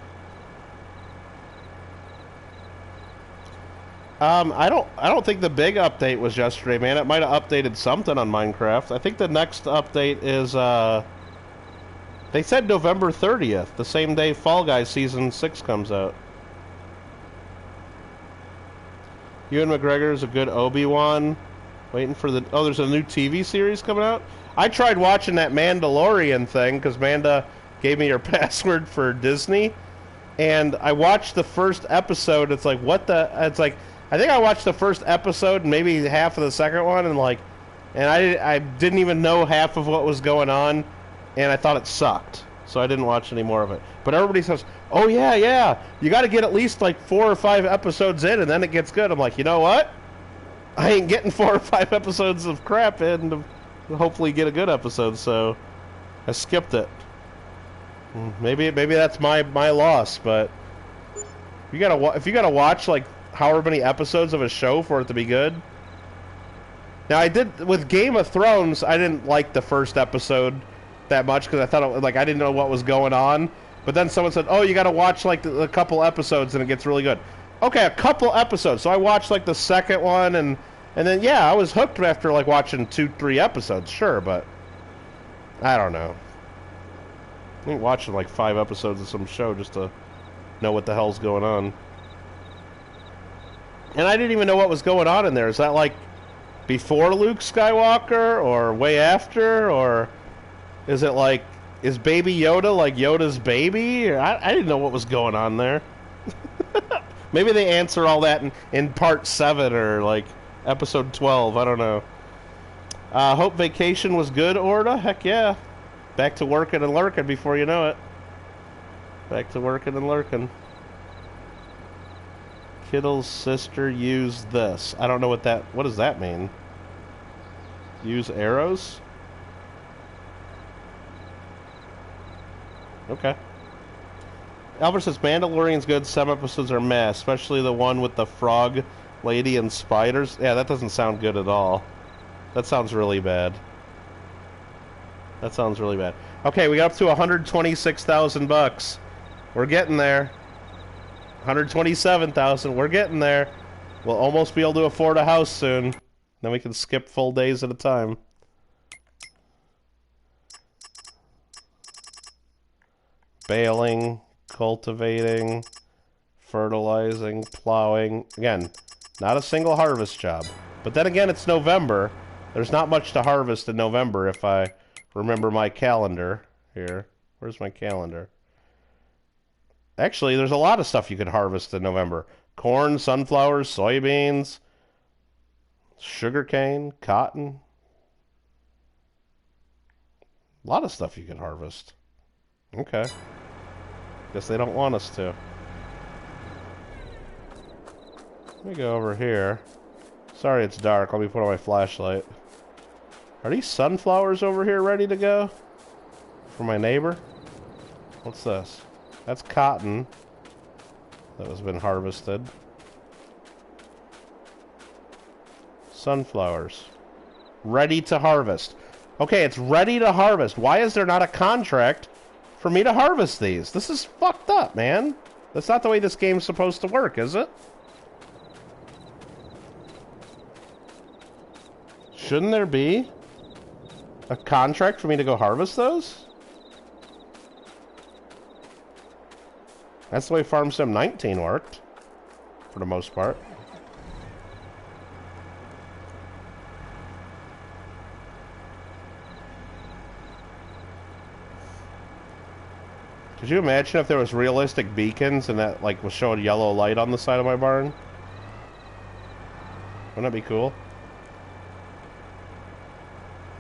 I don't think the big update was yesterday, man. It might have updated something on Minecraft. I think the next update is they said November 30th, the same day Fall Guys Season 6 comes out. Ewan McGregor is a good Obi-Wan. Waiting for the... Oh, there's a new TV series coming out? I tried watching that Mandalorian thing, because Manda gave me her password for Disney. And I watched the first episode. It's like, what the... It's like, I think I watched the first episode and maybe half of the second one. And like... And I didn't even know half of what was going on. And I thought it sucked. So I didn't watch any more of it. But everybody says, oh yeah, you got to get at least like 4 or 5 episodes in and then it gets good. I'm like, you know what? I ain't getting 4 or 5 episodes of crap in to hopefully get a good episode, so I skipped it. Maybe that's my loss, but if you gotta watch like however many episodes of a show for it to be good. Now I did with Game of Thrones. I didn't like the first episode that much because I thought I didn't know what was going on. But then someone said, "Oh, you got to watch like a couple episodes and it gets really good." Okay, a couple episodes. So I watched like the second one and then yeah, I was hooked after like watching 2-3 episodes. Sure, but I don't know. I ain't watching like 5 episodes of some show just to know what the hell's going on. And I didn't even know what was going on in there. Is that like before Luke Skywalker or way after, or is it like, is Baby Yoda like Yoda's baby? I didn't know what was going on there. Maybe they answer all that in part 7 or like episode 12. I don't know. Hope vacation was good, Orda. Heck yeah. Back to working and lurking before you know it. Back to working and lurking. Kittle's sister used this. I don't know what does that mean? Use arrows? Okay. Albert says, Mandalorian's good, some episodes are meh, especially the one with the frog lady and spiders. Yeah, that doesn't sound good at all. That sounds really bad. That sounds really bad. Okay, we got up to 126,000 bucks. We're getting there. 127,000. We're getting there. We'll almost be able to afford a house soon. Then we can skip full days at a time. Baling, cultivating, fertilizing, plowing. Again, not a single harvest job. But then again, it's November. There's not much to harvest in November if I remember my calendar here. Where's my calendar? Actually, there's a lot of stuff you can harvest in November. Corn, sunflowers, soybeans, sugarcane, cotton. A lot of stuff you can harvest. Okay. Guess they don't want us to. Let me go over here. Sorry it's dark. Let me put on my flashlight. Are these sunflowers over here ready to go? For my neighbor? What's this? That's cotton that has been harvested. Sunflowers. Ready to harvest. Okay, it's ready to harvest. Why is there not a contract for me to harvest these? This is fucked up, man. That's not the way this game's supposed to work, is it? Shouldn't there be a contract for me to go harvest those? That's the way Farm Sim 19 worked, for the most part. Could you imagine if there was realistic beacons and that like was showing yellow light on the side of my barn? Wouldn't that be cool?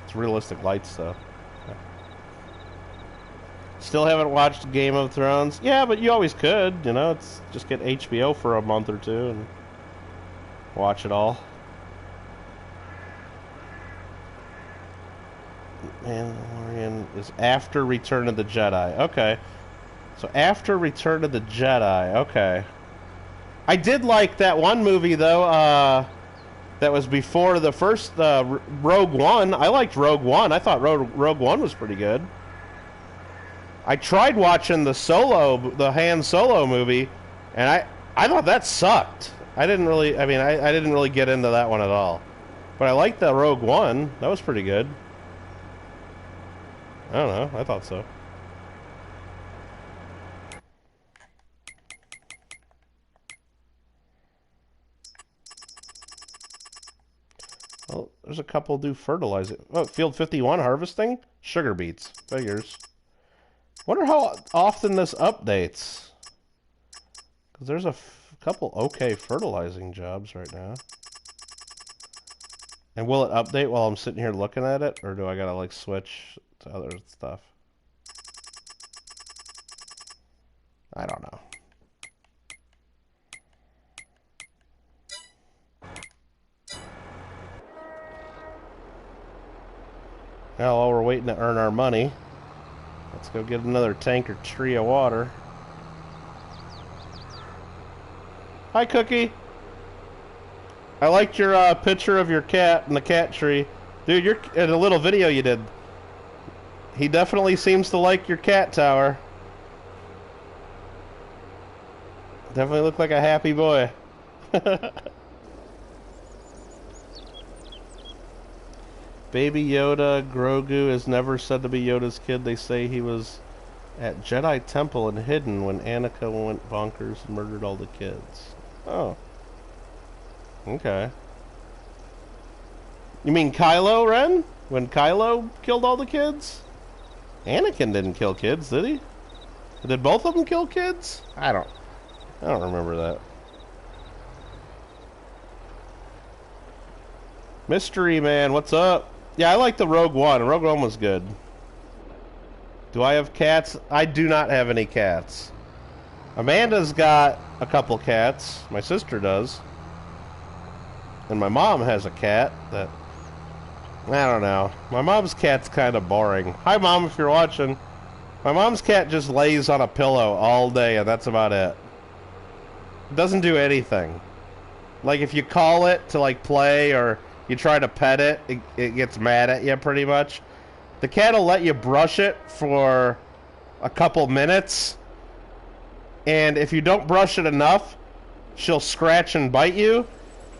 It's realistic lights though. Still haven't watched Game of Thrones. Yeah, but you always could, you know. It's just get HBO for a month or two and watch it all. Mandalorian is after Return of the Jedi. Okay. So after Return of the Jedi. Okay. I did like that one movie, though, that was before the first Rogue One. I liked Rogue One. I thought Rogue One was pretty good. I tried watching the Han Solo movie, and I thought that sucked. I didn't really get into that one at all. But I liked the Rogue One. That was pretty good. I don't know. I thought so. Well, there's a couple do fertilizing. Oh, Field 51 harvesting? Sugar beets. Figures. Wonder how often this updates. Because there's a couple okay fertilizing jobs right now. And will it update while I'm sitting here looking at it? Or do I gotta, like, switch to other stuff? I don't know. Now, while we're waiting to earn our money, let's go get another tank or tree of water. Hi, Cookie. I liked your picture of your cat in the cat tree. Dude, you're in a little video you did. He definitely seems to like your cat tower. Definitely look like a happy boy. Baby Yoda, Grogu is never said to be Yoda's kid. They say he was at Jedi Temple and hidden when Anakin went bonkers and murdered all the kids. Oh. Okay. You mean Kylo Ren? When Kylo killed all the kids? Anakin didn't kill kids, did he? Did both of them kill kids? I don't remember that. Mystery Man, what's up? Yeah, I like the Rogue One. Rogue One was good. Do I have cats? I do not have any cats. Amanda's got a couple cats. My sister does. And my mom has a cat that... I don't know. My mom's cat's kind of boring. Hi, Mom, if you're watching. My mom's cat just lays on a pillow all day, and that's about it. It doesn't do anything. Like, if you call it to, like, play or you try to pet it, it gets mad at you, pretty much. The cat will let you brush it for a couple minutes, and if you don't brush it enough, she'll scratch and bite you,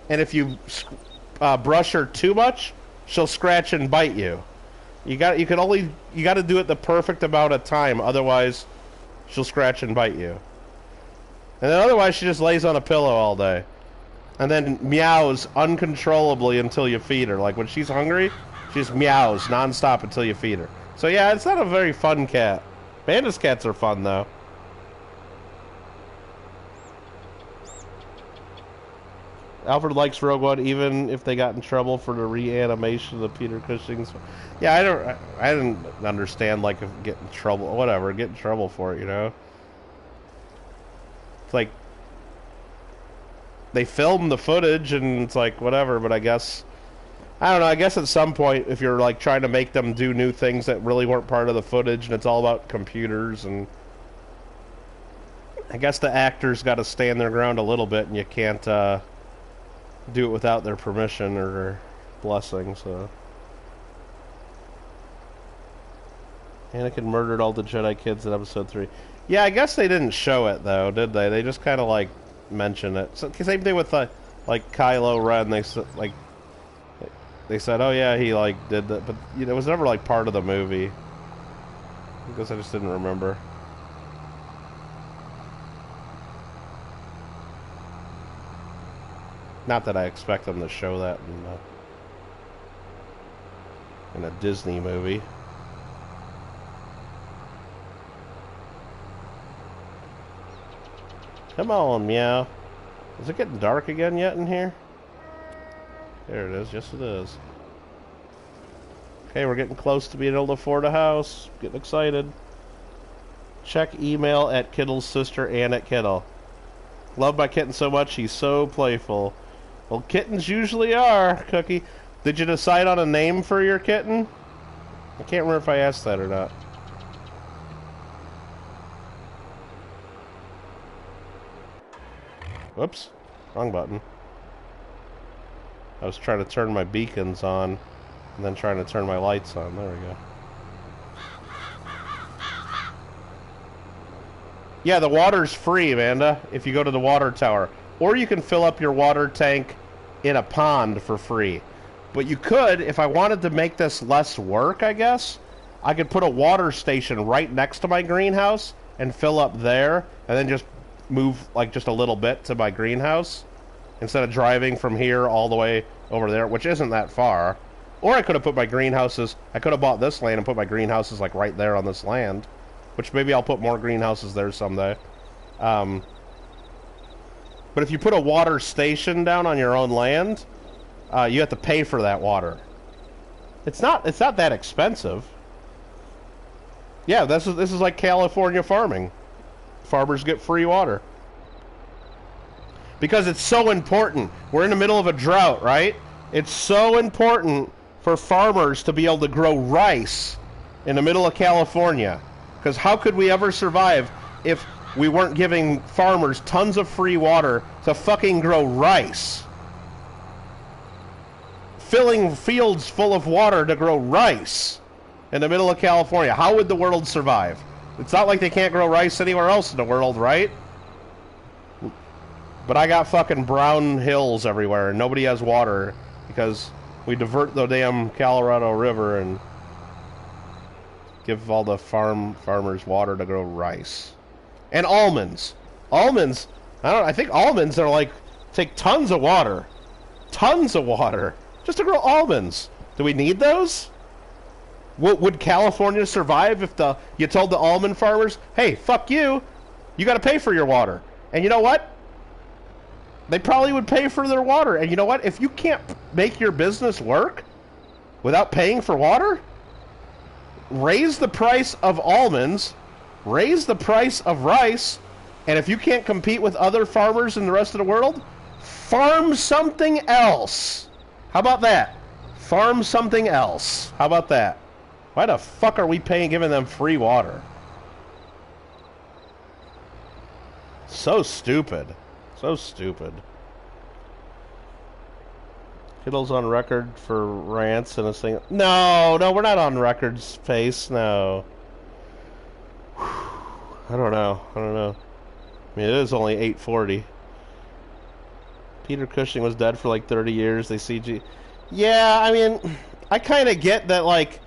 and if you brush her too much, she'll scratch and bite you. You got to do it the perfect amount of time, otherwise she'll scratch and bite you. And then otherwise she just lays on a pillow all day. And then meows uncontrollably until you feed her. Like when she's hungry, she just meows nonstop until you feed her. So yeah, it's not a very fun cat. Panda's cats are fun though. Alfred likes Rogue One even if they got in trouble for the reanimation of Peter Cushing's. Yeah, I didn't understand like get in trouble, whatever, get in trouble for it, you know. It's like they filmed the footage and it's like whatever, but I guess I don't know, I guess at some point if you're like trying to make them do new things that really weren't part of the footage and it's all about computers, and I guess the actors got to stand their ground a little bit and you can't do it without their permission or their blessing. So Anakin murdered all the Jedi kids in episode 3. Yeah, I guess they didn't show it though, did they? They just kind of like mention it. So, same thing with like Kylo Ren. They said, oh yeah, he like did that, but you know, it was never like part of the movie. I guess I just didn't remember. Not that I expect them to show that in a Disney movie. Come on, meow. Is it getting dark again yet in here? There it is. Yes, it is. Okay, we're getting close to being able to afford a house. Getting excited. Check email at Kittle's sister and at Kittle. Love my kitten so much. He's so playful. Well, kittens usually are, Cookie. Did you decide on a name for your kitten? I can't remember if I asked that or not. Whoops. Wrong button. I was trying to turn my beacons on, and then trying to turn my lights on. There we go. Yeah, the water's free, Amanda, if you go to the water tower. Or you can fill up your water tank in a pond for free. But you could, if I wanted to make this less work, I guess, I could put a water station right next to my greenhouse and fill up there, and then just move, like, just a little bit to my greenhouse, instead of driving from here all the way over there, which isn't that far. Or I could have put my greenhouses, I could have bought this land and put my greenhouses, like, right there on this land. Which maybe I'll put more greenhouses there someday. But if you put a water station down on your own land, you have to pay for that water. It's not that expensive. Yeah, this is like California farming. Farmers get free water. Because it's so important. We're in the middle of a drought, right? It's so important for farmers to be able to grow rice in the middle of California. Because how could we ever survive if we weren't giving farmers tons of free water to fucking grow rice? Filling fields full of water to grow rice in the middle of California. How would the world survive? It's not like they can't grow rice anywhere else in the world, right? But I got fucking brown hills everywhere and nobody has water because we divert the damn Colorado River and give all the farmers water to grow rice. And almonds. Almonds, I think almonds are like, take tons of water. Tons of water. Just to grow almonds. Do we need those? Would California survive if you told the almond farmers, hey, fuck you, you gotta pay for your water. And you know what? They probably would pay for their water. And you know what? If you can't make your business work without paying for water, raise the price of almonds, raise the price of rice, and if you can't compete with other farmers in the rest of the world, farm something else. How about that? Farm something else. How about that? Why the fuck are we giving them free water? So stupid. So stupid. Kittle's on record for rants and a single... No, we're not on record's pace, no. I don't know. I mean, it is only 8:40. Peter Cushing was dead for like 30 years. They CG... Yeah, I mean, I kind of get that, like...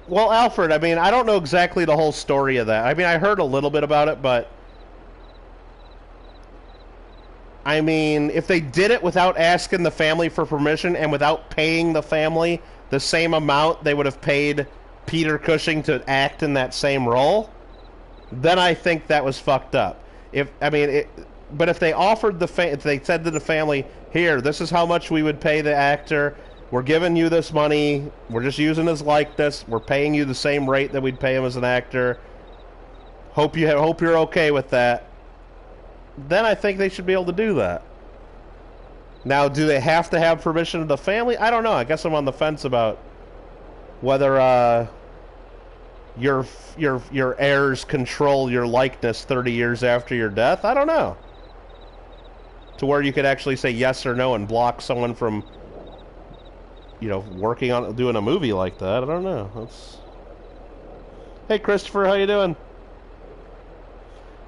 Well, Alfred, I mean, I don't know exactly the whole story of that. I mean, I heard a little bit about it, but... I mean, if they did it without asking the family for permission and without paying the family the same amount they would have paid Peter Cushing to act in that same role, then I think that was fucked up. But if they offered if they said to the family, here, this is how much we would pay the actor, we're giving you this money, we're just using his likeness, we're paying you the same rate that we'd pay him as an actor, hope you're okay with that, then I think they should be able to do that. Now, do they have to have permission of the family? I don't know. I guess I'm on the fence about whether your heirs control your likeness 30 years after your death. I don't know. To where you could actually say yes or no and block someone from, working on doing a movie like that. I don't know. Hey, Christopher, how you doing?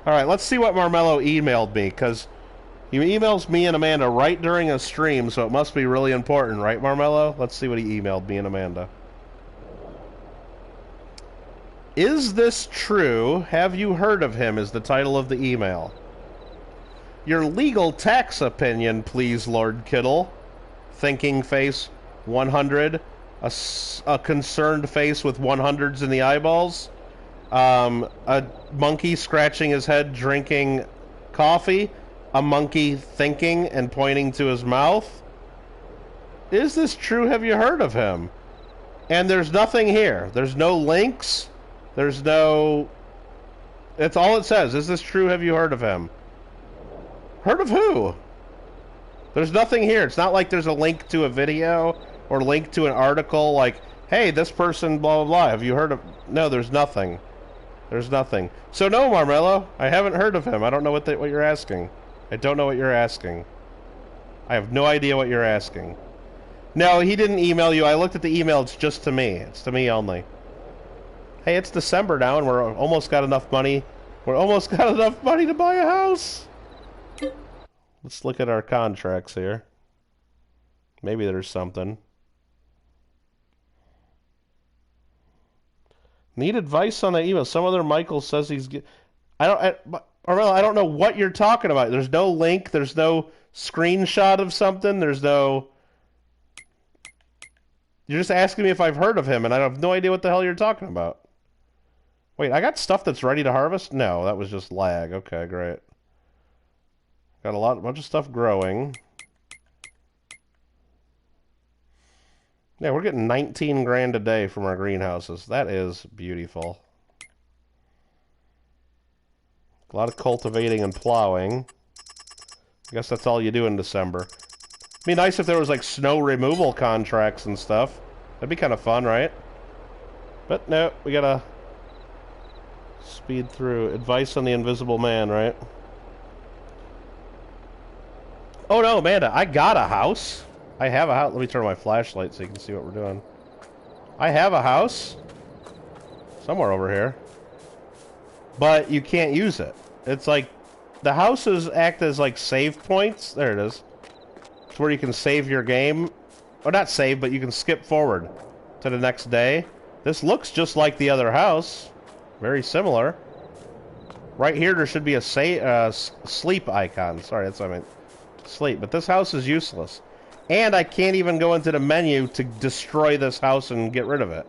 Alright, let's see what Marmello emailed me, because he emails me and Amanda right during a stream, so it must be really important, right, Marmello? Let's see what he emailed me and Amanda. Is this true? Have you heard of him? Is the title of the email. Your legal tax opinion, please, Lord Kittle. Thinking face 100. A concerned face with 100s in the eyeballs. A monkey scratching his head drinking coffee, a monkey thinking and pointing to his mouth. Is this true? Have you heard of him? And there's nothing here. There's no links. There's no... That's all it says. Is this true? Have you heard of him? Heard of who? There's nothing here. It's not like there's a link to a video or link to an article like Hey, this person, blah, blah, blah. Have you heard of... No, there's nothing. There's nothing. So no, Marmello. I haven't heard of him. I don't know what you're asking. I don't know what you're asking. I have no idea what you're asking. No, he didn't email you. I looked at the email. It's just to me. It's to me only. Hey, it's December now, and we're almost got enough money. We're almost got enough money to buy a house. Let's look at our contracts here. Maybe there's something. Need advice on that email. Some other Michael says he's... I don't know what you're talking about. There's no link. There's no screenshot of something. There's no... You're just asking me if I've heard of him, and I have no idea what the hell you're talking about. Wait, I got stuff that's ready to harvest? No, that was just lag. Okay, great. Got a bunch of stuff growing. Yeah, we're getting 19 grand a day from our greenhouses. That is beautiful. A lot of cultivating and plowing. I guess that's all you do in December. It'd be nice if there was like snow removal contracts and stuff. That'd be kind of fun, right? But no, we gotta speed through. Advice on the Invisible Man, right? Oh no, Amanda, I got a house. I have a house. Let me turn on my flashlight so you can see what we're doing. I have a house. Somewhere over here. But you can't use it. It's like, the houses act as like save points. There it is. It's where you can save your game. Or not save, but you can skip forward to the next day. This looks just like the other house. Very similar. Right here, there should be a sleep icon. Sorry, that's what I meant. Sleep. But this house is useless. And I can't even go into the menu to destroy this house and get rid of it.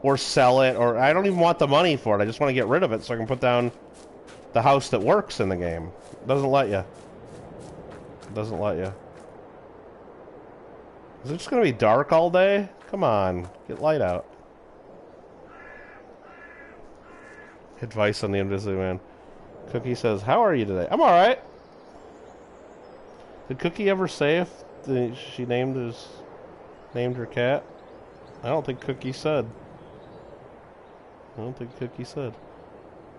Or sell it, or I don't even want the money for it. I just want to get rid of it so I can put down the house that works in the game. It doesn't let you. It doesn't let you. Is it just going to be dark all day? Come on, get light out. Advice on the Invisible Man. Cookie says, how are you today? I'm alright. Did Cookie ever say if she named her cat? I don't think Cookie said. I don't think Cookie said.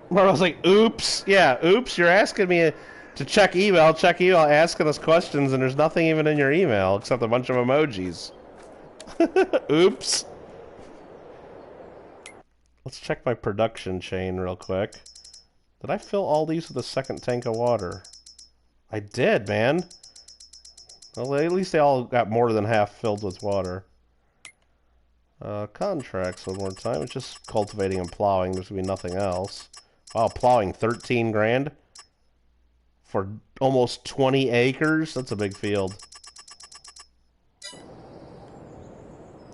I was like, oops. Yeah, oops, you're asking me to check email, asking us questions, and there's nothing even in your email except a bunch of emojis. Oops. Let's check my production chain real quick. Did I fill all these with a second tank of water? I did, man. Well, at least they all got more than half filled with water. Contracts one more time. It's just cultivating and plowing. There's gonna be nothing else. Wow, plowing 13 grand for almost 20 acres. That's a big field.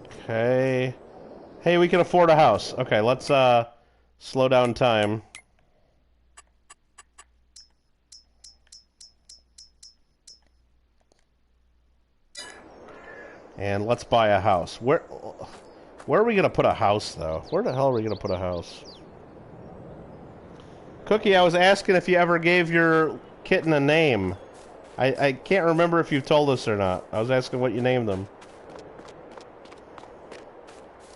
Okay. Hey, we can afford a house. Okay, let's slow down time. And let's buy a house. Where are we going to put a house, though? Where the hell are we going to put a house? Cookie, I was asking if you ever gave your kitten a name. I can't remember if you've told us or not. I was asking what you named them.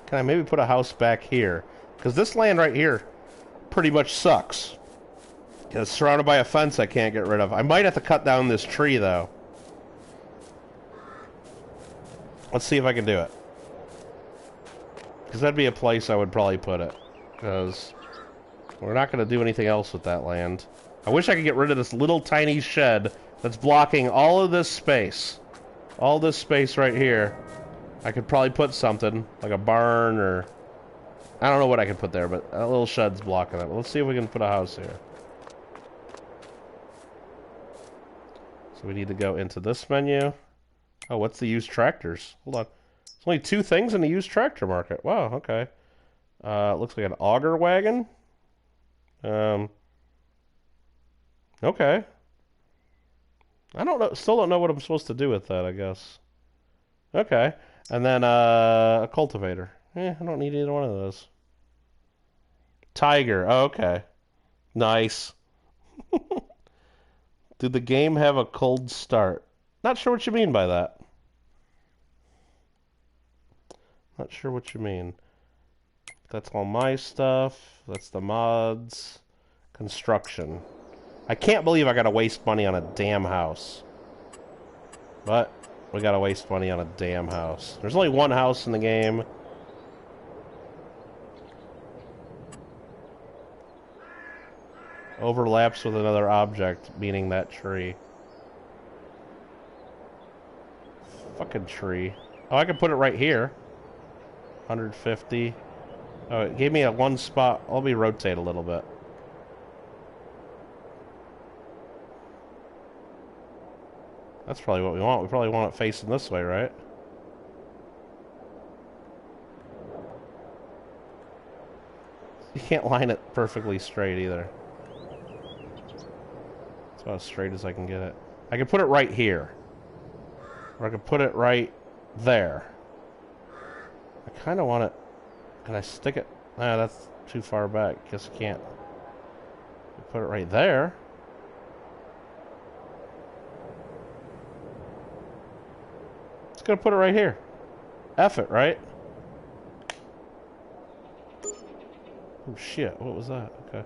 Can I maybe put a house back here? Because this land right here pretty much sucks. It's surrounded by a fence I can't get rid of. I might have to cut down this tree, though. Let's see if I can do it. Because that'd be a place I would probably put it. Because we're not going to do anything else with that land. I wish I could get rid of this little tiny shed that's blocking all of this space. All this space right here. I could probably put something, like a barn or... I don't know what I could put there, but that little shed's blocking it. Let's see if we can put a house here. So we need to go into this menu. Oh, what's the used tractors? Hold on. There's only 2 things in the used tractor market. Wow, okay. Looks like an auger wagon. Okay. I don't know. Still don't know what I'm supposed to do with that, I guess. Okay. And then a cultivator. I don't need either one of those. Tiger. Oh, okay. Nice. Did the game have a cold start? Not sure what you mean by that. Not sure what you mean. That's all my stuff. That's the mods. Construction. I can't believe I gotta waste money on a damn house. But we gotta waste money on a damn house. There's only one house in the game. Overlaps with another object, meaning that tree. Fucking tree. Oh, I can put it right here. 150. Oh, it gave me a one spot. Let me rotate a little bit. That's probably what we want. We probably want it facing this way, right? You can't line it perfectly straight either. It's about as straight as I can get it. I can put it right here. Or I can put it right there. I kind of want it... Can I stick it? Nah, that's too far back. Guess I can't. Put it right there. It's gonna put it right here. F it, right? Oh shit, what was that? Okay.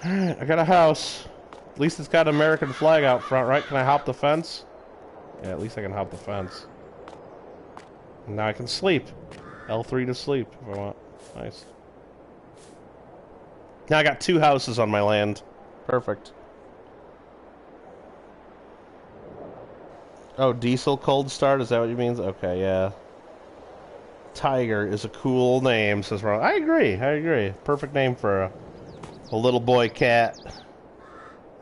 Alright, I got a house. At least it's got an American flag out front, right? Can I hop the fence? Yeah, at least I can hop the fence. And now I can sleep. L3 to sleep if I want. Nice. Now I got 2 houses on my land. Perfect. Oh, diesel cold start? Is that what you mean? Okay, yeah. Tiger is a cool name, says Ron. I agree. I agree. Perfect name for a little boy cat.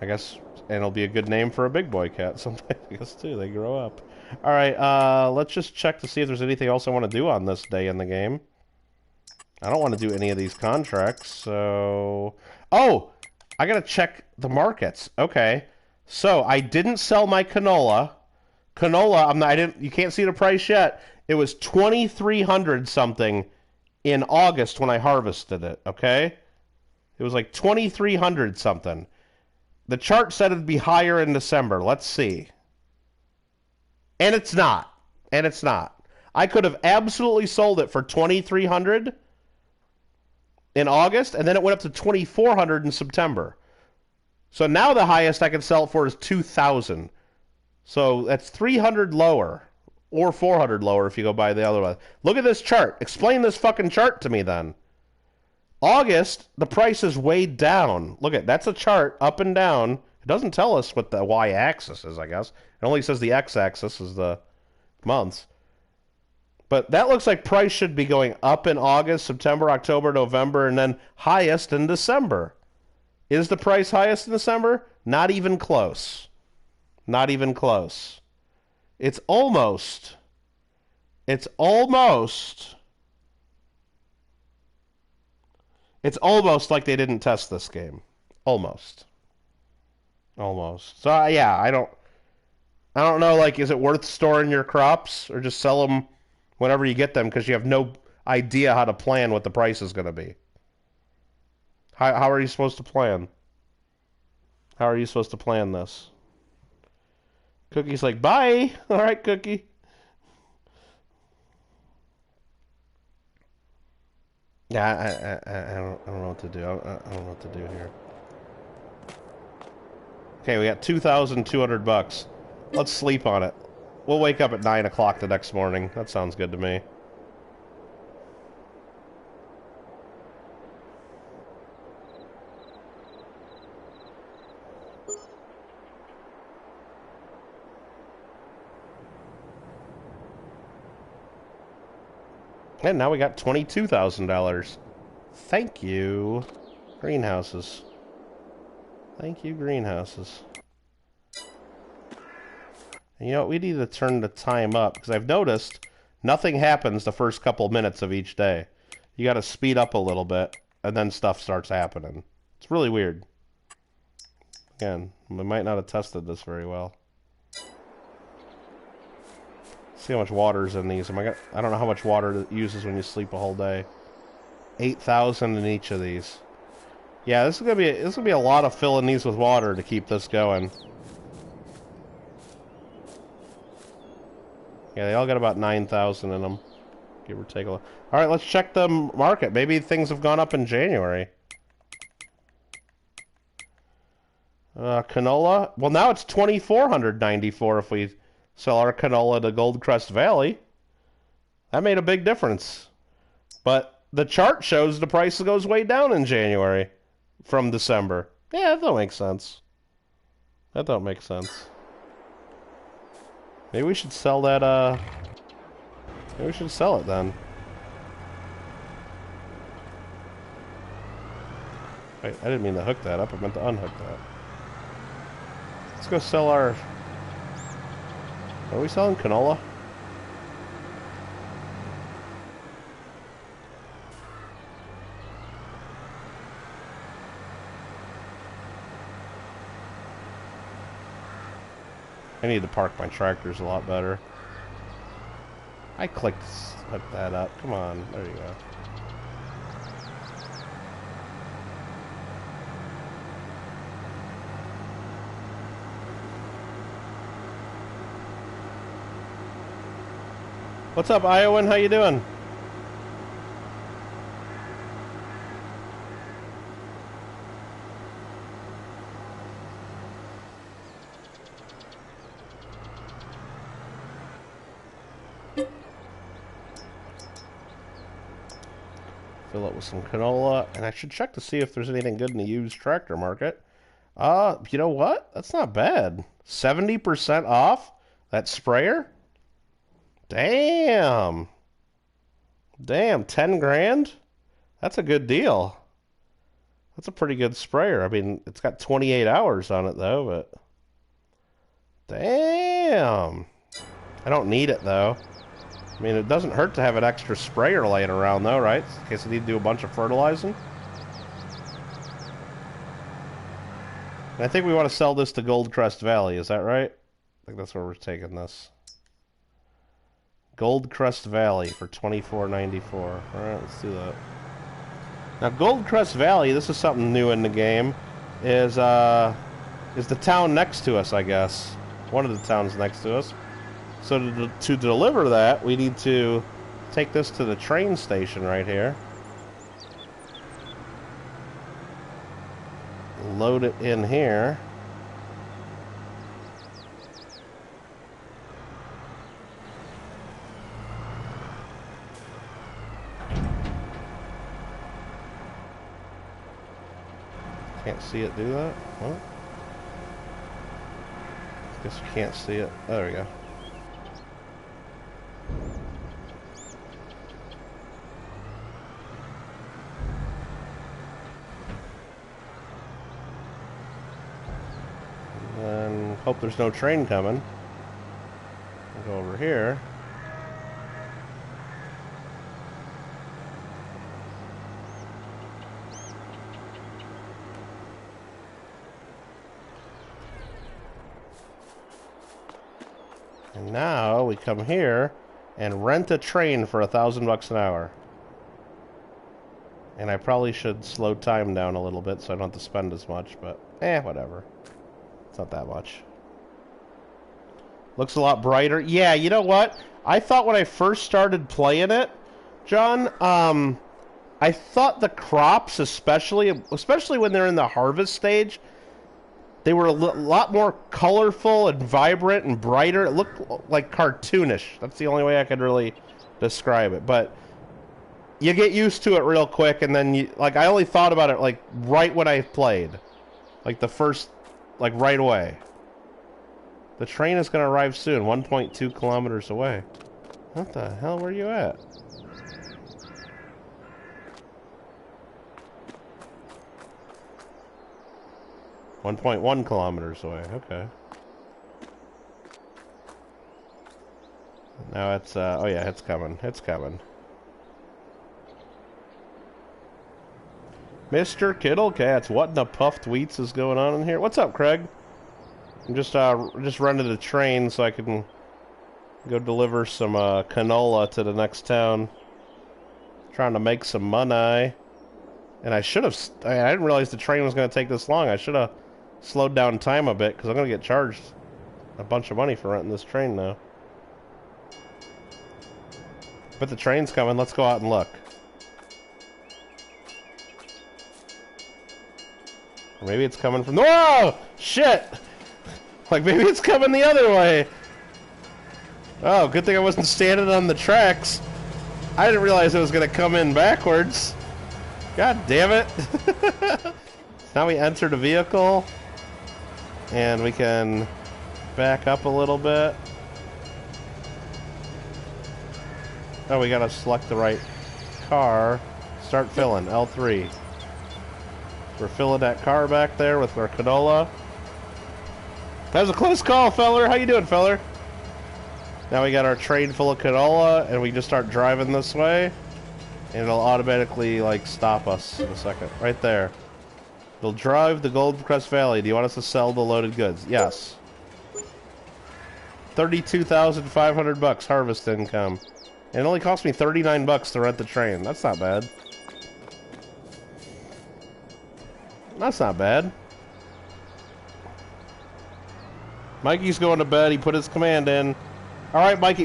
I guess, and it'll be a good name for a big boy cat someday, I guess, too. They grow up. Alright, let's just check to see if there's anything else I want to do on this day in the game. I don't want to do any of these contracts, so... Oh! I gotta check the markets. Okay. So, I didn't sell my canola. Canola, you can't see the price yet. It was 2,300 something in August when I harvested it, okay? It was like 2,300 something. The chart said it'd be higher in December. Let's see. And it's not. And it's not. I could have absolutely sold it for 2,300 in August, and then it went up to 2,400 in September. So now the highest I can sell it for is 2,000. So that's 300 lower, or 400 lower if you go by the other one. Look at this chart. Explain this fucking chart to me then. August, the price is way down. Look at that's a chart up and down. It doesn't tell us what the y-axis is, I guess. It only says the x-axis is the months. But that looks like price should be going up in August, September, October, November, and then highest in December. Is the price highest in December? Not even close. Not even close. It's almost like they didn't test this game. Almost. So yeah, I don't know, like, is it worth storing your crops or just sell them whenever you get them because you have no idea how to plan what the price is going to be? How are you supposed to plan? How are you supposed to plan this? Cookie's like, bye. All right, Cookie. Yeah, I don't know what to do. I don't know what to do here. Okay, we got $2,200. Let's sleep on it. We'll wake up at 9 o'clock the next morning. That sounds good to me. And now we got $22,000. Thank you, greenhouses. Thank you, greenhouses. And you know what? We need to turn the time up, because I've noticed nothing happens the first couple minutes of each day. You got to speed up a little bit, and then stuff starts happening. It's really weird. Again, we might not have tested this very well. See how much water's in these. I don't know how much water it uses when you sleep a whole day. 8,000 in each of these. Yeah, this is gonna be a lot of filling these with water to keep this going. Yeah, they all got about 9,000 in them. Give or take a little. All right, let's check the market. Maybe things have gone up in January. Canola. Well, now it's 2,494 if we sell our canola to Goldcrest Valley. That made a big difference. But the chart shows the price goes way down in January from December. Yeah, that don't make sense. That don't make sense. Maybe we should sell that, maybe we should sell it then. Wait, I didn't mean to hook that up. I meant to unhook that. Let's go sell our... Are we selling canola? I need to park my tractors a lot better. I clicked hook that up. Come on. There you go. What's up, Iowan? How you doing? Fill it with some canola, and I should check to see if there's anything good in the used tractor market. You know what? That's not bad. 70% off that sprayer? Damn. Damn, 10 grand? That's a good deal. That's a pretty good sprayer. I mean, it's got 28 hours on it, though, but... Damn. I don't need it, though. I mean, it doesn't hurt to have an extra sprayer laying around, though, right? In case I need to do a bunch of fertilizing. And I think we want to sell this to Goldcrest Valley, is that right? I think that's where we're taking this. Goldcrest Valley for $24.94. Alright, let's do that. Now, Goldcrest Valley, this is something new in the game, is the town next to us, I guess. One of the towns next to us. So to deliver that, we need to take this to the train station right here. Load it in here. Can't see it do that? What? Guess you can't see it. Oh, there we go. And hope there's no train coming. We'll go over here. And now we come here and rent a train for $1,000 an hour. And I probably should slow time down a little bit so I don't have to spend as much, but whatever. It's not that much. Looks a lot brighter. Yeah, you know what? I thought when I first started playing it, John, I thought the crops, especially when they're in the harvest stage, they were a lot more colorful and vibrant and brighter. It looked like cartoonish. That's the only way I could really describe it. But you get used to it real quick, and then I only thought about it like right when I played, like the first, like right away. The train is going to arrive soon, 1.2 kilometers away. What the hell? Where are you at? .1 kilometers away. Okay. Now it's oh yeah, it's coming. It's coming. Mr. Kittle Cats, what in the puffed wheats is going on in here? What's up, Craig? I'm just running the train so I can go deliver some canola to the next town. Trying to make some money. And I should have... I didn't realize the train was going to take this long. I should have slowed down time a bit, because I'm going to get charged a bunch of money for renting this train now. But the train's coming. Let's go out and look. Or maybe it's coming from... Whoa! Shit! Like, maybe it's coming the other way. Oh, good thing I wasn't standing on the tracks. I didn't realize it was going to come in backwards. God damn it. Now we enter the vehicle. And we can back up a little bit. Oh, we gotta select the right car. Start filling, L3. We're filling that car back there with our canola. That was a close call, feller. How you doing, feller? Now we got our train full of canola, and we just start driving this way. And it'll automatically, like, stop us in a second. Right there. It'll drive the Golden Crest Valley. Do you want us to sell the loaded goods? Yes. 32,500 bucks harvest income. And it only cost me 39 bucks to rent the train. That's not bad. That's not bad. Mikey's going to bed. He put his command in. All right, Mikey,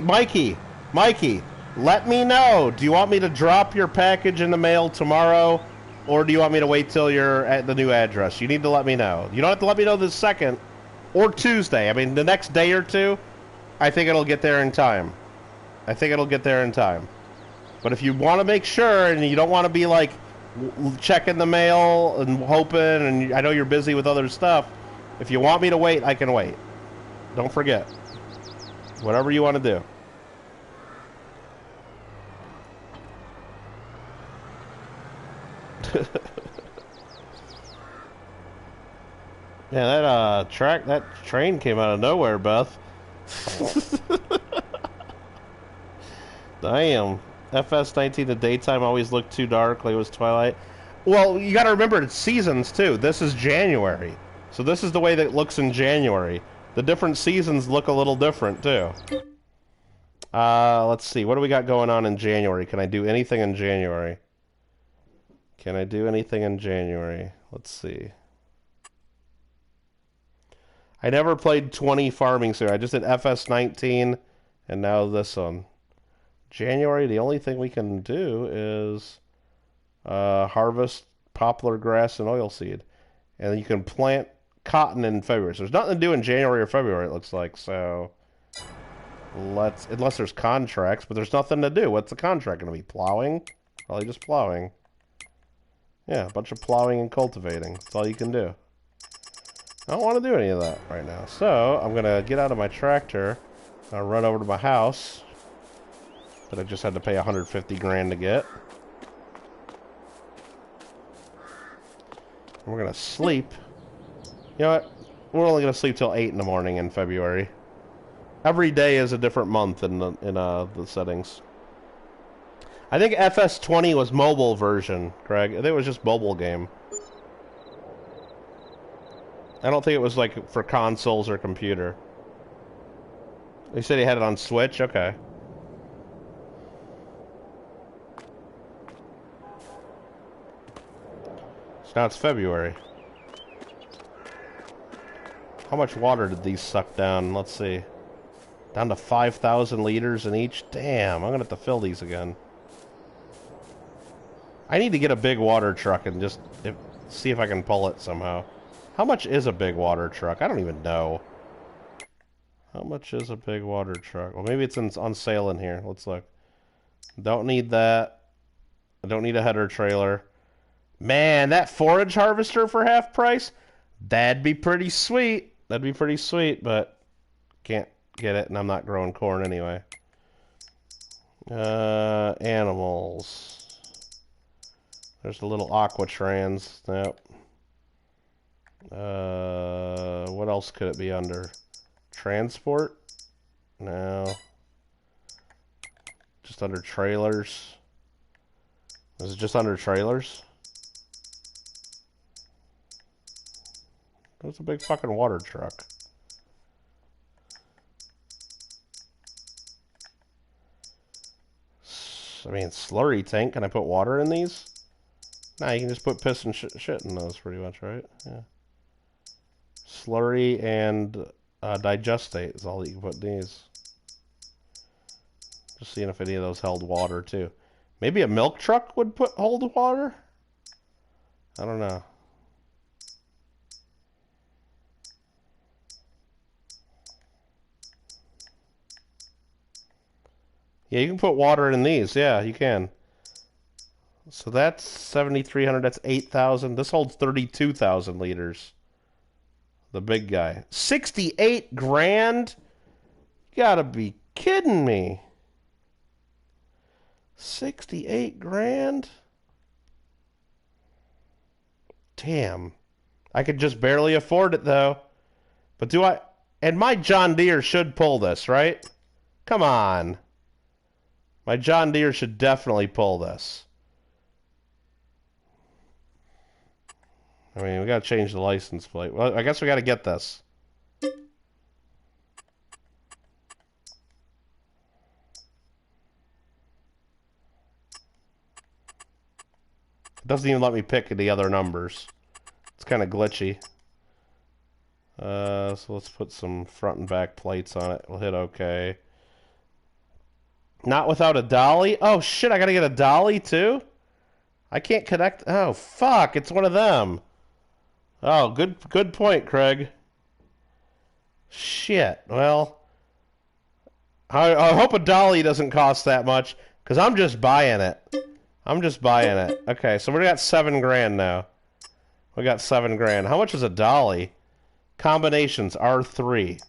let me know. Do you want me to drop your package in the mail tomorrow, or do you want me to wait till you're at the new address? You need to let me know. You don't have to let me know this second or Tuesday. I mean, the next day or two, I think it'll get there in time. But if you want to make sure and you don't want to be like checking the mail and hoping, and I know you're busy with other stuff, if you want me to wait, I can wait. Don't forget. Whatever you want to do. Yeah, that train came out of nowhere, Beth. Damn. FS19, the daytime always looked too dark, like it was Twilight. Well, you gotta remember, it's seasons, too. This is January. So this is the way that it looks in January. The different seasons look a little different, too. Let's see. What do we got going on in January? Can I do anything in January? Let's see. I never played 20 farming series. I just did FS19, and now this one. January, the only thing we can do is harvest poplar grass and oilseed. And you can plant cotton in February. So there's nothing to do in January or February, it looks like. So unless there's contracts, but there's nothing to do. What's the contract going to be? Plowing? Probably just plowing. Yeah, a bunch of plowing and cultivating. That's all you can do. I don't want to do any of that right now. So I'm going to get out of my tractor. I'll run over to my house that I just had to pay 150 grand to get. And we're going to sleep. You know what? We're only going to sleep till 8 in the morning in February. Every day is a different month in the settings. I think FS20 was mobile version, Craig. I think it was just mobile game. I don't think it was like for consoles or computer. They said he had it on Switch? Okay. So now it's February. How much water did these suck down? Let's see. Down to 5,000 liters in each? Damn, I'm going to have to fill these again. I need to get a big water truck and just see if I can pull it somehow. How much is a big water truck? I don't even know. How much is a big water truck? Well, maybe it's on sale in here. Let's look. Don't need that. I don't need a header trailer. Man, that forage harvester for half price? That'd be pretty sweet. That'd be pretty sweet, but can't get it, and I'm not growing corn anyway. Animals. There's the little aquatrans. Yep. What else could it be under? Transport? No. Just under trailers. Is it just under trailers? That's a big fucking water truck. I mean, slurry tank. Can I put water in these? Nah, you can just put piss and shit in those pretty much, right? Yeah. Slurry and digestate is all that you can put in these. Just seeing if any of those held water too. Maybe a milk truck would hold water? I don't know. Yeah, you can put water in these. Yeah, you can. So that's 7,300. That's 8,000. This holds 32,000 liters. The big guy. 68 grand? You gotta be kidding me. 68 grand? Damn. I could just barely afford it, though. But do I... And my John Deere should pull this, right? Come on. My John Deere should definitely pull this. I mean, we gotta change the license plate. Well, I guess we gotta get this. It doesn't even let me pick any other numbers. It's kind of glitchy. So let's put some front and back plates on it. We'll hit OK. Not without a dolly? Oh, shit, I gotta get a dolly, too? I can't connect... Oh, fuck, it's one of them. Oh, good point, Craig. Shit, well... I hope a dolly doesn't cost that much, because I'm just buying it. I'm just buying it. Okay, so we got 7 grand now. We got 7 grand. How much is a dolly? Combinations, R3.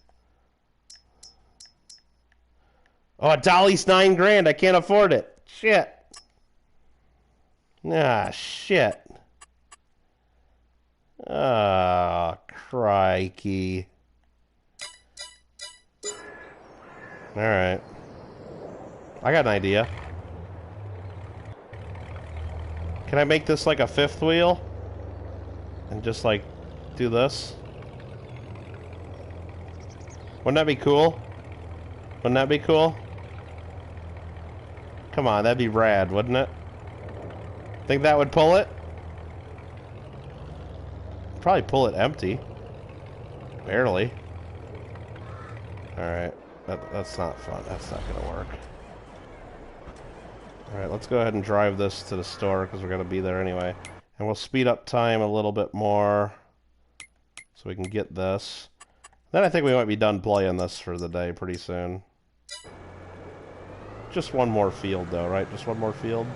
Oh, a dolly's 9 grand. I can't afford it. Shit. Ah, shit. Ah, crikey. Alright. I got an idea. Can I make this like a 5th wheel? And just like do this? Wouldn't that be cool? Wouldn't that be cool? Come on, that'd be rad, wouldn't it? Think that would pull it? Probably pull it empty. Barely. Alright. That's not fun. That's not gonna work. Alright, let's go ahead and drive this to the store because we're gonna be there anyway. And we'll speed up time a little bit more so we can get this. Then I think we might be done playing this for the day pretty soon. Just one more field though, right? Just one more field?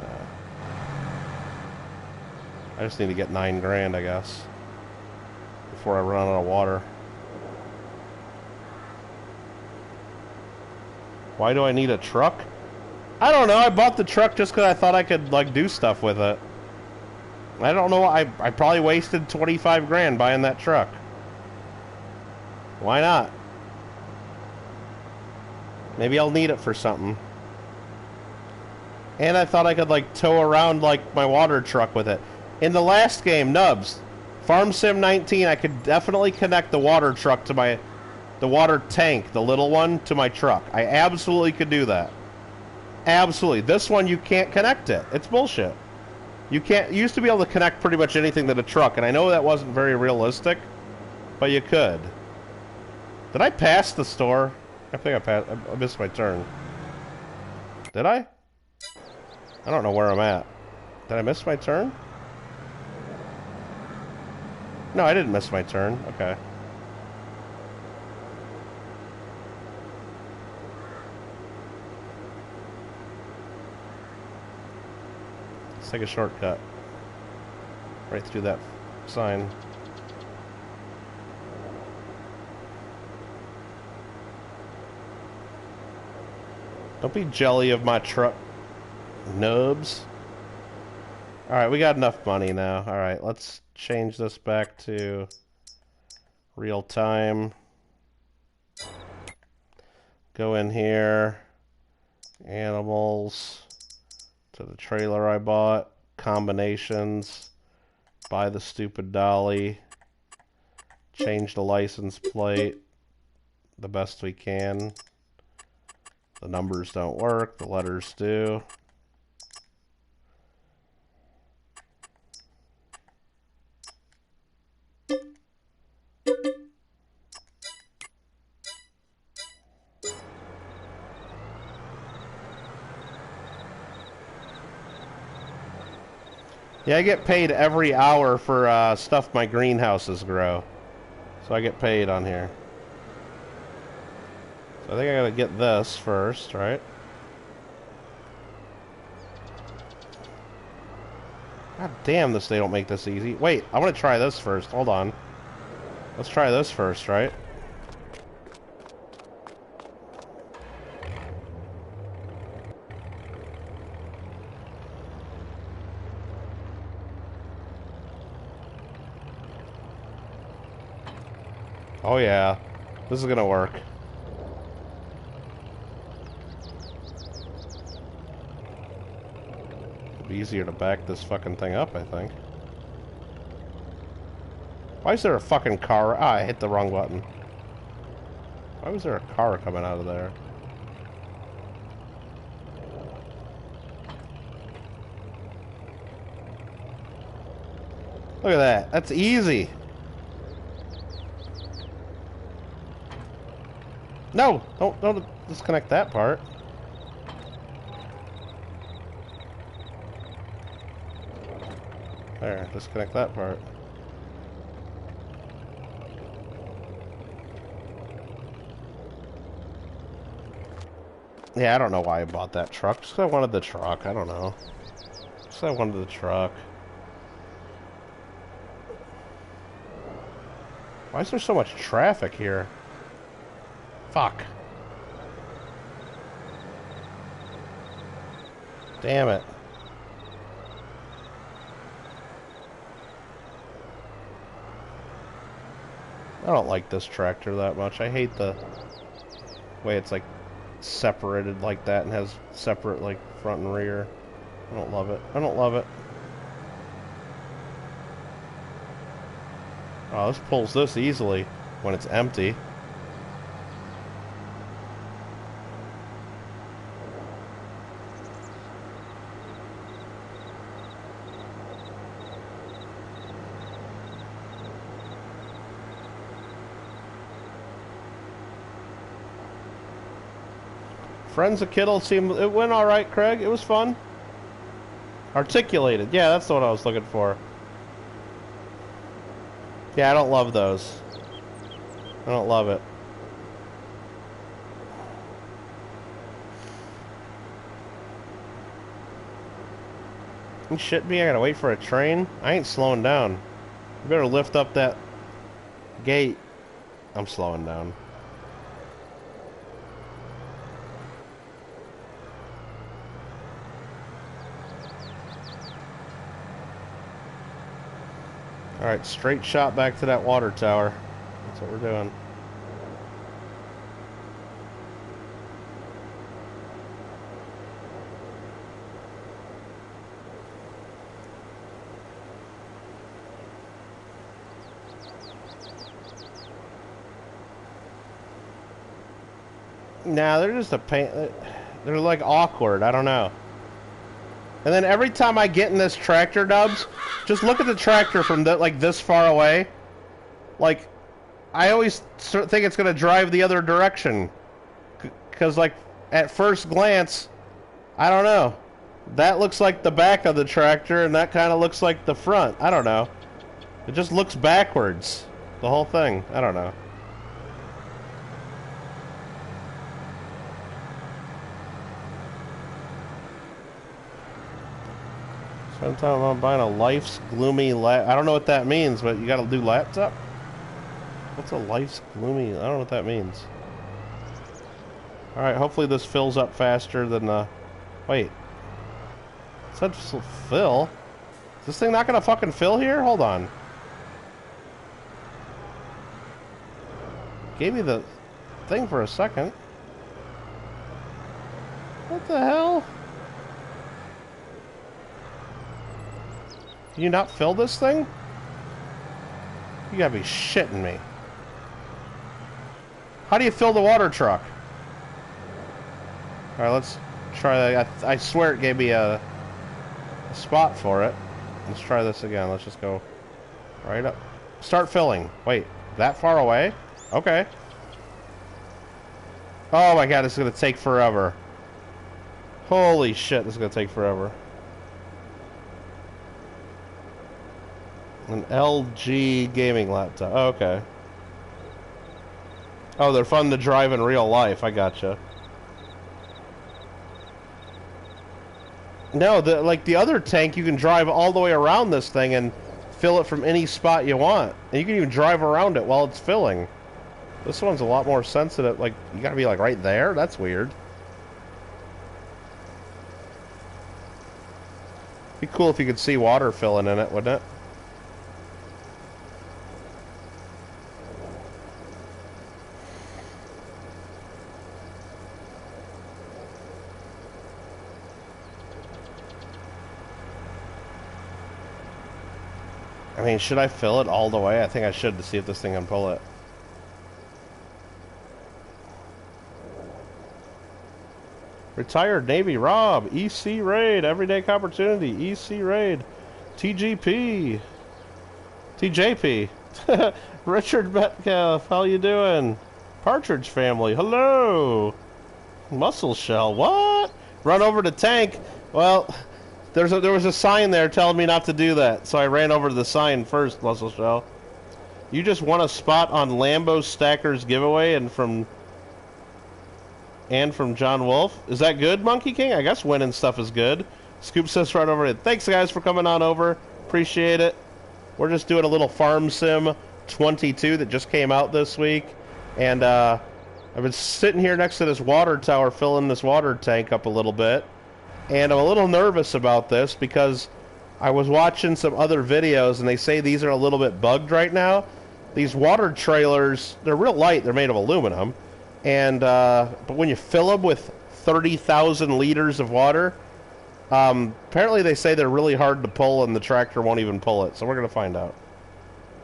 No. I just need to get 9 grand, I guess, before I run out of water. Why do I need a truck? I don't know. I bought the truck just because I thought I could, like, do stuff with it. I don't know. I probably wasted 25 grand buying that truck. Why not? Maybe I'll need it for something. And I thought I could, like, tow around, like, my water truck with it. In the last game, Nubs, Farm Sim 19, I could definitely connect the water truck to my... The water tank, the little one, to my truck. I absolutely could do that. Absolutely. This one, you can't connect it. It's bullshit. You can't... You used to be able to connect pretty much anything to the truck, and I know that wasn't very realistic, but you could. Did I pass the store? I think I passed... I missed my turn. Did I? I don't know where I'm at. Did I miss my turn? No, I didn't miss my turn. Okay. Let's take a shortcut. Right through that sign. Don't be jelly of my truck, nubs. Alright, we got enough money now. Alright, let's change this back to real time. Go in here. Animals. To the trailer I bought. Combinations. Buy the stupid dolly. Change the license plate the best we can. The numbers don't work, the letters do. Yeah, I get paid every hour for stuff my greenhouses grow. So I get paid on here. So I think I gotta get this first, right? God damn this, they don't make this easy. Wait, I want to try this first. Hold on. Let's try this first, right? Oh yeah. This is gonna work. It'll be easier to back this fucking thing up, I think. Why is there a fucking car? Ah, I hit the wrong button. Why was there a car coming out of there? Look at that. That's easy. No! Don't disconnect that part. There, disconnect that part. Yeah, I don't know why I bought that truck. Just 'cause I wanted the truck. I don't know. Just 'cause I wanted the truck. Why is there so much traffic here? Fuck. Damn it. I don't like this tractor that much. I hate the way it's like separated like that and has separate like front and rear. I don't love it. I don't love it. Oh, this pulls this easily when it's empty. Friends of Kittle it went alright, Craig. It was fun. Articulated. Yeah, that's what I was looking for. Yeah, I don't love those. I don't love it. You shit me? I gotta wait for a train? I ain't slowing down. You better lift up that gate. I'm slowing down. Alright, straight shot back to that water tower. That's what we're doing. Nah, they're just a pain. They're like awkward. I don't know. And then every time I get in this tractor, Dubs, just look at the tractor from like this far away. Like, I always think it's gonna drive the other direction, because like at first glance, I don't know. That looks like the back of the tractor, and that kind of looks like the front. I don't know. It just looks backwards. The whole thing. I don't know. Sometimes I'm buying a life's gloomy I don't know what that means, but you gotta do laptop? What's a life's gloomy? I don't know what that means. Alright, hopefully this fills up faster than wait. It said fill? Is this thing not gonna fucking fill here? Hold on. Gave me the thing for a second. What the hell? Can you not fill this thing? You gotta be shitting me. How do you fill the water truck? Alright, let's try that. I swear it gave me a spot for it. Let's try this again. Let's just go right up. Start filling. Wait, that far away? Okay. Oh my god, this is gonna take forever. Holy shit, this is gonna take forever. An LG gaming laptop. Oh, okay. Oh, they're fun to drive in real life. I gotcha. No, like the other tank, you can drive all the way around this thing and fill it from any spot you want. And you can even drive around it while it's filling. This one's a lot more sensitive. Like, you gotta be like right there? That's weird. Be cool if you could see water filling in it, wouldn't it? I mean, should I fill it all the way? I think I should to see if this thing can pull it. Retired Navy Rob, EC Raid, Everyday Opportunity, EC Raid, TGP, TJP, Richard Metcalf, how you doing? Partridge Family, hello. Muscle Shell, what? Run over to tank. Well, there was a sign there telling me not to do that, so I ran over to the sign first, Muscle Shell. You just won a spot on Lambo Stackers giveaway and from John Wolf. Is that good, Monkey King? I guess winning stuff is good. Scoop says right over it. Thanks, guys, for coming on over. Appreciate it. We're just doing a little Farm Sim 22 that just came out this week. And I've been sitting here next to this water tower filling this water tank up a little bit. And I'm a little nervous about this because I was watching some other videos and they say these are a little bit bugged right now. These water trailers, they're real light. They're made of aluminum. And but when you fill them with 30,000 liters of water, apparently they say they're really hard to pull and the tractor won't even pull it. So we're going to find out.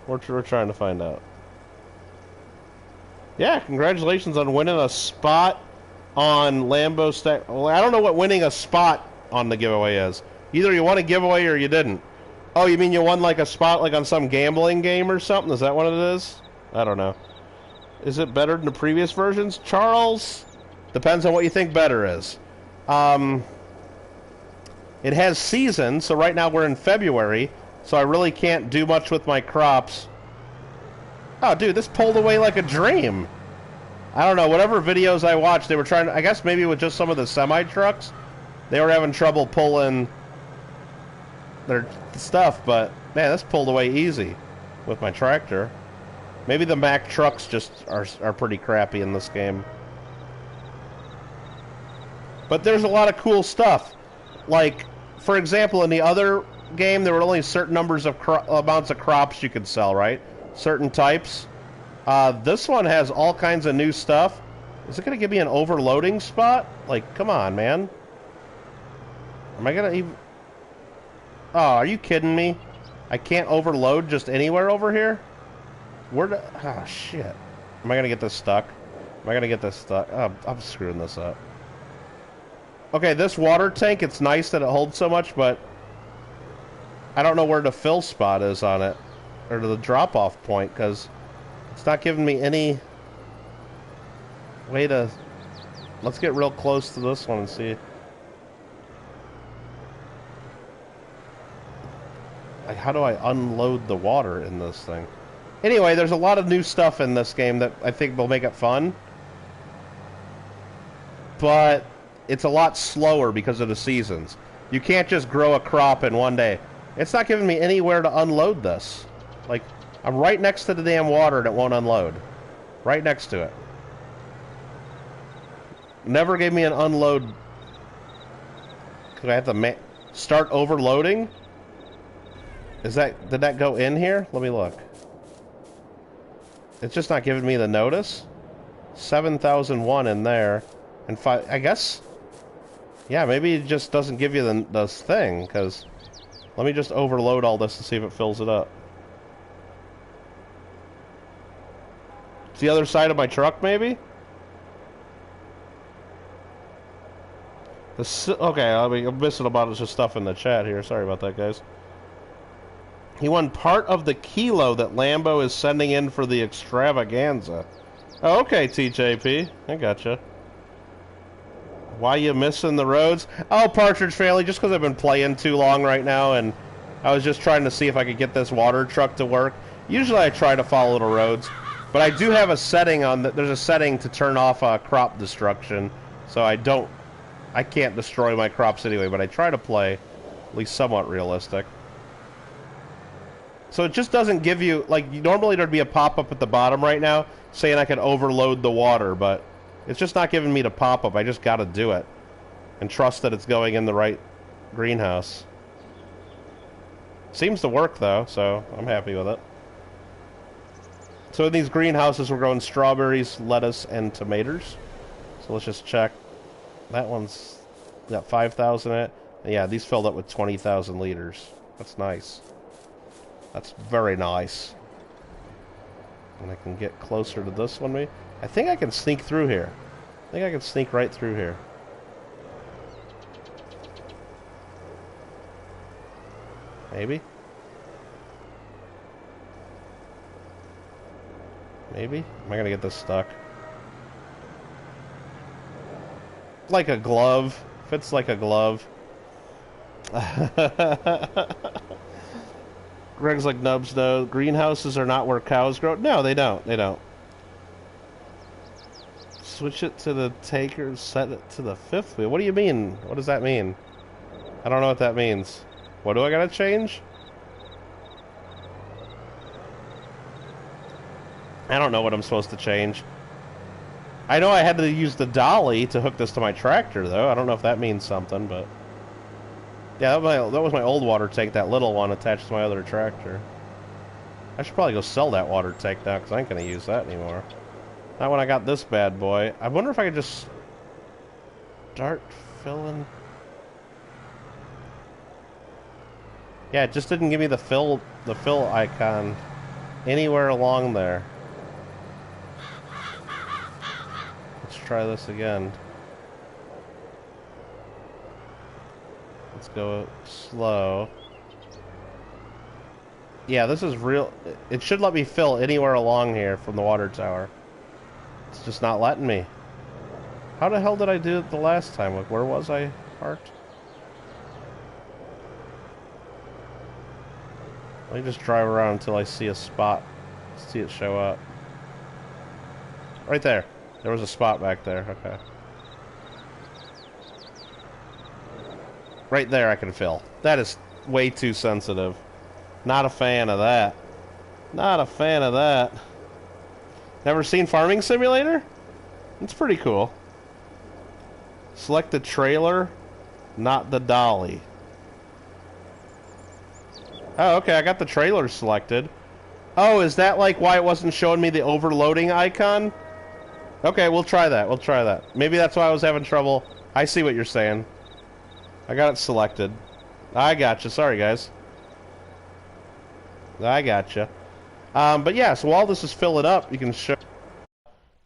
We're trying to find out. Yeah, congratulations on winning a spot on Lambo Stack. Well, I don't know what winning a spot on the giveaway is. Either you won a giveaway or you didn't. Oh, you mean you won like a spot like on some gambling game or something? Is that what it is? I don't know. Is it better than the previous versions? Charles? Depends on what you think better is. It has seasons, so right now we're in February, so I really can't do much with my crops. Oh, dude, this pulled away like a dream. I don't know, whatever videos I watched, they were trying to, I guess maybe with just some of the semi-trucks, they were having trouble pulling their stuff, but, man, this pulled away easy with my tractor. Maybe the Mack trucks just are pretty crappy in this game. But there's a lot of cool stuff. Like, for example, in the other game, there were only certain numbers of amounts of crops you could sell, right? Certain types. This one has all kinds of new stuff. Is it going to give me an overloading spot? Like, come on, man. Am I going to even... Oh, are you kidding me? I can't overload just anywhere over here? Oh, shit. Am I going to get this stuck? Am I going to get this stuck? Oh, I'm screwing this up. Okay, this water tank, it's nice that it holds so much, but I don't know where the fill spot is on it. Or the drop-off point, because it's not giving me any way to... Let's get real close to this one and see. Like, how do I unload the water in this thing? Anyway, there's a lot of new stuff in this game that I think will make it fun. But it's a lot slower because of the seasons. You can't just grow a crop in one day. It's not giving me anywhere to unload this. Like, I'm right next to the damn water and it won't unload. Right next to it. Never gave me an unload. Could I have to start overloading? Did that go in here? Let me look. It's just not giving me the notice. 7,001 in there. And 5, I guess... Yeah, maybe it just doesn't give you this thing, because... Let me just overload all this and see if it fills it up. It's the other side of my truck, maybe? Okay, I'm missing about just stuff in the chat here. Sorry about that, guys. He won part of the kilo that Lambo is sending in for the extravaganza. Oh, okay, TJP. I gotcha. Why you missing the roads? Oh, Partridge Family, just because I've been playing too long right now, and I was just trying to see if I could get this water truck to work. Usually I try to follow the roads, but I do have a setting on that. There's a setting to turn off crop destruction, so I can't destroy my crops anyway, but I try to play at least somewhat realistic. So it just doesn't give you, like, normally there'd be a pop-up at the bottom right now saying I could overload the water, but it's just not giving me the pop-up. I just gotta do it and trust that it's going in the right greenhouse. Seems to work, though, so I'm happy with it. So in these greenhouses, we're growing strawberries, lettuce, and tomatoes. So let's just check. That one's got 5,000 in it. Yeah, these filled up with 20,000 liters. That's nice. That's very nice. And I can get closer to this one, maybe. I think I can sneak through here. I think I can sneak right through here. Maybe? Maybe? Am I gonna get this stuck? Like a glove. Fits like a glove. Greg's like, Nubs, no. Greenhouses are not where cows grow. No, they don't. They don't. Switch it to the taker, set it to the fifth wheel. What do you mean? What does that mean? I don't know what that means. What do I gotta change? I don't know what I'm supposed to change. I know I had to use the dolly to hook this to my tractor, though. I don't know if that means something, but... Yeah, that was my old water tank, that little one attached to my other tractor. I should probably go sell that water tank now, because I ain't going to use that anymore. Not when I got this bad boy. I wonder if I could just... start filling... Yeah, it just didn't give me the fill icon anywhere along there. Let's try this again. Let's go slow. Yeah, this is real. It should let me fill anywhere along here from the water tower. It's just not letting me. How the hell did I do it the last time? Like, where was I parked? Let me just drive around until I see a spot. See it show up. Right there. There was a spot back there. Okay. Right there I can fill. That is way too sensitive. Not a fan of that. Not a fan of that. Never seen Farming Simulator? It's pretty cool. Select the trailer, not the dolly. Oh, okay, I got the trailer selected. Oh, is that like why it wasn't showing me the overloading icon? Okay, we'll try that. We'll try that. Maybe that's why I was having trouble. I see what you're saying. I got it selected. I gotcha. Sorry, guys. I gotcha. But yeah, so while this is filling up, you can show...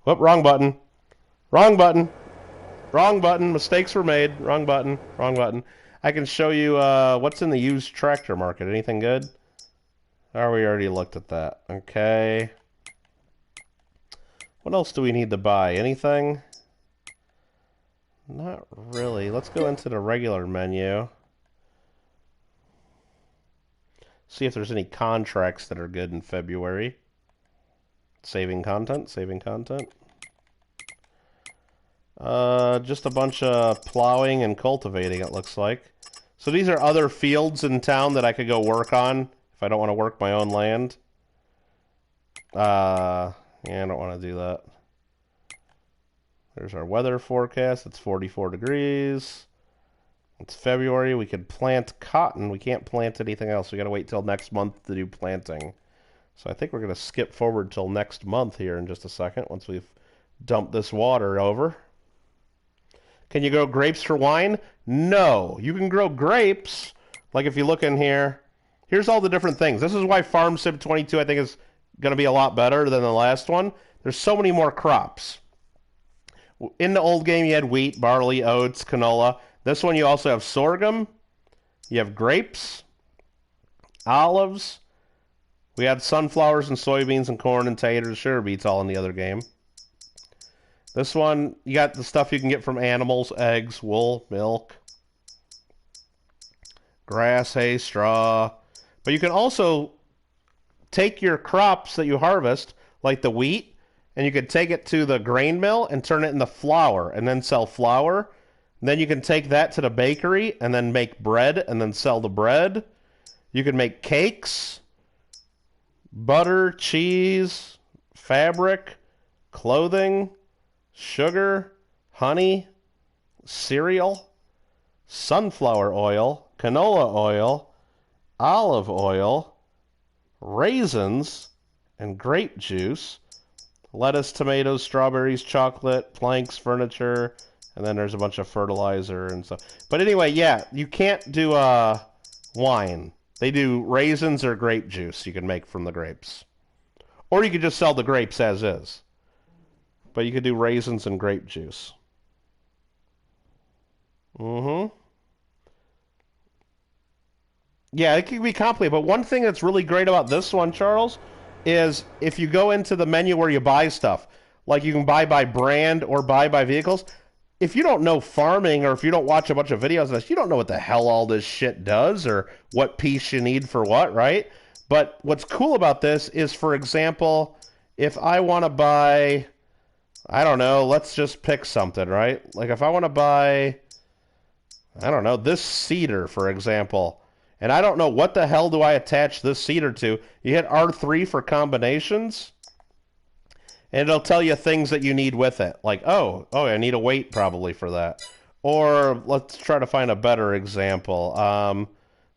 Whoop, wrong button. Wrong button. Wrong button. Mistakes were made. Wrong button. Wrong button. I can show you what's in the used tractor market. Anything good? Oh, we already looked at that. Okay. What else do we need to buy? Anything? Not really. Let's go into the regular menu. See if there's any contracts that are good in February. Saving content. Saving content. Just a bunch of plowing and cultivating, it looks like. So these are other fields in town that I could go work on if I don't want to work my own land. Yeah, I don't want to do that. There's our weather forecast. It's 44 degrees. It's February. We could plant cotton. We can't plant anything else. We got to wait till next month to do planting. So I think we're going to skip forward till next month here in just a second once we've dumped this water over. Can you grow grapes for wine? No. You can grow grapes. Like if you look in here, here's all the different things. This is why Farm Sim 22 I think is going to be a lot better than the last one. There's so many more crops. In the old game you had wheat, barley, oats, canola. This one you also have sorghum. You have grapes, olives. We had sunflowers and soybeans and corn and taters, sugar beets all in the other game. This one, you got the stuff you can get from animals, eggs, wool, milk, grass, hay, straw, But you can also take your crops that you harvest, like the wheat, and you can take it to the grain mill and turn it into flour and then sell flour. And then you can take that to the bakery and then make bread and then sell the bread. You can make cakes, butter, cheese, fabric, clothing, sugar, honey, cereal, sunflower oil, canola oil, olive oil, raisins, and grape juice, lettuce, tomatoes, strawberries, chocolate, planks, furniture, and then there's a bunch of fertilizer and stuff. But anyway, yeah, you can't do wine. They do raisins or grape juice you can make from the grapes. Or you could just sell the grapes as is. But you could do raisins and grape juice. Mm-hmm. Yeah, it can be complicated, but one thing that's really great about this one, Charles, is if you go into the menu where you buy stuff, like you can buy by brand or buy by vehicles, if you don't know farming or if you don't watch a bunch of videos on this, you don't know what the hell all this shit does or what piece you need for what, right? But what's cool about this is, for example, if I want to buy, I don't know, let's just pick something, right? Like if I want to buy, I don't know, this cedar, for example, and I don't know what the hell do I attach this cedar to. You hit R3 for combinations, and it'll tell you things that you need with it. Like, oh, I need a weight probably for that. Or let's try to find a better example.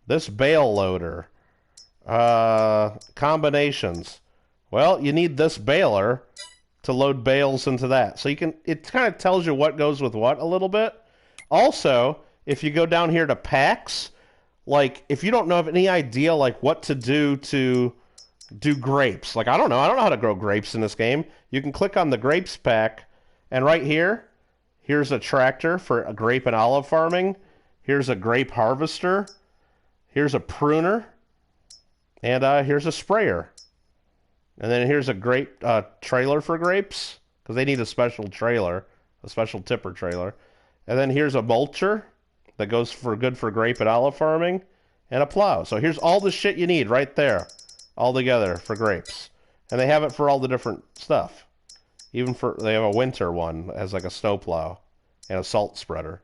This bale loader. Combinations. Well, you need this baler to load bales into that. So you can, it kind of tells you what goes with what a little bit. Also, if you go down here to packs, like if you don't know of any idea like what to do grapes. Like I don't know how to grow grapes in this game. You can click on the grapes pack, and right here, here's a tractor for a grape and olive farming. Here's a grape harvester. Here's a pruner. And here's a sprayer. And then here's a grape trailer for grapes, because they need a special trailer, a special tipper trailer. And then here's a mulcher that goes for good for grape and olive farming, and a plow. So here's all the shit you need right there, all together for grapes. And they have it for all the different stuff. Even for, they have a winter one that has like a snow plow and a salt spreader.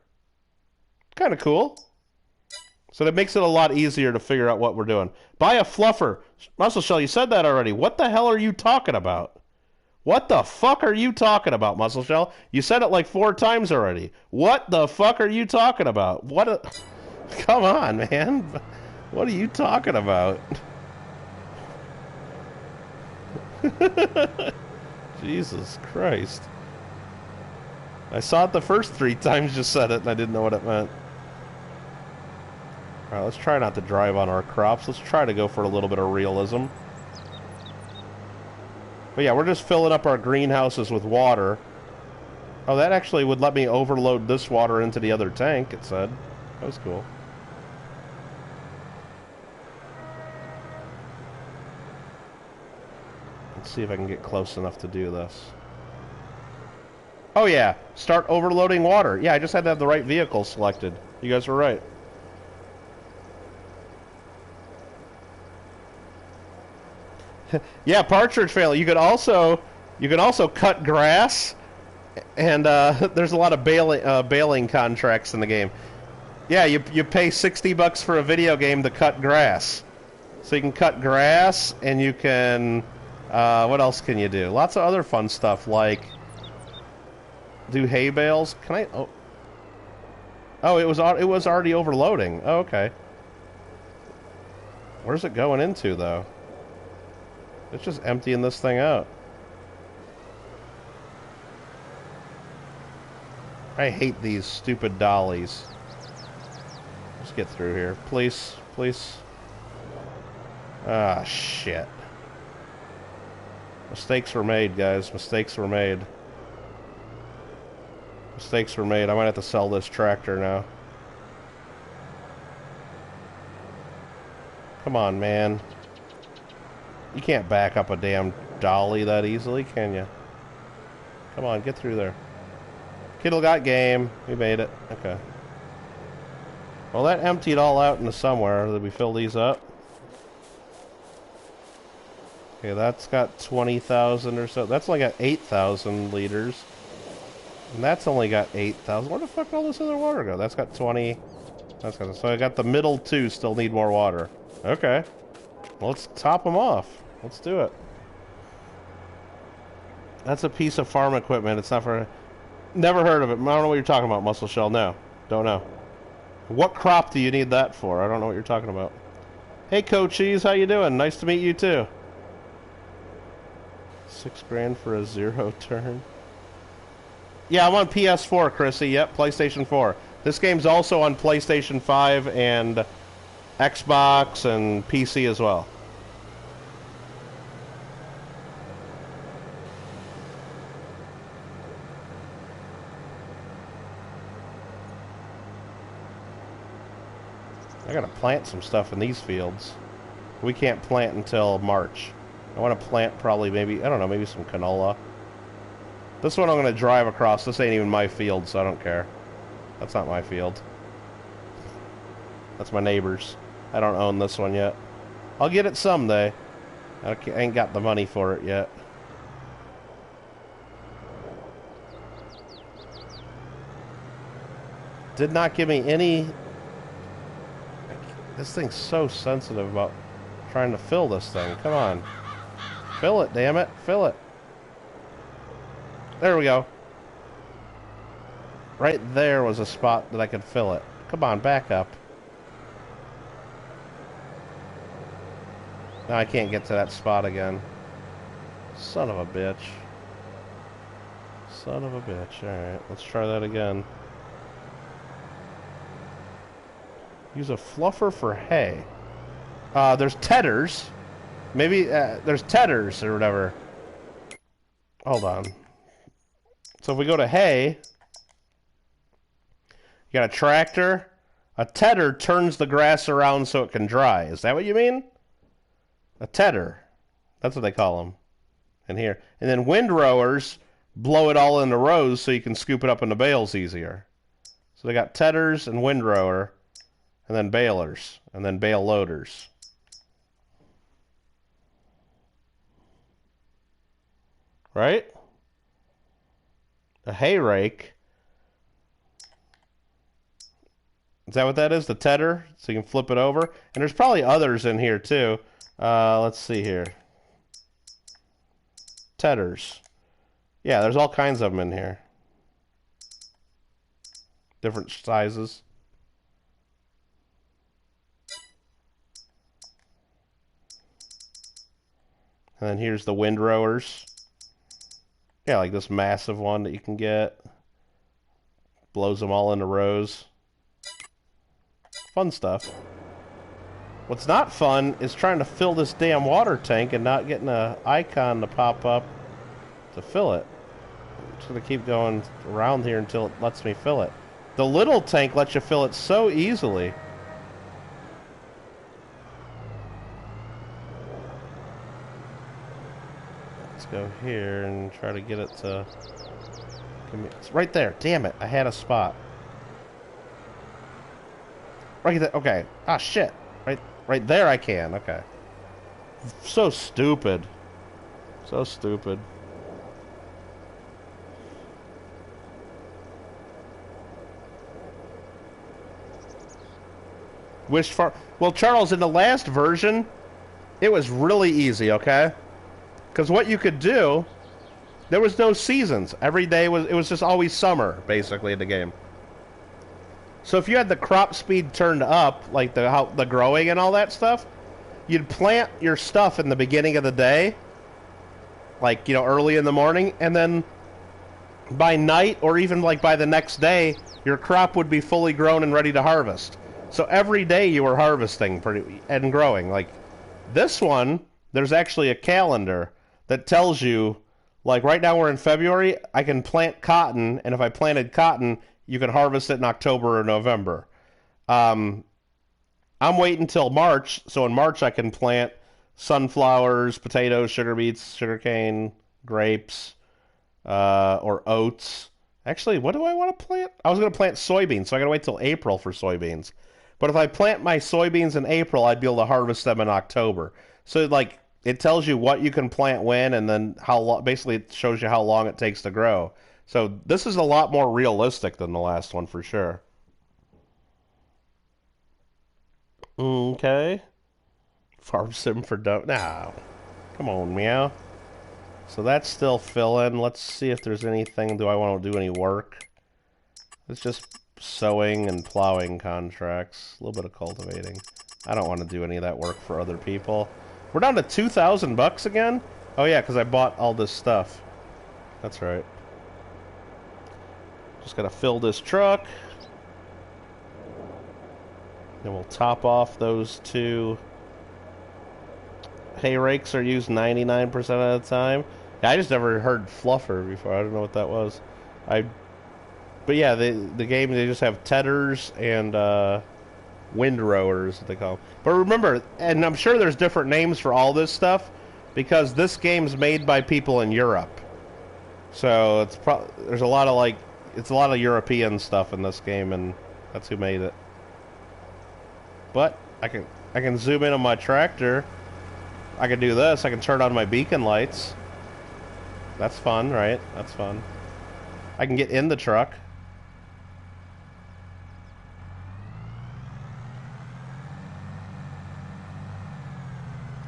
Kind of cool. So that makes it a lot easier to figure out what we're doing. Buy a fluffer. Muscle Shell, you said that already. What the hell are you talking about? What the fuck are you talking about, Muscle Shell? You said it like 4 times already. What the fuck are you talking about? What a... Come on, man. What are you talking about? Jesus Christ. I saw it the first 3 times you said it and I didn't know what it meant. Alright, let's try not to drive on our crops. Let's try to go for a little bit of realism. But yeah, we're just filling up our greenhouses with water. Oh, that actually would let me overload this water into the other tank, it said. That was cool. Let's see if I can get close enough to do this. Oh yeah, start overloading water. Yeah, I just had to have the right vehicle selected. You guys were right. Yeah, partridge family. You could also cut grass, and there's a lot of baling contracts in the game. Yeah, you pay $60 for a video game to cut grass, so you can cut grass, and you can what else can you do? Lots of other fun stuff like do hay bales. Can I? Oh, it was already overloading. Oh, okay. Where's it going into though? It's just emptying this thing out. I hate these stupid dollies. Let's get through here. Please, please. Ah, shit. Mistakes were made, guys. Mistakes were made. Mistakes were made. I might have to sell this tractor now. Come on, man. You can't back up a damn dolly that easily, can you? Come on, get through there. Kittle got game. We made it. Okay. Well, that emptied all out into somewhere. Did we fill these up? Okay, that's got 20,000 or so. That's only got 8,000 liters. And that's only got 8,000. Where the fuck did all this other water go? That's got 20. That's got, so I got the middle two still need more water. Okay. Well, let's top them off. Let's do it. That's a piece of farm equipment. It's not for... Never heard of it. I don't know what you're talking about, Muscle Shell. No. Don't know. What crop do you need that for? I don't know what you're talking about. Hey, Coachies. How you doing? Nice to meet you, too. 6 grand for a 0 turn. Yeah, I'm on PS4, Chrissy. Yep, PlayStation 4. This game's also on PlayStation 5 and Xbox and PC as well. I gotta plant some stuff in these fields. We can't plant until March. I want to plant probably maybe, I don't know, maybe some canola. This one I'm going to drive across. This ain't even my field, so I don't care. That's not my field. That's my neighbor's. I don't own this one yet. I'll get it someday. I ain't got the money for it yet. Did not give me any... This thing's so sensitive about trying to fill this thing. Come on. Fill it, damn it. Fill it. There we go. Right there was a spot that I could fill it. Come on, back up. Now I can't get to that spot again. Son of a bitch. Son of a bitch. Alright, let's try that again. Use a fluffer for hay. There's tedders. Maybe, there's tedders or whatever. Hold on. So if we go to hay, you got a tractor. A tedder turns the grass around so it can dry. Is that what you mean? A tedder. That's what they call them in here. And then windrowers blow it all into rows so you can scoop it up into bales easier. So they got tedders and windrower, and then balers, and then bale loaders. Right? A hay rake. Is that what that is? The tedder? So you can flip it over? And there's probably others in here too. Let's see here. Tedders. Yeah, there's all kinds of them in here. Different sizes. And then here's the windrowers. Yeah, like this massive one that you can get. Blows them all into rows. Fun stuff. What's not fun is trying to fill this damn water tank and not getting an icon to pop up to fill it. I'm just going to keep going around here until it lets me fill it. The little tank lets you fill it so easily. Go here and try to get it to... It's right there. Damn it. I had a spot. Right there. Okay. Ah, shit. Right there I can. Okay. So stupid. So stupid. Wish for... Well, Charles, in the last version, it was really easy, okay? Because what you could do, there was no seasons. Every day it was just always summer, basically, in the game. So if you had the crop speed turned up, like the growing and all that stuff, you'd plant your stuff in the beginning of the day, like, you know, early in the morning, and then by night or even like by the next day, your crop would be fully grown and ready to harvest. So every day you were harvesting and growing. Like this one, there's actually a calendar that tells you, like right now we're in February, I can plant cotton, and if I planted cotton, you can harvest it in October or November. I'm waiting until March, so in March I can plant sunflowers, potatoes, sugar beets, sugarcane, grapes, or oats. Actually, what do I want to plant? I was going to plant soybeans, so I got to wait till April for soybeans. But if I plant my soybeans in April, I'd be able to harvest them in October. So, like, It tells you what you can plant when, and then how long. Basically, it shows you how long it takes to grow. So this is a lot more realistic than the last one for sure. Okay. Farm sim for dumb. Nah, come on, meow. So that's still filling. Let's see if there's anything. Do I want to do any work? It's just sowing and plowing contracts. A little bit of cultivating. I don't want to do any of that work for other people. We're down to 2,000 bucks again? Oh yeah, because I bought all this stuff. That's right. Just gotta fill this truck. Then we'll top off those two. Hay rakes are used 99% of the time. Yeah, I just never heard fluffer before. I don't know what that was. But yeah, the game, they just have tedders and windrowers, they call them. But remember, and I'm sure there's different names for all this stuff, because this game's made by people in Europe. So there's a lot of it's a lot of European stuff in this game, and that's who made it. But I can zoom in on my tractor. I can do this. I can turn on my beacon lights. That's fun, right? That's fun. I can get in the truck.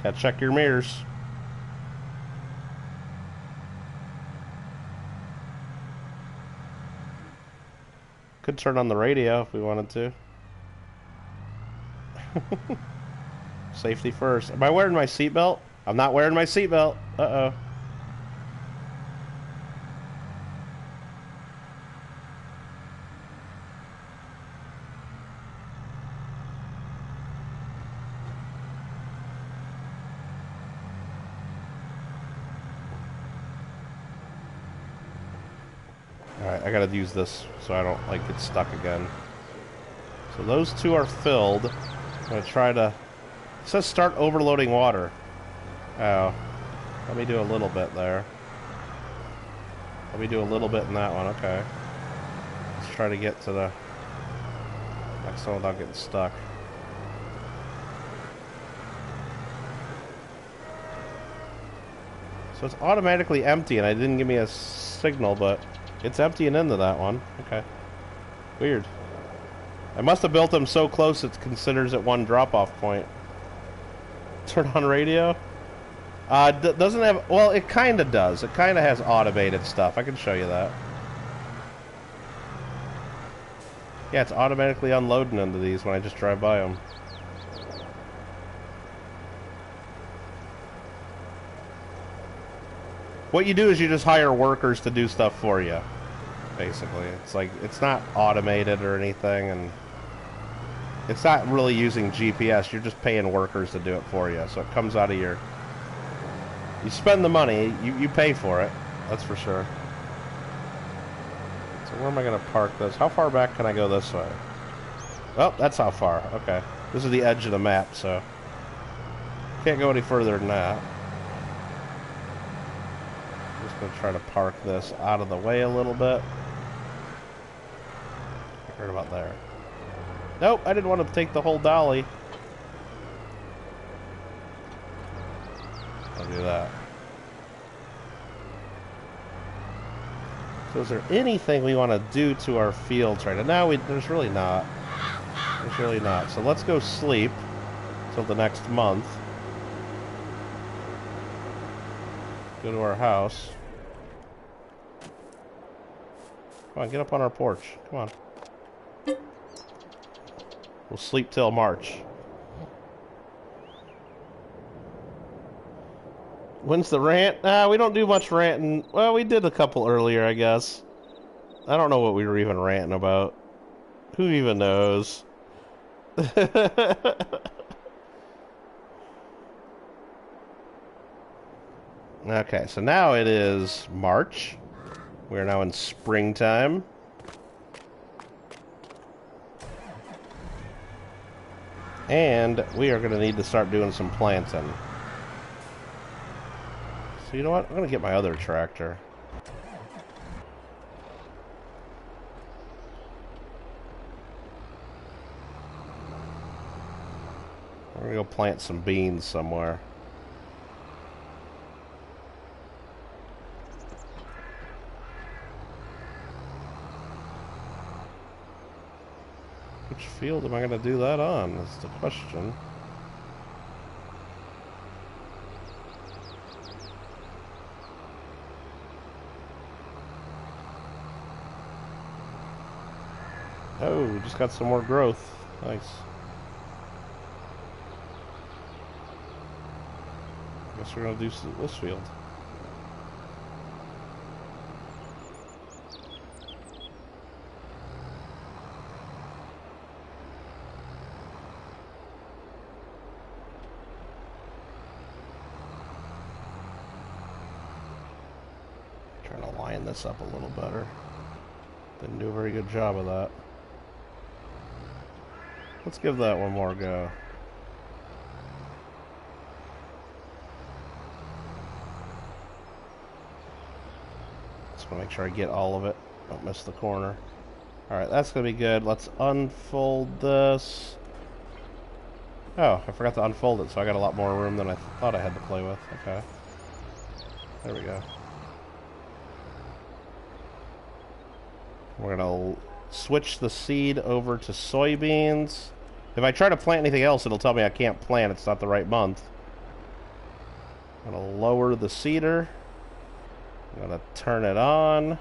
Gotta check your mirrors. Could turn on the radio if we wanted to. Safety first. Am I wearing my seatbelt? I'm not wearing my seatbelt. Uh-oh. Alright, I gotta use this so I don't, get stuck again. So those two are filled. I'm gonna try to... It says start overloading water. Oh. Let me do a little bit there. Let me do a little bit in that one, okay. Let's try to get to the next one without getting stuck. So it's automatically empty, and it didn't give me a signal, but it's emptying into that one. Okay. Weird. I must have built them so close it considers it one drop-off point. Turn on radio? Doesn't have... Well, it kind of does. It kind of has automated stuff. I can show you that. Yeah, it's automatically unloading into these when I just drive by them. What you do is you just hire workers to do stuff for you, basically. It's not automated or anything, and it's not really using GPS. You're just paying workers to do it for you, so it comes out of your... You spend the money, you pay for it, that's for sure. So where am I going to park this? How far back can I go this way? Oh, that's how far. Okay. This is the edge of the map, so... Can't go any further than that. Just going to try to park this out of the way a little bit. Right about there. Nope, I didn't want to take the whole dolly. I'll do that. So is there anything we want to do to our fields right now? No, there's really not. There's really not. So let's go sleep till the next month. Go to our house. Come on, get up on our porch. Come on. We'll sleep till March. When's the rant? We don't do much ranting. Well, we did a couple earlier, I guess. I don't know what we were even ranting about. Who even knows? Okay, so now it is March. We are now in springtime. And we are going to need to start doing some planting. So you know what? I'm going to get my other tractor. We're going to go plant some beans somewhere. Which field am I going to do that on? That's the question. Oh, we just got some more growth. Nice. Guess we're going to do this field. Trying to line this up a little better. Didn't do a very good job of that. Let's give that one more go. Just want to make sure I get all of it. Don't miss the corner. Alright, that's going to be good. Let's unfold this. Oh, I forgot to unfold it, so I got a lot more room than I thought I had to play with. Okay. There we go. We're going to switch the seed over to soybeans. If I try to plant anything else, it'll tell me I can't plant. It's not the right month. I'm going to lower the seeder. I'm going to turn it on.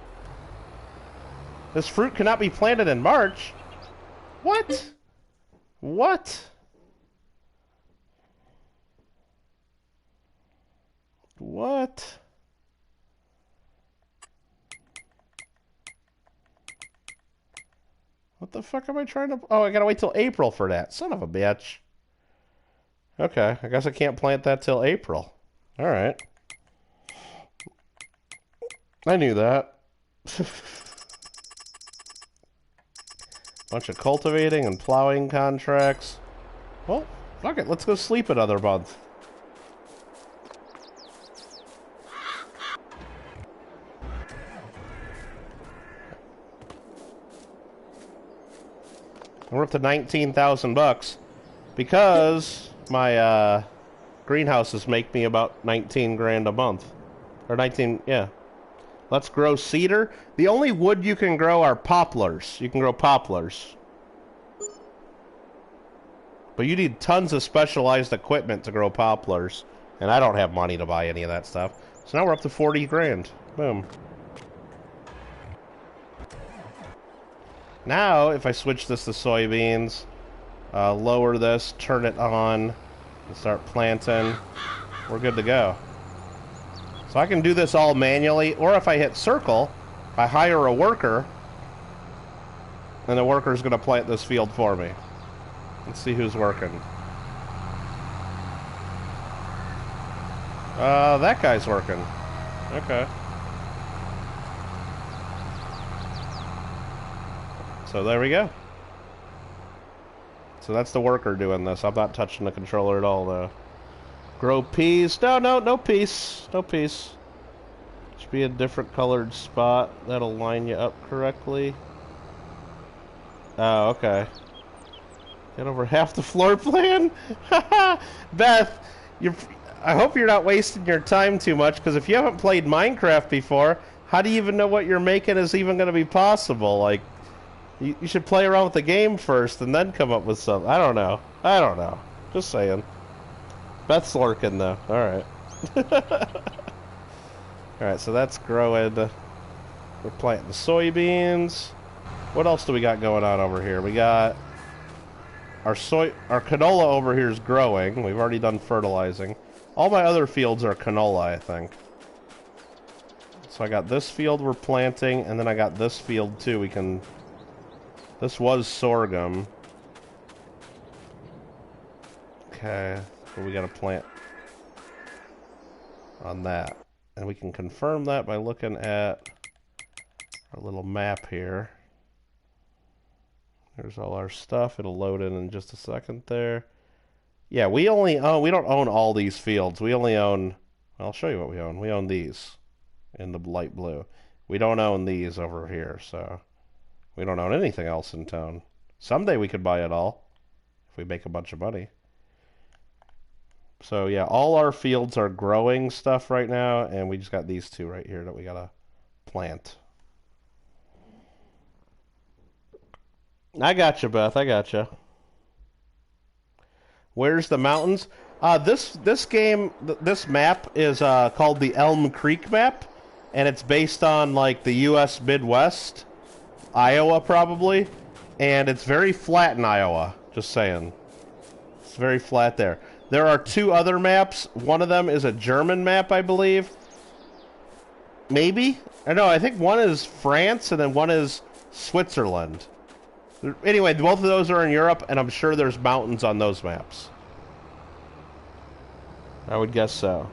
This fruit cannot be planted in March. What? What? What? What the fuck am I trying to... Oh, I gotta wait till April for that. Son of a bitch. Okay, I guess I can't plant that till April. Alright. I knew that. Bunch of cultivating and plowing contracts. Well, fuck it. Let's go sleep another month. We're up to 19,000 bucks because my greenhouses make me about 19 grand a month. Or 19, yeah. Let's grow cedar. The only wood you can grow are poplars. You can grow poplars. But you need tons of specialized equipment to grow poplars. And I don't have money to buy any of that stuff. So now we're up to 40 grand. Boom. Now, if I switch this to soybeans, lower this, turn it on, and start planting, we're good to go. So I can do this all manually, or if I hit circle, I hire a worker, and the worker's going to plant this field for me. Let's see who's working. That guy's working. Okay. So there we go. So that's the worker doing this. I'm not touching the controller at all, though. Grow peas. No peas. No peas. Should be a different colored spot. That'll line you up correctly. Oh, okay. Get over half the floor plan? Beth, I hope you're not wasting your time too much, because if you haven't played Minecraft before, how do you even know what you're making is even going to be possible? Like, you should play around with the game first and then come up with something. I don't know. Just saying. Beth's lurking, though. Alright. Alright, so that's growing. We're planting soybeans. What else do we got going on over here? We got our canola over here is growing. We've already done fertilizing. All my other fields are canola, I think. So I got this field we're planting, and then I got this field too. This was sorghum. Okay, so we got to plant on that. And we can confirm that by looking at our little map here. There's all our stuff. It'll load in just a second there. Yeah, we don't own all these fields. We only own, I'll show you what we own. We own these in the light blue. We don't own these over here, so we don't own anything else in town. Someday we could buy it all if we make a bunch of money. So yeah, all our fields are growing stuff right now, and we just got these two right here that we gotta plant. I got you, Beth. I got you. Where's the mountains? This game, this map is called the Elm Creek map, and it's based on like the U.S. Midwest, Iowa probably, and it's very flat in Iowa. Just saying, it's very flat there. There are two other maps. One of them is a German map, I believe. Maybe? I know. I think one is France, and then one is Switzerland. Anyway, both of those are in Europe, and I'm sure there's mountains on those maps. I would guess so.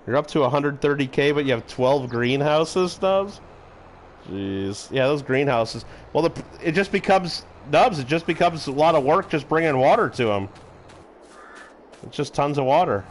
You're up to 130k, but you have 12 greenhouses, Nubs? Jeez. Yeah, those greenhouses. Well, it just becomes... Nubs, it just becomes a lot of work just bringing water to them. It's just tons of water.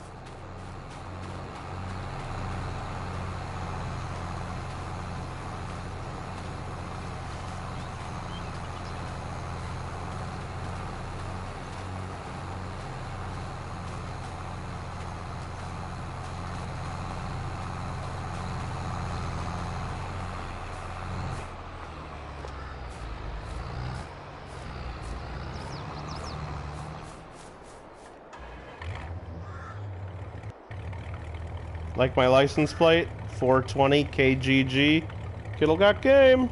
Like my license plate, 420 KGG. Kittle got game.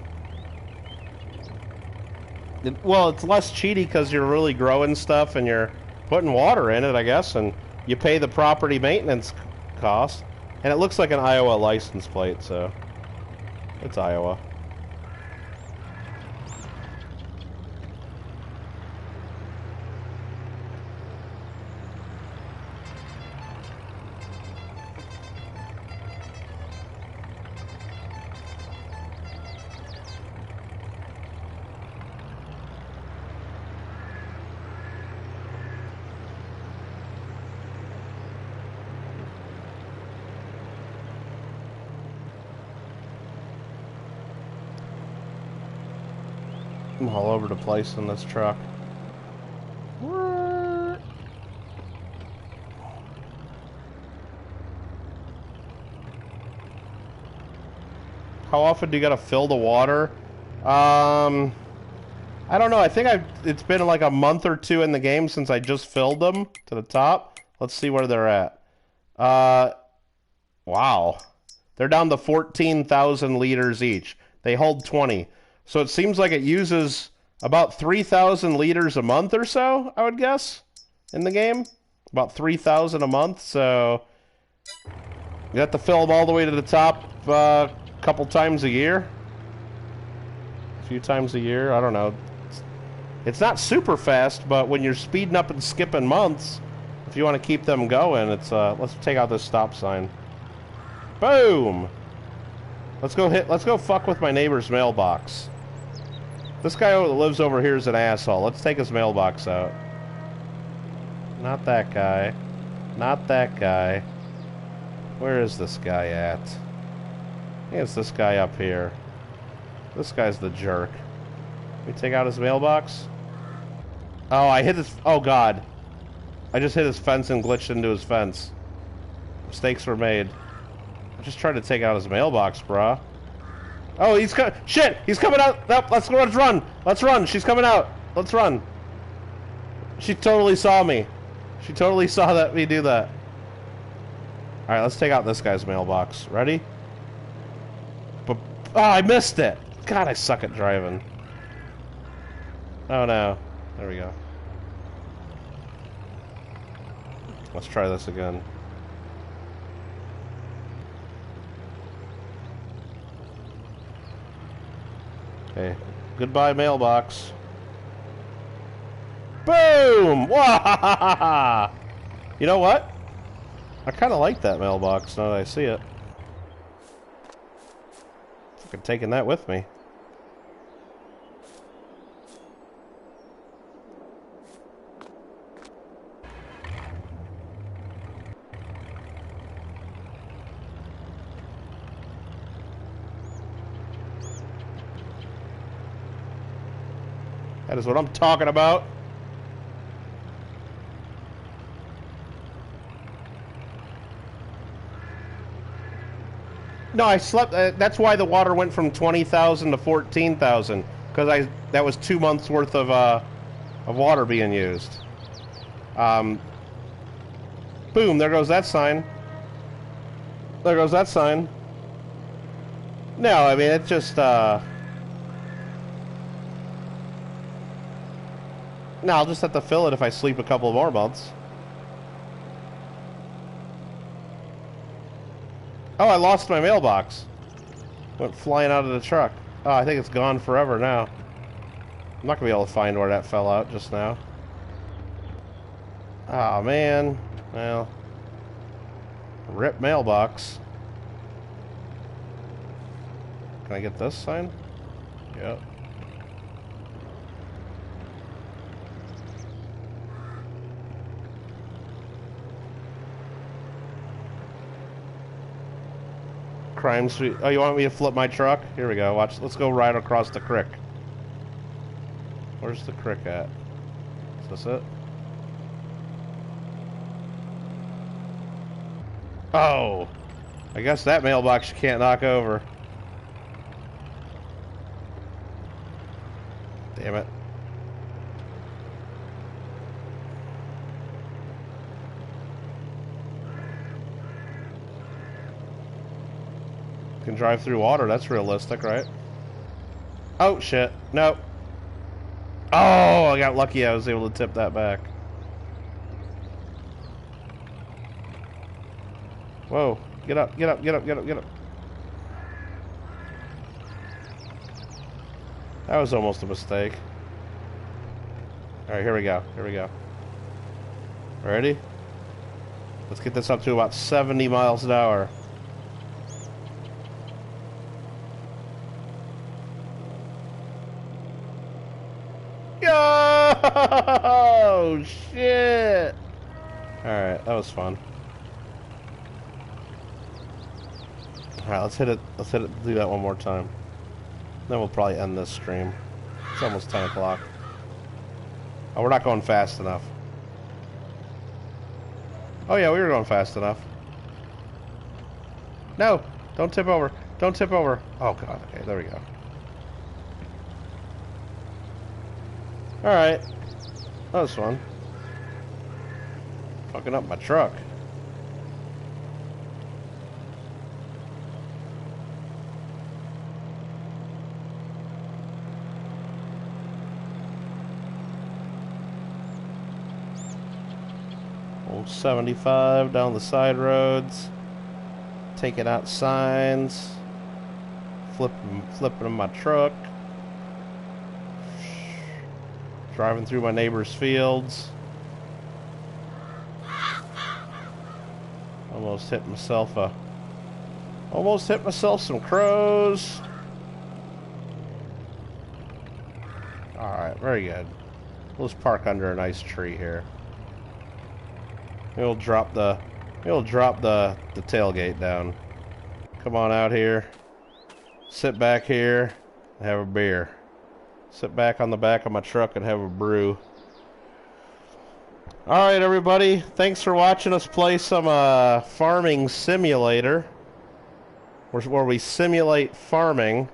Well, it's less cheaty because you're really growing stuff and you're putting water in it, I guess, and you pay the property maintenance cost. And it looks like an Iowa license plate, so it's Iowa. I'm all over the place in this truck. How often do you gotta fill the water? I don't know. I think it's been like a month or two in the game since I just filled them to the top. Let's see where they're at. Wow. They're down to 14,000 liters each. They hold 20. So it seems like it uses about 3,000 liters a month or so, I would guess, in the game. About 3,000 a month, so you have to fill them all the way to the top a couple times a year. A few times a year, I don't know. It's not super fast, but when you're speeding up and skipping months, if you want to keep them going, it's let's take out this stop sign. Boom! Let's go fuck with my neighbor's mailbox. This guy that lives over here is an asshole. Let's take his mailbox out. Not that guy. Not that guy. Where is this guy at? I think it's this guy up here. This guy's the jerk. Can we take out his mailbox? Oh, I hit his... Oh, God. I just hit his fence and glitched into his fence. Mistakes were made. I just tried to take out his mailbox, brah. Oh, he's coming. Shit! He's coming out. Nope, let's run. Let's run. She's coming out. Let's run. She totally saw me. She totally saw that me do that. Alright, let's take out this guy's mailbox. Ready? But, oh, I missed it. God, I suck at driving. Oh, no. There we go. Let's try this again. Okay. Goodbye, mailbox. Boom! Wahahaha! You know what? I kind of like that mailbox now that I see it. I'm taking that with me. That is what I'm talking about. No, I slept. That's why the water went from 20,000 to 14,000. because that was 2 months worth of water being used. Boom! There goes that sign. There goes that sign. No, I mean, it's just, No, I'll just have to fill it if I sleep a couple more months. Oh, I lost my mailbox. Went flying out of the truck. Oh, I think it's gone forever now. I'm not gonna be able to find where that fell out just now. Oh, man. Well. Rip mailbox. Can I get this sign? Yep. Crime Street. Oh, you want me to flip my truck? Here we go. Watch. Let's go right across the creek. Where's the creek at? Is this it? Oh! I guess that mailbox you can't knock over. Damn it. Can drive through water, that's realistic, right? Oh, shit. Nope. Oh, I got lucky I was able to tip that back. Whoa. Get up, get up, get up, get up, get up. That was almost a mistake. Alright, here we go. Here we go. Ready? Let's get this up to about 70 miles an hour. Oh, shit! Alright, that was fun. Alright, let's hit it, do that one more time. Then we'll probably end this stream. It's almost 10 o'clock. Oh, we're not going fast enough. Oh yeah, we were going fast enough. No! Don't tip over. Don't tip over. Oh god, okay, there we go. Alright. That was fun. Fucking up my truck. Old 75 down the side roads. Taking out signs. Flipping my truck. Driving through my neighbor's fields. Almost hit myself some crows. Alright, very good. Let's park under a nice tree here. We'll drop the tailgate down. Come on out here. Sit back here and have a beer. Sit back on the back of my truck and have a brew. Alright everybody, thanks for watching us play some farming simulator. Where we simulate farming.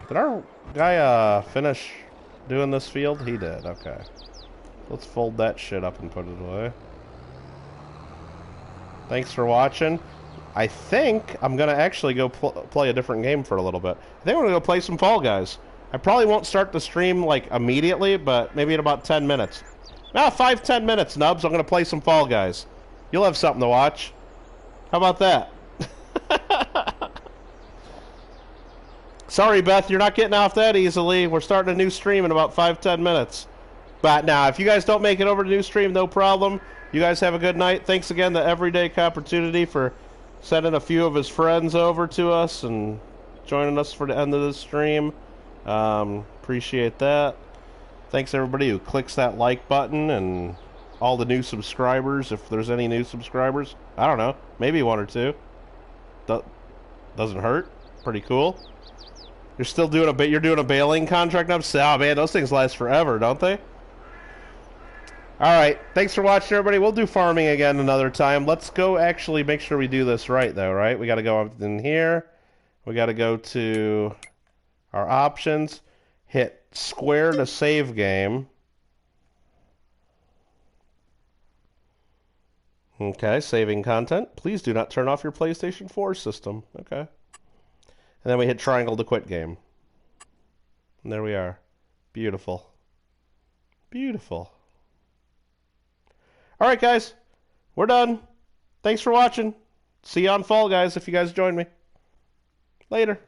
Did our guy finish doing this field? He did, okay. Let's fold that shit up and put it away. Thanks for watching. I think I'm going to actually go play a different game for a little bit. I think I'm going to go play some Fall Guys. I probably won't start the stream, like, immediately, but maybe in about 10 minutes. 5-10 minutes, Nubs. I'm going to play some Fall Guys. You'll have something to watch. How about that? Sorry, Beth, you're not getting off that easily. We're starting a new stream in about 5-10 minutes. But now, if you guys don't make it over to the new stream, no problem. You guys have a good night. Thanks again to Everyday Opportunity for sending a few of his friends over to us and joining us for the end of the stream. Appreciate that. Thanks everybody who clicks that like button and all the new subscribers, if there's any new subscribers. I don't know, maybe one or two. Doesn't hurt. Pretty cool. You're still doing you're doing a baling contract now? Oh man, those things last forever, don't they? Alright, thanks for watching everybody. We'll do farming again another time. Let's go actually make sure we do this right though, right? We gotta go up in here. We gotta go to our options. Hit square to save game. Okay, saving content. Please do not turn off your PlayStation 4 system. Okay. And then we hit triangle to quit game. And there we are. Beautiful. Beautiful. All right, guys. We're done. Thanks for watching. See you on Fall Guys if you guys join me. Later.